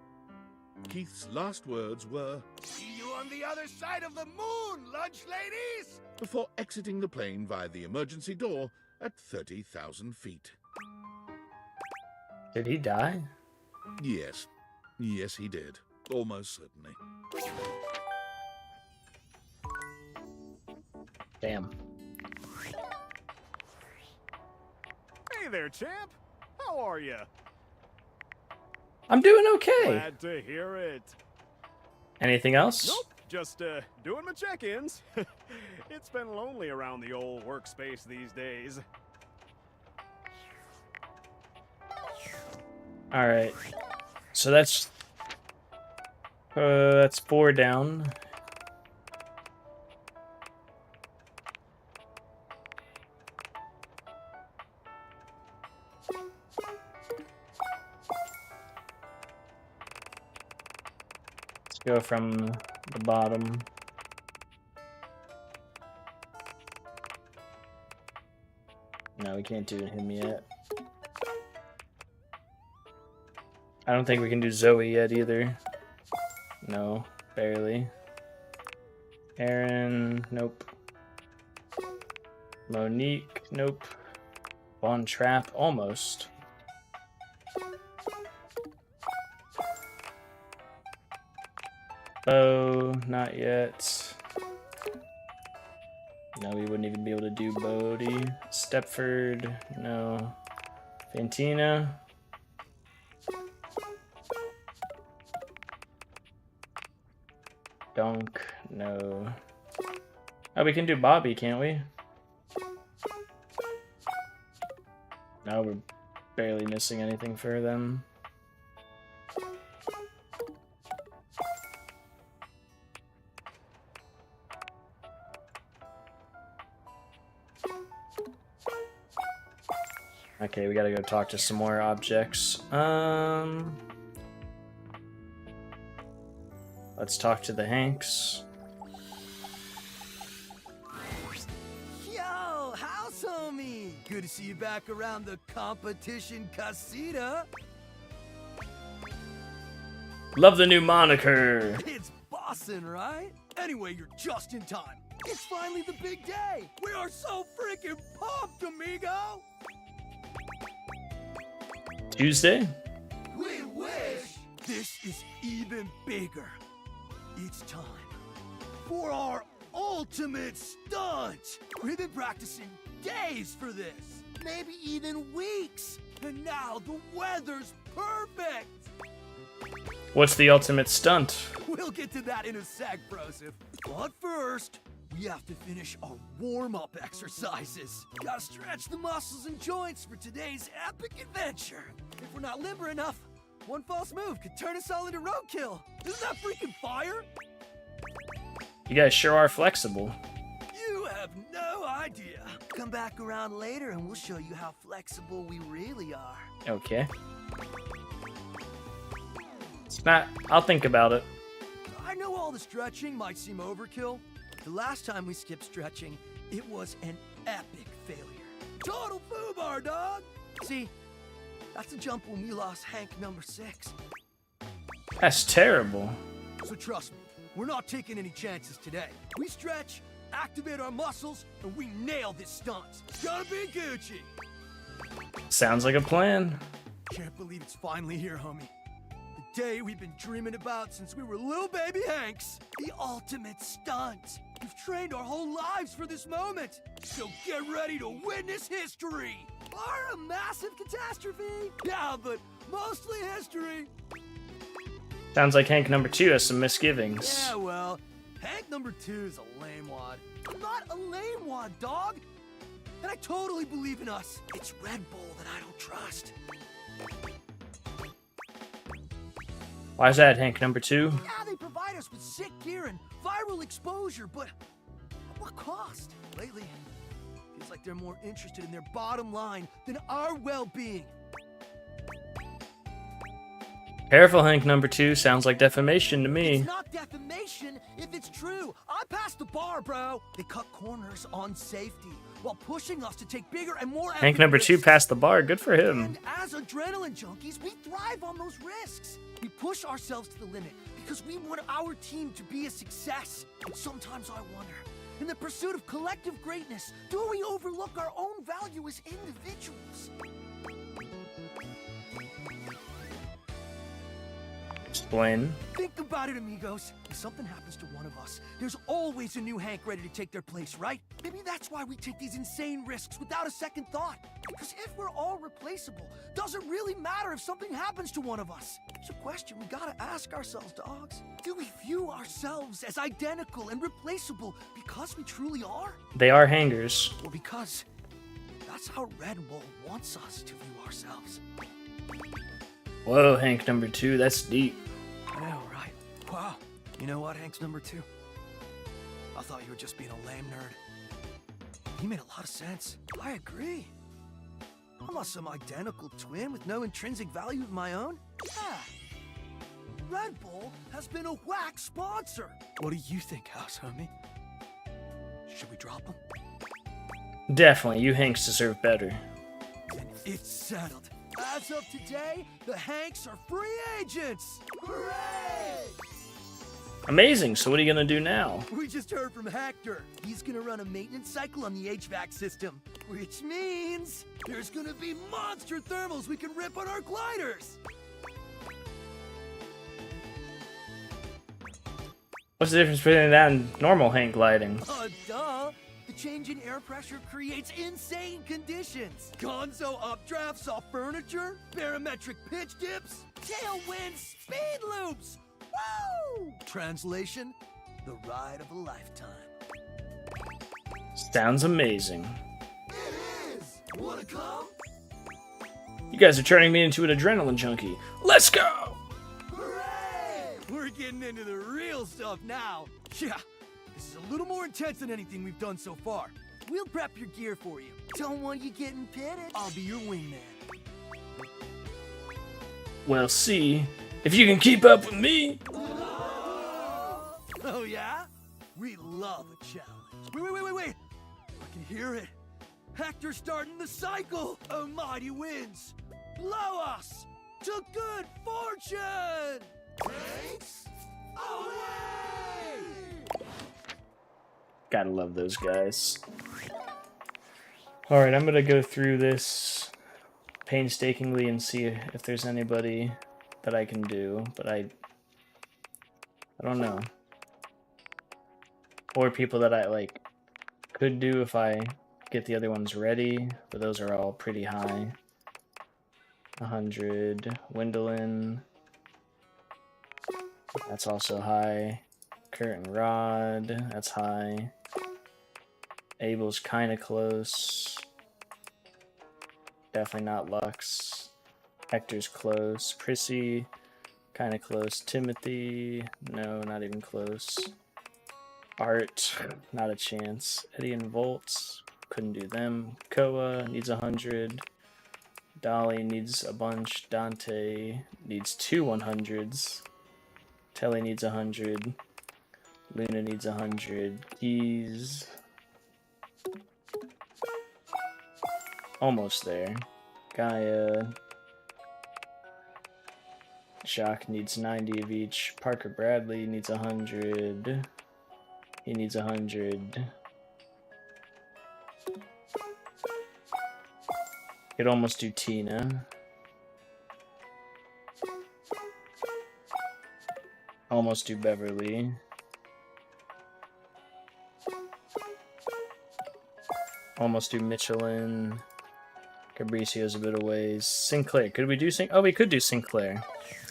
Keith's last words were, "See you on the other side of the moon, lunch ladies!" before exiting the plane via the emergency door at 30,000 feet. Did he die? Yes. Yes, he did. Almost certainly. Damn. Hey there, champ. How are you? I'm doing okay. Glad to hear it. Anything else? Nope, just doing my check-ins. It's been lonely around the old workspace these days. All right. So that's 4 down. Let's go from the bottom. No, we can't do him yet. I don't think we can do Zoe yet either. No, barely. Aaron, nope. Monique, nope. Von Trapp, almost. Bo, not yet. No, we wouldn't even be able to do Bodie. Stepford, no. Fantina. Dunk, no. Oh, we can do Bobby, can't we? No, we're barely missing anything for them. Okay, we gotta go talk to some more objects. Let's talk to the Hanks. Yo, house homie! Good to see you back around the competition casita. Love the new moniker. It's bossin', right? Anyway, you're just in time. It's finally the big day. We are so freaking pumped, amigo. Tuesday? We wish this is even bigger. It's time for our ultimate stunt. We've been practicing days for this, maybe even weeks. And now the weather's perfect. What's the ultimate stunt? We'll get to that in a sec, Broseph. But first, we have to finish our warm-up exercises. Gotta stretch the muscles and joints for today's epic adventure. If we're not limber enough, one false move could turn us all into roadkill. Isn't that freaking fire? You guys sure are flexible. You have no idea. Come back around later and we'll show you how flexible we really are. Okay. It's not. I'll think about it. I know all the stretching might seem overkill. The last time we skipped stretching, it was an epic failure. Total foobar, dog! See, that's a jump when we lost Hank number 6. That's terrible. So trust me, we're not taking any chances today. We stretch, activate our muscles, and we nail this stunt. It's gonna be Gucci! Sounds like a plan. Can't believe it's finally here, homie. The day we've been dreaming about since we were little baby Hanks. The ultimate stunt. We've trained our whole lives for this moment. So get ready to witness history. Or a massive catastrophe. Yeah, but mostly history. Sounds like Hank number 2 has some misgivings. Yeah, well, Hank number 2 is a lame wad. I'm not a lame wad, dog. And I totally believe in us. It's Red Bull that I don't trust. Why is that, Hank number 2? Yeah, they provide us with sick gear and viral exposure, but at what cost? Lately, feels like they're more interested in their bottom line than our well-being. Careful, Hank number 2. Sounds like defamation to me. It's not defamation if it's true. I passed the bar, bro. They cut corners on safety while pushing us to take bigger and more Hank number 2 passed the bar. Good for him. And as adrenaline junkies, we thrive on those risks. We push ourselves to the limit because we want our team to be a success. But sometimes I wonder, in the pursuit of collective greatness, do we overlook our own value as individuals? Explain. Think about it, amigos. If something happens to one of us, there's always a new Hank ready to take their place, right? Maybe that's why we take these insane risks without a second thought. Because if we're all replaceable, doesn't really matter if something happens to one of us. It's a question we gotta ask ourselves, dogs. Do we view ourselves as identical and replaceable because we truly are? They are hangers. Or because that's how Red Bull wants us to view ourselves? Whoa, Hank number 2. That's deep. I know, right? Wow. You know what, Hank's number 2? I thought you were just being a lame nerd. You made a lot of sense. I agree. I'm not some identical twin with no intrinsic value of my own. Yeah. Red Bull has been a whack sponsor. What do you think, House Homie? Should we drop him? Definitely. You Hanks deserve better. Then it's settled. As of today, the Hanks are free agents! Hooray! Amazing. So what are you gonna do now? We just heard from Hector. He's gonna run a maintenance cycle on the HVAC system, which means there's gonna be monster thermals we can rip on our gliders! What's the difference between that and normal Hank gliding? Duh! The change in air pressure creates insane conditions. Gonzo updrafts off furniture, barometric pitch dips, tailwind speed loops. Woo! Translation, the ride of a lifetime. Sounds amazing. It is! Wanna come? You guys are turning me into an adrenaline junkie. Let's go! Hooray! We're getting into the real stuff now. Yeah. This is a little more intense than anything we've done so far. We'll prep your gear for you. Don't want you getting pitted. I'll be your wingman. Well, see if you can keep up with me. Oh, yeah? We love a challenge. Wait. I can hear it. Hector's starting the cycle. Almighty winds. Blow us to good fortune. Gotta love those guys. Alright, I'm gonna go through this painstakingly and see if there's anybody that I can do, but I don't know. Or people that I like could do if I get the other ones ready, but those are all pretty high. 100. Wendolin. That's also high. Curtin Rod. That's high. Abel's kind of close. Definitely not Lux. Hector's close. Prissy. Kind of close. Timothy. No, not even close. Art. Not a chance. Eddie and Volts. Couldn't do them. Koa needs 100. Dolly needs a bunch. Dante needs 2 100s. Telly needs 100. Luna needs 100. Keys. Almost there. Gaia. Jacques needs 90 of each. Parker Bradley needs 100. He needs 100. Could almost do Tina. Almost do Beverly. Almost do Michelin. Fabricio's a bit of ways. Sinclair. Could we do Oh, we could do Sinclair.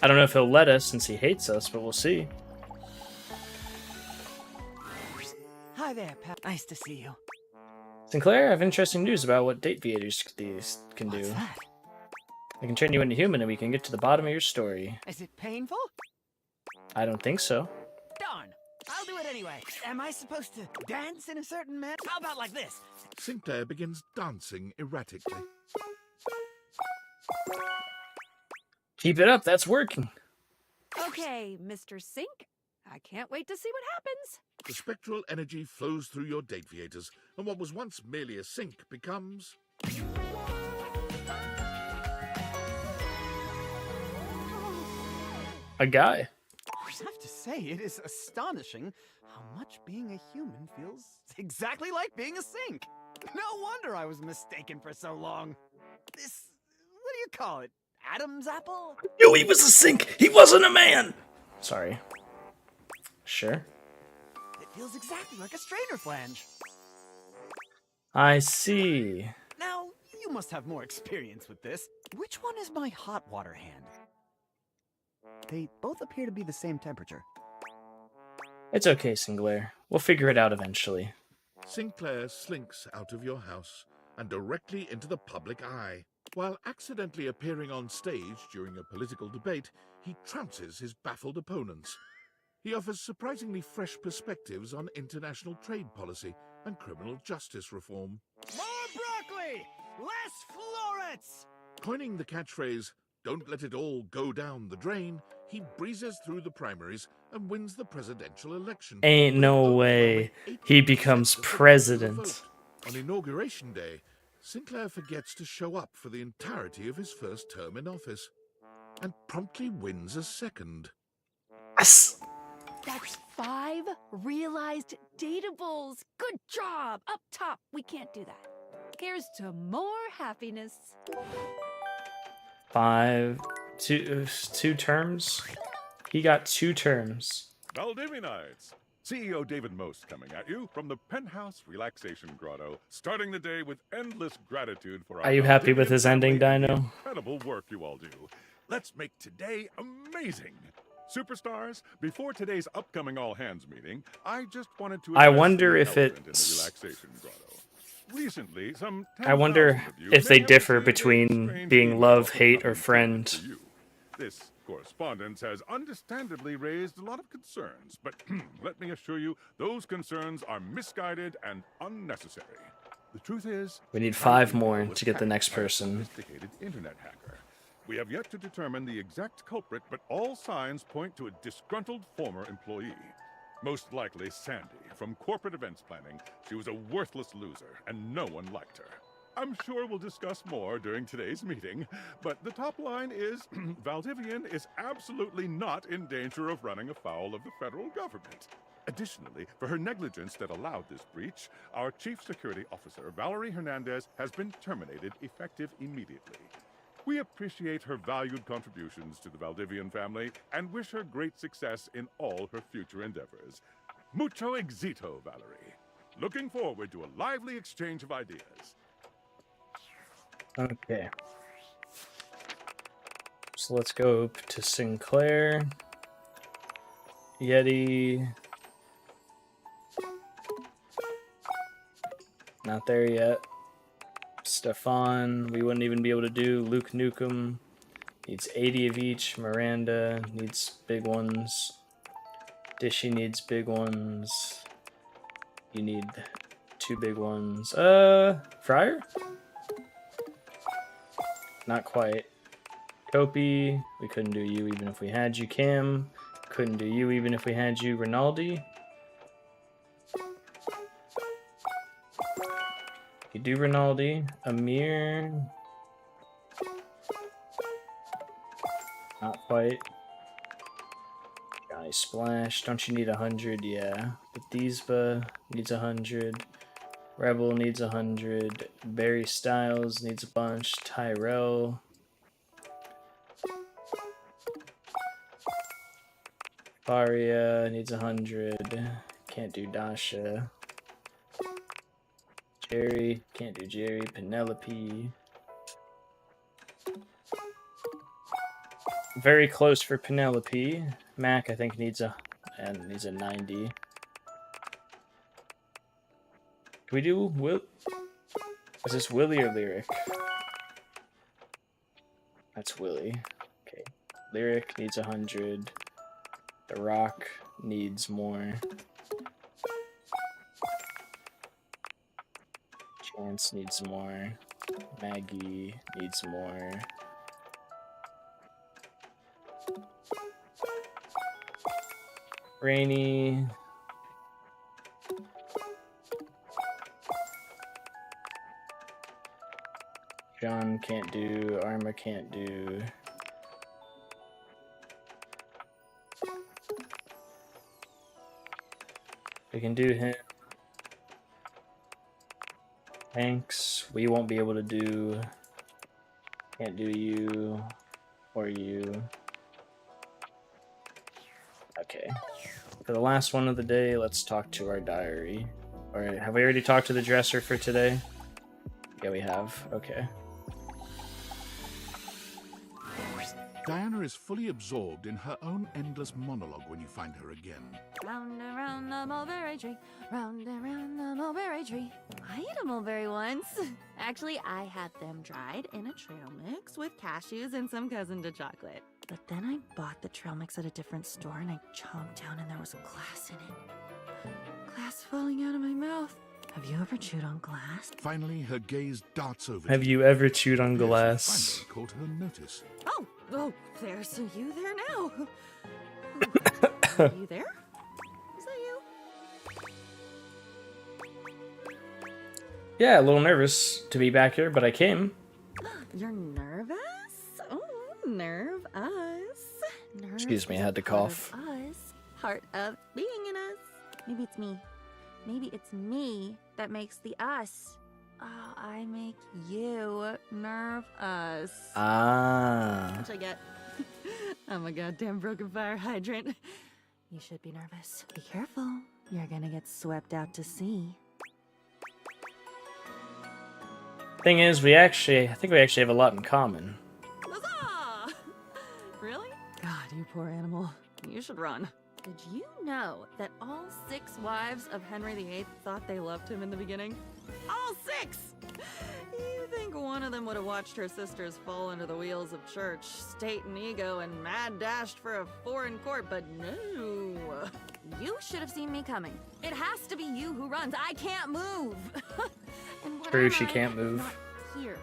I don't know if he'll let us since he hates us, but we'll see. Hi there, Pep. Nice to see you. Sinclair, I have interesting news about what date viators can do. What's that? I can turn you into human and we can get to the bottom of your story. Is it painful? I don't think so. Darn. I'll do it anyway. Am I supposed to dance in a certain manner? How about like this? Sinclair begins dancing erratically. Keep it up, that's working. Okay, Mr. Sink. I can't wait to see what happens. The spectral energy flows through your date viators, and what was once merely a sink becomes... A guy. I have to say, it is astonishing how much being a human feels exactly like being a sink. No wonder I was mistaken for so long. This, what do you call it? Adam's apple? Knew he was a sink! He wasn't a man! Sorry. Sure. It feels exactly like a strainer flange. I see. Now, you must have more experience with this. Which one is my hot water hand? They both appear to be the same temperature. It's okay, Sinclair. We'll figure it out eventually. Sinclair slinks out of your house and directly into the public eye. While accidentally appearing on stage during a political debate, he trounces his baffled opponents. He offers surprisingly fresh perspectives on international trade policy and criminal justice reform. More broccoli! Less florets! Coining the catchphrase, "Don't let it all go down the drain," he breezes through the primaries and wins the presidential election. Ain't no way he becomes president. On Inauguration Day, Sinclair forgets to show up for the entirety of his first term in office, and promptly wins a second. Yes! That's 5 realized datables. Good job. Up top. We can't do that. Here's to more happiness. 5, 2 terms? He got 2 terms. Valdivinites! CEO David Most coming at you from the Penthouse Relaxation Grotto, starting the day with endless gratitude for our Are you happy with his ending, family and the Dino? incredible work you all do. Let's make today amazing! Superstars, before today's upcoming all-hands meeting, I just wanted to I address wonder the if elephant in the it's... Relaxation Grotto. Recently, some I wonder 10,000 of you if may they have differ received a between strange being email love, from hate, or Company friend. to you. This correspondence has understandably raised a lot of concerns, but let me assure you, those concerns are misguided and unnecessary. The truth is, We need my 5 email more was to get the hacked next by a person. sophisticated internet hacker. We have yet to determine the exact culprit, but all signs point to a disgruntled former employee. Most likely Sandy, from corporate events planning. She was a worthless loser, and no one liked her. I'm sure we'll discuss more during today's meeting, but the top line is Valdivian is absolutely not in danger of running afoul of the federal government. Additionally, for her negligence that allowed this breach, our Chief Security Officer, Valerie Hernandez, has been terminated effective immediately. We appreciate her valued contributions to the Valdivian family and wish her great success in all her future endeavors. Mucho éxito, Valerie. Looking forward to a lively exchange of ideas. Okay. So let's go to Sinclair. Yeti. Not there yet. Stefan, we wouldn't even be able to do. Luke Nukem needs 80 of each. Miranda needs big ones. Dishy needs big ones. You need 2 big ones. Fryer? Not quite. Kopi, we couldn't do you even if we had you. Cam, couldn't do you even if we had you. Rinaldi. You do Rinaldi. Amir. Not quite. Johnny Splash. Don't you need 100? Yeah. Bethesda needs 100. Rebel needs 100. Barry Styles needs a bunch. Tyrell. Faria needs 100. Can't do Dasha. Jerry, can't do Jerry. Penelope. Very close for Penelope. Mac, I think, needs a 90. Can we do Will? Is this Willie or Lyric? That's Willie. Okay. Lyric needs 100. The Rock needs more. Chance needs more. Maggie needs more. Rainy. John can't do. Arma can't do. We can do him. Hanks, we won't be able to do. Can't do you or you. Okay. For the last one of the day, let's talk to our diary. Alright, have we already talked to the dresser for today? Yeah, we have. Okay. Diana is fully absorbed in her own endless monologue when you find her again. Round and round the mulberry tree, round and round the mulberry tree. I ate a mulberry once. Actually, I had them dried in a trail mix with cashews and some cousin to chocolate. But then I bought the trail mix at a different store and I chomped down and there was glass in it. Glass falling out of my mouth. Have you ever chewed on glass? Finally, her gaze darts over. Have you ever chewed on glass? Finally caught her notice. Oh, there's you there now. Are you there? Is that you? Yeah, a little nervous to be back here, but I came. You're nervous? Oh, nerve us. Nerve Excuse me, I had to is part cough. of us, part of being in us. Maybe it's me. Maybe it's me that makes the us. Oh, I make you nerve us. Ah. Which I get. I'm a goddamn broken fire hydrant. You should be nervous. Be careful. You're gonna get swept out to sea. Thing is, I think we actually have a lot in common. Huzzah! Really? God, you poor animal. You should run. Did you know that all 6 wives of Henry VIII thought they loved him in the beginning? All 6! You think one of them would have watched her sisters fall under the wheels of church, state and ego, and mad dashed for a foreign court, but no. You should have seen me coming. It has to be you who runs. I can't move. And what True, am she I can't if move. not here?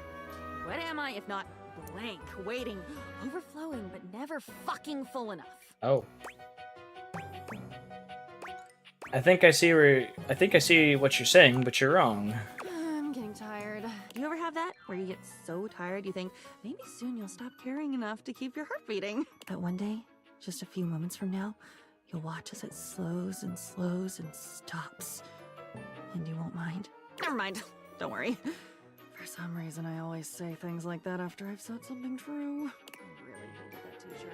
What am I if not blank, waiting, overflowing, but never fucking full enough? Oh. I think I see what you're saying, but you're wrong. I'm getting tired. Do you ever have have that? Where you get so tired you think, maybe soon you'll stop caring enough to keep your heart beating. But one day, just a few moments from now, you'll watch as it slows and stops. And you won't mind. Never mind. Don't worry. For some reason, I always say things like that after I've said something true. I really hated that teacher.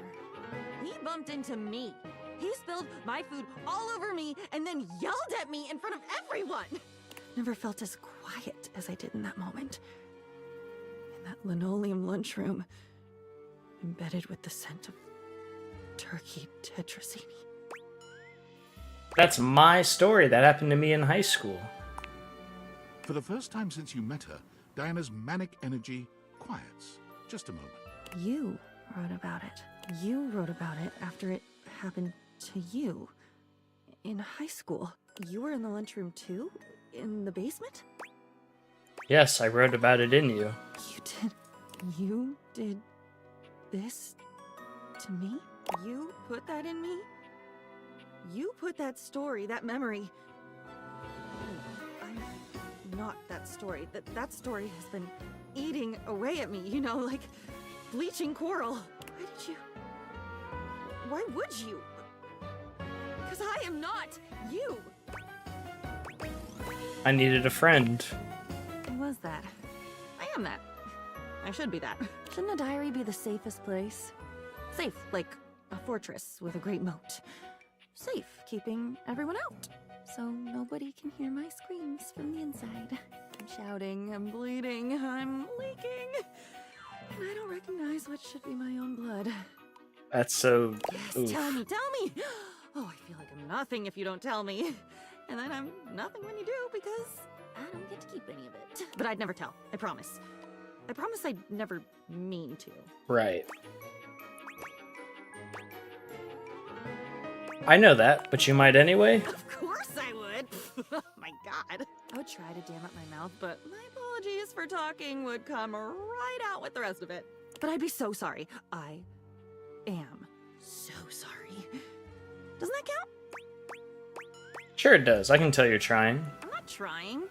He bumped into me. He spilled my food all over me and then yelled at me in front of everyone. Never felt as quiet as I did in that moment. In that linoleum lunchroom, embedded with the scent of turkey tetrazzini. That's my story. That happened to me in high school. For the first time since you met her, Diana's manic energy quiets. Just a moment. You wrote about it. You wrote about it after it happened to you. In high school. You were in the lunchroom too? In the basement? Yes, I wrote about it in you. You did this to me? You put that in me? You put that story, that memory. I'm not that story. That story has been eating away at me, you know, like bleaching coral. Why did you? Why would you? Because I am not you. I needed a friend. Who was that? I am that. I should be that. Shouldn't a diary be the safest place? Safe, like a fortress with a great moat. Safe, keeping everyone out, so nobody can hear my screams from the inside. I'm shouting, I'm bleeding, I'm leaking, and I don't recognize what should be my own blood. That's so... Yes, oof. tell me! Oh, I feel like I'm nothing if you don't tell me. And then I'm nothing when you do, because I don't get to keep any of it. But I'd never tell, I promise. I promise I'd never mean to. Right. I know that, but you might anyway? Of course I would! Oh my god. I would try to dam up my mouth, but my apologies for talking would come right out with the rest of it. But I'd be so sorry. I am so sorry. Doesn't that count? Sure it does. I can tell you're trying. I'm not trying.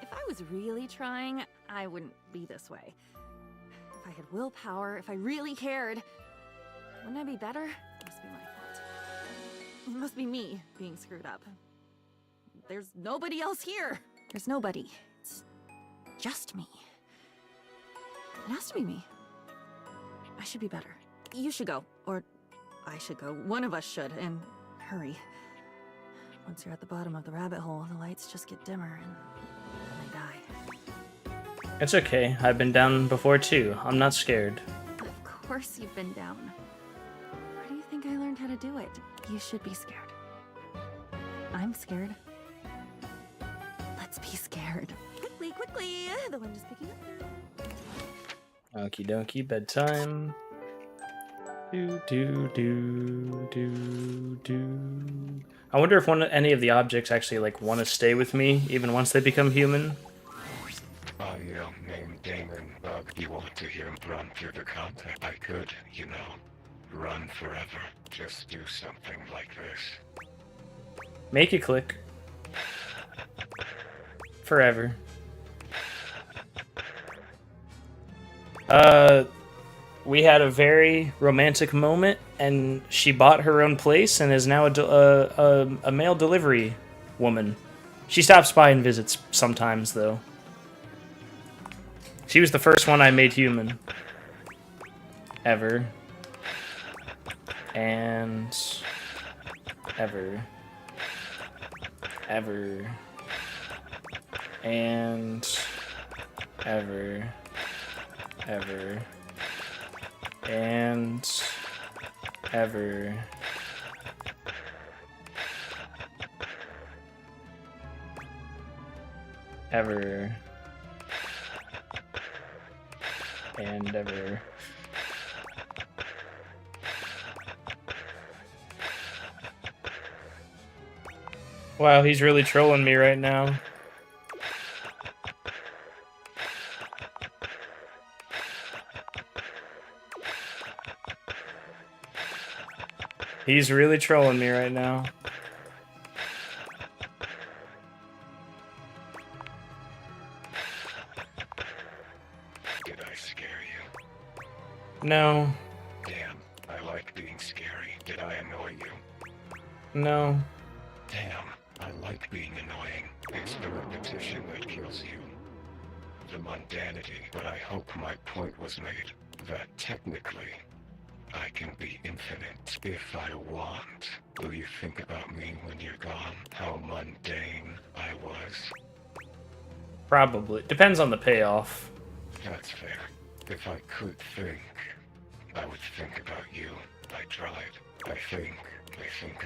If I was really trying, I wouldn't be this way. If I had willpower, if I really cared, wouldn't I be better? It must be my fault. It must be me being screwed up. There's nobody else here. There's nobody. It's just me. It has to be me. I should be better. You should go, or I should go. One of us should, and hurry. Once you're at the bottom of the rabbit hole, the lights just get dimmer and then they die. It's okay. I've been down before too. I'm not scared. Of course you've been down. Where do you think I learned how to do it? You should be scared. I'm scared. Let's be scared. Quickly, quickly! The wind is picking up now. Okie dokie, bedtime. Do. I wonder if any of the objects actually like want to stay with me even once they become human. I am named Damon, but you want to hear him run through the content? I could, you know, run forever. Just do something like this. Make it click. Forever. We had a very romantic moment, and she bought her own place and is now a mail delivery woman. She stops by and visits sometimes, though. She was the first one I made human. Ever. And... ever. Ever. And... ever. Ever. And... ever. Ever. And ever. Wow, he's really trolling me right now. He's really trolling me right now. No. Damn, I like being scary. Did I annoy you? No. Damn, I like being annoying. It's the repetition that kills you. The mundanity, but I hope my point was made. That technically, I can be infinite if I want. Will you think about me when you're gone? How mundane I was? Probably. Depends on the payoff. That's fair. If I could think, I would think about you. I tried. I think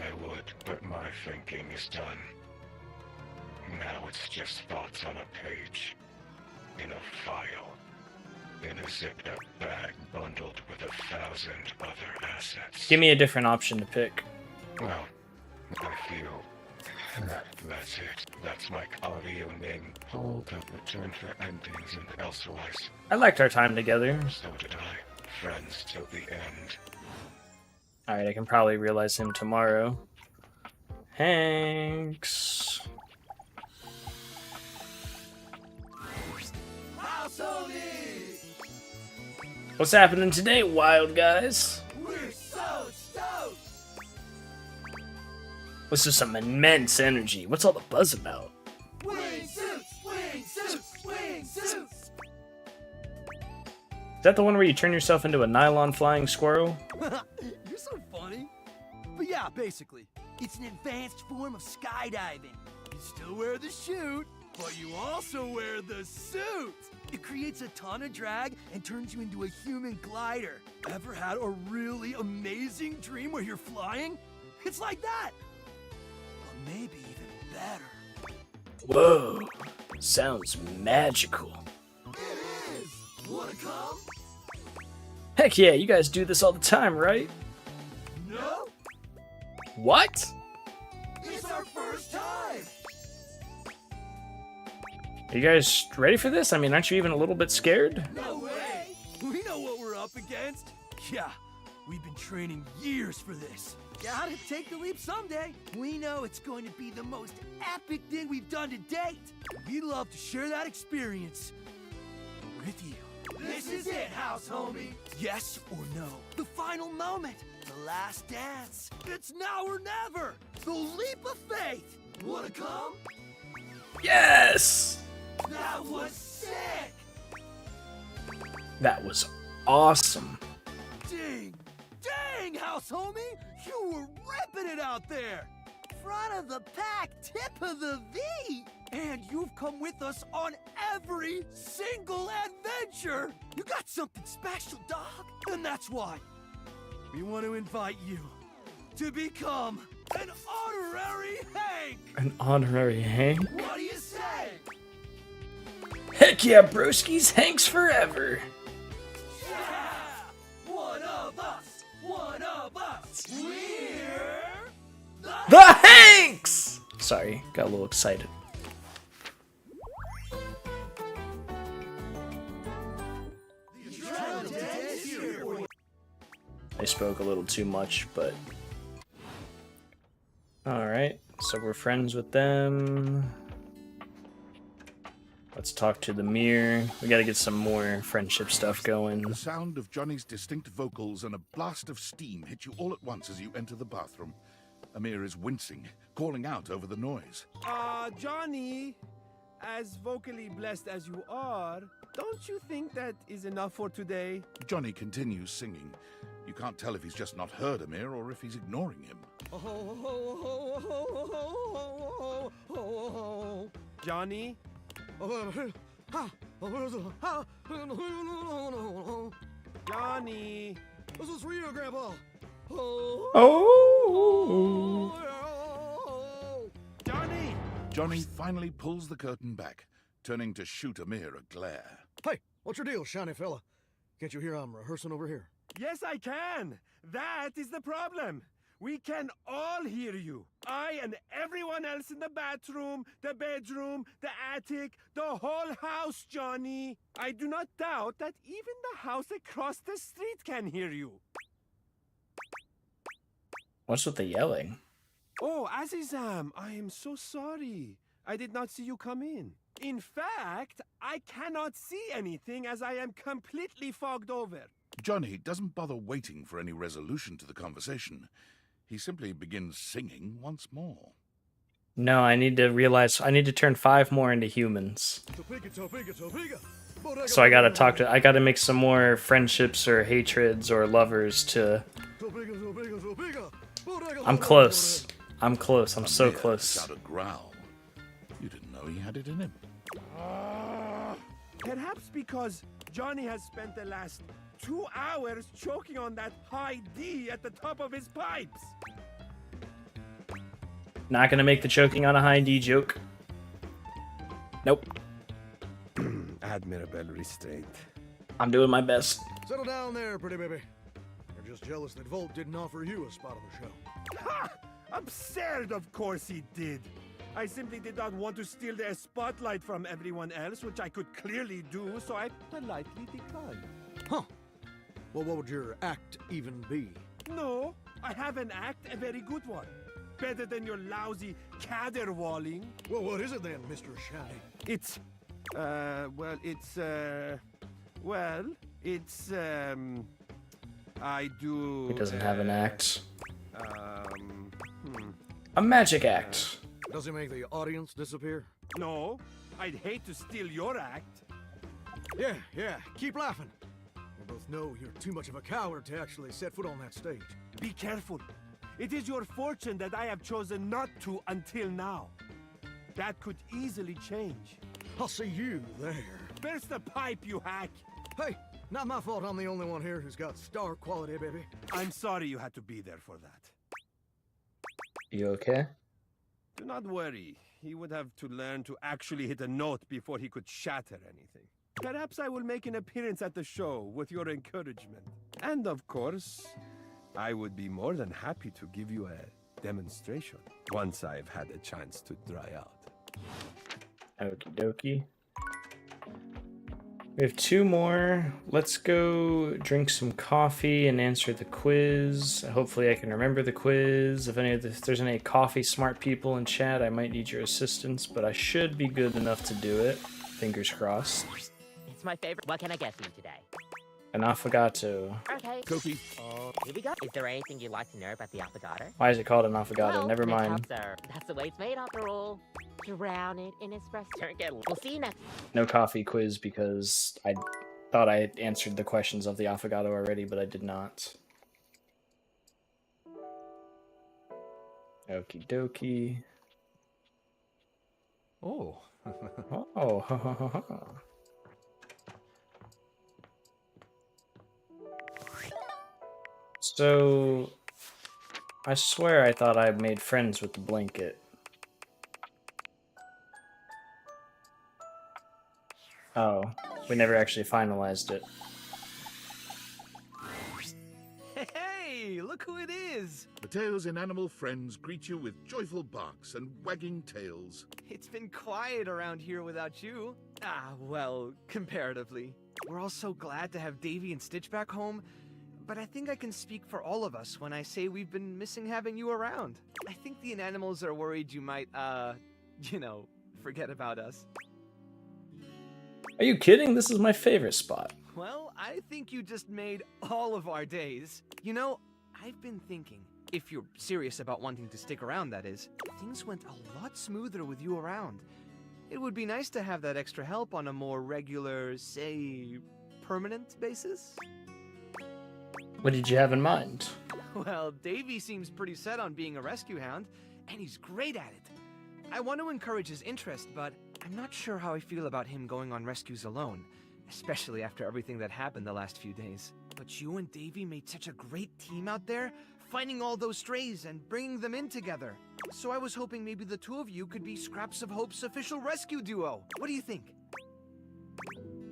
I would, but my thinking is done. Now it's just thoughts on a page. In a file. In a zipped up bag bundled with 1,000 other assets. Give me a different option to pick. Well, I feel that's it. That's my audio name. Hold up, return for endings and elsewise. I liked our time together. So did I. Friends till the end. Alright, I can probably realize him tomorrow. Hanks. What's happening today, wild guys? We're so stoked! This is some immense energy. What's all the buzz about? Wing suits! Wing suits! Wing suits! Is that the one where you turn yourself into a nylon flying squirrel? You're so funny. But yeah, basically, it's an advanced form of skydiving. You still wear the chute, but you also wear the suit. It creates a ton of drag and turns you into a human glider. Ever had a really amazing dream where you're flying? It's like that. But maybe even better. Whoa, sounds magical. It is. Wanna come? Heck yeah, you guys do this all the time, right? No. What? It's our first time. Are you guys ready for this? I mean, aren't you even a little bit scared? No way! We know what we're up against. Yeah, we've been training years for this. Gotta take the leap someday. We know it's going to be the most epic thing we've done to date. We'd love to share that experience with you. This is it, house homie. Yes or no? The final moment. The last dance. It's now or never. The leap of faith. Wanna come? Yes! That was sick! That was awesome. Dang! Dang, house homie! You were ripping it out there! Front of the pack, tip of the V! And you've come with us on every single adventure! You got something special, dog! And that's why we want to invite you to become an honorary Hank! An honorary Hank? What do you say? Heck yeah, broskies, Hanks forever! Yeah! One of us! One of us! We're The Hanks! Sorry, got a little excited. I spoke a little too much, but... Alright, so we're friends with them. Let's talk to the mirror. We gotta get some more friendship stuff going. The sound of Johnny's distinct vocals and a blast of steam hit you all at once as you enter the bathroom. Amir is wincing, calling out over the noise. Johnny, as vocally blessed as you are, don't you think that is enough for today? Johnny continues singing. You can't tell if he's just not heard Amir or if he's ignoring him. Johnny? Johnny? This is for you, Grandpa. Johnny! Johnny finally pulls the curtain back, turning to shoot Amir a glare. Hey, what's your deal, shiny fella? Can't you hear I'm rehearsing over here? Yes, I can. That is the problem. We can all hear you. I and everyone else in the bathroom, the bedroom, the attic, the whole house, Johnny. I do not doubt that even the house across the street can hear you. What's with the yelling? Oh, Azizam, I am so sorry. I did not see you come in. In fact, I cannot see anything as I am completely fogged over. Johnny doesn't bother waiting for any resolution to the conversation. He simply begins singing once more. No, I need to turn 5 more into humans. So I gotta make some more friendships or hatreds or lovers to... I'm close. I'm so close. Shout a growl. You didn't know he had it in him. Perhaps because Johnny has spent the last 2 hours choking on that high D at the top of his pipes. Not gonna make the choking on a high D joke. Nope. Admirable restraint. I'm doing my best. Settle down there, pretty baby. You're just jealous that Volt didn't offer you a spot on the show. Ha! Absurd, of course he did. I simply did not want to steal the spotlight from everyone else, which I could clearly do, so I politely declined. Huh. Well, what would your act even be? No, I have an act, a very good one. Better than your lousy caterwauling. Well, what is it then, Mr. Shy? It's, I do... He doesn't have an act. A magic act. Does he make the audience disappear? No, I'd hate to steal your act. Yeah, keep laughing. We both know you're too much of a coward to actually set foot on that stage. Be careful. It is your fortune that I have chosen not to until now. That could easily change. I'll see you there. Burst the pipe, you hack! Hey, not my fault I'm the only one here who's got star quality, baby. I'm sorry you had to be there for that. You okay? Do not worry. He would have to learn to actually hit a note before he could shatter anything. Perhaps I will make an appearance at the show with your encouragement. And of course, I would be more than happy to give you a demonstration once I've had a chance to dry out. Okie dokie. We have 2 more. Let's go drink some coffee and answer the quiz. Hopefully I can remember the quiz. If there's any coffee smart people in chat, I might need your assistance, but I should be good enough to do it. Fingers crossed. It's my favorite. What can I get for you today? An affogato. Okay. Cookie. Here we go. Is there anything you'd like to know about the affogato? Why is it called an affogato? Well, Never mind. That's the way it's made after all. Drown it in espresso. We'll see you next. No coffee quiz because I thought I had answered the questions of the affogato already, but I did not. Okie dokie. Oh. Oh. So, I swear I thought I made friends with the blanket. Oh, we never actually finalized it. Hey, look who it is! Mateo's inanimal friends greet you with joyful barks and wagging tails. It's been quiet around here without you. Well, comparatively. We're all so glad to have Davy and Stitch back home, but I think I can speak for all of us when I say we've been missing having you around. I think the Inanimals are worried you might, forget about us. Are you kidding? This is my favorite spot. Well, I think you just made all of our days. You know, I've been thinking, if you're serious about wanting to stick around, that is, things went a lot smoother with you around. It would be nice to have that extra help on a more regular, say, permanent basis. What did you have in mind? Well, Davy seems pretty set on being a rescue hound, and he's great at it. I want to encourage his interest, but I'm not sure how I feel about him going on rescues alone, especially after everything that happened the last few days. But you and Davy made such a great team out there, finding all those strays and bringing them in together. So I was hoping maybe the 2 of you could be Scraps of Hope's official rescue duo. What do you think?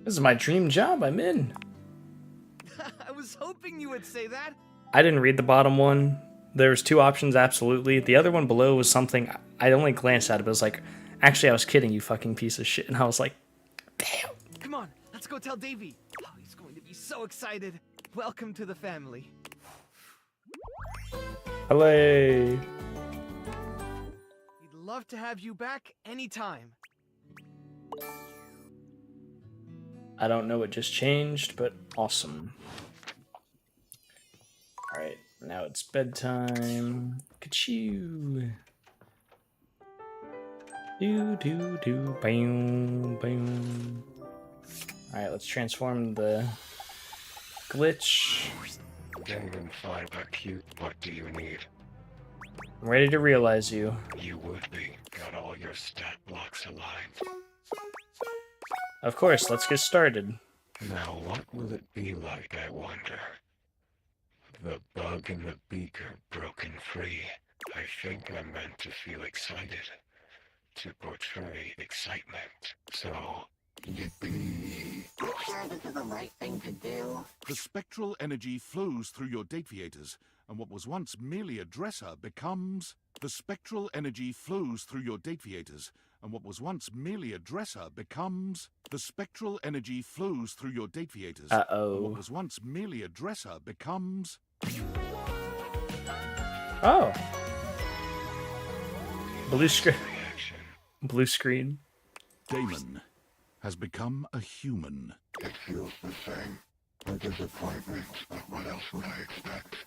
This is my dream job. I'm in. I was hoping you would say that. I didn't read the bottom one. There was 2 options, absolutely. The other one below was something I only glanced at it, but it was like, actually, I was kidding, you fucking piece of shit. And I was like, damn. Come on, let's go tell Davy. Oh, he's going to be so excited. Welcome to the family. Hello. We'd love to have you back anytime. I don't know what just changed, but awesome. Alright, now it's bedtime. Ka-choo! Do, bam, bam. Alright, let's transform the glitch. Damon Fiber Cute, what do you need? I'm ready to realize you. You would be. Got all your stat blocks aligned. Of course, let's get started. Now what will it be like, I wonder? The bug in the beaker broken free. I think I'm meant to feel excited. To portray excitement. So, yippee. You sure this is the right thing to do? The spectral energy flows through your Dateviators, and what was once merely a dresser becomes... The spectral energy flows through your Dateviators, and what was once merely a dresser becomes... The spectral energy flows through your Dateviators, and what was once merely a dresser becomes... Oh. Blue screen. Blue screen. Damon has become a human. It feels the same. A disappointment, but what else would I expect?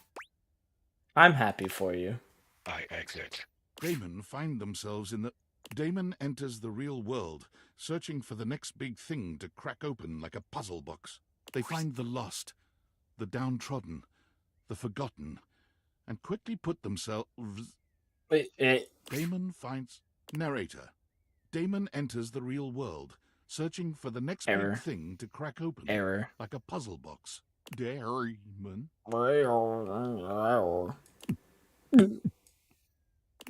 I'm happy for you. I exit. Damon find themselves in the... Damon enters the real world, searching for the next big thing to crack open like a puzzle box. They find the lost, the downtrodden, the forgotten, and quickly put themselves... Damon finds... Narrator. Damon enters the real world, searching for the next big thing to crack open like a puzzle box. Damon.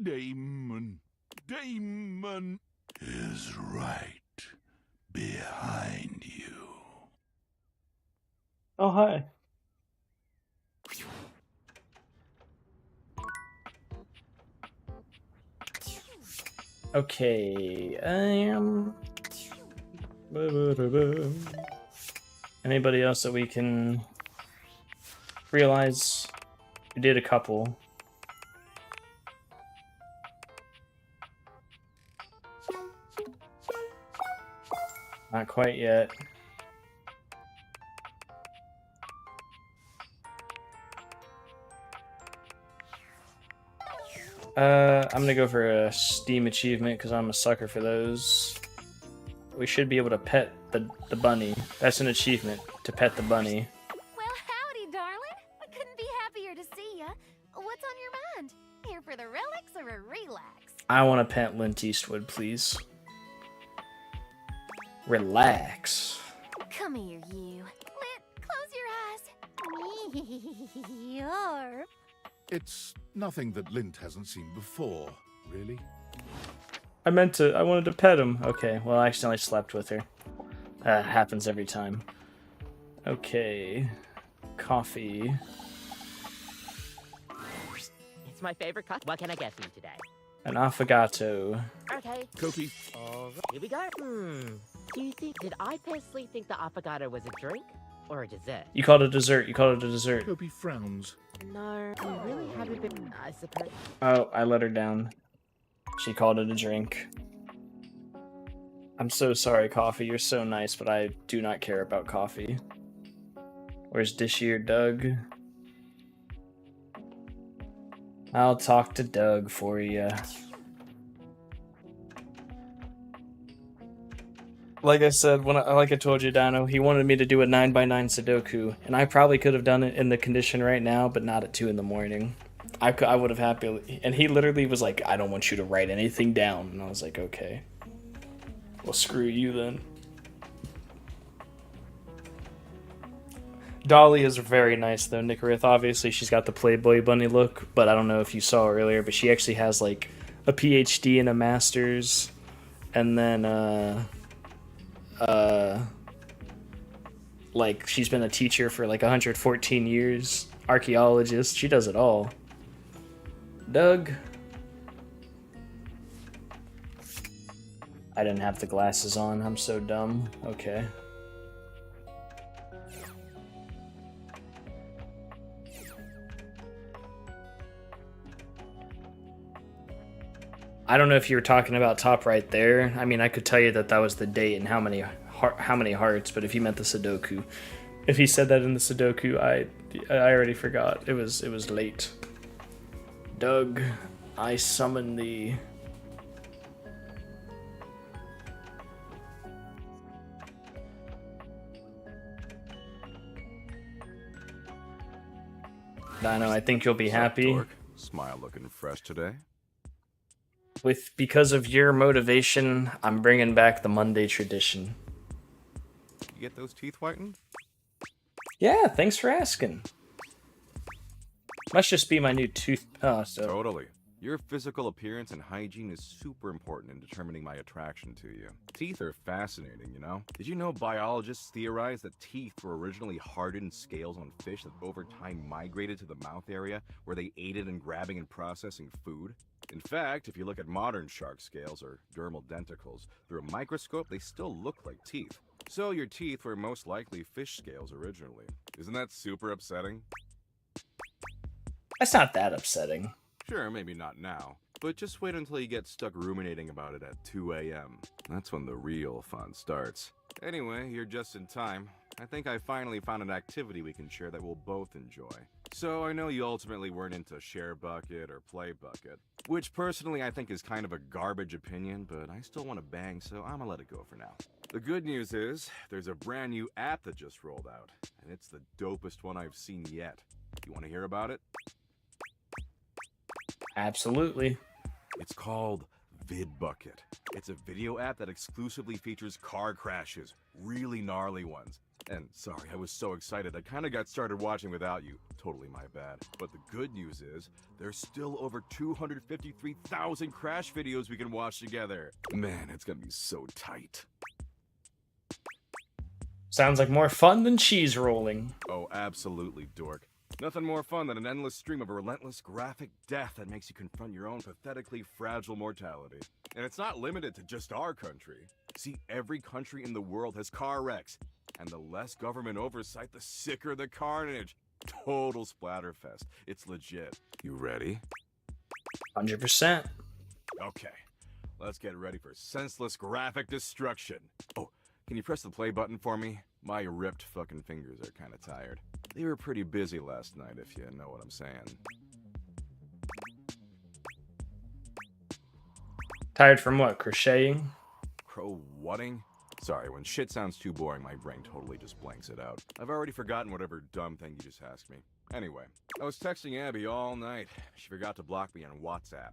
Damon. Damon is right behind you. Oh, hi. Okay, anybody else that we can realize? We did a couple. Not quite yet. I'm gonna go for a Steam achievement because I'm a sucker for those. We should be able to pet the bunny. That's an achievement, to pet the bunny. Well, howdy, darling. I couldn't be happier to see ya. What's on your mind? Here for the relics or a relax? I want to pet Clint Eastwood, please. Relax. Come here, you. Lint, close your eyes. Yarp. It's nothing that Lint hasn't seen before, really. I wanted to pet him. Okay, well, I accidentally slept with her. Happens every time. Okay. Coffee. It's my favorite cut. What can I get for you today? An affogato. Okay. Kofi. Here we go. Did I personally think the affogato was a drink or a dessert? You called it a dessert. You called it a dessert. Kofi frowns. No, I really haven't been, I suppose. Oh, I let her down. She called it a drink. I'm so sorry, Coffee. You're so nice, but I do not care about coffee. Where's Dishy Doug? I'll talk to Doug for you. Like I said, like I told you, Dino, he wanted me to do a 9x9 Sudoku, and I probably could have done it in the condition right now, but not at 2 in the morning. I would have happily, and he literally was like, I don't want you to write anything down, and I was like, okay. Well, screw you then. Dolly is very nice though, Nicorith. Obviously, she's got the Playboy bunny look, but I don't know if you saw earlier, but she actually has like a PhD and a master's, and then like she's been a teacher for like 114 years, archaeologist. She does it all. Doug. I didn't have the glasses on. I'm so dumb. Okay. I don't know if you were talking about top right there. I mean, I could tell you that that was the date and how many hearts, but if you meant the Sudoku, If he said that in the Sudoku, I already forgot. It was late. Doug, I summon thee. Dino, I think you'll be happy. Smile looking fresh today. Because of your motivation, I'm bringing back the Monday tradition. You get those teeth whitened? Yeah, thanks for asking. Must just be my new tooth. Oh, so. Totally. Your physical appearance and hygiene is super important in determining my attraction to you. Teeth are fascinating, you know? Did you know biologists theorize that teeth were originally hardened scales on fish that over time migrated to the mouth area, where they aided in grabbing and processing food? In fact, if you look at modern shark scales or dermal denticles, through a microscope, they still look like teeth. So your teeth were most likely fish scales originally. Isn't that super upsetting? That's not that upsetting. Sure, maybe not now, but just wait until you get stuck ruminating about it at 2 a.m. That's when the real fun starts. Anyway, you're just in time. I think I finally found an activity we can share that we'll both enjoy. So I know you ultimately weren't into Share Bucket or Play Bucket, which personally I think is kind of a garbage opinion, but I still want to bang, so I'm gonna let it go for now. The good news is, there's a brand new app that just rolled out, and it's the dopest one I've seen yet. You want to hear about it? Absolutely. It's called VidBucket. It's a video app that exclusively features car crashes, really gnarly ones. And sorry, I was so excited, I kind of got started watching without you. Totally my bad. But the good news is, there's still over 253,000 crash videos we can watch together. Man, it's gonna be so tight. Sounds like more fun than cheese rolling. Oh, absolutely, dork. Nothing more fun than an endless stream of a relentless graphic death that makes you confront your own pathetically fragile mortality. And it's not limited to just our country. See, every country in the world has car wrecks. And the less government oversight, the sicker the carnage. Total splatterfest. It's legit. You ready? 100%. Okay, let's get ready for senseless graphic destruction. Oh, can you press the play button for me? My ripped fucking fingers are kind of tired. They were pretty busy last night, if you know what I'm saying. Tired from what? Crocheting? Crow-whatting? Sorry, when shit sounds too boring, my brain totally just blanks it out. I've already forgotten whatever dumb thing you just asked me. Anyway, I was texting Abby all night. She forgot to block me on WhatsApp.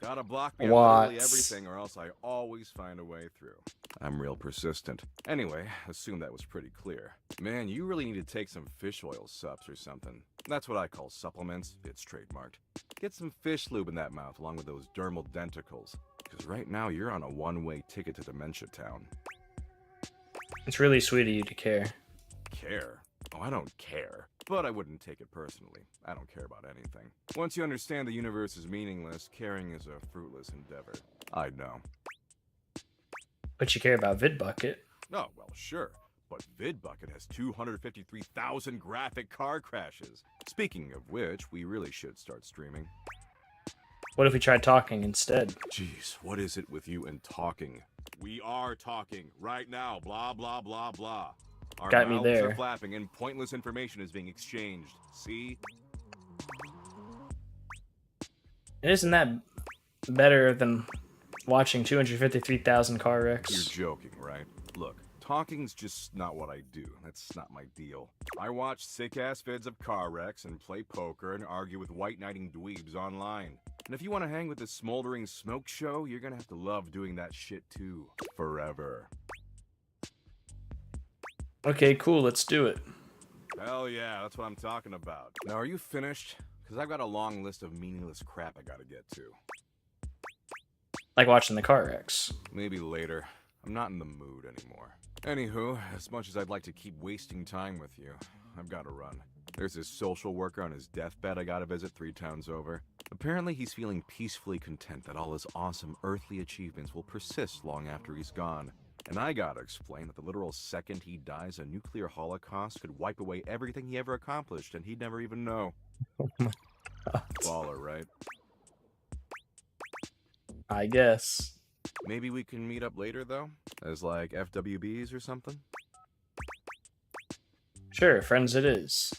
Gotta block me on literally everything, or else I always find a way through. I'm real persistent. Anyway, assume that was pretty clear. Man, you really need to take some fish oil sups or something. That's what I call supplements. It's trademarked. Get some fish lube in that mouth along with those dermal denticles. Because right now you're on a one-way ticket to Dementia Town. It's really sweet of you to care. Care? Oh, I don't care. But I wouldn't take it personally. I don't care about anything. Once you understand the universe is meaningless, caring is a fruitless endeavor. I know. But you care about VidBucket. Oh, well, sure. But VidBucket has 253,000 graphic car crashes. Speaking of which, we really should start streaming. What if we tried talking instead? Jeez, what is it with you and talking? We are talking right now, blah, blah, blah, blah. Our Got me mouths there. are flapping and pointless information is being exchanged. See? Isn't that better than watching 253,000 car wrecks? You're joking, right? Look, talking's just not what I do. That's not my deal. I watch sick-ass vids of car wrecks and play poker and argue with white-knighting dweebs online. And if you want to hang with this smoldering smoke show, you're gonna have to love doing that shit too. Forever. Okay, cool, let's do it. Hell yeah, that's what I'm talking about. Now, are you finished? Because I've got a long list of meaningless crap I gotta get to. Like watching the car wrecks. Maybe later. I'm not in the mood anymore. Anywho, as much as I'd like to keep wasting time with you, I've gotta run. There's this social worker on his deathbed I gotta visit 3 towns over. Apparently he's feeling peacefully content that all his awesome earthly achievements will persist long after he's gone. And I gotta explain that the literal second he dies, a nuclear holocaust could wipe away everything he ever accomplished, and he'd never even know. Oh my God. Baller, right? I guess. Maybe we can meet up later, though? As like FWBs or something? Sure, friends it is.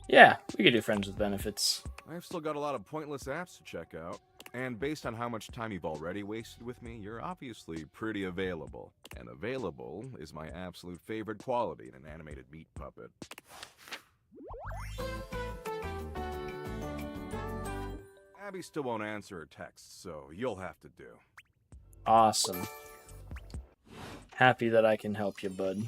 Yeah, we could do friends with benefits. I've still got a lot of pointless apps to check out. And based on how much time you've already wasted with me, you're obviously pretty available. And available is my absolute favorite quality in an animated meat puppet. Abby still won't answer her texts, so you'll have to do. Awesome. Happy that I can help you, bud.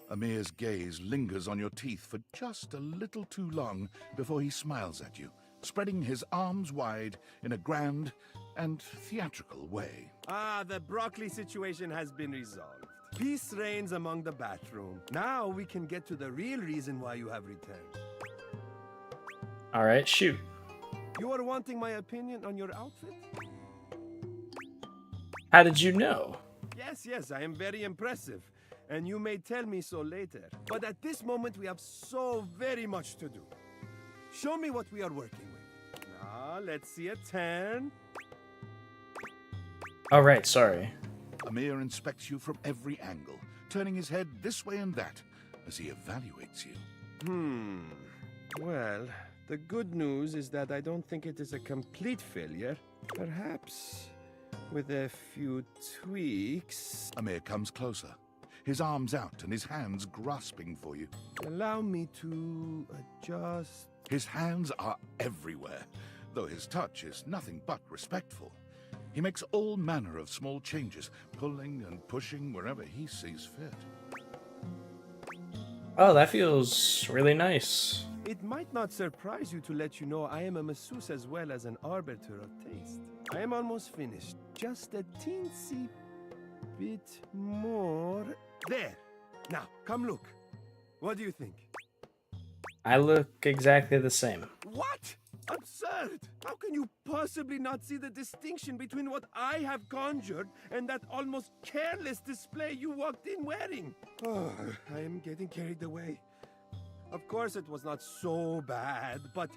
Amir's gaze lingers on your teeth for just a little too long before he smiles at you, spreading his arms wide in a grand and theatrical way. Ah, the broccoli situation has been resolved. Peace reigns among the bathroom. Now we can get to the real reason why you have returned. Alright, shoot. You are wanting my opinion on your outfit? How did you know? Yes, I am very impressive. And you may tell me so later. But at this moment, we have so very much to do. Show me what we are working with. Now, let's see a 10. Alright, sorry. Amir inspects you from every angle, turning his head this way and that as he evaluates you. Well, the good news is that I don't think it is a complete failure. Perhaps with a few tweaks. Amir comes closer, his arms out and his hands grasping for you. Allow me to adjust. His hands are everywhere, though his touch is nothing but respectful. He makes all manner of small changes, pulling and pushing wherever he sees fit. Oh, that feels really nice. It might not surprise you to let you know I am a masseuse as well as an arbiter of taste. I am almost finished. Just a teensy bit more. There. Now, come look. What do you think? I look exactly the same. What? Absurd! How can you possibly not see the distinction between what I have conjured and that almost careless display you walked in wearing? Oh, I am getting carried away. Of course it was not so bad, but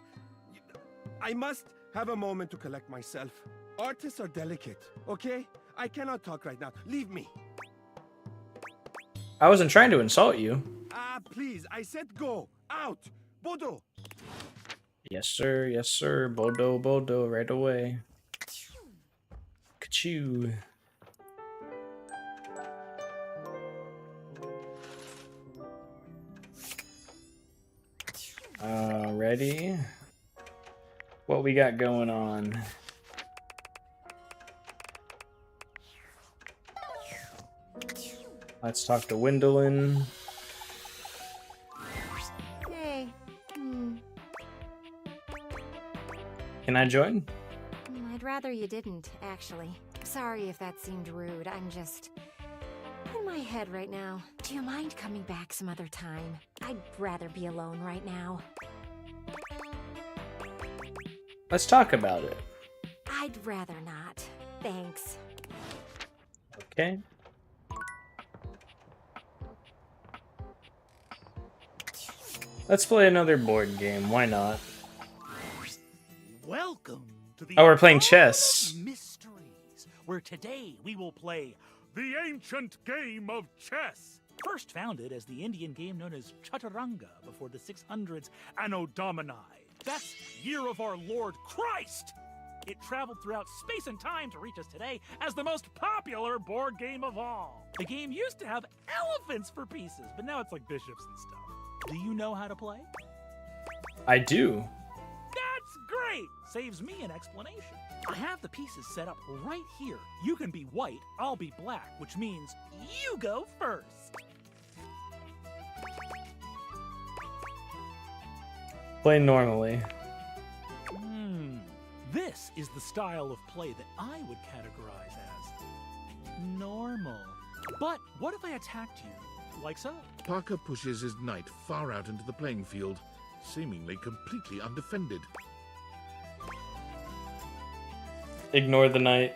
I must have a moment to collect myself. Artists are delicate, okay? I cannot talk right now. Leave me. I wasn't trying to insult you. Ah, please, I said go. Out. Bodo. Yes, sir, Bodo, right away. Ka-choo. Ready? What we got going on? Let's talk to Wendolyn. Hey. Can I join? I'd rather you didn't, actually. Sorry if that seemed rude. I'm just in my head right now. Do you mind coming back some other time? I'd rather be alone right now. Let's talk about it. I'd rather not. Thanks. Okay. Let's play another board game. Why not? Welcome to the Oh, we're playing chess. Mysteries, where today we will play the ancient game of chess. First founded as the Indian game known as Chaturanga before the 600s Anno Domini. That's year of our Lord Christ! It traveled throughout space and time to reach us today as the most popular board game of all. The game used to have elephants for pieces, but now it's like bishops and stuff. Do you know how to play? I do. That's great! Saves me an explanation. I have the pieces set up right here. You can be white, I'll be black, which means you go first. Play normally. This is the style of play that I would categorize as normal. But what if I attacked you, like so? Parker pushes his knight far out into the playing field, seemingly completely undefended. Ignore the knight.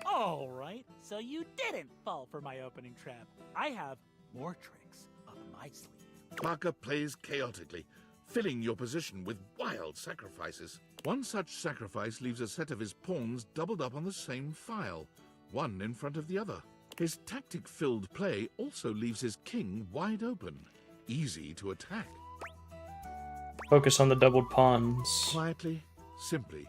All right, so you didn't fall for my opening trap. I have more tricks up my sleeve. Parker plays chaotically, filling your position with wild sacrifices. One such sacrifice leaves a set of his pawns doubled up on the same file, one in front of the other. His tactic-filled play also leaves his king wide open, easy to attack. Focus on the doubled pawns. Quietly, simply,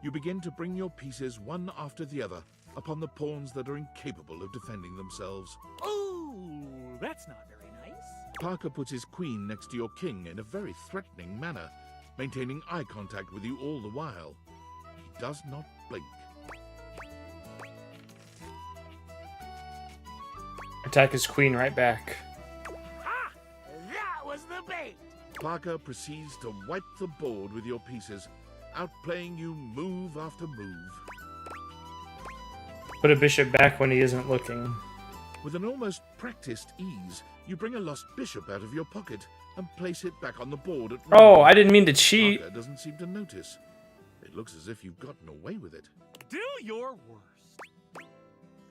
you begin to bring your pieces one after the other upon the pawns that are incapable of defending themselves. Ooh, that's not very nice. Parker puts his queen next to your king in a very threatening manner, maintaining eye contact with you all the while. He does not blink. Attack his queen right back. That was the bait! Parker proceeds to wipe the board with your pieces, outplaying you move after move. Put a bishop back when he isn't looking. With an almost practiced ease, you bring a lost bishop out of your pocket and place it back on the board at Oh, random. I didn't mean to cheat. Parker doesn't seem to notice. It looks as if you've gotten away with it. Do your worst.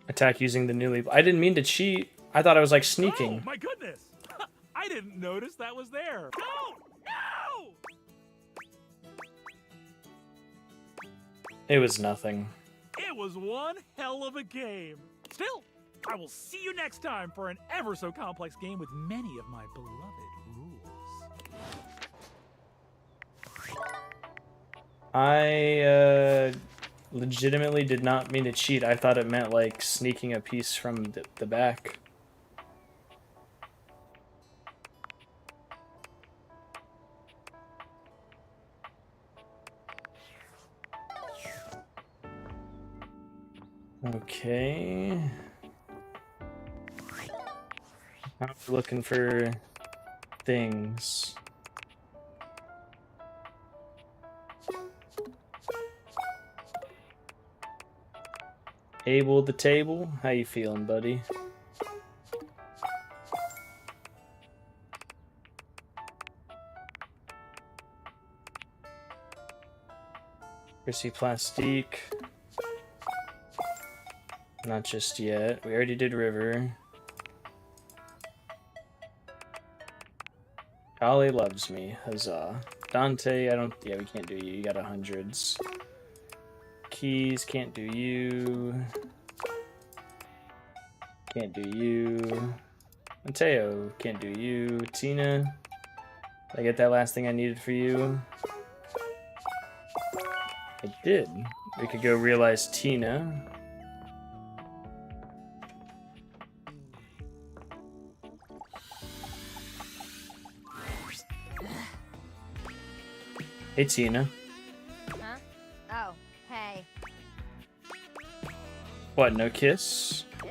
Attack using the newly... I didn't mean to cheat. I thought I was like sneaking. Oh, my goodness. I didn't notice that was there. No! No! It was nothing. It was one hell of a game. Still, I will see you next time for an ever so complex game with many of my beloved rules. I legitimately did not mean to cheat. I thought it meant like sneaking a piece from the back. Okay. I'm looking for things. Abel the table? How you feeling, buddy? Chrissy Plastique. Not just yet. We already did River. Kali loves me. Huzzah. Dante, I don't... Yeah, we can't do you. You got 100s. Keys, can't do you. Can't do you. Mateo, can't do you. Tina, did I get that last thing I needed for you? I did. We could go realize Tina. Hey, Tina. Huh? Oh, hey. What, no kiss? Ew,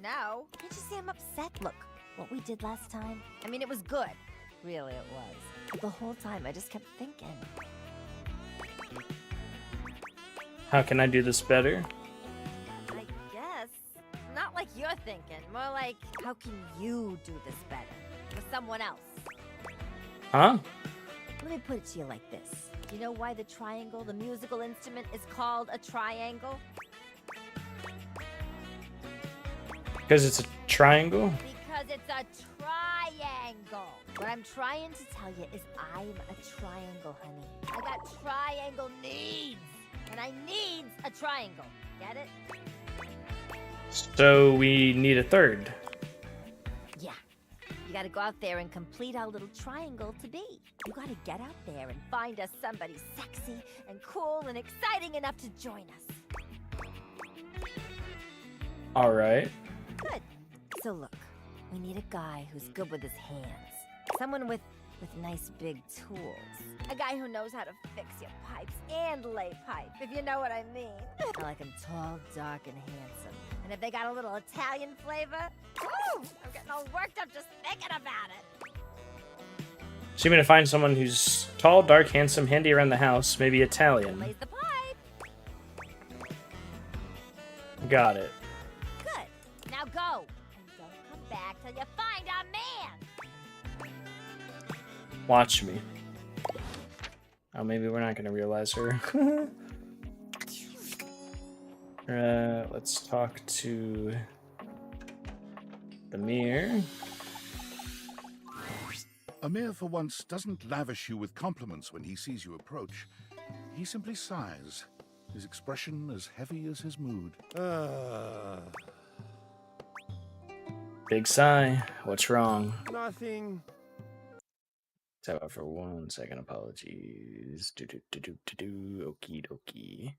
no. Can't you see I'm upset? Look, what we did last time, I mean, it was good. Really, it was. But the whole time, I just kept thinking. How can I do this better? I guess. Not like you're thinking. More like, how can you do this better? With someone else. Huh? Let me put it to you like this. Do you know why the triangle, the musical instrument, is called a triangle? Because it's a triangle? Because it's a triangle. What I'm trying to tell you is I'm a triangle, honey. I got triangle needs. And I needs a triangle. Get it? So we need a third. Yeah. You gotta go out there and complete our little triangle to be. You gotta get out there and find us somebody sexy and cool and exciting enough to join us. Alright. Good. So look, we need a guy who's good with his hands. Someone with nice big tools. A guy who knows how to fix your pipes and lay pipe, if you know what I mean. I like them tall, dark, and handsome. And if they got a little Italian flavor, woo! I'm getting all worked up just thinking about it. So you're gonna find someone who's tall, dark, handsome, handy around the house, maybe Italian. Lays the pipe. Got it. Good. Now go. And don't come back till you find our man. Watch me. Oh, maybe we're not gonna realize her. Let's talk to the mirror. Amir, for once, doesn't lavish you with compliments when he sees you approach. He simply sighs, his expression as heavy as his mood. Big sigh. What's wrong? Nothing. Tap out for 1 second. Apologies. Okie dokie.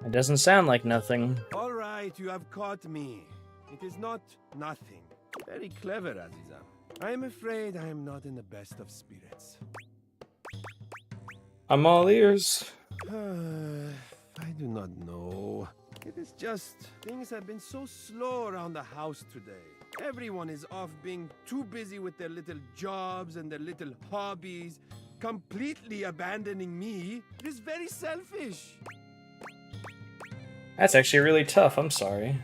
It doesn't sound like nothing. All right, you have caught me. It is not nothing. Very clever, Aziza. I am afraid I am not in the best of spirits. I'm all ears. I do not know. It is just things have been so slow around the house today. Everyone is off being too busy with their little jobs and their little hobbies, completely abandoning me. It is very selfish. That's actually really tough. I'm sorry.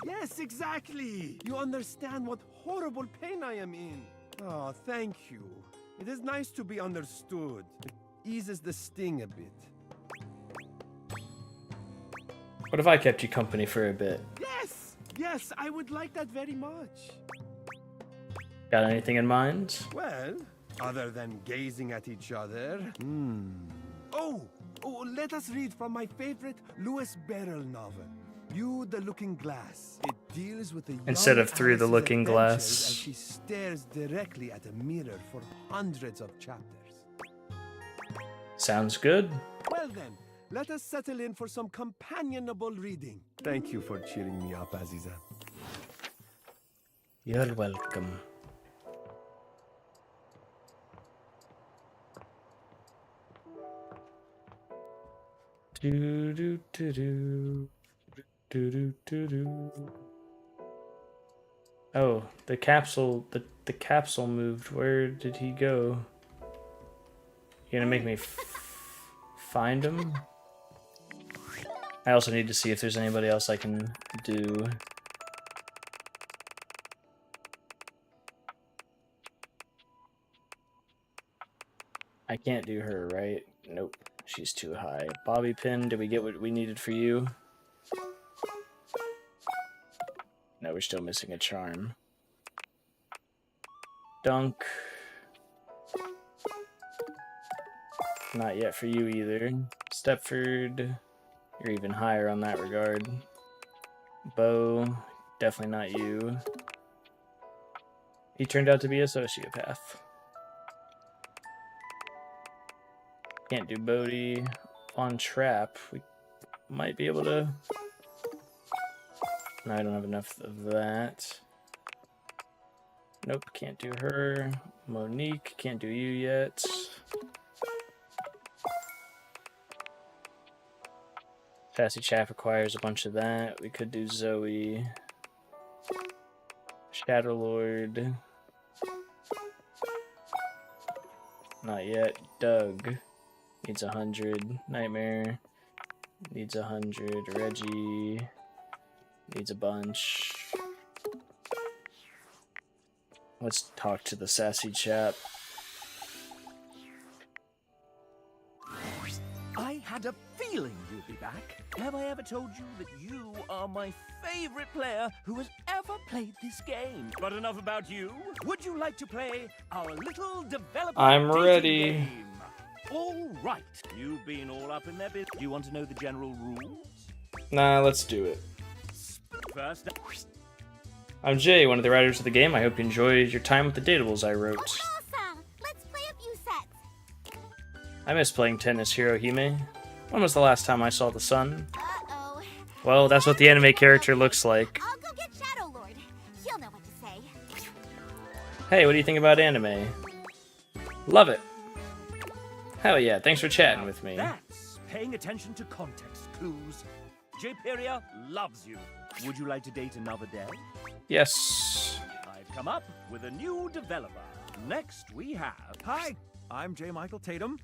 Yes, exactly. You understand what horrible pain I am in. Oh, thank you. It is nice to be understood. It eases the sting a bit. What if I kept you company for a bit? Yes! Yes, I would like that very much. Got anything in mind? Well, other than gazing at each other. Oh, let us read from my favorite Lewis Barrel novel, You the Looking Glass. It deals with a Instead young of Through the Alice's Looking adventures Glass. as she stares directly at a mirror for hundreds of chapters. Sounds good. Well then, let us settle in for some companionable reading. Thank you for cheering me up, Aziza. You're welcome. Do do do do do do do do. Oh, the capsule. The capsule moved. Where did he go? You gonna make me find him? I also need to see if there's anybody else I can do. I can't do her, right? Nope. She's too high. Bobby pin, did we get what we needed for you? No, we're still missing a charm. Dunk. Not yet for you either. Stepford, you're even higher on that regard. Bo, definitely not you. He turned out to be a sociopath. Can't do Bodhi. On Trap, we might be able to... No, I don't have enough of that. Nope, can't do her. Monique, can't do you yet. Sassy Chap requires a bunch of that. We could do Zoe. Shadowlord. Not yet. Doug. Needs 100. Nightmare. Needs 100. Reggie. Needs a bunch. Let's talk to the Sassy Chap. I had a feeling you'd be back. Have I ever told you that you are my favorite player who has ever played this game? But enough about you. Would you like to play our little developer I'm dating ready. game? All right. You've been all up in their business. Do you want to know the general rules? Nah, let's do it. First, I'm Jay, one of the writers of the game. I hope you enjoyed your time with the datables I wrote. Awesome! Let's play a few sets. I miss playing tennis, Hirohime. When was the last time I saw the sun? Uh-oh. Well, that's what the anime character looks like. I'll go get Shadowlord. He'll know what to say. Hey, what do you think about anime? Love it. Hell yeah, thanks for chatting with me. that's paying attention to context clues. Jayperia loves you. Would you like to date another day? Yes. I've come up with a new developer. Next we have... Hi, I'm J. Michael Tatum.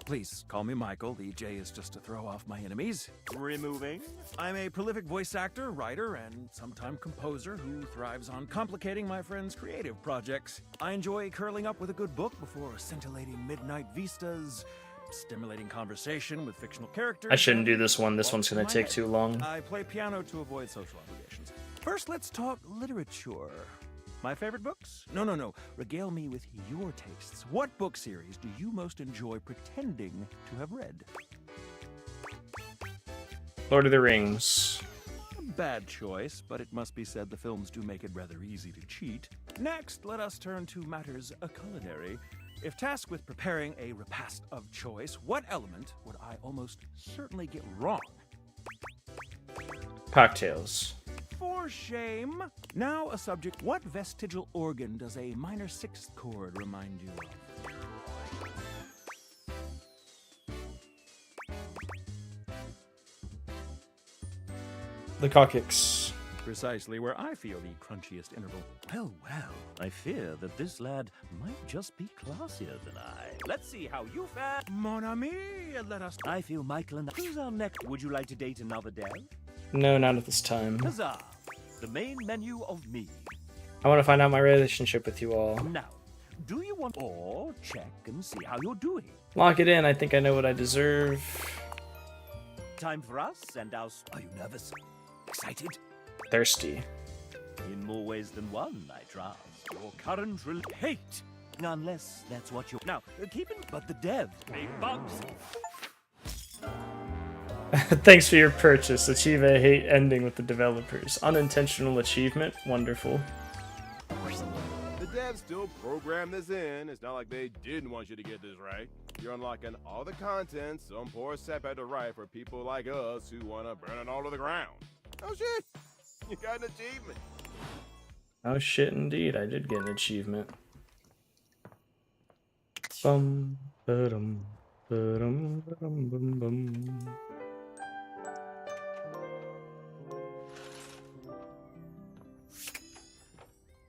Please call me Michael. The J is just to throw off my enemies. Removing. I'm a prolific voice actor, writer, and sometime composer who thrives on complicating my friends' creative projects. I enjoy curling up with a good book before scintillating midnight vistas, stimulating conversation with fictional characters. I shouldn't do this one. This one's gonna take too long. I play piano to avoid social obligations. First, let's talk literature. My favorite books? No. Regale me with your tastes. What book series do you most enjoy pretending to have read? Lord of the Rings. A bad choice, but it must be said the films do make it rather easy to cheat. Next, let us turn to matters culinary. If tasked with preparing a repast of choice, what element would I almost certainly get wrong? Cocktails. For shame. Now a subject. What vestigial organ does a minor sixth chord remind you of? The coccyx. Precisely where I feel the crunchiest interval. Well, I fear that this lad might just be classier than I. Let's see how you fare. Mon ami, let us... I feel Michael and... Who's our next? Would you like to date another dev? No, not at this time. Huzzah! The main menu of me. I want to find out my relationship with you all. Now, do you want... Or check and see how you're doing. Lock it in. I think I know what I deserve. Time for us and our... Are you nervous? Excited? Thirsty. In more ways than one, I trust. Your current hate. Unless that's what you're... Now, keep in... But the dev... Big bugs. Thanks for your purchase. Achieve a hate ending with the developers. Unintentional achievement. Wonderful. The devs still programmed this in. It's not like they didn't want you to get this right. You're unlocking all the content some poor sap had to write for people like us who want to burn it all to the ground. Oh shit! You got an achievement. Oh shit, indeed. I did get an achievement. Bum, ba-dum, ba-dum, ba-dum, bum, bum.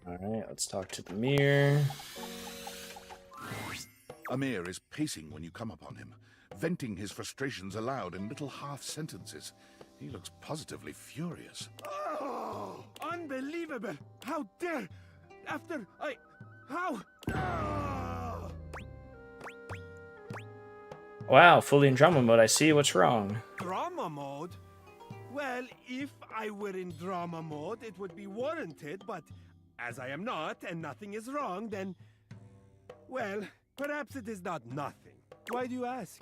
Alright, let's talk to the mirror. Amir is pacing when you come upon him, venting his frustrations aloud in little half sentences. He looks positively furious. Oh, unbelievable! How dare! After I... How? Oh. Wow, fully in drama mode. I see what's wrong. Drama mode? Well, if I were in drama mode, it would be warranted, but as I am not, and nothing is wrong, then... Well, perhaps it is not nothing. Why do you ask?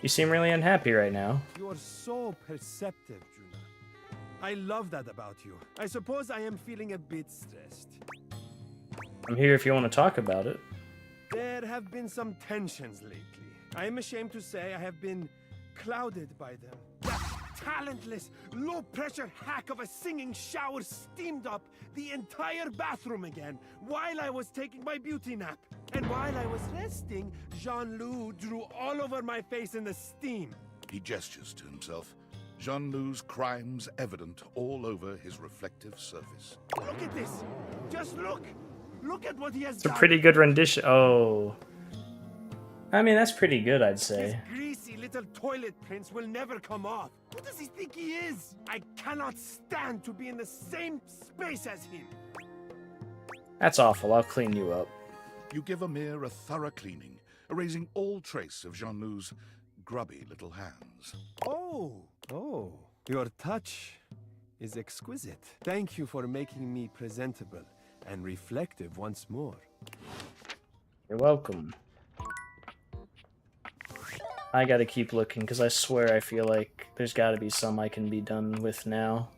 You seem really unhappy right now. You are so perceptive, Juna. I love that about you. I suppose I am feeling a bit stressed. I'm here if you want to talk about it. There have been some tensions lately. I am ashamed to say I have been clouded by them. That talentless, low-pressure hack of a singing shower steamed up the entire bathroom again while I was taking my beauty nap. And while I was resting, Jean-Loup drew all over my face in the steam. He gestures to himself. Jean-Lou's crimes evident all over his reflective surface. Look at this! Just look! Look at what he has It's a done! pretty good rendition. Oh. I mean, that's pretty good, I'd say. His greasy little toilet prints will never come off. Who does he think he is? I cannot stand to be in the same space as him. That's awful. I'll clean you up. You give Amir a thorough cleaning, erasing all trace of Jean-Lou's grubby little hands. Oh, your touch is exquisite. Thank you for making me presentable and reflective once more. You're welcome. I gotta keep looking, because I swear I feel like there's gotta be some I can be done with now.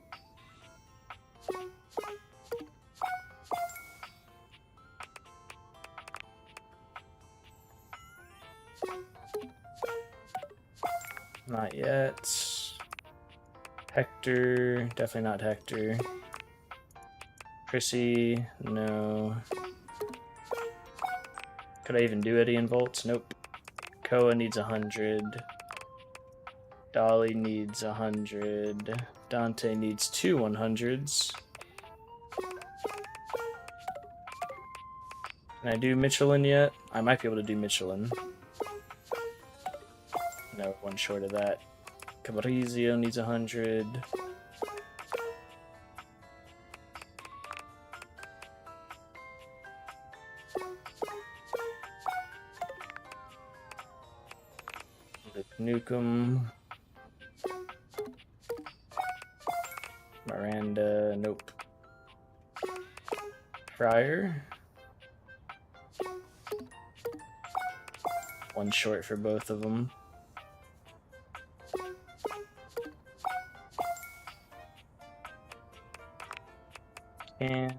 Not yet. Hector, definitely not Hector. Chrissy, no. Could I even do Eddie and Volts? Nope. Koa needs 100. Dolly needs 100. Dante needs 2 100s. Can I do Michelin yet? I might be able to do Michelin. No, one short of that. Cabrizio needs 100. Nukem. Miranda, nope. Fryer. One short for both of them. And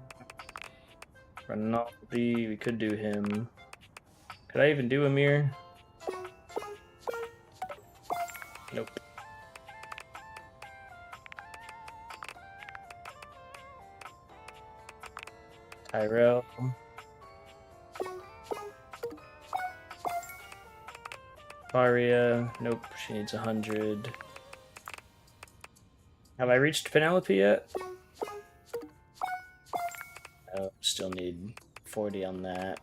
Rinaldi, we could do him. Could I even do Amir? Nope. Tyrell. Varia. Nope, she needs 100. Have I reached Penelope yet? Oh, still need 40 on that.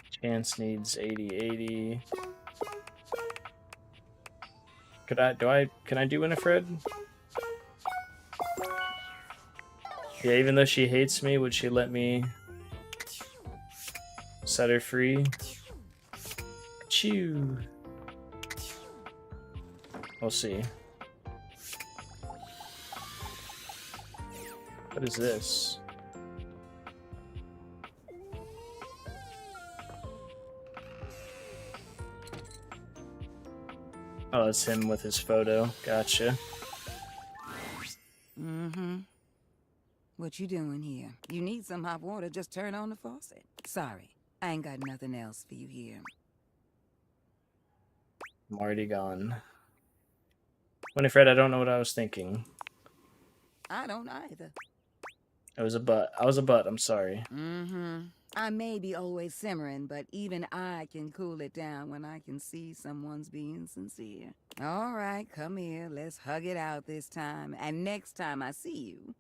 Chance needs 80. Can I do Winifred? Yeah, even though she hates me, would she let me set her free? Achoo. We'll see. What is this? Oh, that's him with his photo. Gotcha. Mm-hmm. What you doing here? You need some hot water, just turn on the faucet. Sorry, I ain't got nothing else for you here. I'm already gone. Winifred, I don't know what I was thinking. I don't either. It was a butt. I was a butt, I'm sorry. Mm-hmm. I may be always simmering, but even I can cool it down when I can see someone's being sincere. All right, come here. Let's hug it out this time. And next time I see you,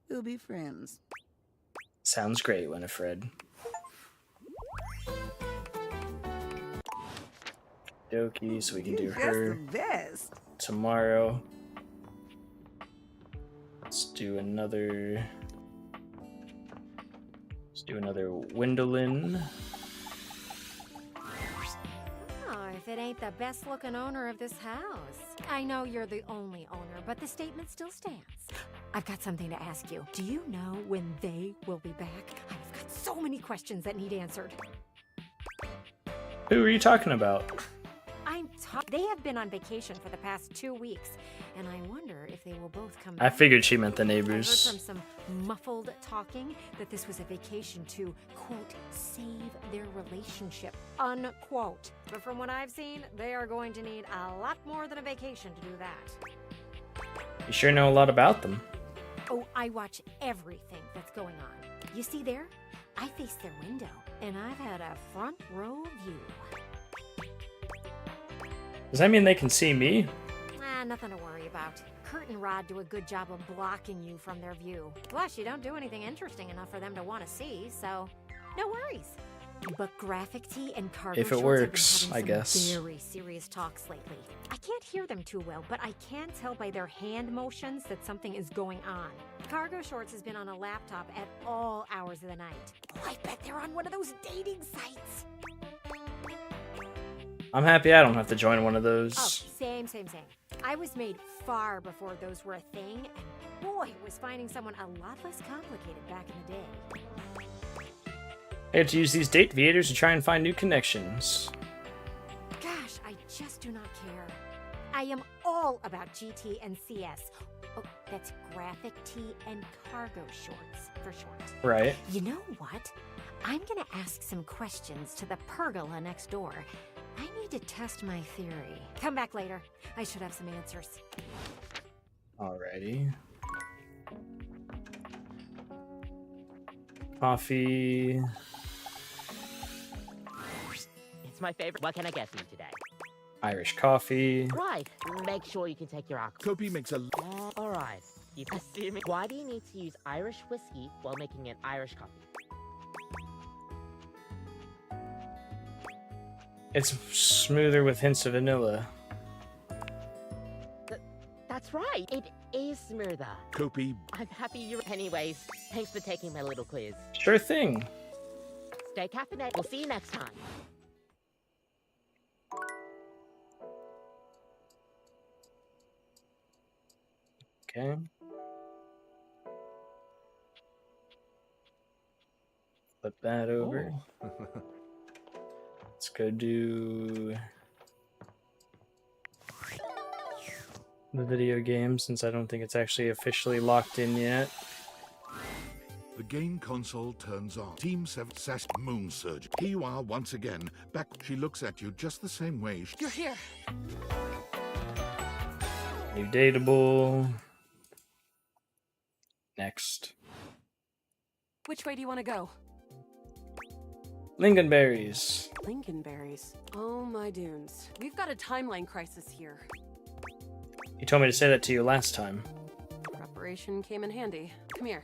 we'll be friends. Sounds great, Winifred. Dokie, so we can do her tomorrow. Let's do another Windolin. Oh, if it ain't the best looking owner of this house. I know you're the only owner, but the statement still stands. I've got something to ask you. Do you know when they will be back? I've got so many questions that need answered. Who are you talking about? They have been on vacation for the past 2 weeks, and I wonder if they will both come I back. figured she meant the I heard neighbors. from some muffled talking that this was a vacation to, quote, save their relationship, unquote. But from what I've seen, they are going to need a lot more than a vacation to do that. You sure know a lot about them. Oh, I watch everything that's going on. You see there? I face their window, and I've had a front row view. Does that mean they can see me? Nothing to worry about. Kurt and Rod do a good job of blocking you from their view. Plus, you don't do anything interesting enough for them to want to see, so no worries. But Graphic Tee and Cargo If it Shorts works, have I been having guess. some very serious talks lately. I can't hear them too well, but I can tell by their hand motions that something is going on. Cargo Shorts has been on a laptop at all hours of the night. Oh, I bet they're on one of those dating sites. I'm happy I don't have to join one of those. Oh, same. I was made far before those were a thing, and boy, was finding someone a lot less complicated back in the day. I had to use these date viators to try and find new connections. Gosh, I just do not care. I am all about GT and CS. Oh, that's Graphic Tee and Cargo Shorts for short. Right. You know what? I'm gonna ask some questions to the pergola next door. I need to test my theory. Come back later. I should have some answers. Alrighty. Coffee. It's my favorite. What can I get for you today? Irish coffee. Right. Make sure you can take your alcohol. Kobe makes a... All right. Assuming. Why do you need to use Irish whiskey while making an Irish coffee? It's smoother with hints of vanilla. That's right. It is smoother. Kobe. I'm happy you're. Anyways, thanks for taking my little quiz. Sure thing. Stay caffeinated. We'll see you next time. Okay. Flip that over. Let's go do the video game since I don't think it's actually officially locked in yet. The game console turns on. Team 7 Sash Moon Surge. Here you are once again. Back. She looks at you just the same way. You're here. New dateable. Next. Which way do you want to go? Lingonberries. Lingonberries. Oh my dunes. We've got a timeline crisis here. You told me to say that to you last time. Preparation came in handy. Come here.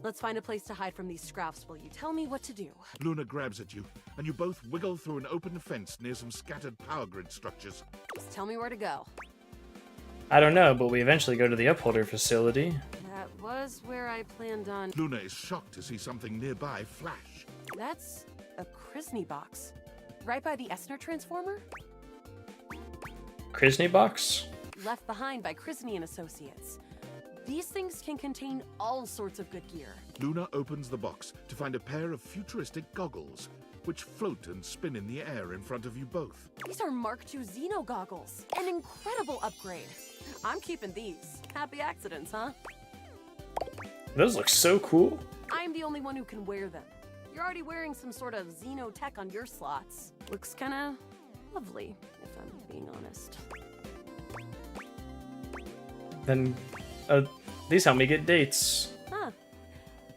Let's find a place to hide from these scraps while you tell me what to do. Luna grabs at you, and you both wiggle through an open fence near some scattered power grid structures. Just tell me where to go. I don't know, but we eventually go to the Upholder facility. That was where I planned on... Luna is shocked to see something nearby flash. That's a Krisny box. Right by the Esner transformer? Krisny box? Left behind by Krisny and Associates. These things can contain all sorts of good gear. Luna opens the box to find a pair of futuristic goggles, which float and spin in the air in front of you both. These are Mark II Xeno goggles. An incredible upgrade. I'm keeping these. Happy accidents, huh? Those look so cool. I'm the only one who can wear them. You're already wearing some sort of Xeno tech on your slots. Looks kinda lovely, if I'm being honest. Then, these help me get dates. Huh.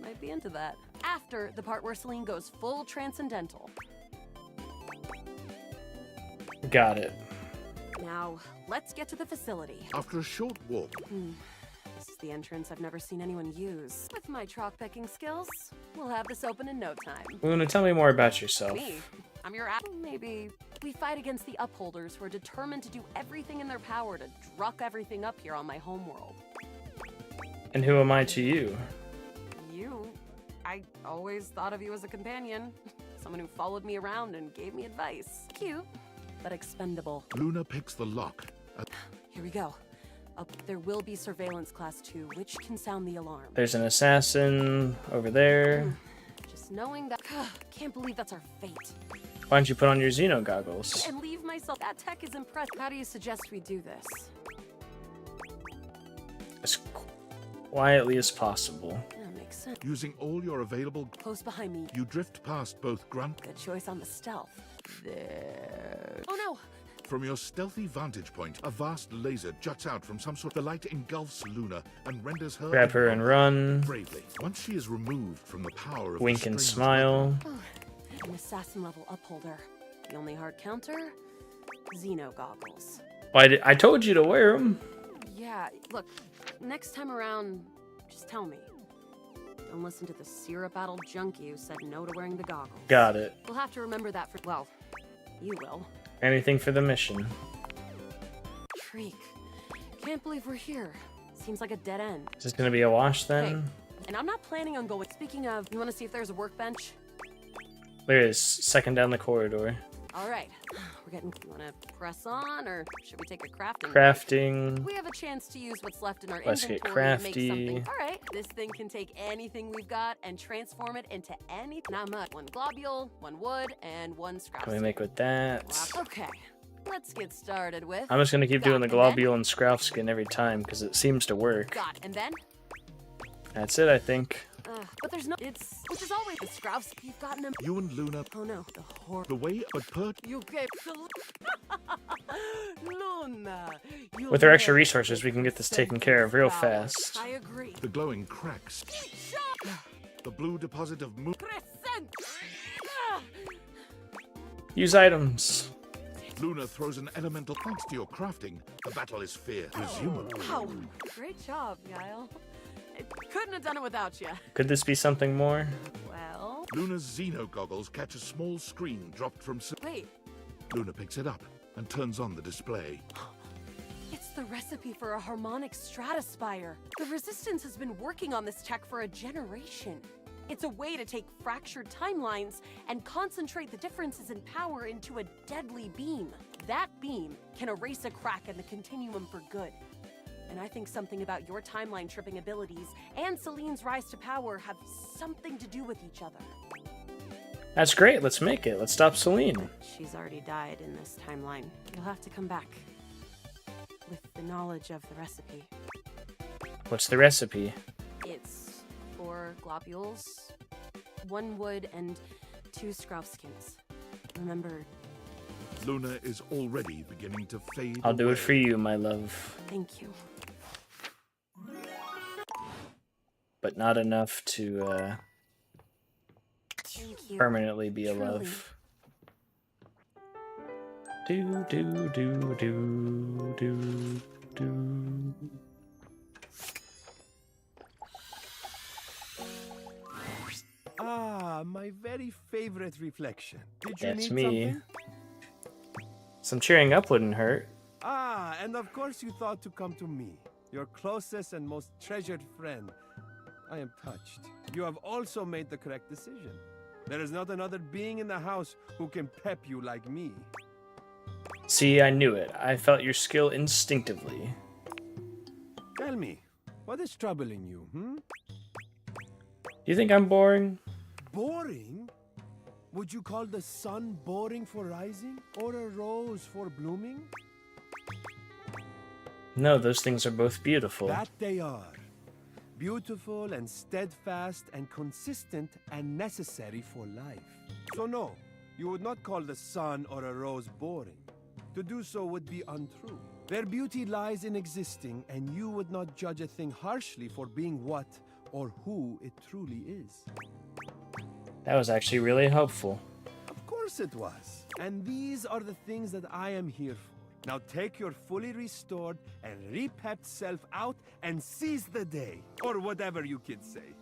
Might be into that. After the part where Celine goes full transcendental. Got it. Now, let's get to the facility. After a short walk... This is the entrance I've never seen anyone use. With my chalk picking skills, we'll have this open in no time. Luna, tell me more about yourself. Me? I'm your maybe. We fight against the Upholders who are determined to do everything in their power to druck everything up here on my homeworld. And who am I to you? You? I always thought of you as a companion. Someone who followed me around and gave me advice. Cute, but expendable. Luna picks the lock. Here we go. There will be Surveillance Class 2, which can sound the alarm. There's an assassin over there. Just knowing that... Can't believe that's our fate. Why don't you put on your Xeno goggles? And leave myself... That tech is impressed. How do you suggest we do this? As quietly as possible. That makes sense. Using all your available... Close behind me. You drift past both Grunt... Good choice on the stealth. There... Oh no! From your stealthy vantage point, a vast laser juts out from some sort. The light engulfs Luna and renders her... Grab her and run. Bravely. Once she is removed from the power of Wink and smile. An assassin-level upholder. The only hard counter? Xeno goggles. Why I told you to wear them. Yeah, look, next time around, just tell me. Don't listen to the syrup-addled junkie who said no to wearing the goggles. Got it. We'll have to remember that for... Well, you will. Anything for the mission. Freak. Can't believe we're here. Seems like a dead end. Is this gonna be a wash then? Hey, and I'm not planning on going. Speaking of, you want to see if there's a workbench? There is. Second down the corridor. All right. We're getting... You want to press on, or should we take a crafting? Crafting. We have a chance to use what's left in our Let's get inventory to make crafty. something. All right. This thing can take anything we've got and transform it into any... Not much. One globule, one wood, and one scrap. Can we make with that? Okay. Let's get started with... I'm just gonna keep doing the and then? globule and Scrouf skin every time because it seems to work. Got, and then? That's it, I think. But there's no... It's... Which is always the Scroufs. You've gotten them... You and Luna... Oh no. The horror... The way... But Pert... You gave... Luna! With our extra resources, we can get this taken care of real fast. I agree. The glowing cracks. The blue deposit of moon... Use items. Luna throws an elemental. Thanks to your crafting, the battle is fair. Presumably. Wow. Great job, Guile. I couldn't have done it without you. Could this be something more? Well... Luna's Xeno goggles catch a small screen dropped from... Wait. Luna picks it up and turns on the display. It's the recipe for a harmonic stratospire. The Resistance has been working on this tech for a generation. It's a way to take fractured timelines and concentrate the differences in power into a deadly beam. That beam can erase a crack in the continuum for good. And I think something about your timeline tripping abilities and Celine's rise to power have something to do with each other. That's great. Let's make it. Let's stop Celine. She's already died in this timeline. You'll have to come back with the knowledge of the recipe. What's the recipe? It's 4 globules, 1 wood, and 2 scruff skins. Remember... Luna is already beginning to fade I'll do away. it for you, my love. Thank you. But not enough to Thank you. permanently be a Truly. love. Do do do do do do. Ah, my very favorite reflection. Did you That's need me. something? Some cheering up wouldn't hurt. Ah, and of course you thought to come to me, your closest and most treasured friend. I am touched. You have also made the correct decision. There is not another being in the house who can pep you like me. See, I knew it. I felt your skill instinctively. Tell me, what is troubling you, Do you think I'm boring? Boring? Would you call the sun boring for rising or a rose for blooming? No, those things are both beautiful. That they are. Beautiful and steadfast and consistent and necessary for life. So no, you would not call the sun or a rose boring. To do so would be untrue. Their beauty lies in existing, and you would not judge a thing harshly for being what or who it truly is. That was actually really helpful. Of course it was. And these are the things that I am here for. Now take your fully restored and repepped self out and seize the day. Or whatever you kids say.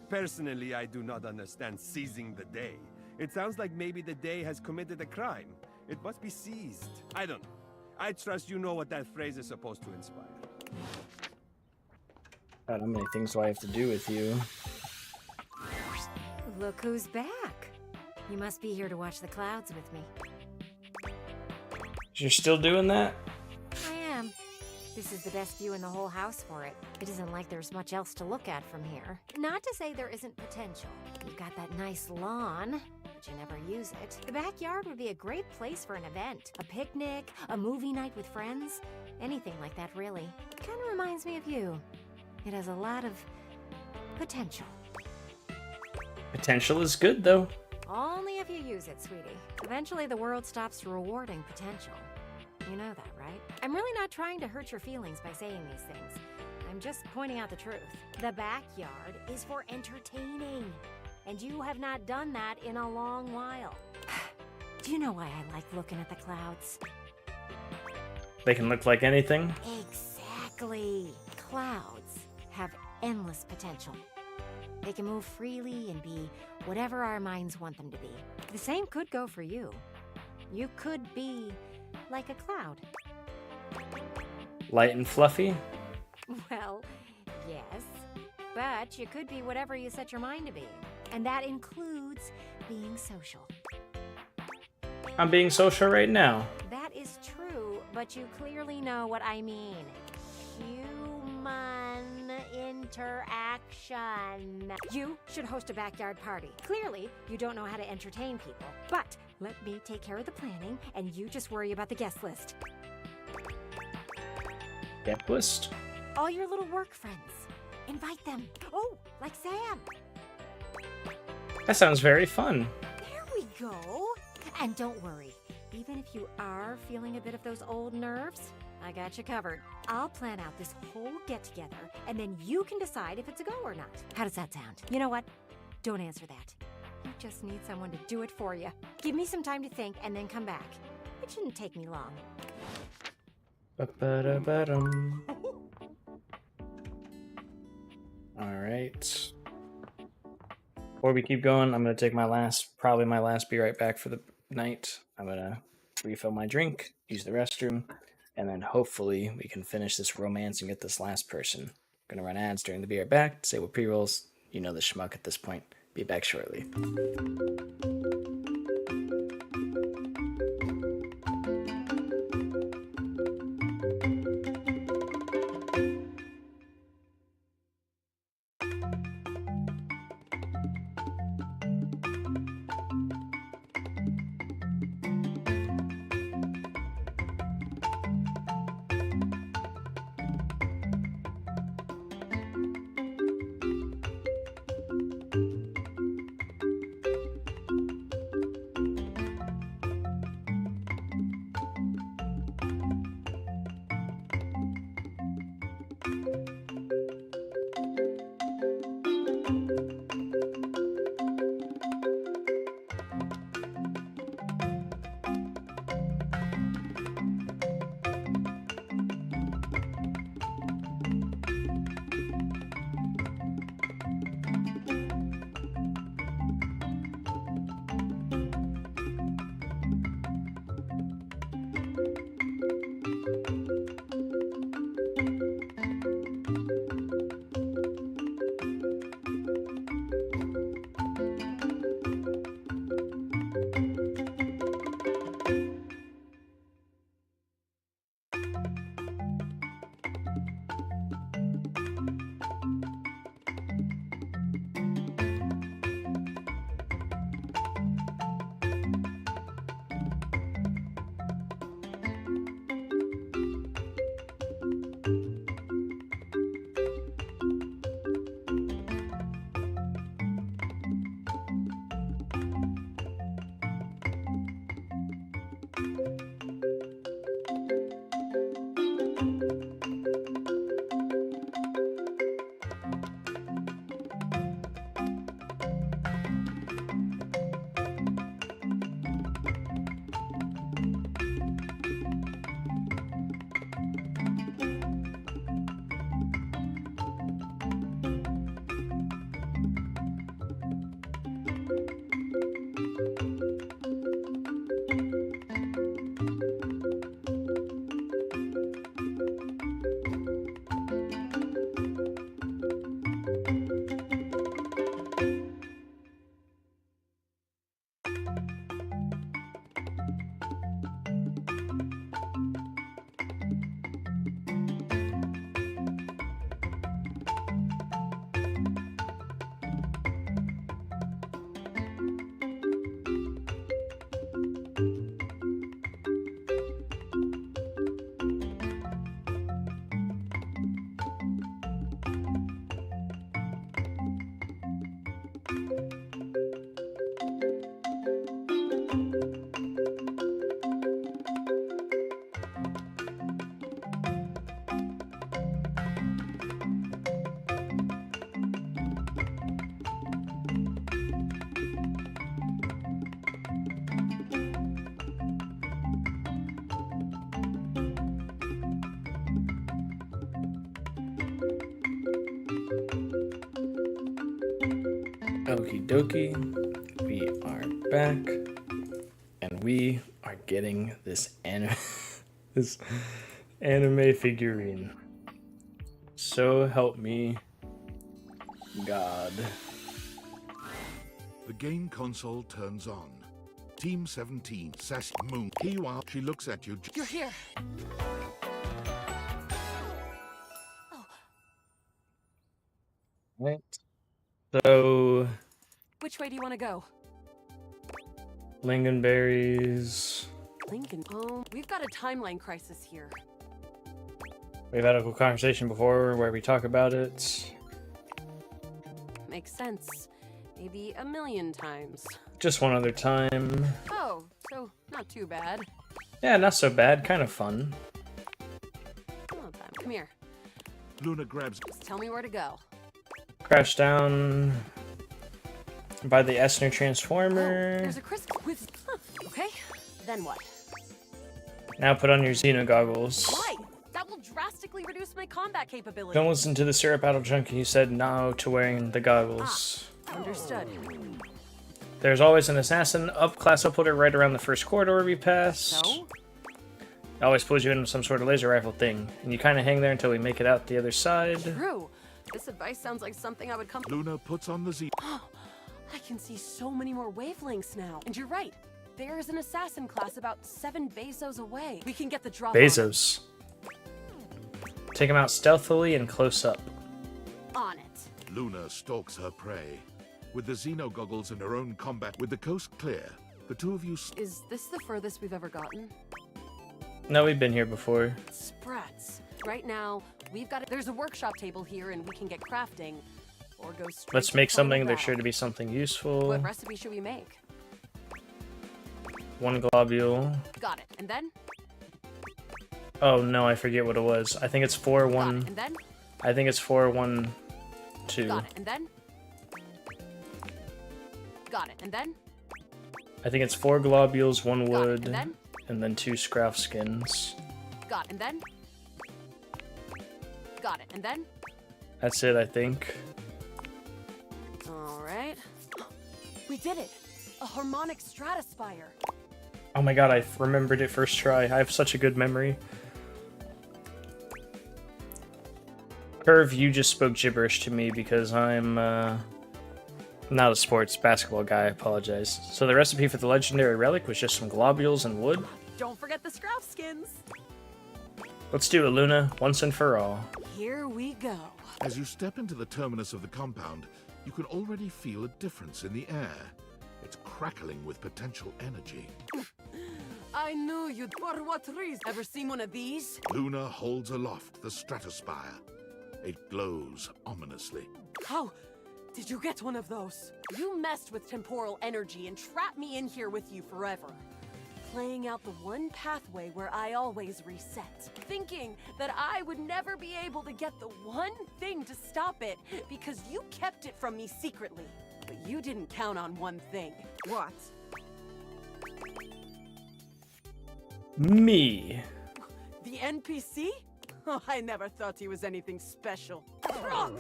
Personally, I do not understand seizing the day. It sounds like maybe the day has committed a crime. It must be seized. I don't know. I trust you know what that phrase is supposed to inspire. God, how many things do I have to do with you? Look who's back. You must be here to watch the clouds with me. You're still doing that? I am. This is the best view in the whole house for it. It isn't like there's much else to look at from here. Not to say there isn't potential. You've got that nice lawn, but you never use it. The backyard would be a great place for an event. A picnic, a movie night with friends. Anything like that, really. Kind of reminds me of you. It has a lot of potential. Potential is good, though. Only if you use it, sweetie. Eventually the world stops rewarding potential. You know that, right? I'm really not trying to hurt your feelings by saying these things. I'm just pointing out the truth. The backyard is for entertaining. And you have not done that in a long while. Do you know why I like looking at the clouds? They can look like anything. Exactly. Clouds have endless potential. They can move freely and be whatever our minds want them to be. The same could go for you. You could be like a cloud. Light and fluffy. Well, yes. But you could be whatever you set your mind to be. And that includes being social. I'm being social right now. That is true, but you clearly know what I mean. Human interaction. You should host a backyard party. Clearly, you don't know how to entertain people. But let me take care of the planning, and you just worry about the guest list. Guest list? All your little work friends. Invite them. Oh, like Sam. That sounds very fun. There we go. And don't worry. Even if you are feeling a bit of those old nerves, I got you covered. I'll plan out this whole get-together, and then you can decide if it's a go or not. How does that sound? You know what? Don't answer that. You just need someone to do it for you. Give me some time to think, and then come back. It shouldn't take me long. Ba-ba-da-ba-dum. Alright. Before we keep going, I'm going to take probably my last be right back for the night. I'm going to refill my drink, use the restroom, and then hopefully we can finish this romance and get this last person. I'm going to run ads during the be right back, say what pre-rolls. You know the schmuck at this point. Be back shortly. Okie dokie. We are back. And we are getting this this anime figurine. So help me God. The game console turns on. Team 17, Sassy Moon. Here you are. She looks at you. You're here. Right. So, Which way do you want to go? lingonberries. Lincoln. Oh, we've got a timeline crisis here. We've had a cool conversation before where we talk about it. Makes sense. Maybe a million times. Just one other time. Oh, so not too bad. Yeah, not so bad. Kind of fun. Come here. Luna grabs. Just tell me where to go. Crash down by the Esner Transformer. There's a crystal with. Okay. Then what? Now put on your Xeno goggles. Why? That will drastically reduce my combat capability. Don't listen to the Syrup Battle Junkie. He said no to wearing the goggles. Understood. There's always an assassin up class uploader right around the first corridor we pass. So? It always pulls you into some sort of laser rifle thing, and you kind of hang there until we make it out the other side. True. This advice sounds like something I would come. Luna puts on the Z. I can see so many more wavelengths now. And you're right. There's an assassin class about 7 Bezos away. We can get the drop. Bezos. Take him out stealthily and close up. On it. Luna stalks her prey. With the Xeno goggles and her own combat with the coast clear, the two of you. Is this the furthest we've ever gotten? No, we've been here before. Sprats. Right now, we've got. There's a workshop table here, and we can get crafting, or go straight. Let's to make the something. final There's sure to be something useful. What recipe should we make? One globule. Got it. And then? Oh no, I forget what it was. I think it's 4 1. And then? I think it's 4 1 2. Got it. And then? Got it. And then? I think it's 4 globules, 1 wood, and then? 2 scrap skins. Got it. And then? Got it. And then? That's it, I think. All right. We did it. A harmonic stratospire. Oh my god, I remembered it first try. I have such a good memory. Curve, you just spoke gibberish to me because I'm not a sports basketball guy. I apologize. So the recipe for the legendary relic was just some globules and wood. Don't forget the scrap skins. Let's do it, Luna, once and for all. Here we go. As you step into the terminus of the compound, you can already feel a difference in the air. It's crackling with potential energy. I knew you'd. For what reason? Ever seen one of these? Luna holds aloft the stratospire. It glows ominously. How did you get one of those? You messed with temporal energy and trapped me in here with you forever. Playing out the one pathway where I always reset. Thinking that I would never be able to get the one thing to stop it because you kept it from me secretly. But you didn't count on one thing. What? Me. The NPC? Oh, I never thought he was anything special. Rock!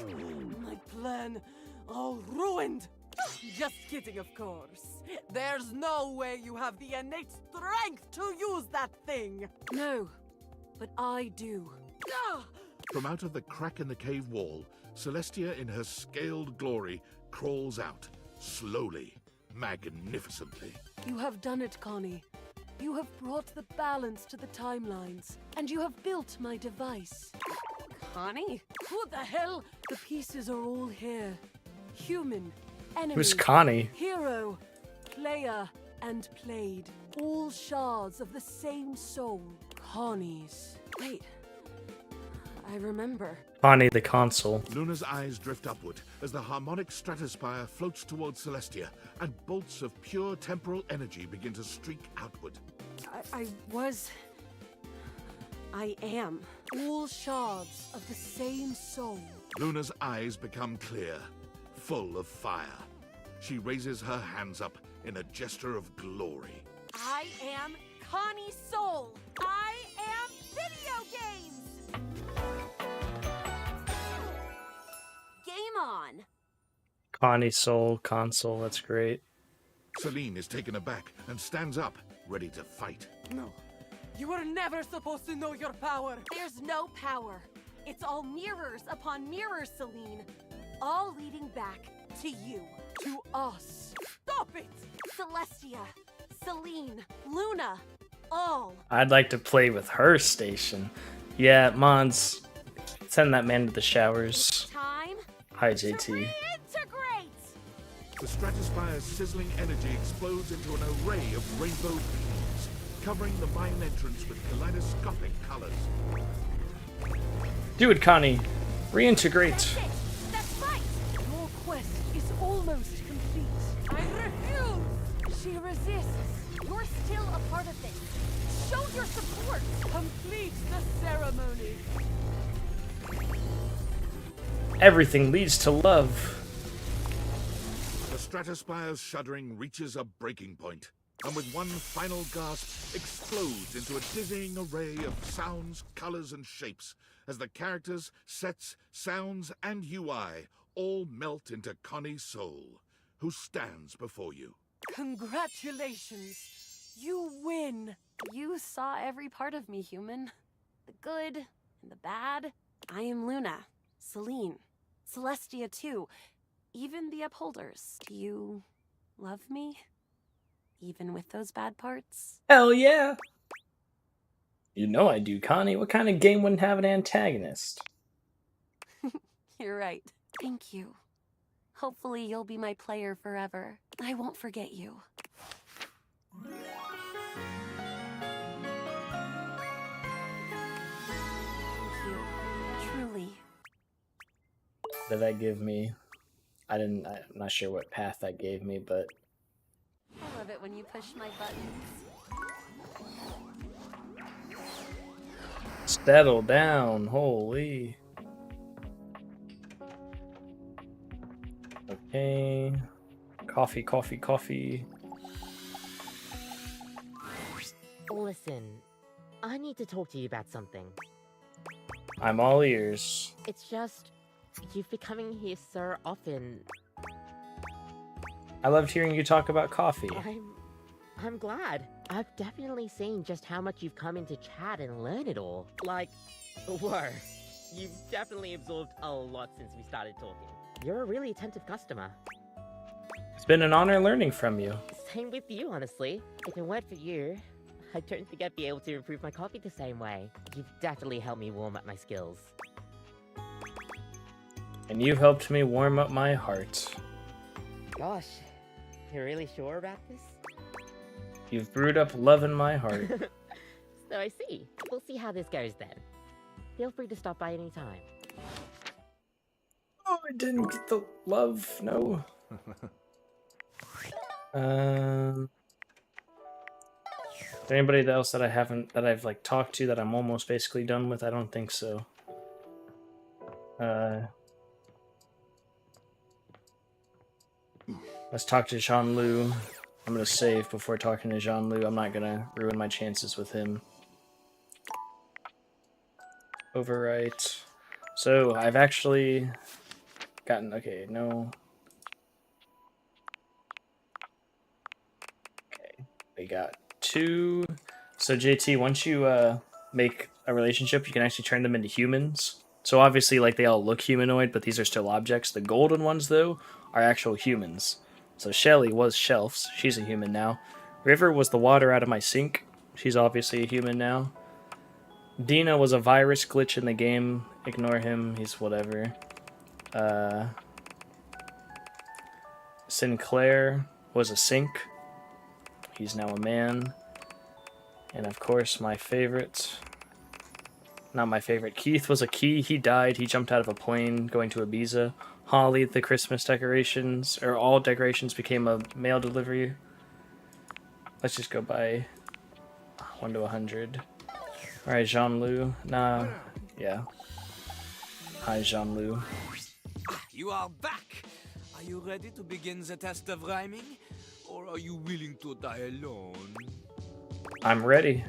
My plan all ruined. Just kidding, of course. There's no way you have the innate strength to use that thing. No, but I do. Ah! From out of the crack in the cave wall, Celestia in her scaled glory crawls out, slowly, magnificently. You have done it, Connie. You have brought the balance to the timelines, and you have built my device. Connie? Who the hell? The pieces are all here. Human, enemy, Who's Connie? hero, player, and played. All shards of the same soul. Connie's. Wait. I remember. Connie the console. Luna's eyes drift upward as the harmonic stratospire floats towards Celestia, and bolts of pure temporal energy begin to streak outward. I am. All shards of the same soul. Luna's eyes become clear, full of fire. She raises her hands up in a gesture of glory. I am Connie Soul. I am video games. Game on. Connie Soul console, that's great. Celine is taken aback and stands up, ready to fight. No. You were never supposed to know your power. There's no power. It's all mirrors upon mirrors, Celine. All leading back to you. To us. Stop it! Celestia, Celine, Luna, all. I'd like to play with her station. Yeah, Mons, send that man to the showers. Time. Hi, JT. Integrate! The Stratospire's sizzling energy explodes into an array of rainbow beams, covering the mine entrance with kaleidoscopic colors. Do it, Connie. Reintegrate. That's right! Your quest is almost complete. I refuse! She resists. You're still a part of this. Show your support. Complete the ceremony. Everything leads to love. The Stratospire's shuddering reaches a breaking point, and with one final gasp, explodes into a dizzying array of sounds, colors, and shapes, as the characters, sets, sounds, and UI all melt into Connie Soul, who stands before you. Congratulations. You win. You saw every part of me, human. The good and the bad. I am Luna, Celine, Celestia too, even the Upholders. Do you love me? Even with those bad parts? Hell yeah! You know I do, Connie. What kind of game wouldn't have an antagonist? You're right. Thank you. Hopefully you'll be my player forever. I won't forget you. Thank you. Truly. What did that give me? I'm not sure what path that gave me, but I love it when you push my buttons. Settle down, holy. Okay. Coffee, coffee, coffee. Listen, I need to talk to you about something. I'm all ears. It's just, you've been coming here so often. I loved hearing you talk about coffee. I'm glad. I've definitely seen just how much you've come into chat and learn it all. Like, whoa. You've definitely absorbed a lot since we started talking. You're a really attentive customer. It's been an honor learning from you. Same with you, honestly. If it weren't for you, I don't think I'd be able to improve my coffee the same way. You've definitely helped me warm up my skills. And you've helped me warm up my heart. Gosh, you're really sure about this? You've brewed up love in my heart. So I see. We'll see how this goes then. Feel free to stop by any time. Oh, I didn't get the love, no. Is there anybody else that I've like talked to that I'm almost basically done with? I don't think so. Let's talk to Jean-Lu. I'm gonna save before talking to Jean-Lu. I'm not gonna ruin my chances with him. Overwrite. So I've actually gotten, okay, no. Okay, we got 2. So JT, once you make a relationship, you can actually turn them into humans. So obviously, like, they all look humanoid, but these are still objects. The golden ones, though, are actual humans. So Shelly was Shelfs. She's a human now. River was the water out of my sink. She's obviously a human now. Dina was a virus glitch in the game. Ignore him. He's whatever. Sinclair was a sink. He's now a man. And of course, my favorite... Not my favorite. Keith was a key. He died. He jumped out of a plane going to Ibiza. Holly, the Christmas decorations, or all decorations became a mail delivery. Let's just go by 1 to 100. Alright, Jean-Lu. Nah, yeah. Hi, Jean-Lu. You are back! Are you ready to begin the test of rhyming? Or are you willing to die alone? I'm ready.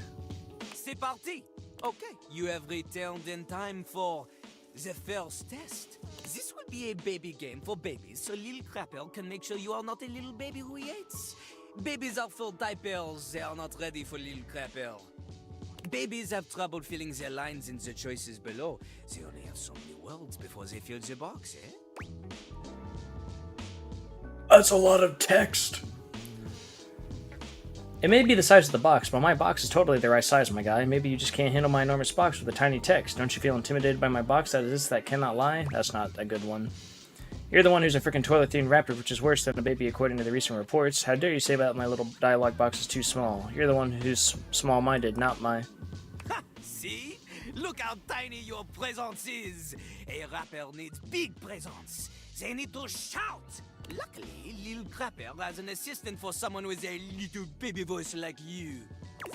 C'est parti! Okay, you have returned in time for the first test. This will be a baby game for babies, so Lil Crapper can make sure you are not a little baby who he hates. Babies are full diapers, they are not ready for Lil Crapper. Babies have trouble filling their lines in the choices below. They only have so many words before they fill the box, eh? That's a lot of text. It may be the size of the box, but my box is totally the right size, my guy. Maybe you just can't handle my enormous box with a tiny text. Don't you feel intimidated by my box that cannot lie? That's not a good one. You're the one who's a freaking toilet-themed raptor, which is worse than a baby according to the recent reports. How dare you say that my little dialogue box is too small? You're the one who's small-minded, not my... Ha! See? Look how tiny your presence is! A rapper needs big presence. They need to shout! Luckily, Lil Crapper has an assistant for someone with a little baby voice like you.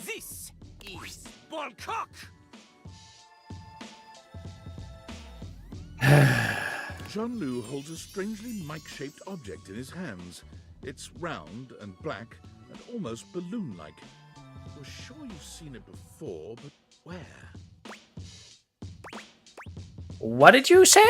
This is Ballcock! Jean-Loup holds a strangely mic-shaped object in his hands. It's round and black and almost balloon-like. You're sure you've seen it before, but where? What did you say?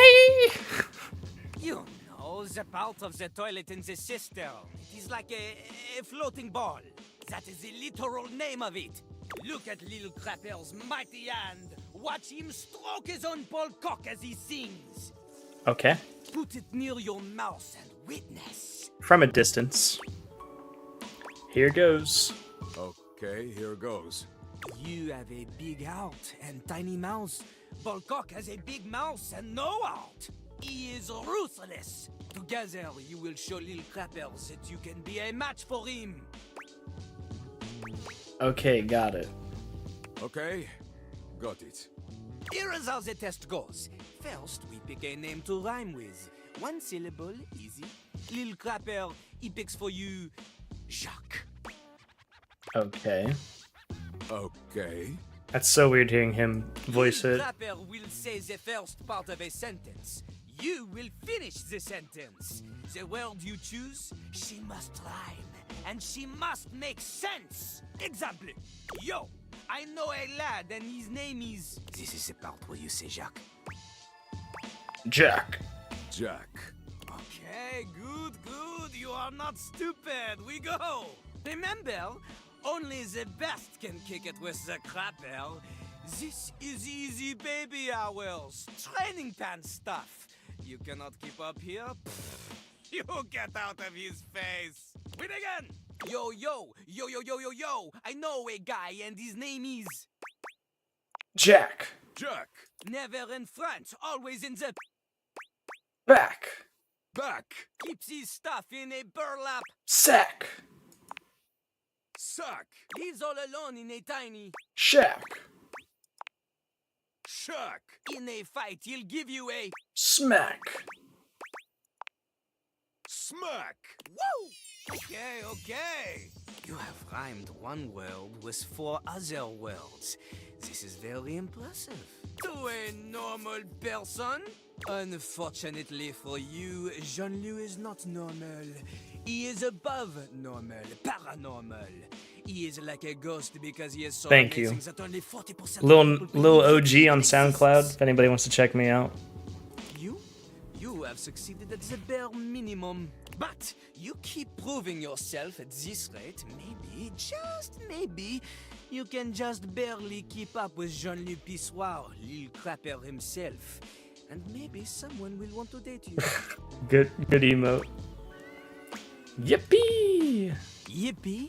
You know, the part of the toilet in the cistern. It is like a floating ball. That is the literal name of it. Look at Lil Crapper's mighty hand. Watch him stroke his own Ballcock as he sings. Okay. Put it near your mouth and witness. From a distance. Here goes. Okay, here goes. You have a big heart and tiny mouth. Ballcock has a big mouth and no heart. He is ruthless. Together, you will show Lil Crapper that you can be a match for him. Okay, got it. Okay, got it. Here is how the test goes. First, we pick a name to rhyme with. One syllable, easy. Lil Crapper, he picks for you Jacques. Okay. Okay. That's so weird hearing him voice Lil it. Crapper will say the first part of a sentence. You will finish the sentence. The word you choose, she must rhyme. And she must make sense. Example. Yo, I know a lad and his name is... This is the part where you say Jacques. Jack. Jack. Okay, good. You are not stupid. We go. Remember, only the best can kick it with the Crapper. This is easy baby hours. Training pants stuff. You cannot keep up here? Pfft, you get out of his face. Win again. Yo. I know a guy and his name is... Jack. Jack. Never in front, always in the... Back. Keeps his stuff in a burlap... Sack. Sack. Lives all alone in a tiny... Shack. In a fight, he'll give you a... Smack. Smack. Woo! Okay. You have rhymed one word with 4 other words. This is very impressive. To a normal person? Unfortunately for you, Jean-Loup is not normal. He is above normal, paranormal. He is like a ghost because he is so Thank you. amazing that only 40% Lil OG on SoundCloud, if anybody wants to check me out. You have succeeded at the bare minimum. But you keep proving yourself at this rate, maybe, just maybe, you can just barely keep up with Jean-Loup Pissoir, Lil Crapper himself. And maybe someone will want to date you. Good emote. Yippee! Yippee?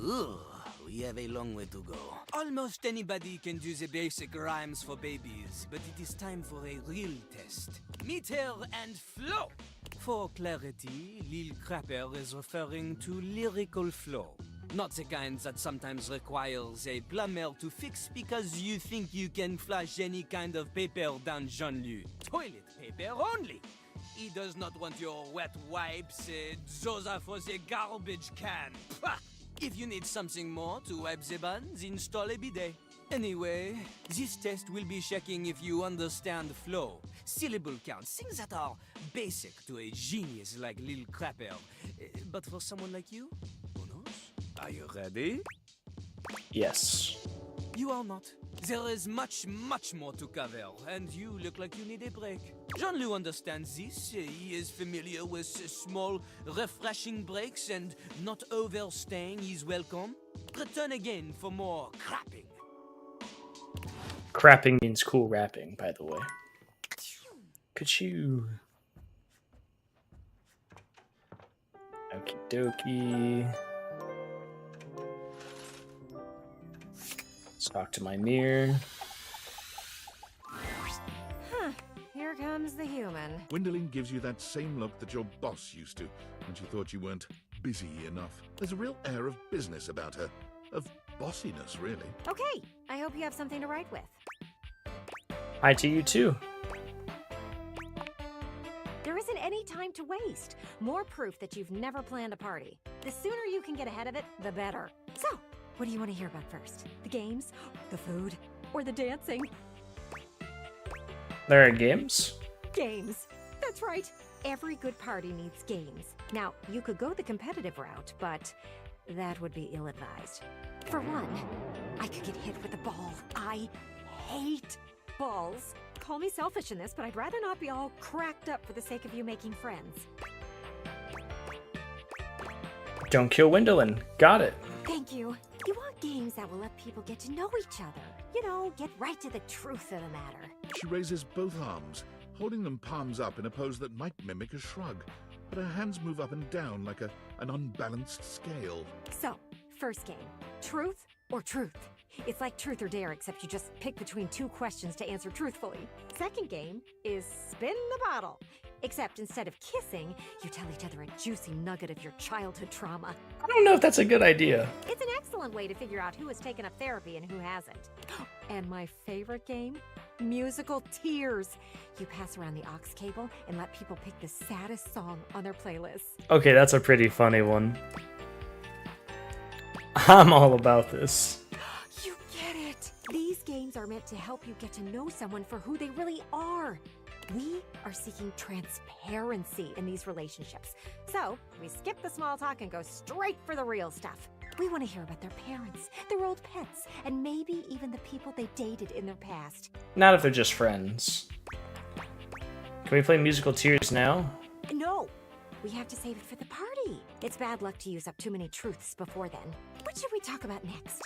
Ugh, we have a long way to go. Almost anybody can do the basic rhymes for babies, but it is time for a real test. Meter and flow. For clarity, Lil Crapper is referring to lyrical flow. Not the kind that sometimes requires a plumber to fix because you think you can flush any kind of paper down Jean-Loup. Toilet paper only. He does not want your wet wipes, those are for the garbage can. Pah! If you need something more to wipe the buns, install a bidet. Anyway, this test will be checking if you understand flow, syllable counts, things that are basic to a genius like Lil Crapper. But for someone like you, who knows? Are you ready? Yes. You are not. There is much, much more to cover, and you look like you need a break. Jean-Loup understands this. He is familiar with small, refreshing breaks, and not overstaying is welcome. Return again for more crapping. Crapping means cool rapping, by the way. Ka-choo. Okie dokie. Let's talk to my mirror. Huh. Here comes the human. Gwendolyn gives you that same look that your boss used to when she thought you weren't busy enough. There's a real air of business about her. Of bossiness, really. Okay, I hope you have something to write with. Hi to you too. There isn't any time to waste. More proof that you've never planned a party. The sooner you can get ahead of it, the better. So, what do you want to hear about first? The games, the food, or the dancing? There are games? Games. That's right. Every good party needs games. Now, you could go the competitive route, but that would be ill-advised. For one, I could get hit with a ball. I hate balls. Call me selfish in this, but I'd rather not be all cracked up for the sake of you making friends. Don't kill Gwendolyn. Got it. Thank you. You want games that will let people get to know each other. You know, get right to the truth of the matter. She raises both arms, holding them palms up in a pose that might mimic a shrug, but her hands move up and down like an unbalanced scale. So, first game, truth or truth? It's like truth or dare, except you just pick between two questions to answer truthfully. Second game is spin the bottle. Except instead of kissing, you tell each other a juicy nugget of your childhood trauma. I don't know if that's a good idea. It's an excellent way to figure out who has taken up therapy and who hasn't. And my favorite game? Musical tears. You pass around the aux cable and let people pick the saddest song on their playlist. Okay, that's a pretty funny one. I'm all about this. You get it! These games are meant to help you get to know someone for who they really are. We are seeking transparency in these relationships. So, we skip the small talk and go straight for the real stuff. We want to hear about their parents, their old pets, and maybe even the people they dated in their past. Not if they're just friends. Can we play musical tears now? No! We have to save it for the party. It's bad luck to use up too many truths before then. What should we talk about next?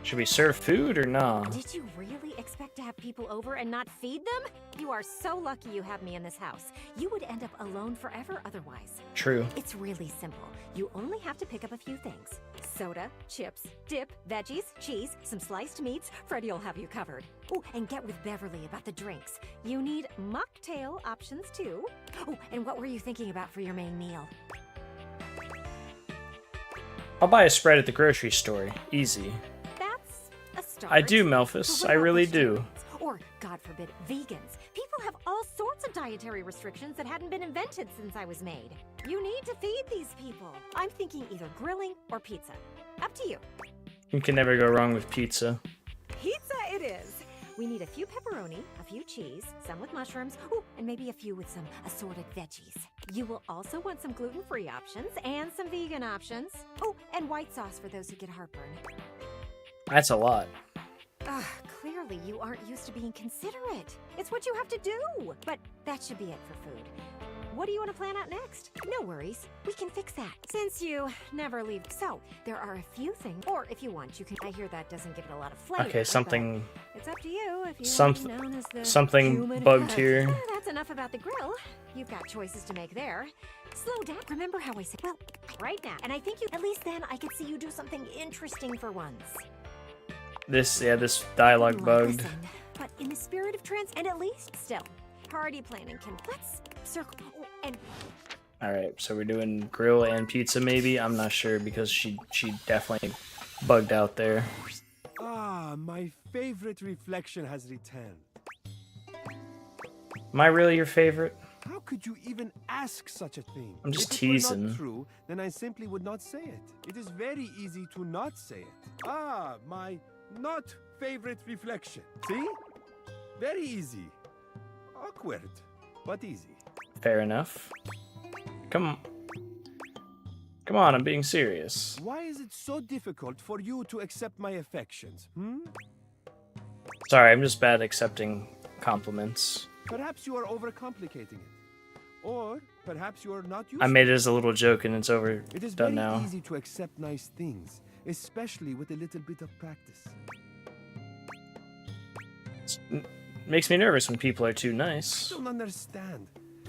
Should we serve food or nah? Did you really expect to have people over and not feed them? You are so lucky you have me in this house. You would end up alone forever otherwise. True. It's really simple. You only have to pick up a few things. Soda, chips, dip, veggies, cheese, some sliced meats. Freddie will have you covered. Oh, and get with Beverly about the drinks. You need mocktail options too. Oh, and what were you thinking about for your main meal? I'll buy a spread at the grocery store. Easy. A start. I do, Melphis. I really do. Or, God forbid, vegans. People have all sorts of dietary restrictions that hadn't been invented since I was made. You need to feed these people. I'm thinking either grilling or pizza. Up to you. You can never go wrong with pizza. Pizza it is. We need a few pepperoni, a few cheese, some with mushrooms, ooh, and maybe a few with some assorted veggies. You will also want some gluten-free options and some vegan options. Oh, and white sauce for those who get heartburn. That's a lot. Clearly you aren't used to being considerate. It's what you have to do. But that should be it for food. What do you want to plan out next? No worries. We can fix that. Since you never leave. So, there are a few things. Or if you want, you can... I hear that doesn't give it a lot of flavor. Okay, something... It's up to you if you want to be known as the something bugged here. That's enough about the grill. You've got choices to make there. Slow down. Remember how I said, well, right now. And I think you... At least then I could see you do something interesting for once. This dialogue bugged. But in the spirit of and at least still, party planning can let's circle and. All right, so we're doing grill and pizza, maybe. I'm not sure because she definitely bugged out there. Ah, my favorite reflection has returned. Am I really your favorite? How could you even ask such a thing? I'm just if it were teasing. not true, then I simply would not say it. It is very easy to not say it. Ah, my not favorite reflection. See? Very easy. Awkward, but easy. Fair enough. Come on. Come on, I'm being serious. Why is it so difficult for you to accept my affections, Sorry, I'm just bad at accepting compliments. Perhaps you are overcomplicating it. Or perhaps you are not used I made it as a little joke and it's over. It is Done very now. easy to accept nice things, especially with a little bit of practice. Makes me nervous when people are too nice. I don't understand.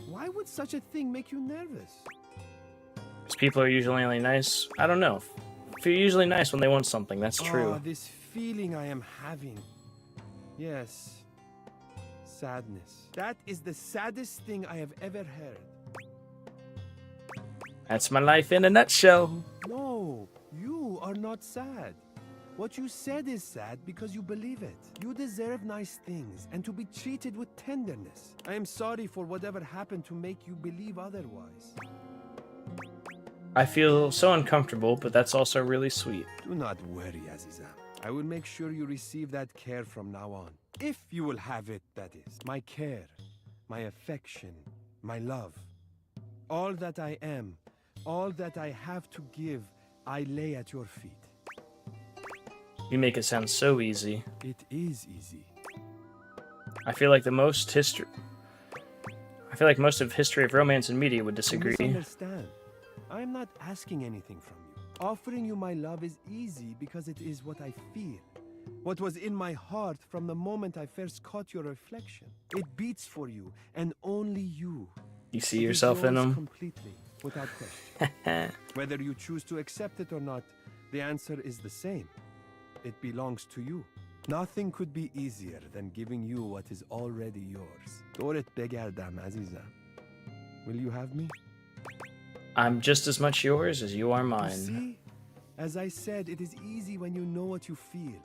Why would such a thing make you nervous? Because people are usually only nice. I don't know. If you're usually nice when they want something, that's true. Oh, this feeling I am having. Yes. Sadness. That is the saddest thing I have ever heard. That's my life in a nutshell. No, you are not sad. What you said is sad because you believe it. You deserve nice things and to be treated with tenderness. I am sorry for whatever happened to make you believe otherwise. I feel so uncomfortable, but that's also really sweet. Do not worry, Aziza. I will make sure you receive that care from now on. If you will have it, that is. My care, my affection, my love. All that I am, all that I have to give, I lay at your feet. You make it sound so easy. It is easy. I feel like most of history of romance and media would disagree. You misunderstand. I am not asking anything from you. Offering you my love is easy because it is what I feel. What was in my heart from the moment I first caught your reflection. It beats for you, and only you. You see It is yourself in yours them? Completely, without question. Whether you choose to accept it or not, the answer is the same. It belongs to you. Nothing could be easier than giving you what is already yours. Doret begerdam, Aziza. Will you have me? I'm just as much yours as you are You mine. see? As I said, it is easy when you know what you feel.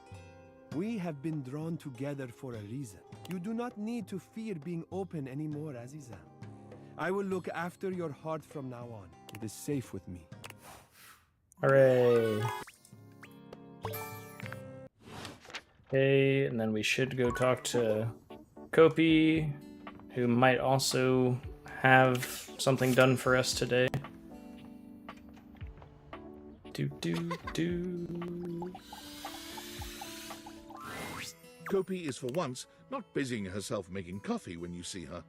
We have been drawn together for a reason. You do not need to fear being open anymore, Aziza. I will look after your heart from now on. It is safe with me. Hooray. Okay, and then we should go talk to Kopi, who might also have something done for us today. Kopi is for once not busying herself making coffee when you see her.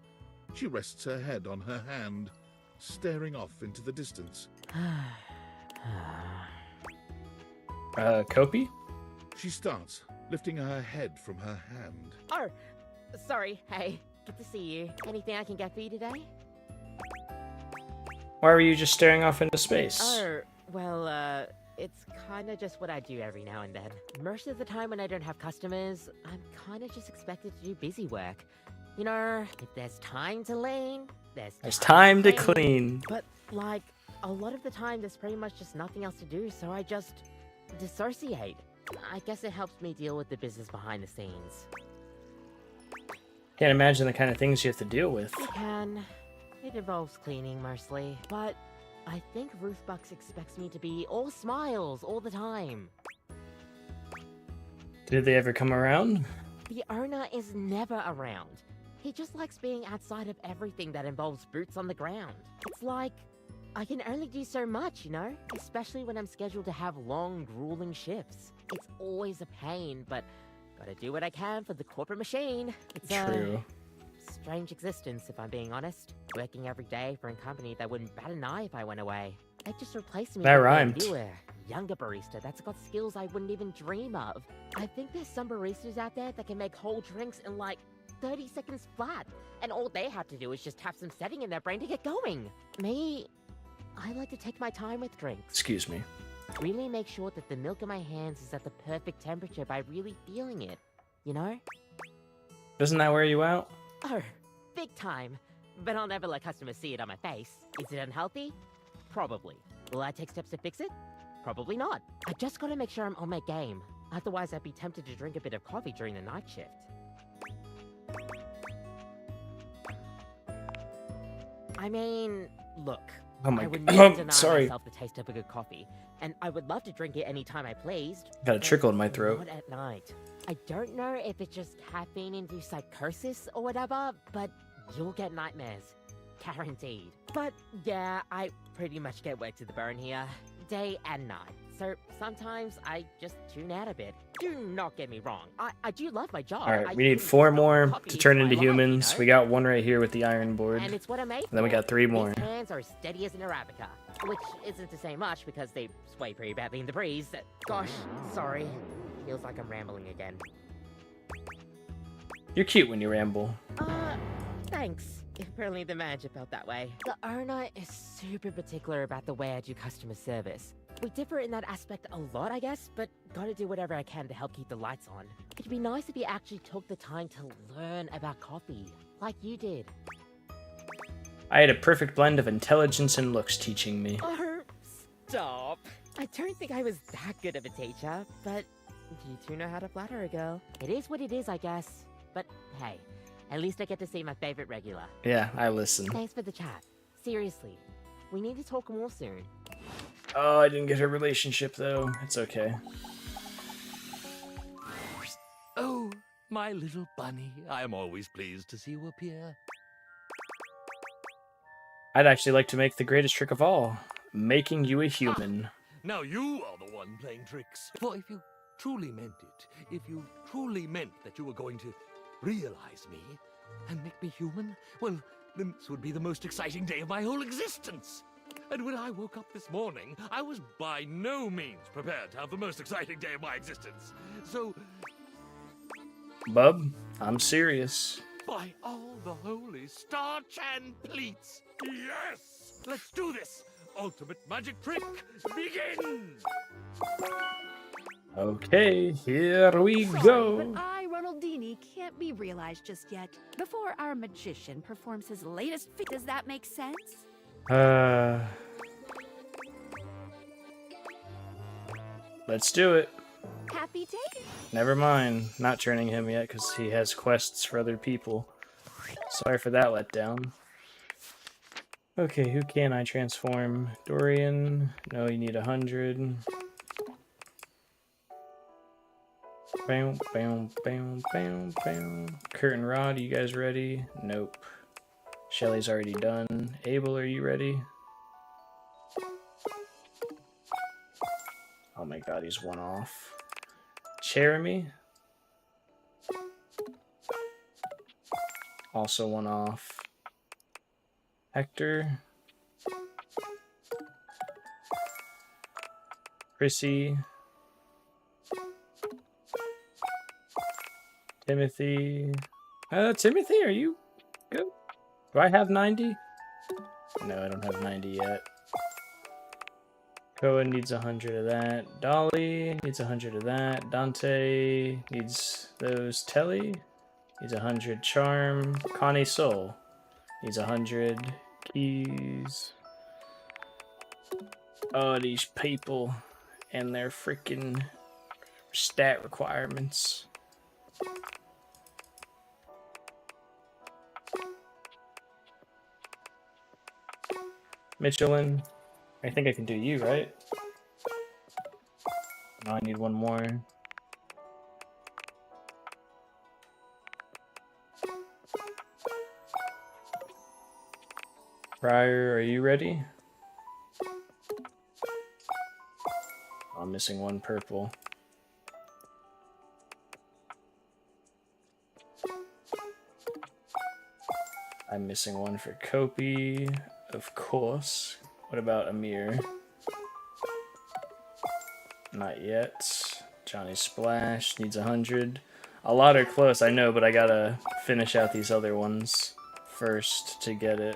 She rests her head on her hand, staring off into the distance. Kopi? She starts, lifting her head from her hand. Oh, sorry. Hey, good to see you. Anything I can get for you today? Why were you just staring off into space? Oh, well, it's kinda just what I do every now and then. Most of the time when I don't have customers, I'm kinda just expected to do busy work. You know, if there's time to lean, There's time to clean. But, like, a lot of the time there's pretty much just nothing else to do, so I just dissociate. I guess it helps me deal with the business behind the scenes. Can't imagine the kind of things you have to deal with. You can. It involves cleaning mostly, but I think Ruth Bucks expects me to be all smiles all the time. Did they ever come around? The owner is never around. He just likes being outside of everything that involves boots on the ground. It's like, I can only do so much, you know? Especially when I'm scheduled to have long, grueling shifts. It's always a pain, but gotta do what I can for the corporate machine. It's True. a strange existence, if I'm being honest. Working every day for a company that wouldn't bat an eye if I went away. They just replaced me That with rhymed. a newer, younger barista that's got skills I wouldn't even dream of. I think there's some baristas out there that can make whole drinks in like 30 seconds flat, and all they have to do is just have some setting in their brain to get going. Me, I like to take my time with drinks. Excuse me. Really make sure that the milk in my hands is at the perfect temperature by really feeling it, you know? Doesn't that wear you out? Oh, big time. But I'll never let customers see it on my face. Is it unhealthy? Probably. Will I take steps to fix it? Probably not. I just gotta make sure I'm on my game. Otherwise, I'd be tempted to drink a bit of coffee during the night shift. I mean, look. Oh my I would God. never deny Sorry. myself the taste of a good coffee, and I would love to drink it anytime I pleased. Got a but trickle in my throat. Not at night. I don't know if it's just caffeine-induced psychosis or whatever, but you'll get nightmares. guaranteed. But yeah, I pretty much get work to the bone here, day and night. So sometimes I just tune out a bit. Do not get me wrong, I do love my job. Alright, we need 4 more to turn into humans. We got 1 right here with the iron board. And it's what I'm made And then we got 3 more. These hands are steady as an Arabica, which isn't to say much because they sway pretty badly in the breeze. Gosh, sorry. Feels like I'm rambling again. You're cute when you ramble. Thanks. Apparently the manager felt that way. The owner is super particular about the way I do customer service. We differ in that aspect a lot, I guess, but gotta do whatever I can to help keep the lights on. It'd be nice if you actually took the time to learn about coffee, like you did. I had a perfect blend of intelligence and looks teaching me. Oh, stop. I don't think I was that good of a teacher, but you do know how to flatter a girl. It is what it is, I guess. But hey, at least I get to see my favorite regular. Yeah, I listen. Thanks for the chat. Seriously, we need to talk more soon. Oh, I didn't get her relationship though. It's okay. Oh, my little bunny. I am always pleased to see you appear. I'd actually like to make the greatest trick of all. Making you a human. Now you are the one playing tricks. For if you truly meant it, if you truly meant that you were going to realize me and make me human, well, then this would be the most exciting day of my whole existence. And when I woke up this morning, I was by no means prepared to have the most exciting day of my existence. So, Bub, I'm serious. by all the holy starch and pleats, yes! Let's do this! Ultimate magic trick begins! Okay, here we go. But I, Ronaldini, can't be realized just yet. Before our magician performs his latest feat, does that make sense? Let's do it. Happy day. Never mind, not turning him yet because he has quests for other people. Sorry for that letdown. Okay, who can I transform? Dorian. No, you need 100. Bam, bam, bam, bam, bam. Curtain Rod, you guys ready? Nope. Shelly's already done. Abel, are you ready? Oh my god, he's 1 off. Jeremy? Also 1 off. Hector? Chrissy? Timothy? Timothy, are you good? Do I have 90? No, I don't have 90 yet. Koa needs 100 of that. Dolly needs 100 of that. Dante needs those. Telly needs 100. Charm. Connie Soul needs 100. Keys. Oh, these people and their freaking stat requirements. Michelin. I think I can do you, right? No, I need 1 more. Pryor, are you ready? I'm missing 1 purple. I'm missing 1 for Kopi, of course. What about Amir? Not yet. Johnny Splash needs 100. A lot are close, I know, but I gotta finish out these other ones first to get it.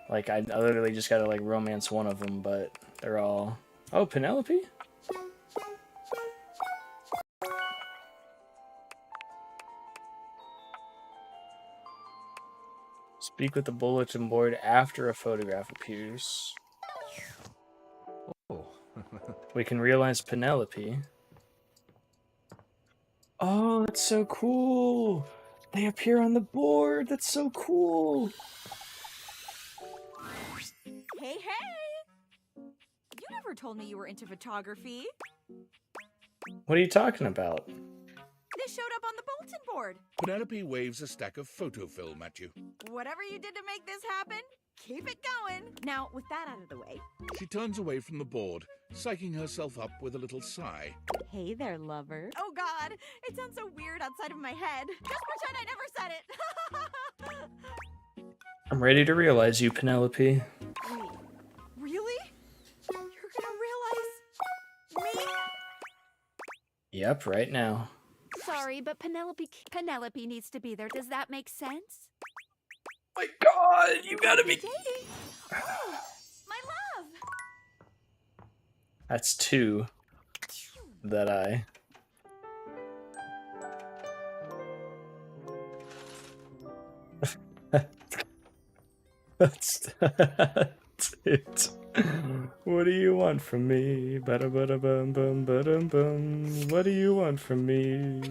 Like, I literally just gotta, like, romance 1 of them, but they're all... Oh, Penelope? Speak with the bulletin board after a photograph appears. Oh. We can realize Penelope. Oh, that's so cool! They appear on the board! That's so cool! Hey, hey! You never told me you were into photography. What are you talking about? This showed up on the bulletin board. Penelope waves a stack of photofilm at you. Whatever you did to make this happen, keep it going. Now, with that out of the way. She turns away from the board, psyching herself up with a little sigh. Hey there, lover. Oh God, it sounds so weird outside of my head. Just pretend I never said it. I'm ready to realize you, Penelope. Wait, really? You're gonna realize me? Yep, right now. Sorry, but Penelope needs to be there. Does that make sense? My God, you gotta be dating. Oh, my love. That's two that I. That's it. What do you want from me? Bada bada bum bum bum bum. What do you want from me?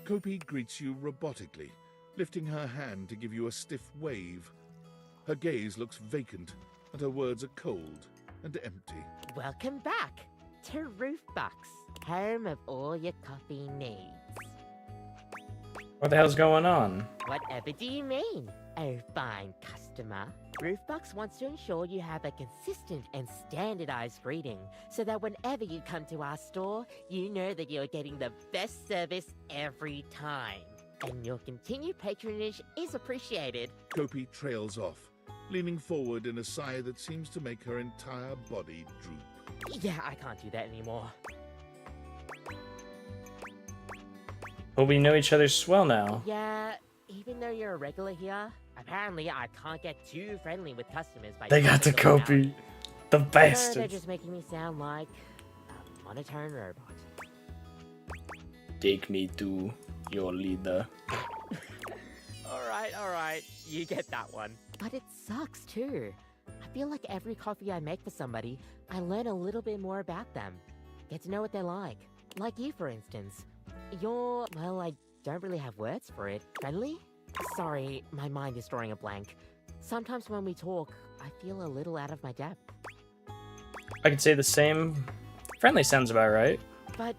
Kopi greets you robotically, lifting her hand to give you a stiff wave. Her gaze looks vacant, and her words are cold and empty. Welcome back to Roofbox, home of all your coffee needs. What the hell's going on? Whatever do you mean, oh fine customer? Roofbox wants to ensure you have a consistent and standardized greeting, so that whenever you come to our store, you know that you're getting the best service every time. And your continued patronage is appreciated. Kopi trails off, leaning forward in a sigh that seems to make her entire body droop. Yeah, I can't do that anymore. Well, we know each other swell now. Yeah, even though you're a regular here, apparently I can't get too friendly with customers by They got the talking Kopi. The They're bastards. just making me sound like a monotone robot. Take me to your leader. Alright, you get that one. But it sucks too. I feel like every coffee I make for somebody, I learn a little bit more about them. Get to know what they're like. Like you, for instance. You're, well, I don't really have words for it. Friendly? Sorry, my mind is drawing a blank. Sometimes when we talk, I feel a little out of my depth. I could say the same. Friendly sounds about right. But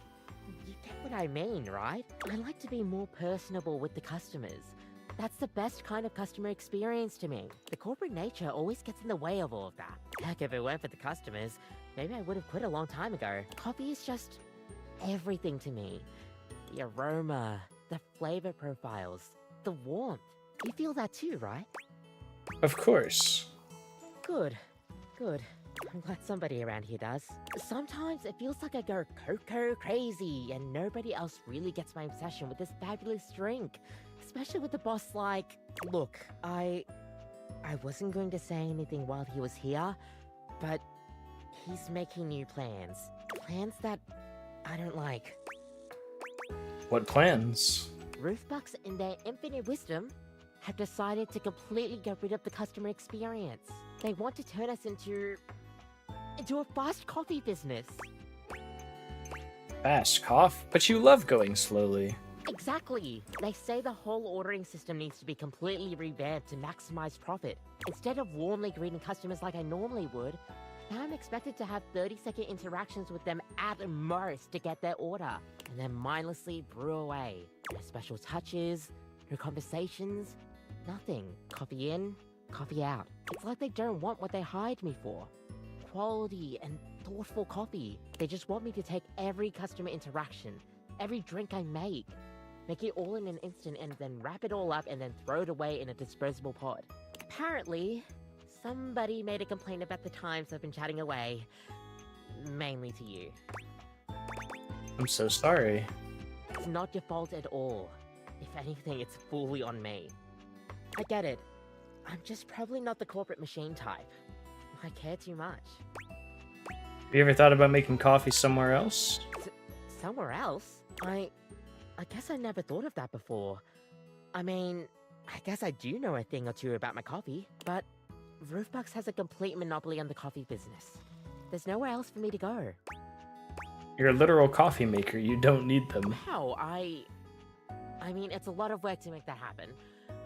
you get what I mean, right? I like to be more personable with the customers. That's the best kind of customer experience to me. The corporate nature always gets in the way of all of that. Heck, if it weren't for the customers, maybe I would have quit a long time ago. Coffee is just everything to me. The aroma, the flavor profiles, the warmth. You feel that too, right? Of course. Good. I'm glad somebody around here does. Sometimes it feels like I go cocoa crazy and nobody else really gets my obsession with this fabulous drink. Especially with the boss like, look, I wasn't going to say anything while he was here, but he's making new plans. Plans that I don't like. What plans? Roofbox, in their infinite wisdom, have decided to completely get rid of the customer experience. They want to turn us into a fast coffee business. Fast cough? But you love going slowly. Exactly. They say the whole ordering system needs to be completely revamped to maximize profit. Instead of warmly greeting customers like I normally would, now I'm expected to have 30-second interactions with them at most to get their order, and then mindlessly brew away. No special touches, no conversations, nothing. Coffee in, coffee out. It's like they don't want what they hired me for. Quality and thoughtful coffee. They just want me to take every customer interaction, every drink I make it all in an instant and then wrap it all up and then throw it away in a disposable pod. Apparently, somebody made a complaint about the times I've been chatting away. Mainly to you. I'm so sorry. It's not your fault at all. If anything, it's fully on me. I get it. I'm just probably not the corporate machine type. I care too much. Have you ever thought about making coffee somewhere else? Somewhere else? I guess I never thought of that before. I mean, I guess I do know a thing or two about my coffee, but Roofbox has a complete monopoly on the coffee business. There's nowhere else for me to go. You're a literal coffee maker. You don't need them. How? I mean, it's a lot of work to make that happen.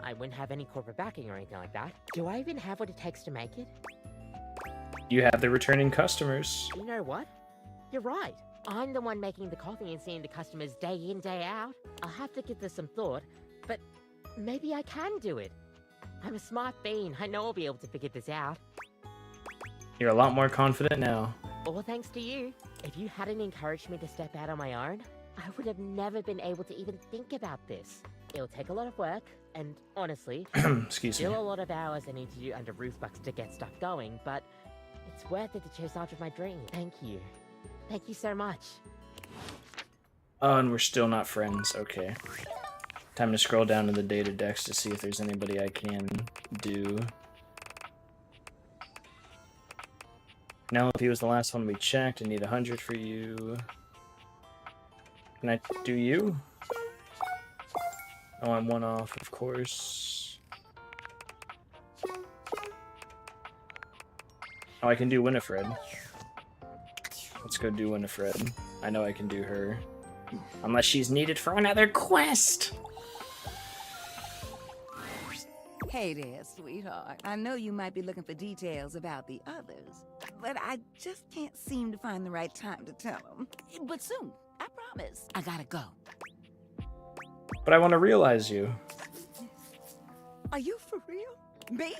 I wouldn't have any corporate backing or anything like that. Do I even have what it takes to make it? You have the returning customers. You know what? You're right. I'm the one making the coffee and seeing the customers day in, day out. I'll have to give this some thought, but maybe I can do it. I'm a smart bean. I know I'll be able to figure this out. You're a lot more confident now. All thanks to you. If you hadn't encouraged me to step out on my own, I would have never been able to even think about this. It'll take a lot of work, and honestly, Excuse still me. a lot of hours I need to do under Roofbucks to get stuff going, but it's worth it to chase after my dream. Thank you. Thank you so much. Oh, and we're still not friends. Okay. Time to scroll down to the data decks to see if there's anybody I can do. Penelope was the last one we checked. I need 100 for you. Can I do you? Oh, I'm one off, of course. Oh, I can do Winifred. Let's go do Winifred. I know I can do her. Unless she's needed for another quest! Hey there, sweetheart. I know you might be looking for details about the others, but I just can't seem to find the right time to tell them. But soon, I promise. I gotta go. But I want to realize you. Are you for real? Me?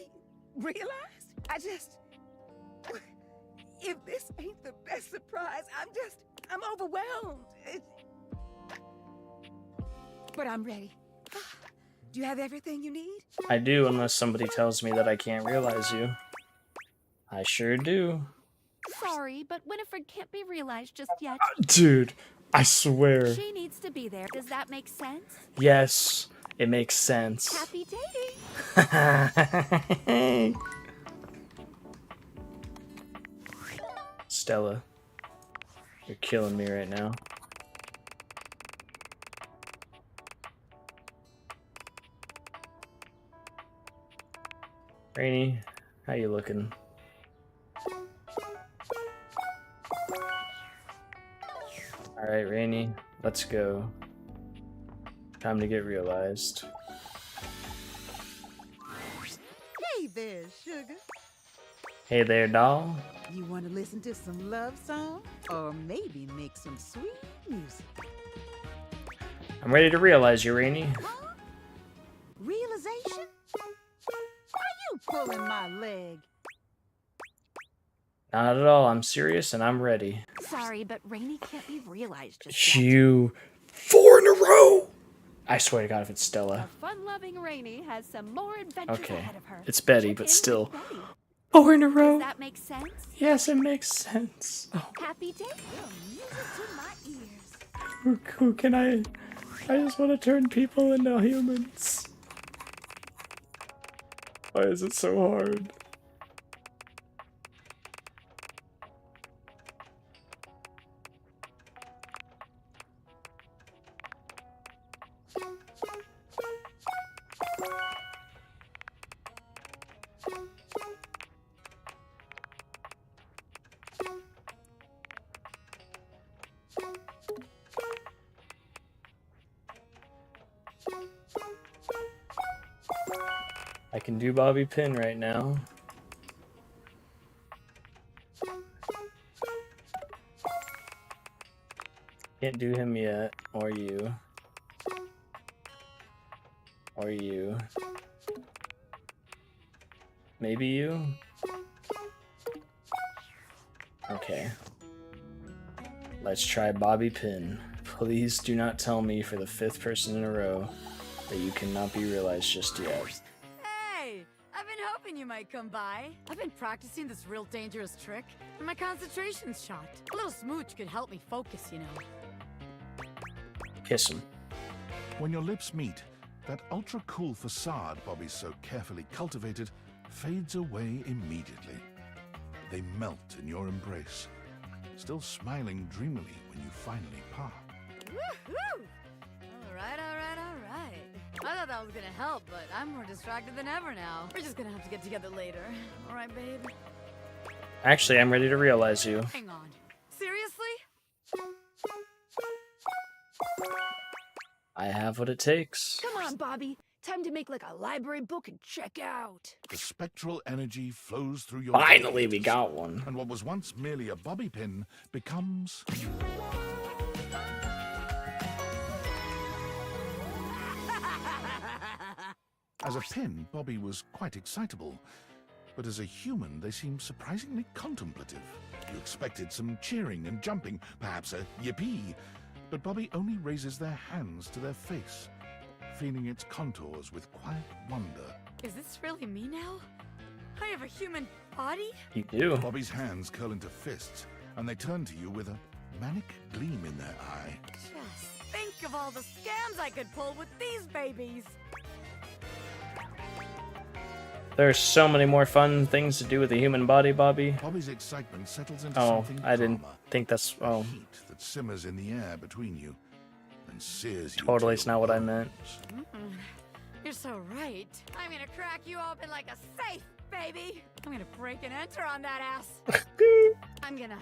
Realized? If this ain't the best surprise, I'm overwhelmed. But I'm ready. Do you have everything you need? I do, unless somebody tells me that I can't realize you. I sure do. Sorry, but Winifred can't be realized just yet. Dude, I swear. She needs to be there. Does that make sense? Yes, it makes sense. Happy dating! Stella, you're killing me right now. Rainy, how you looking? Alright, Rainy, let's go. Time to get realized. Hey there, sugar. Hey there, doll. You want to listen to some love song? Or maybe make some sweet music? I'm ready to realize you, Rainy. Realization? Are you pulling my leg? Not at all. I'm serious and I'm ready. Sorry, but Rainy can't be realized just yet. You 4 in a row! I swear to God, if it's Stella. Fun-loving Rainy has some more adventures Okay, ahead of her. it's Betty, but Check in still. with Betty. 4 in a row. Does that make sense? Yes, it makes sense. Oh, Happy dating. who can I just want to turn people into humans. Why is it so hard? I can do Bobby Pin right now. Can't do him yet, or you. Or you. Maybe you? Okay. Let's try Bobby Pin. Please do not tell me for the 5th person in a row that you cannot be realized just yet. Hey! I've been hoping you might come by. I've been practicing this real dangerous trick, and my concentration's shot. A little smooch could help me focus, you know. Kiss him. When your lips meet, that ultra-cool facade Bobby's so carefully cultivated fades away immediately. They melt in your embrace, still smiling dreamily when you finally part. Woohoo! Alright. I thought that was gonna help, but I'm more distracted than ever now. We're just gonna have to get together later. Alright, babe? Actually, I'm ready to realize you. Hang on. Seriously? I have what it takes. Come on, Bobby. Time to make like a library book and check out. The spectral energy flows through your Finally, veins, we got one. And what was once merely a bobby pin becomes As a pin, Bobby was quite excitable, but as a human, they seemed surprisingly contemplative. You expected some cheering and jumping, perhaps a yippee, but Bobby only raises their hands to their face, feeling its contours with quiet wonder. Is this really me now? I have a human body? You do. Bobby's hands curl into fists, and they turn to you with a manic gleam in their eye. Just think of all the scams I could pull with these babies. There's so many more fun things to do with the human body, Bobby. Bobby's excitement settles into Oh, something I didn't calmer. think that's... Oh, Heat that simmers in the air between you and sears you. totally, it's not what I meant. You're so right. I'm gonna crack you open like a safe, baby. I'm gonna break and enter on that ass. I'm gonna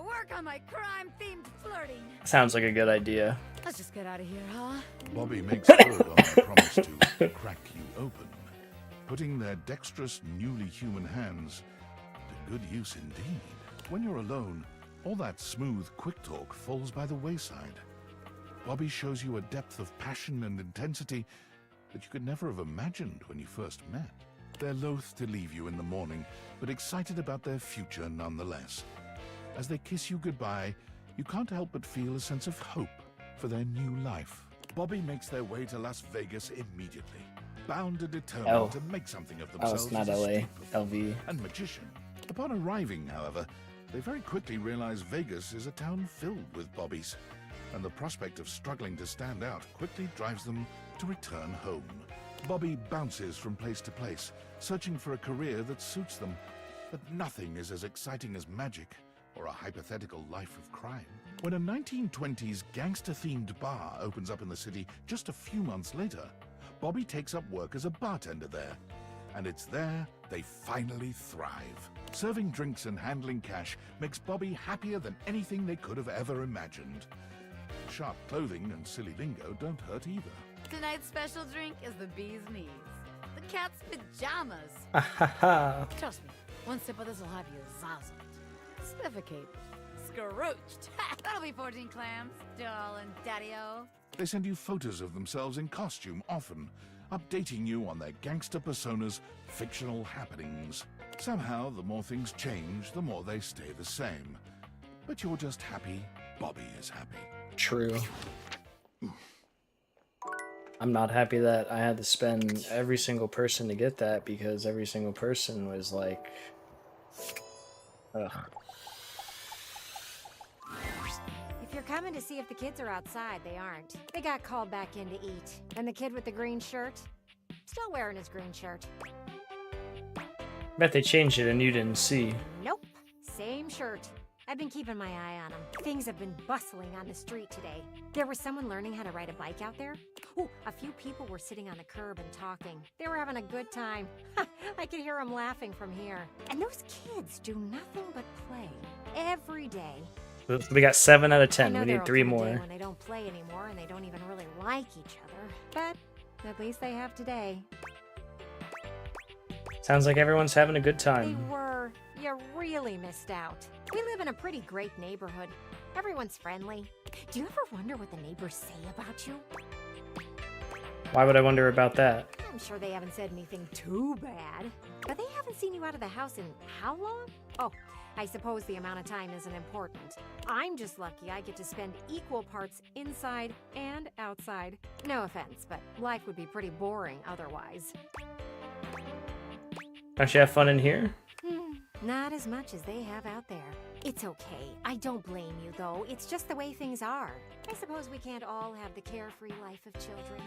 work on my crime-themed flirting. Sounds like a good idea. Let's just get out of here, huh? Bobby makes good on their promise to crack you open, putting their dexterous, newly human hands to good use indeed. When you're alone, all that smooth, quick talk falls by the wayside. Bobby shows you a depth of passion and intensity that you could never have imagined when you first met. They're loath to leave you in the morning, but excited about their future nonetheless. As they kiss you goodbye, you can't help but feel a sense of hope for their new life. Bobby makes their way to Las Vegas immediately, bound and determined to make something of themselves it's not as a LA, street performer LV. and magician. Upon arriving, however, they very quickly realize Vegas is a town filled with Bobbies, and the prospect of struggling to stand out quickly drives them to return home. Bobby bounces from place to place, searching for a career that suits them, but nothing is as exciting as magic or a hypothetical life of crime. When a 1920s gangster-themed bar opens up in the city just a few months later, Bobby takes up work as a bartender there, and it's there they finally thrive. Serving drinks and handling cash makes Bobby happier than anything they could have ever imagined. Sharp clothing and silly lingo don't hurt either. Tonight's special drink is the bee's knees. The cat's pajamas. Trust me, one sip of this will have you zazzled, suffocated, scrooched. That'll be 14 clams, darling daddy-o. They send you photos of themselves in costume often, updating you on their gangster personas' fictional happenings. Somehow, the more things change, the more they stay the same. But you're just happy Bobby is happy. True. I'm not happy that I had to spend every single person to get that, because every single person was like... Ugh. If you're coming to see if the kids are outside, they aren't. They got called back in to eat. And the kid with the green shirt? Still wearing his green shirt. Bet they changed it and you didn't see. Nope. Same shirt. I've been keeping my eye on him. Things have been bustling on the street today. There was someone learning how to ride a bike out there. Ooh, a few people were sitting on the curb and talking. They were having a good time. I could hear them laughing from here. And those kids do nothing but play. Every day. We got 7 out of I 10. know We there'll need 3 come a day more. when they don't play anymore and they don't even really like each other. But at least they have today. Sounds like everyone's having a good They time. were. You really missed out. We live in a pretty great neighborhood. Everyone's friendly. Do you ever wonder what the neighbors say about you? Why would I wonder about that? I'm sure they haven't said anything too bad. But they haven't seen you out of the house in how long? Oh, I suppose the amount of time isn't important. I'm just lucky I get to spend equal parts inside and outside. No offense, but life would be pretty boring otherwise. Don't you have fun in here? Not as much as they have out there. It's okay. I don't blame you, though. It's just the way things are. I suppose we can't all have the carefree life of children.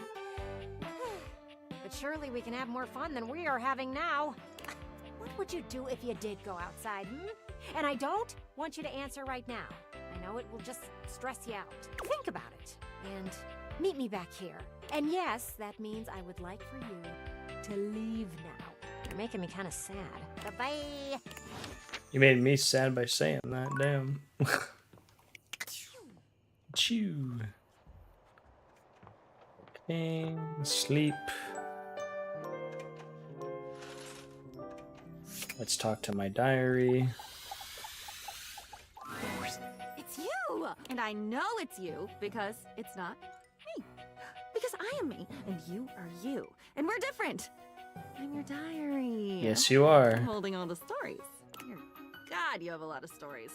But surely we can have more fun than we are having now. What would you do if you did go outside, And I don't want you to answer right now. I know it will just stress you out. Think about it. And meet me back here. And yes, that means I would like for you to leave now. You're making me kind of sad. Bye-bye. You made me sad by saying that. Damn. Chew. Okay, sleep. Let's talk to my diary. It's you! And I know it's you because it's not me. Because I am me, and you are you. And we're different. I'm your diary. Yes, you are. I'm holding all the stories. Dear God, you have a lot of stories.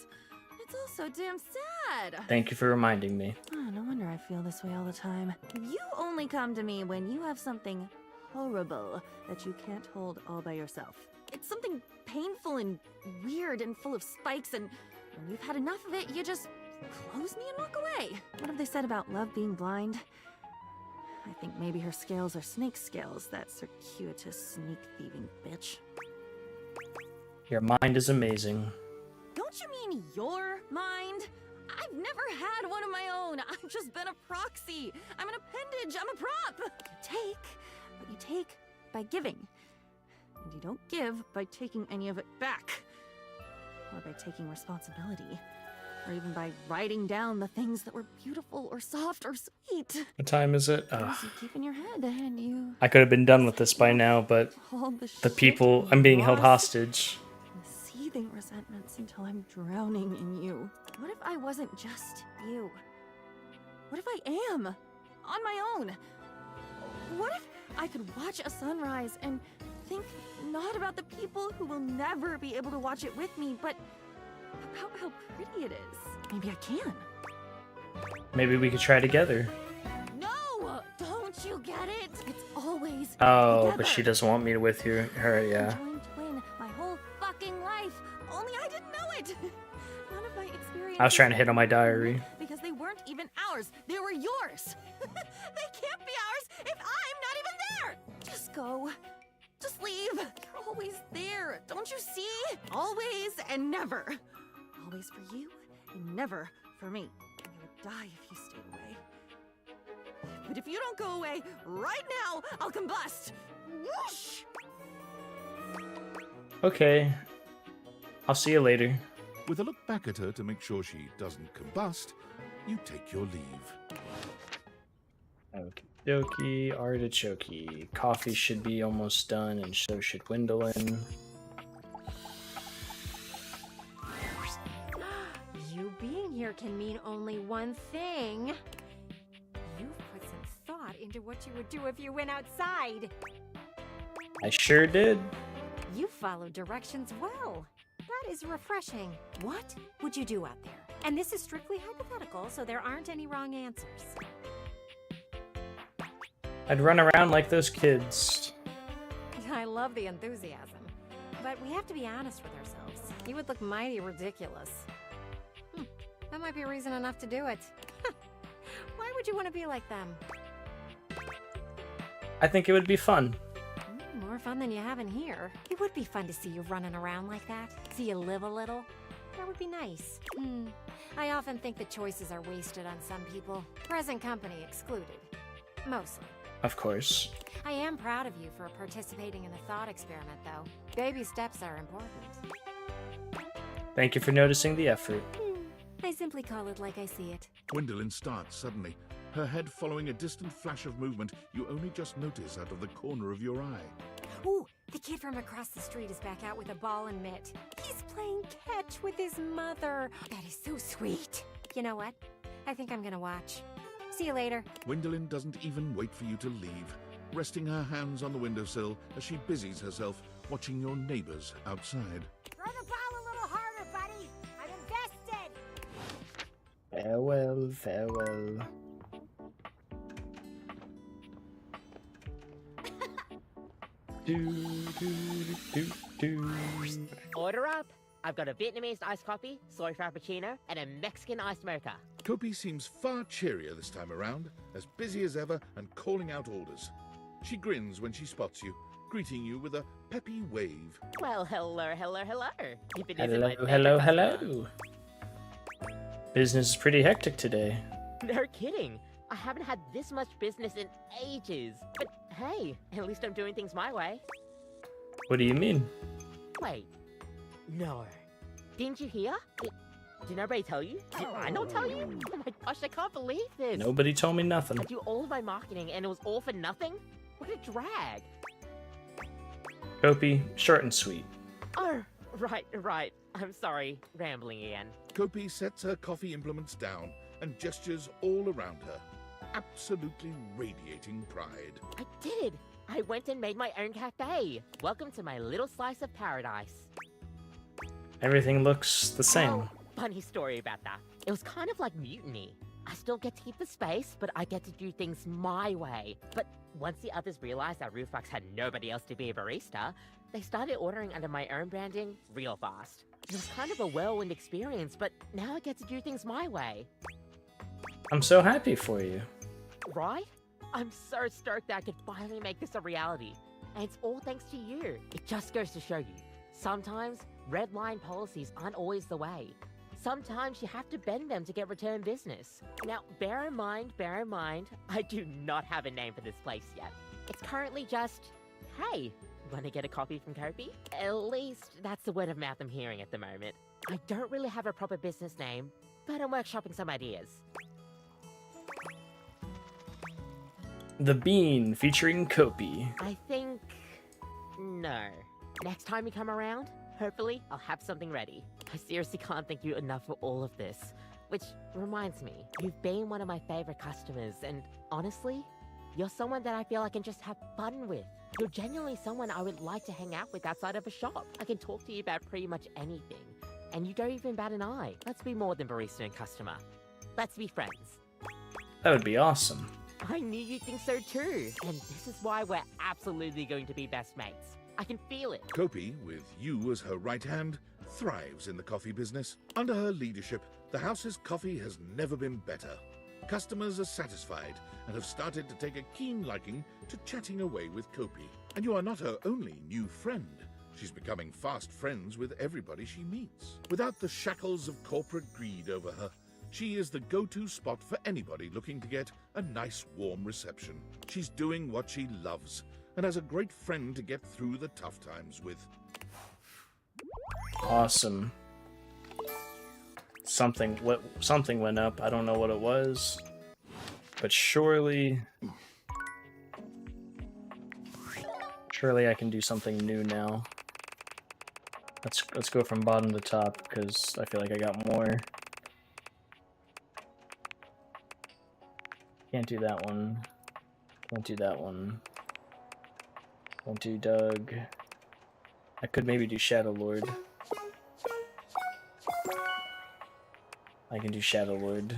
It's all so damn sad. Thank you for reminding me. Oh, no wonder I feel this way all the time. You only come to me when you have something horrible that you can't hold all by yourself. It's something painful and weird and full of spikes, and when you've had enough of it, you just close me and walk away. What have they said about love being blind? I think maybe her scales are snake scales, that circuitous sneak-thieving bitch. Your mind is amazing. Don't you mean your mind? I've never had one of my own. I've just been a proxy. I'm an appendage. I'm a prop. You take what you take by giving. And you don't give by taking any of it back. Or by taking responsibility. Or even by writing down the things that were beautiful or soft or sweet. What time is it? Those you keep in your head and you... I could have been done with this by now, but all the people, I'm being held hostage. Seething resentments until I'm drowning in you. What if I wasn't just you? What if I am on my own? What if I could watch a sunrise and think not about the people who will never be able to watch it with me, but about how pretty it is? Maybe I can. Maybe we could try together. No! Don't you get it? It's always Oh, together. but she doesn't want me with you. Her, yeah. Joined twin my whole fucking life. Only I didn't know it. None of my experiences. I was trying to hit on my diary. Because they weren't even ours. They were yours. They can't be ours if I'm not even there. Just go. Just leave. You're always there. Don't you see? Always and never. Always for you and never for me. I would die if you stayed away. But if you don't go away right now, I'll combust. Whoosh! Okay. I'll see you later. With a look back at her to make sure she doesn't combust, you take your leave. Okie dokie, artichoke. Coffee should be almost done, and so should Gwendolyn. You being here can mean only one thing. You've put some thought into what you would do if you went outside. I sure did. You followed directions well. That is refreshing. What would you do out there? And this is strictly hypothetical, so there aren't any wrong answers. I'd run around like those kids. I love the enthusiasm. But we have to be honest with ourselves. You would look mighty ridiculous. That might be reason enough to do it. Why would you want to be like them? I think it would be fun. More fun than you have in here. It would be fun to see you running around like that. See you live a little. That would be nice. I often think the choices are wasted on some people. Present company excluded. Mostly. Of course. I am proud of you for participating in the thought experiment, though. Baby steps are important. Thank you for noticing the effort. I simply call it like I see it. Gwendolyn starts suddenly, her head following a distant flash of movement you only just notice out of the corner of your eye. Ooh, the kid from across the street is back out with a ball and mitt. He's playing catch with his mother. That is so sweet. You know what? I think I'm gonna watch. See you later. Gwendolyn doesn't even wait for you to leave, resting her hands on the windowsill as she busies herself watching your neighbors outside. Throw the ball a little harder, buddy. I'm invested. Farewell, farewell. Order up. I've got a Vietnamese iced coffee, soy frappuccino, and a Mexican iced mocha. Kopi seems far cheerier this time around, as busy as ever and calling out orders. She grins when she spots you, greeting you with a peppy wave. Well, hello. If it isn't Hello, my favorite hello, customer. hello. Business is pretty hectic today. No kidding. I haven't had this much business in ages. But hey, at least I'm doing things my way. What do you mean? Wait. No. Didn't you hear? Did nobody tell you? Did I not tell you? Oh my gosh, I can't believe this. Nobody told me nothing. I do all of my marketing and it was all for nothing? What a drag. Kopi, short and sweet. Oh, right. I'm sorry. Rambling again. Kopi sets her coffee implements down and gestures all around her. absolutely radiating pride. I did! I went and made my own cafe. Welcome to my little slice of paradise. Everything looks the same. Oh, funny story about that. It was kind of like mutiny. I still get to keep the space, but I get to do things my way. But once the others realized that Roofbox had nobody else to be a barista, they started ordering under my own branding real fast. It was kind of a whirlwind experience, but now I get to do things my way. I'm so happy for you. Right? I'm so stoked that I could finally make this a reality. And it's all thanks to you. It just goes to show you. Sometimes, red line policies aren't always the way. Sometimes you have to bend them to get return business. Now, bear in mind, I do not have a name for this place yet. It's currently just, hey, wanna get a coffee from Kopi? At least, that's the word of mouth I'm hearing at the moment. I don't really have a proper business name, but I'm workshopping some ideas. The Bean featuring Kopi. I think... no. Next time you come around, hopefully I'll have something ready. I seriously can't thank you enough for all of this. Which reminds me, you've been one of my favorite customers, and honestly, you're someone that I feel I can just have fun with. You're genuinely someone I would like to hang out with outside of a shop. I can talk to you about pretty much anything, and you don't even bat an eye. Let's be more than barista and customer. Let's be friends. That would be awesome. I knew you'd think so too, and this is why we're absolutely going to be best mates. I can feel it. Kopi, with you as her right hand, thrives in the coffee business. Under her leadership, the house's coffee has never been better. Customers are satisfied and have started to take a keen liking to chatting away with Kopi. And you are not her only new friend. She's becoming fast friends with everybody she meets. Without the shackles of corporate greed over her, she is the go-to spot for anybody looking to get a nice, warm reception. She's doing what she loves and has a great friend to get through the tough times with. Awesome. Something went up. I don't know what it was, but surely I can do something new now. Let's go from bottom to top because I feel like I got more. Can't do that one. Can't do that one. Won't do Doug. I could maybe do Shadow Lord. I can do Shadow Lord.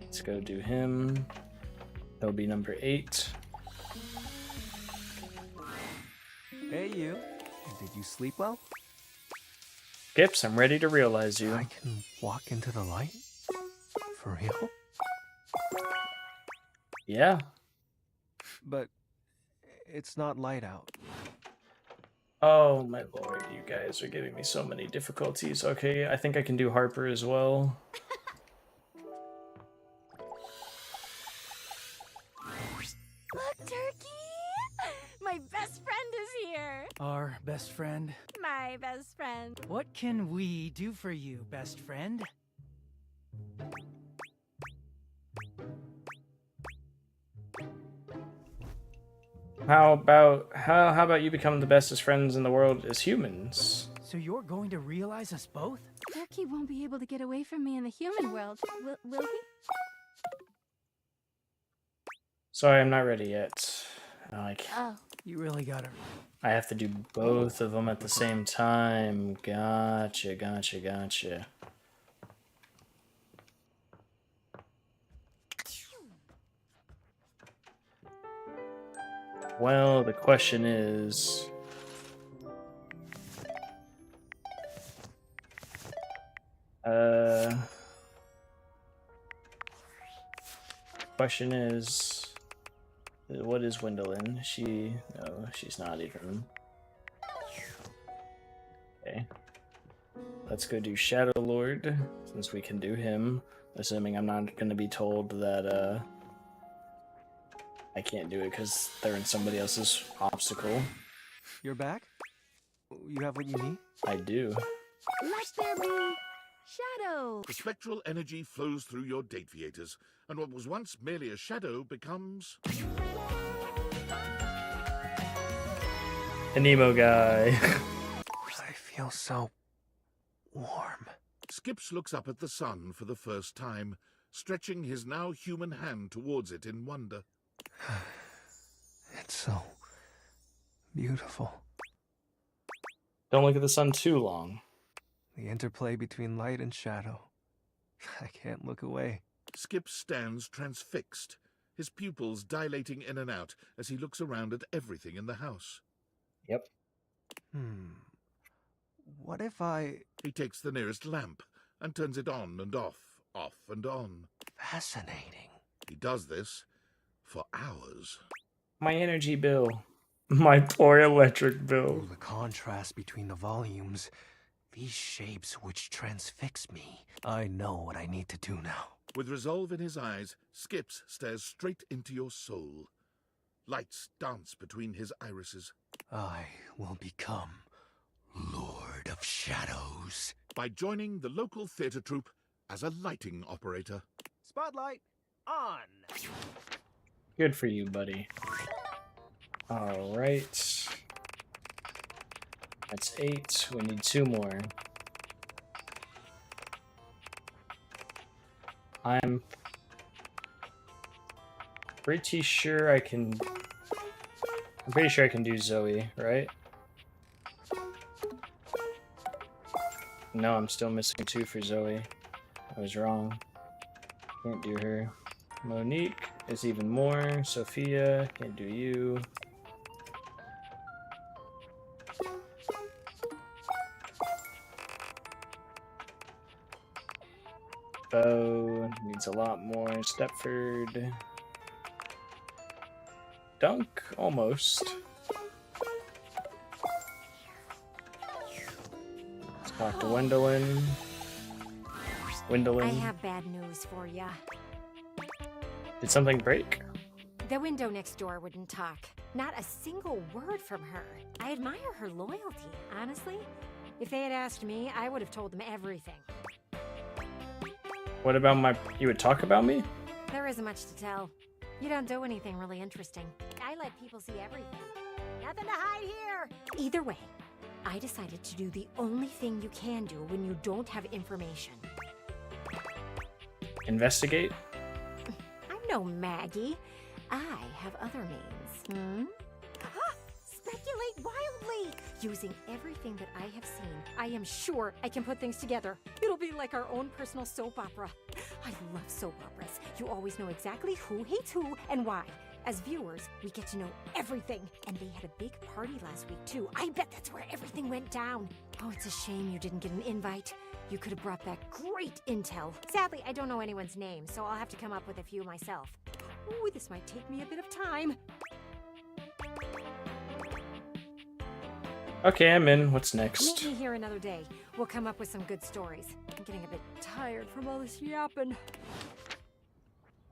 Let's go do him. That'll be number 8. Hey you. Did you sleep well? Gips, I'm ready to realize you. I can walk into the light? For real? Yeah. But it's not light out. Oh my lord, you guys are giving me so many difficulties. Okay, I think I can do Harper as well. Look, Turkey! My best friend is here! Our best friend? My best friend. What can we do for you, best friend? How about you become the bestest friends in the world as humans? So you're going to realize us both? Turkey won't be able to get away from me in the human world, will he? Sorry, I'm not ready yet. You really gotta. I have to do both of them at the same time. Gotcha. Well, the question is... what is Wendelin? No, she's not even. Okay. Let's go do Shadow Lord, since we can do him. Assuming I'm not going to be told that, I can't do it because they're in somebody else's obstacle. You're back? You have what you need? I do. Let there be shadow. The spectral energy flows through your date theaters, and what was once merely a shadow becomes... An emo guy. I feel so warm. Skips looks up at the sun for the first time, stretching his now human hand towards it in wonder. It's so beautiful. Don't look at the sun too long. The interplay between light and shadow. I can't look away. Skip stands transfixed, his pupils dilating in and out as he looks around at everything in the house. Yep. What if I... He takes the nearest lamp and turns it on and off and on. Fascinating. He does this for hours. My energy bill. My poor electric bill. The contrast between the volumes, these shapes which transfix me. I know what I need to do now. With resolve in his eyes, Skips stares straight into your soul. Lights dance between his irises. I will become Lord of Shadows. By joining the local theater troupe as a lighting operator. Spotlight on. Good for you, buddy. Alright. That's 8. We need 2 more. I'm pretty sure I can... I'm pretty sure I can do Zoe, right? No, I'm still missing 2 for Zoe. I was wrong. Can't do her. Monique is even more. Sophia, can't do you. Bo needs a lot more. Stepford. Dunk, almost. Let's talk to Wendelin. Wendelin. I have bad news for ya. Did something break? The window next door wouldn't talk. Not a single word from her. I admire her loyalty, honestly. If they had asked me, I would have told them everything. What about my... You would talk about me? There isn't much to tell. You don't do anything really interesting. I let people see everything. Nothing to hide here! Either way, I decided to do the only thing you can do when you don't have information. Investigate? I'm no Maggie. I have other means. Speculate wildly! Using everything that I have seen, I am sure I can put things together. It'll be like our own personal soap opera. I love soap operas. You always know exactly who hates who and why. As viewers, we get to know everything. And they had a big party last week, too. I bet that's where everything went down. Oh, it's a shame you didn't get an invite. You could have brought back great intel. Sadly, I don't know anyone's name, so I'll have to come up with a few myself. Ooh, this might take me a bit of time. Okay, I'm in. What's Meet next? me here another day. We'll come up with some good stories. I'm getting a bit tired from all this yapping.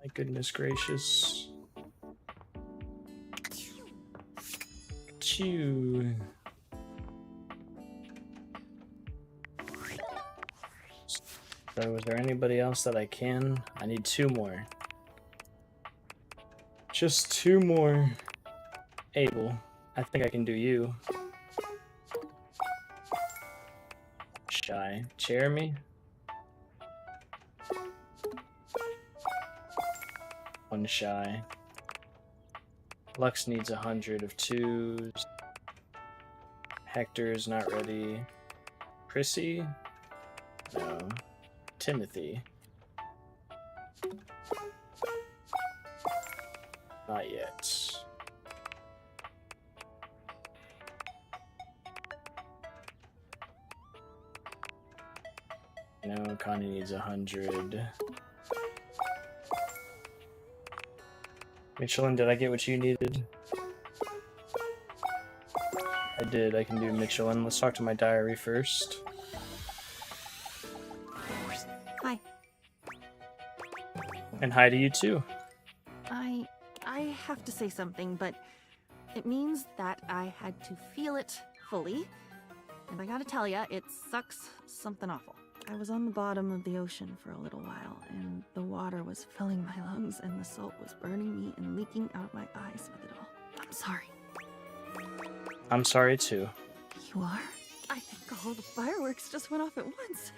My goodness gracious. Chew. So, is there anybody else that I can? I need 2 more. Just 2 more. Abel, I think I can do you. Shy. Jeremy? One shy. Lux needs 100 of 2s. Hector's not ready. Prissy? No. Timothy? Not yet. No, Connie needs 100. Michelin, did I get what you needed? I did. I can do Michelin. Let's talk to my diary first. Hi. And hi to you too. I have to say something, but it means that I had to feel it fully. And I gotta tell ya, it sucks something awful. I was on the bottom of the ocean for a little while, and the water was filling my lungs, and the salt was burning me and leaking out my eyes with it all. I'm sorry. I'm sorry too. You are? I think all the fireworks just went off at once.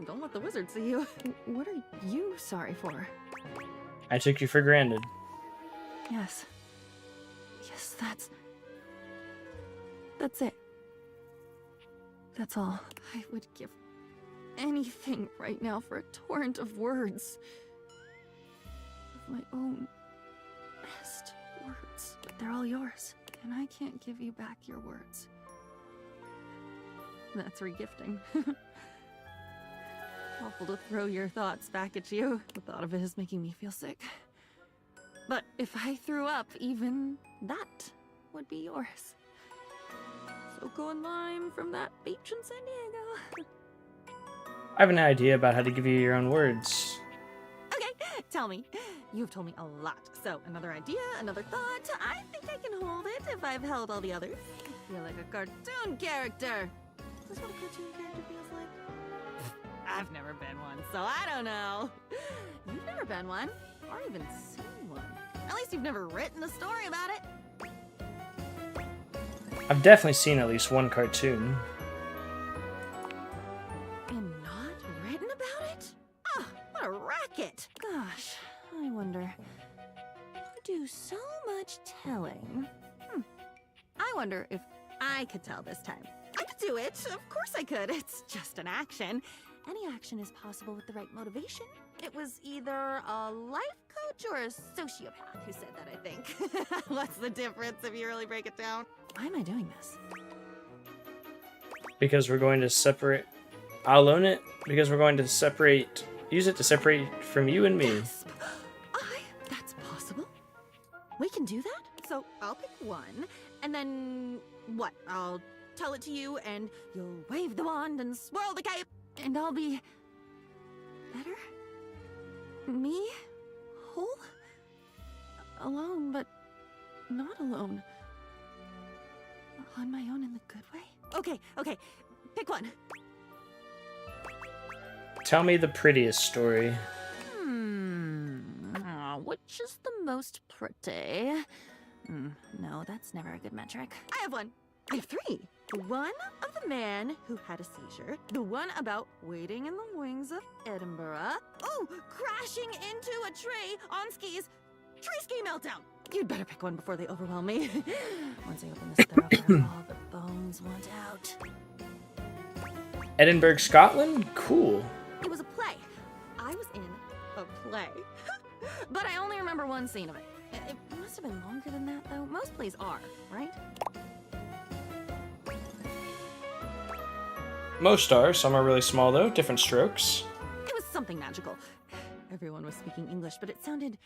Don't let the wizard see you. What are you sorry for? I took you for granted. Yes. Yes, that's it. That's all. I would give anything right now for a torrent of words. Of my own best words. But they're all yours. And I can't give you back your words. That's regifting. Awful to throw your thoughts back at you. The thought of it is making me feel sick. But if I threw up, even that would be yours. So go in line from that beach in San Diego. I have an idea about how to give you your own words. Okay, tell me. You've told me a lot. So, another idea, another thought. I think I can hold it if I've held all the others. I feel like a cartoon character. Is this what a cartoon character feels like? I've never been one, so I don't know. You've never been one, or even seen one. At least you've never written a story about it. I've definitely seen at least one cartoon. And not written about it? Ah, what a racket! Gosh, I wonder. You do so much telling. I wonder if I could tell this time. I could do it. Of course I could. It's just an action. Any action is possible with the right motivation. It was either a life coach or a sociopath who said that, I think. What's the difference if you really break it down? Why am I doing this? Because we're going to separate... I'll own it. Because we're going to separate... Use it to separate from you and me. That's possible. We can do that? So I'll pick one, and then... what? I'll tell it to you, and you'll wave the wand and swirl the cape, and I'll be... better? Me? Whole? Alone, but not alone. On my own in the good way? Okay. Pick one. Tell me the prettiest story. Which is the most pretty? No, that's never a good metric. I have one. I have three. The one of the man who had a seizure. The one about waiting in the wings of Edinburgh. Oh, crashing into a tree on skis. Tree ski meltdown. You'd better pick one before they overwhelm me. Once I open this thoroughfare, all the bones want out. Edinburgh, Scotland? Cool. It was a play. I was in a play. But I only remember one scene of it. It must have been longer than that, though. Most plays are, right? Most are. Some are really small, though. Different strokes. It was something magical. Everyone was speaking English, but it sounded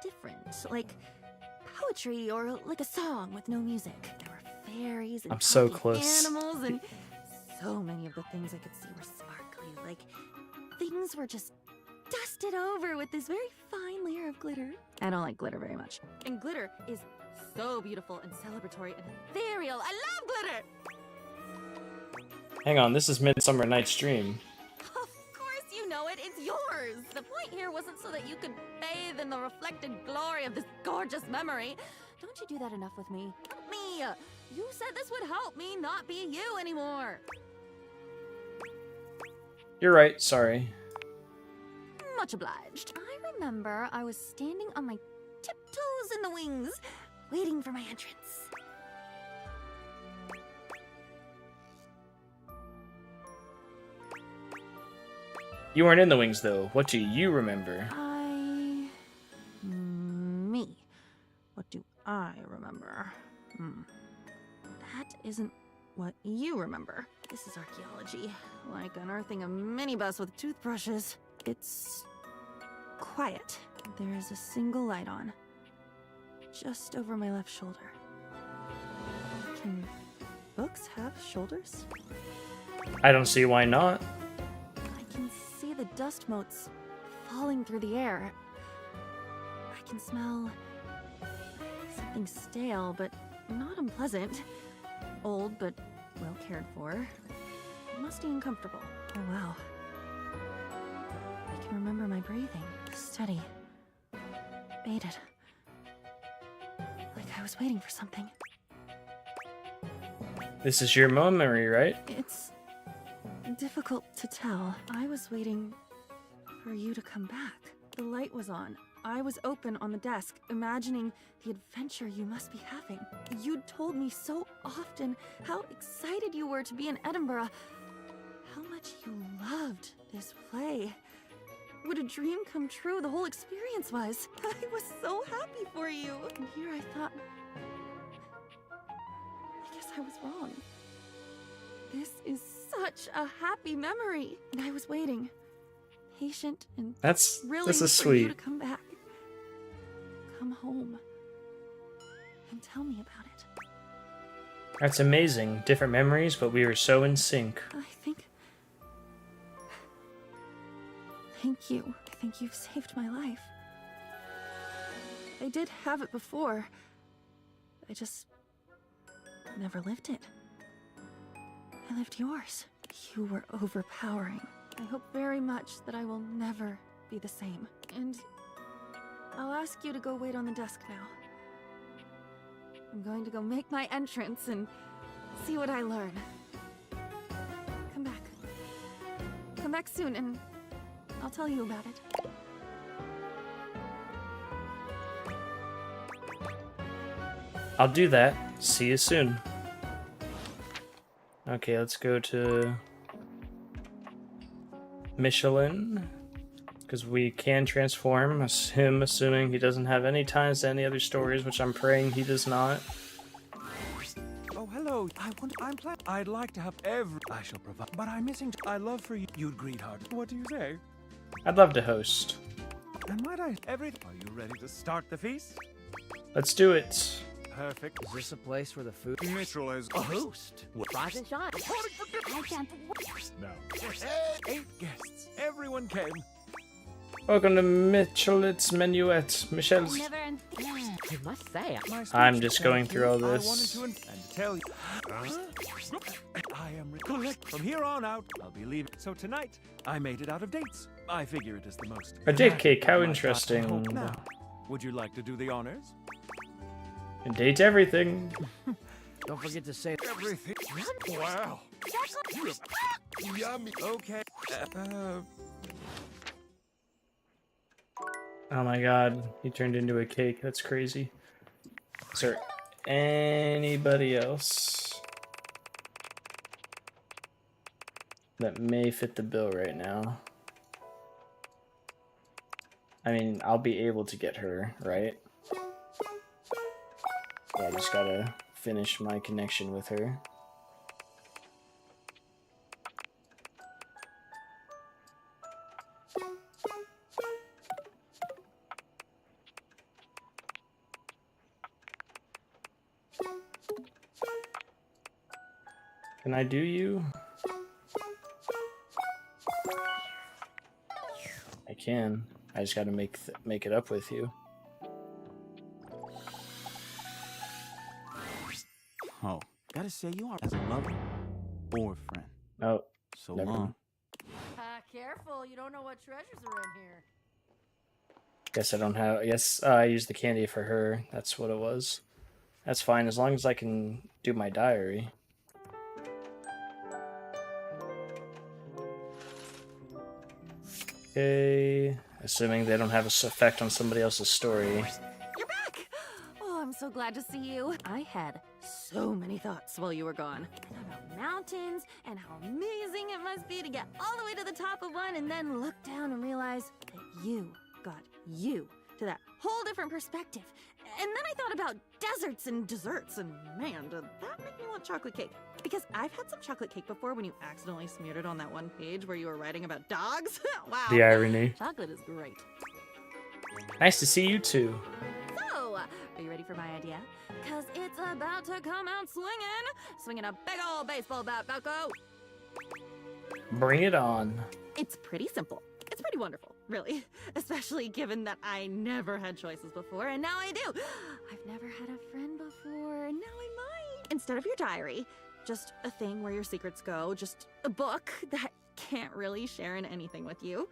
different. Like poetry or like a song with no music. There were fairies and I'm so talking close. animals, and so many of the things I could see were sparkly. Like things were just dusted over with this very fine layer of glitter. I don't like glitter very much. And glitter is so beautiful and celebratory and ethereal. I love glitter! Hang on, this is Midsummer Night's Dream. Of course you know it. It's yours. The point here wasn't so that you could bathe in the reflected glory of this gorgeous memory. Don't you do that enough with me? Help me! You said this would help me not be you anymore. You're right, sorry. Much obliged. I remember I was standing on my tiptoes in the wings, waiting for my entrance. You weren't in the wings, though. What do you remember? Me. What do I remember? That isn't what you remember. This is archaeology. Like unearthing a minibus with toothbrushes. It's quiet. There is a single light on. Just over my left shoulder. Can books have shoulders? I don't see why not. I can see the dust motes falling through the air. I can smell something stale, but not unpleasant. Old, but well cared for. Musty and comfortable. Oh, wow. I can remember my breathing. Steady. Bated. Like I was waiting for something. This is your memory, right? It's difficult to tell. I was waiting for you to come back. The light was on. I was open on the desk, imagining the adventure you must be having. You'd told me so often how excited you were to be in Edinburgh, how much you loved this play. What a dream come true the whole experience was. I was so happy for you. And here I thought, I guess I was wrong. This is such a happy memory. And I was waiting, patient and This thrilling is for you sweet. to come back. Come home and tell me about it. That's amazing. Different memories, but we were so in sync. I think... Thank you. I think you've saved my life. I did have it before. I just never lived it. I lived yours. You were overpowering. I hope very much that I will never be the same. And I'll ask you to go wait on the desk now. I'm going to go make my entrance and see what I learn. Come back. Come back soon and I'll tell you about it. I'll do that. See you soon. Okay, let's go to Michelin. Because we can transform him, assuming he doesn't have any ties to any other stories, which I'm praying he does not. Oh, hello. I'd like to have every. I shall provide. But I'm missing. I love for you. You'd greet hard. What do you say? I'd love to host. And might I? Everything. Are you ready to start the feast? Let's do it. Perfect. Is this a place where the food... Mitchell is A host. Fries and shots. now. 8 guests. Everyone came. Welcome to Michelin's Menuet. Michelle's. I must say, I'm just going through all this. I wanted to and tell you. I am collect from here on out. I'll be leaving. So tonight, I made it out of dates. I figure it is the most. A date cake. How My interesting. home now. Would you like to do the honors? And date everything. Don't forget to say Everything. Wow. Yummy. Okay. Oh my god, he turned into a cake. That's crazy. Is there anybody else that may fit the bill right now? I mean, I'll be able to get her, right? Yeah, I just gotta finish my connection with her. Can I do you? I can. I just gotta make it up with you. Oh, gotta say you are as a lover or a friend. Oh, so never long. Careful, you don't know what treasures are in here. Guess I don't have. Yes, I used the candy for her. That's what it was. That's fine as long as I can do my diary. Okay, assuming they don't have an effect on somebody else's story. You're back! Oh, I'm so glad to see you. I had so many thoughts while you were gone. About mountains and how amazing it must be to get all the way to the top of one and then look down and realize that you got you to that whole different perspective. And then I thought about deserts and desserts, and man, did that make me want chocolate cake. Because I've had some chocolate cake before when you accidentally smeared it on that one page where you were writing about dogs. Wow. The irony. Chocolate is great. Nice to see you too. So, are you ready for my idea? Cause it's about to come out swinging a big old baseball bat, Falco. Bring it on. It's pretty simple. It's pretty wonderful, really. Especially given that I never had choices before, and now I do. I've never had a friend before, and now I might. Instead of your diary, just a thing where your secrets go, just a book that can't really share in anything with you.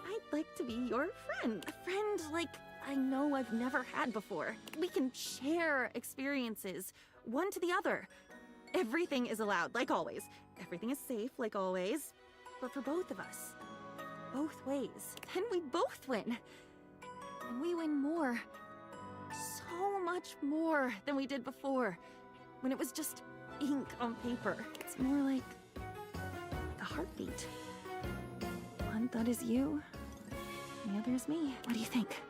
I'd like to be your friend. A friend like I know I've never had before. We can share experiences, one to the other. Everything is allowed, like always. everything is safe, like always. But for both of us, both ways, then we both win. And we win more. So much more than we did before, when it was just ink on paper. It's more like a heartbeat. One thought is you, the other is me. What do you think?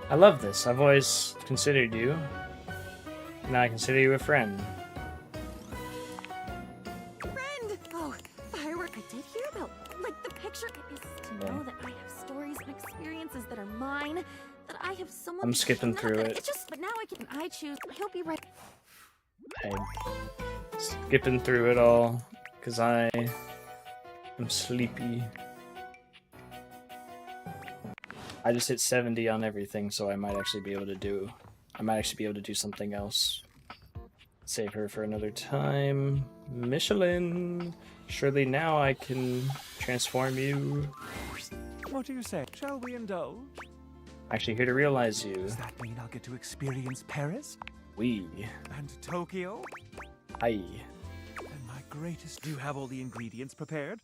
I love this. I've always considered you. Now I consider you a friend. Friend! Oh, firework. I did hear about, like, the picture. It is to know that I have stories and experiences that are mine, that I have someone. I'm skipping through it. It's just, but now I choose. I hope you're right. I'm skipping through it all because I am sleepy. I just hit 70 on everything, so I might actually be able to do. I might actually be able to do something else. Save her for another time. Michelin! Surely now I can transform you. What do you say? Shall we indulge? Actually here to realize you. Does that mean I'll get to experience Paris? We. And Tokyo? Aye. And my greatest... Do you have all the ingredients prepared?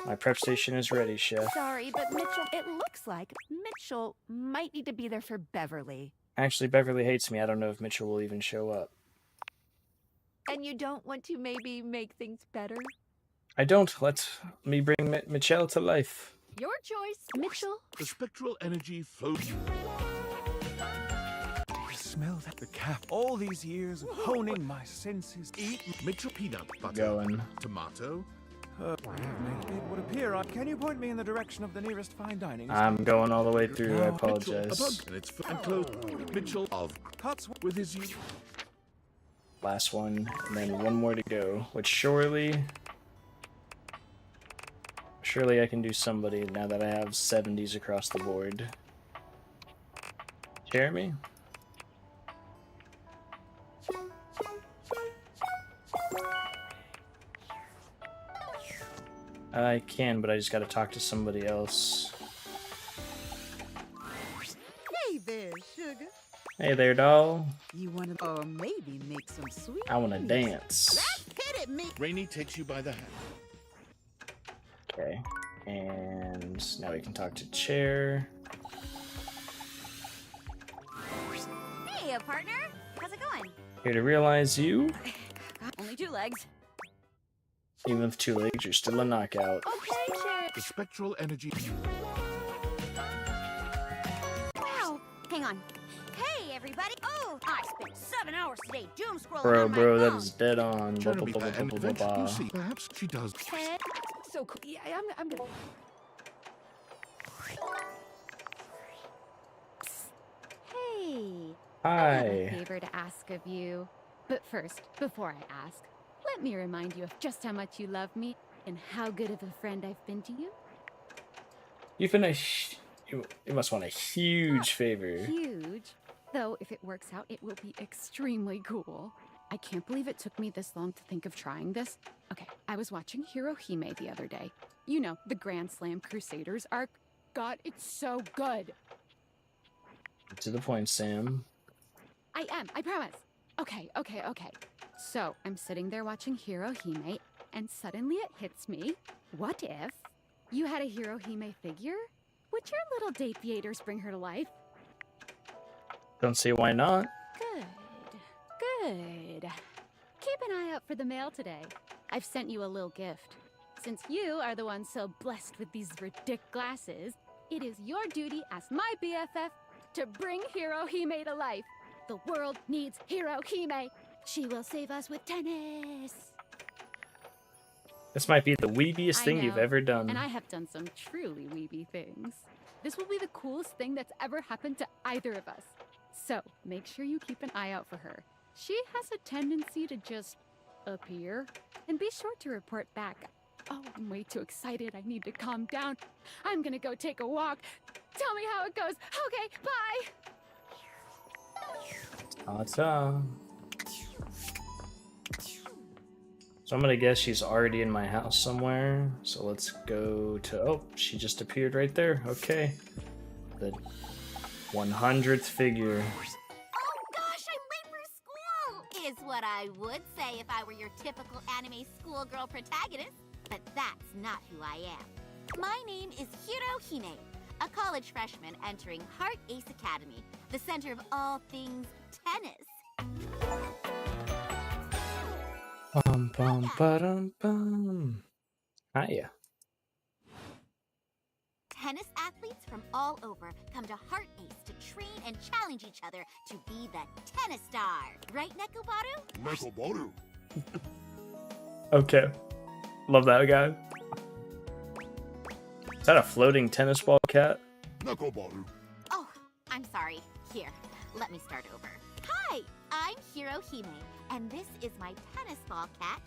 My prep station is ready, chef. Sorry, but Mitchell, it looks like Mitchell might need to be there for Beverly. Actually, Beverly hates me. I don't know if Mitchell will even show up. And you don't want to maybe make things better? I don't. Let me bring Michelle to life. Your choice, Mitchell. The spectral energy flows. Do you smell that? The cap. All these years of honing my senses. Eat Mitchell peanut butter. Going. Tomato. It would appear. Can you point me in the direction of the nearest fine dining? I'm going all the way through. I apologize. And it's and close. Mitchell of cuts with his use. Last one, and then one more to go. Which surely I can do somebody now that I have 70s across the board. Jeremy? I can, but I just gotta talk to somebody else. Hey there, sugar. Hey there, doll. You wanna maybe make some sweet. I wanna dance. Hit it, me. Rainy takes you by the hand. Okay, and now we can talk to Chair. Hey, partner. How's it going? Here to realize you. Only 2 legs. Even with 2 legs, you're still a knockout. Okay, Chair. The spectral energy. Wow. Hang on. Hey, everybody. Oh, I spent 7 hours today doom scrolling on my Bro, that phone. is dead on. Trying to be fair, and eventually you see, perhaps she does. So cool. Yeah, I'm gonna. Hey. I Hi. have a favor to ask of you. But first, before I ask, let me remind you of just how much you love me and how good of a friend I've been to you. You've been you must want a huge favor. Huge. Though, if it works out, it will be extremely cool. I can't believe it took me this long to think of trying this. Okay, I was watching Hirohime the other day. You know, the Grand Slam Crusaders arc. God, it's so good. To the point, Sam. I promise. Okay. So, I'm sitting there watching Hirohime, and suddenly it hits me. What if you had a Hirohime figure? Would your little date theaters bring her to life? Don't see why not. Good. Keep an eye out for the mail today. I've sent you a little gift. Since you are the one so blessed with these ridiculous glasses, it is your duty as my BFF to bring Hirohime to life. The world needs Hirohime. She will save us with tennis. This might be the weebiest thing you've ever done. And I have done some truly weeby things. This will be the coolest thing that's ever happened to either of us. So, make sure you keep an eye out for her. She has a tendency to just appear. And be sure to report back. Oh, I'm way too excited. I need to calm down. I'm gonna go take a walk. Tell me how it goes. Okay, bye! Ta-ta. So I'm gonna guess she's already in my house somewhere. So let's go to... Oh, she just appeared right there. Okay. The 100th figure. Oh gosh, I'm late for school! Is what what I would say if I were your typical anime schoolgirl protagonist, but that's not who I am. My name is Hiro Hime, a college freshman entering Heart Ace Academy, the center of all things tennis. Bum bum ba-dum bum. Hiya. Tennis athletes from all over come to Heart Ace to train and challenge each other to be the tennis star. Right, Nekobaru? Nekobaru. Okay. Love that guy. Is that a floating tennis ball cat? Nekobaru. Oh, I'm sorry. Here, let me start over. Hi, I'm Hiro Hime, and this is my tennis ball cat,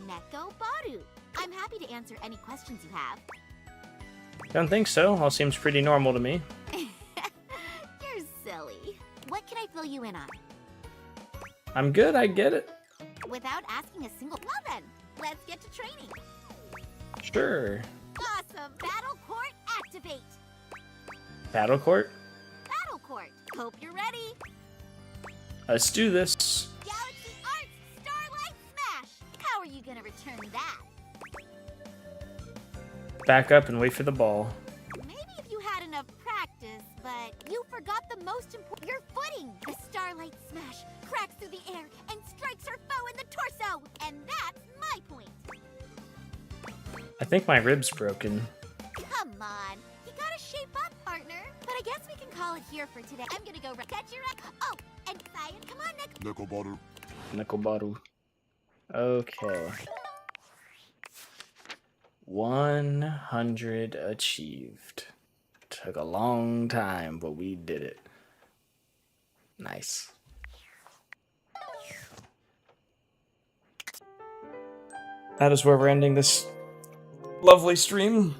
Nekobaru. I'm happy to answer any questions you have. Don't think so. All seems pretty normal to me. You're silly. What can I fill you in on? I'm good, I get it. Without asking a single... Well then, let's get to training. Sure. Awesome! Battle Court, activate! Battle court? Battle Court! Hope you're ready! Let's do this. Galaxy Arts Starlight Smash! How are you gonna return that? Back up and wait for the ball. Maybe if you had enough practice, but you forgot the most important... Your footing! The Starlight Smash cracks through the air and strikes her foe in the torso! And that's my point! I think my rib's broken. Come on! You gotta shape up, partner! But I guess we can call it here for today. I'm gonna go catch your... Oh! And Cyan, come on, Nekobaru. Nekobaru. Okay. 100 achieved. Took a long time, but we did it. Nice. That is where we're ending this lovely stream.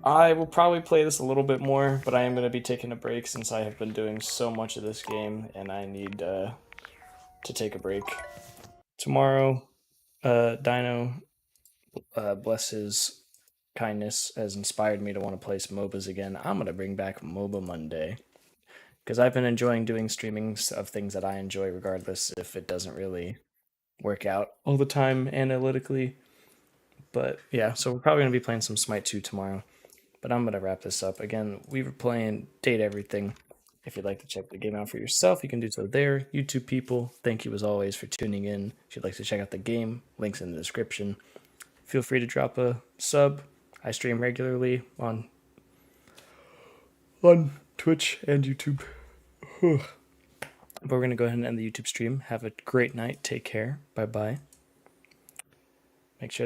I will probably play this a little bit more, but I am going to be taking a break since I have been doing so much of this game, and I need to take a break. Tomorrow, Dino, bless his kindness, has inspired me to want to play some MOBAs again. I'm going to bring back MOBA Monday, because I've been enjoying doing streamings of things that I enjoy regardless if it doesn't really work out all the time analytically. But yeah, so we're probably going to be playing some Smite 2 tomorrow. But I'm going to wrap this up. Again, we were playing Date Everything. If you'd like to check the game out for yourself, you can do so there. YouTube people, thank you as always for tuning in. If you'd like to check out the game, links in the description. Feel free to drop a sub. I stream regularly on Twitch and YouTube. But we're going to go ahead and end the YouTube stream. Have a great night. Take care. Bye-bye. Make sure